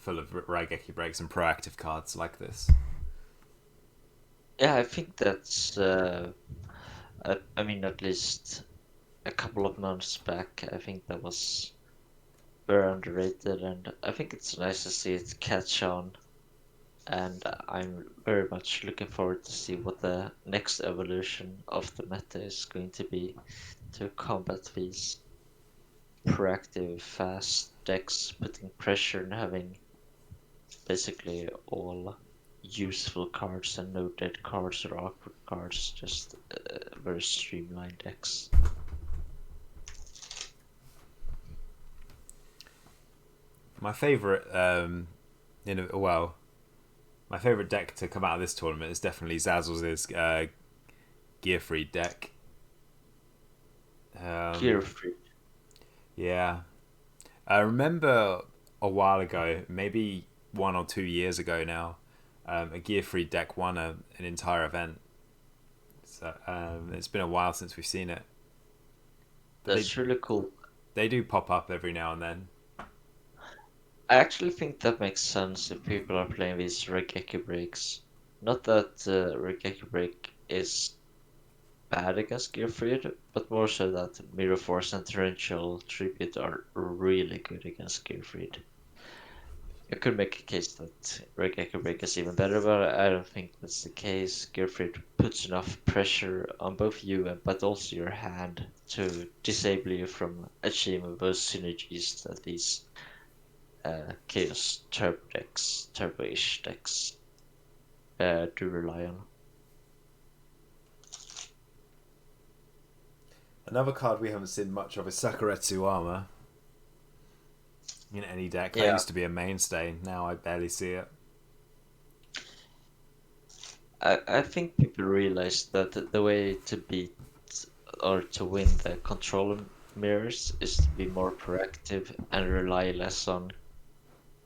Full of Raigeki breaks and proactive cards like this. Yeah, I think that's. I mean, at least a couple of months back, I think that was very underrated, and I think it's nice to see it catch on. And I'm very much looking forward to see what the next evolution of the meta is going to be to combat these proactive, fast decks, putting pressure and having basically all useful cards and no dead cards or awkward cards, just very streamlined decks. My favorite, my favorite deck to come out of this tournament is definitely Zazzle's Gearfried deck. Gear free. Yeah, I remember a while ago, maybe 1 or 2 years ago now, a Gearfried deck won an entire event. So it's been a while since we've seen it. But That's really cool. they do pop up every now and then. I actually think that makes sense if people are playing these Raigeki breaks. Not that Raigeki break is bad against Gearfried, but more so that Mirror Force and Torrential Tribute are really good against Gearfried. I could make a case that Raigeki break is even better, but I don't think that's the case. Gearfried puts enough pressure on both you but also your hand to disable you from achieving those synergies that these Chaos Turbo decks, Turbo-ish decks do rely on. Another card we haven't seen much of is Sakuretsu Armor. In any deck, that Yeah. used to be a mainstay. Now I barely see it. I think people realize that the way to beat or to win the control mirrors is to be more proactive and rely less on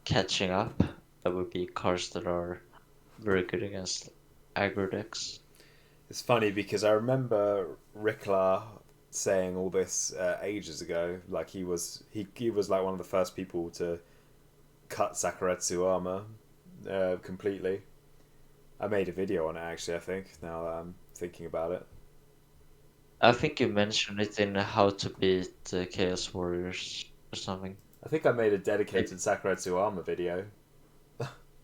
catching up. That would be cards that are very good against aggro decks. It's funny because I remember Rickler saying all this ages ago. Like he was like one of the first people to cut Sakuretsu Armor completely. I made a video on it actually. I think now that I'm thinking about it. I think you mentioned it in How to Beat Chaos Warriors or something. I think I made a dedicated Sakuretsu Armor video.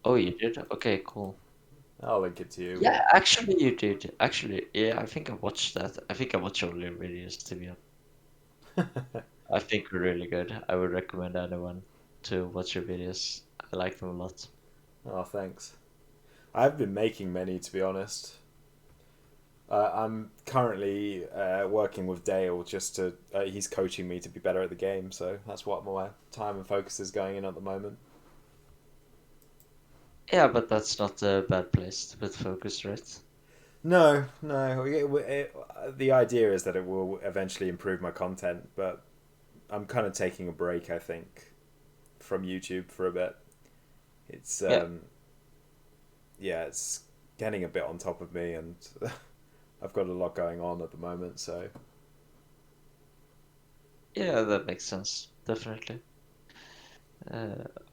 Oh, you did? Okay, cool. I'll link it to you. Yeah, actually you did. Actually, yeah, I think I watched that. I think I watched all your videos to be honest. I think they're really good. I would recommend anyone to watch your videos. I like them a lot. Oh, thanks. I've been making many, to be honest. I'm currently working with Dale just to. He's coaching me to be better at the game, so that's what my time and focus is going in at the moment. Yeah, but that's not a bad place to put focus, right? No, no. The idea is that it will eventually improve my content, but I'm kind of taking a break, I think, from YouTube for a bit. It's yeah, it's getting a bit on top of me, and I've got a lot going on at the moment, so Yeah, that makes sense. Definitely.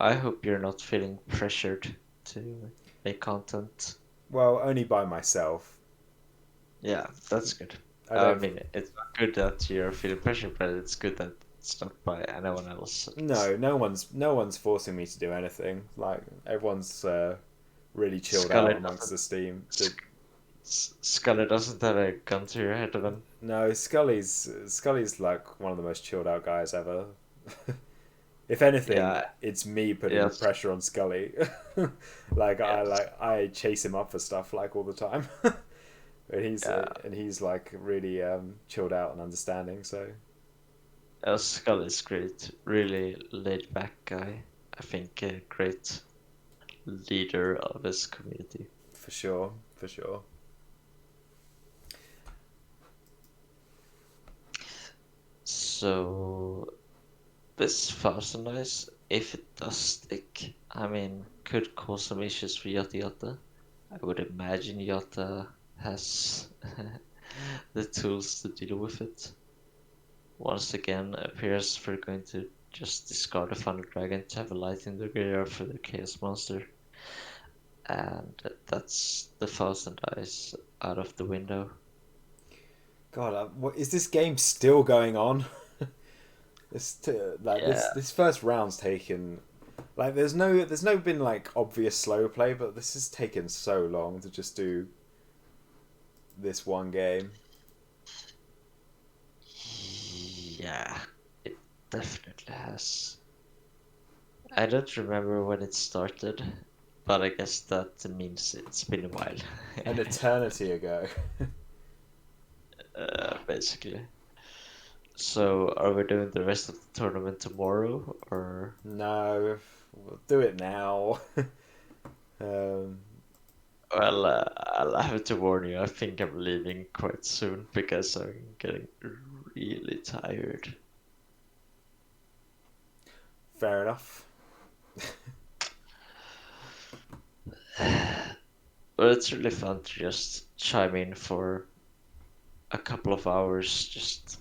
I hope you're not feeling pressured to make content. Well, only by myself. Yeah, that's good. I I don't. mean, it's not good that you're feeling pressure, but it's good that it's not by anyone else. No, no one's forcing me to do anything. Like everyone's really chilled Scully out amongst the steam. Scully doesn't have a gun to your head then. No, Scully's like one of the most chilled out guys ever. If anything, Yeah, it's me putting yes. pressure on Scully. I chase him up for stuff like all the time. And he's like really chilled out and understanding. So Scully's great, really laid back guy. I think a great leader of his community. for sure, for sure. So this Fausto nice, if it does stick, I mean, could cause some issues for Yata Yata. I would imagine Yata has the tools to deal with it. Once again, appears we're going to just discard a Thunder Dragon to have a light in the graveyard for the Chaos Monster. And that's the Thousand Eyes out of the window. God, what is this game still going on? This first round's taken. Like there's no been like obvious slow play, but this has taken so long to just do this one game. Yeah, it definitely has. I don't remember when it started, but I guess that means it's been a while. An eternity ago. Basically. So, are we doing the rest of the tournament tomorrow, or? No, we'll do it now. um, Well, I'll have to warn you, I think I'm leaving quite soon because I'm getting really tired. fair enough. But it's really fun to just chime in for a couple of hours, just.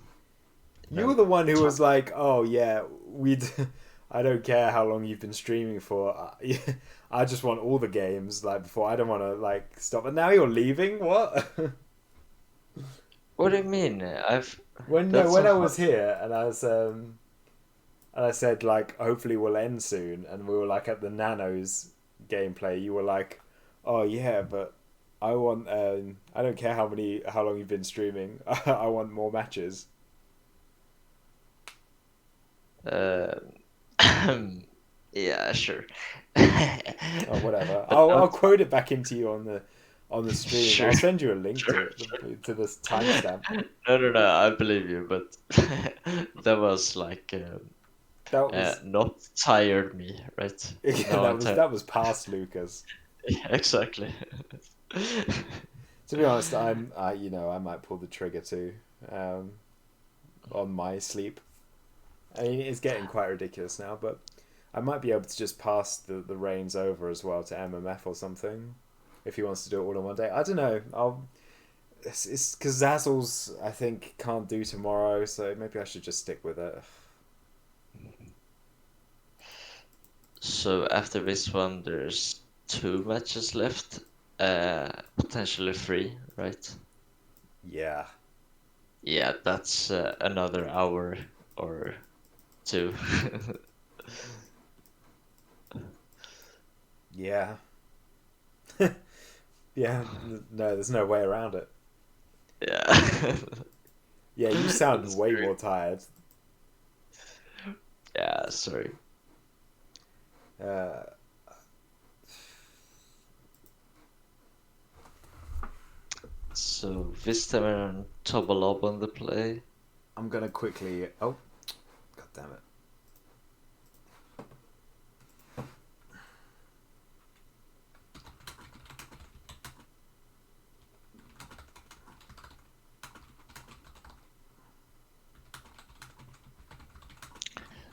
You were the one who was like, "Oh yeah, I don't care how long you've been streaming for. I just want all the games like before. I don't want to like stop." And now you're leaving. What? What do you mean? when I was here and I said like hopefully we'll end soon, and we were like at the Nanos gameplay. You were like, "Oh yeah, but I want. I don't care how long you've been streaming. I want more matches." Yeah, sure. Oh, whatever. I'll quote it back into you on the stream. Sure. I'll send you a link to this timestamp. No, I believe you, but that was like That was not tired me, right? yeah, that was past Lucas. Yeah, exactly. To be honest, I might pull the trigger too, on my sleep. I mean, it's getting quite ridiculous now, but I might be able to just pass the reins over as well to MMF or something, if he wants to do it all in one day. I don't know. It's because Zazzles I think can't do tomorrow, so maybe I should just stick with it. So after this one, there's 2 matches left, potentially 3, right? Yeah. Yeah, that's another hour or 2. Yeah. Yeah. No, there's no way around it. Yeah. Yeah, you sound That's way great. more tired. Yeah, sorry. Uh, So this time around, Tobalob on the play. I'm gonna quickly. Oh, god damn it!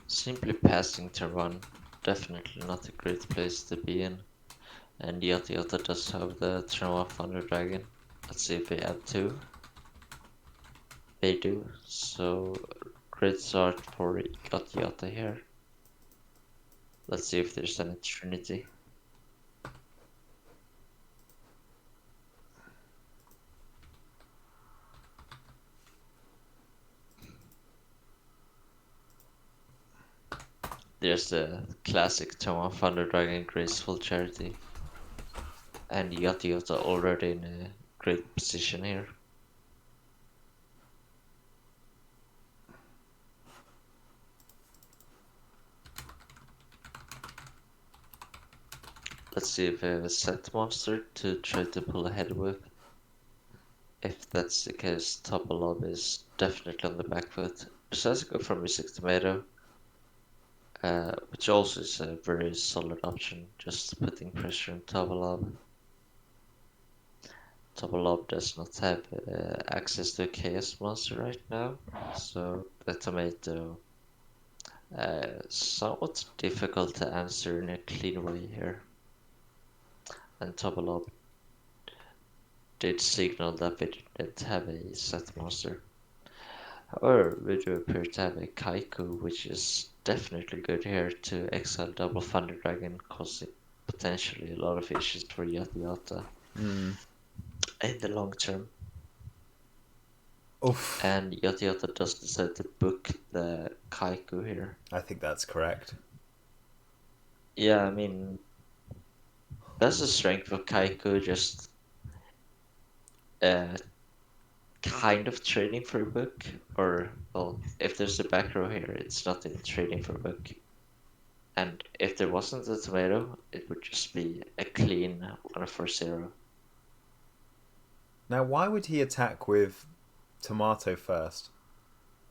Simply passing turn 1, definitely not a great place to be in. And Yata Yata does have the turn 1 Thunder Dragon. Let's see if they add 2. They do, so great start for Yata Yata here. Let's see if there's any Trinity. there's the classic Toma Thunder Dragon Graceful Charity. And Yata Yata already in a great position here. Let's see if I have a set monster to try to pull ahead with. If that's the case, Topalob is definitely on the back foot. Besides, go for Mystic Tomato, which also is a very solid option, just putting pressure on Topalob. Topalob does not have access to a Chaos monster right now, so the tomato somewhat difficult to answer in a clean way here. And Topalob did signal that we didn't have a set monster. However, we do appear to have a Kaiku, which is definitely good here to exile double Thunder Dragon, causing potentially a lot of issues for Yata Yata in the long term. Oof. And Yata Yata does decide to book the Kaiku here. I think that's correct. Yeah, I mean, that's the strength of Kaiku, just kind of trading for a book, or, well, if there's a back row here, it's not in trading for a book. And if there wasn't a tomato, it would just be a clean 1-4-0. Now, why would he attack with Tomato first?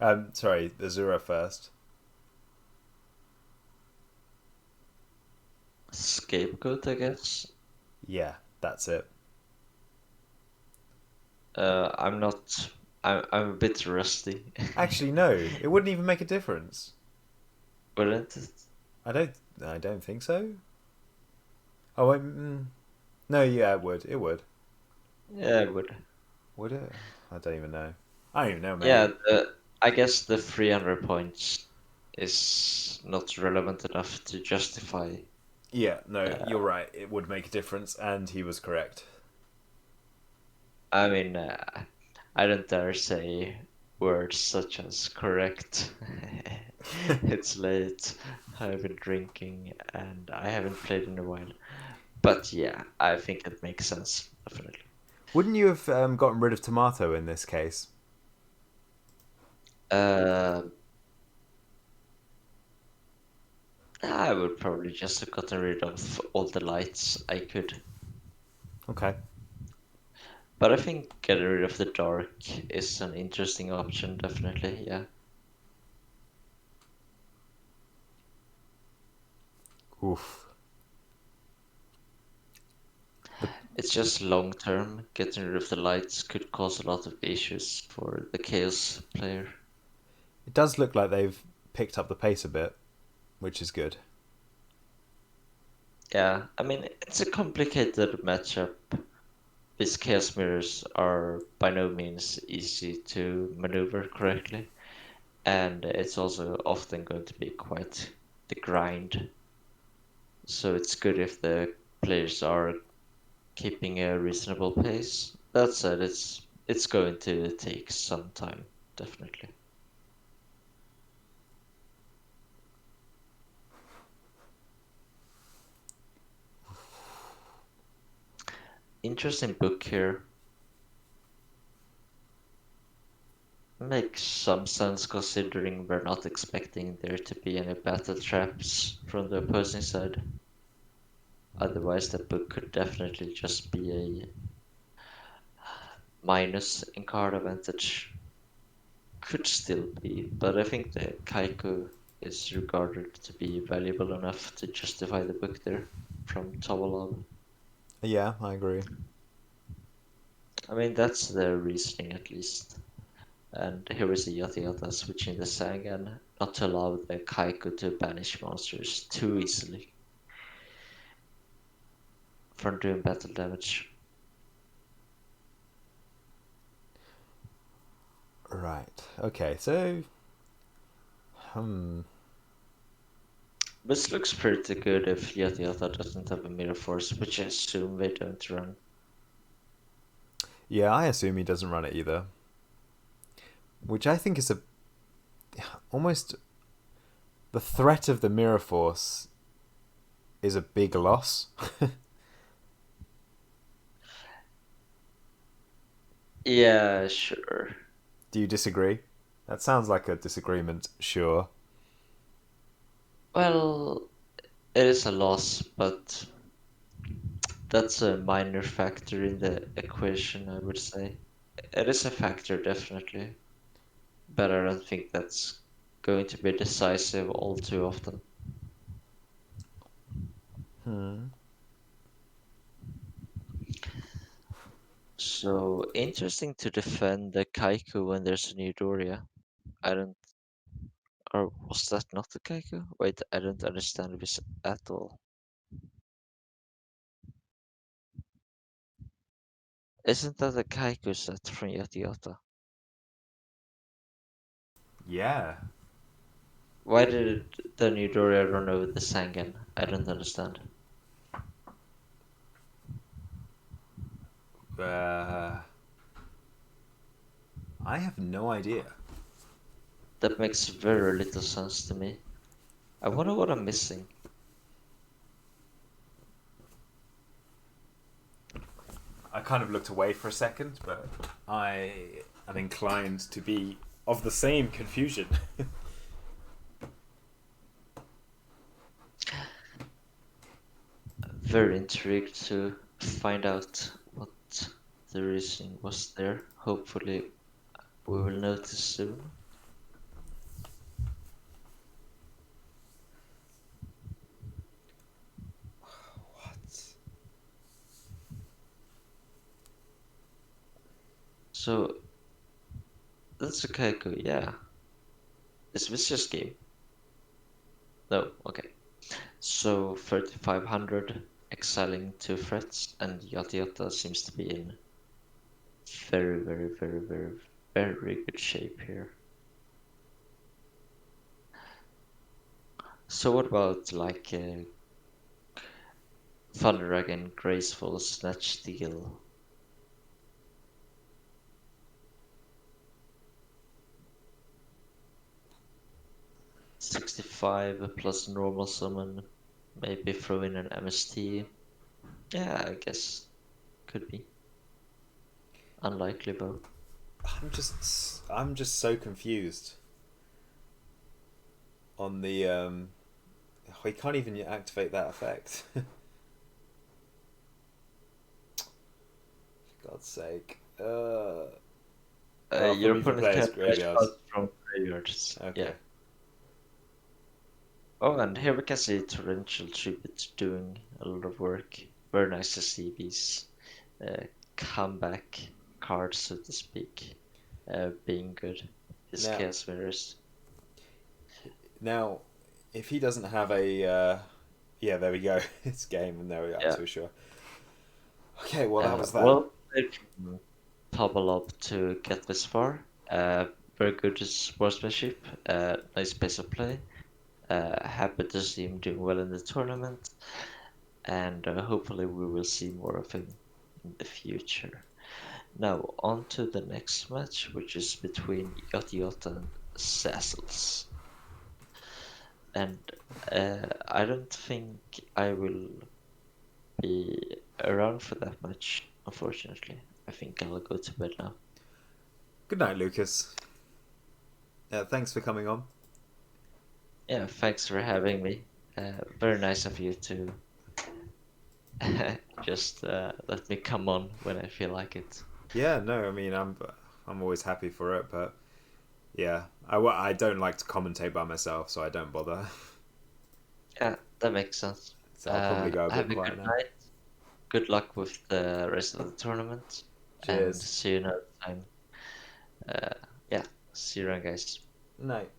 Sorry, Azura first. Scapegoat, I guess. Yeah, that's it. I'm not. I'm a bit rusty. Actually, no, it wouldn't even make a difference. Wouldn't it? I don't think so. Oh, no, yeah, it would. It would. Yeah, it would. Would it? I don't even know. I don't even know, mate. Yeah, I guess the 300 points is not relevant enough to justify. Yeah, no, you're right. It would make a difference, and he was correct. I mean, I don't dare say words such as correct. It's late. I've been drinking, and I haven't played in a while. But yeah, I think it makes sense, definitely. Wouldn't you have gotten rid of Tomato in this case? I would probably just have gotten rid of all the lights I could. Okay. But I think getting rid of the dark is an interesting option, definitely, yeah. Oof. It's just long term. Getting rid of the lights could cause a lot of issues for the Chaos player. It does look like they've picked up the pace a bit, which is good. Yeah, I mean, it's a complicated matchup. These Chaos Mirrors are by no means easy to maneuver correctly, and it's also often going to be quite the grind. So it's good if the players are keeping a reasonable pace. That said, it's going to take some time, definitely. Interesting book here. Makes some sense considering we're not expecting there to be any battle traps from the opposing side. Otherwise, the book could definitely just be a minus in card advantage. Could still be, but I think the Kaiku is regarded to be valuable enough to justify the book there from Tavalab. Yeah, I agree. I mean, that's the reasoning at least. And here is the Yata Yata switching the Sangan, not to allow the Kaiku to banish monsters too easily from doing battle damage. Right. Okay, so... This looks pretty good if Yata Yata doesn't have a Mirror Force, which I assume they don't run. Yeah, I assume he doesn't run it either. Which I think is almost the threat of the Mirror Force is a big loss. Yeah, sure. Do you disagree? That sounds like a disagreement, sure. Well, it is a loss, but that's a minor factor in the equation, I would say. It is a factor, definitely, but I don't think that's going to be decisive all too often. Hmm. So interesting to defend the Kaiku when there's a new Doria. I don't, or was that not the Kaiku? Wait, I don't understand this at all. Isn't that a Kaiku set from Yata Yata? Yeah. Why did the new Doria run over the Sangan? I don't understand. I have no idea. That makes very little sense to me. I wonder what I'm missing. I kind of looked away for a second, but I am inclined to be of the same confusion. Very intrigued to find out what the reasoning was there. Hopefully, we will notice soon. What? So, that's a Kaiku, yeah. Is this your game? No, okay. So 3500 exiling 2 threats, and Yata Yata seems to be in very, very, very, very, very good shape here. So what about like Thunder Dragon, Graceful, Snatch Steal? $65 plus normal summon, maybe throw in an MST. Yeah, I guess could be. Unlikely though. I'm just so confused on the we can't even activate that effect. For God's sake. Your for opponent players' can graveyards. cards from graveyards. Okay. Yeah. Oh, and here we can see Torrential Tribute doing a lot of work. Very nice to see these comeback cards, so to speak, being good. His Now- Chaos Mirrors. Now, if he doesn't have a yeah, there we go. It's game, and there we are. Yeah. So sure. Okay, well that was that. Well played from Pablo to get this far. Very good sportsmanship. Nice pace of play. Happy to see him doing well in the tournament, and hopefully we will see more of him in the future. Now on to the next match, which is between Yata Yata and Sassels. And I don't think I will be around for that match, unfortunately. I think I'll go to bed now. Good night, Lucas. Thanks for coming on. Yeah, thanks for having me. Very nice of you to just let me come on when I feel like it. Yeah, no, I mean I'm always happy for it, but yeah, I don't like to commentate by myself, so I don't bother. Yeah, that makes sense. So I'll probably go a Have bit a quiet good now. night. Good luck with the rest of the tournament. And Cheers. see you another time. Yeah, see you around, guys. Night.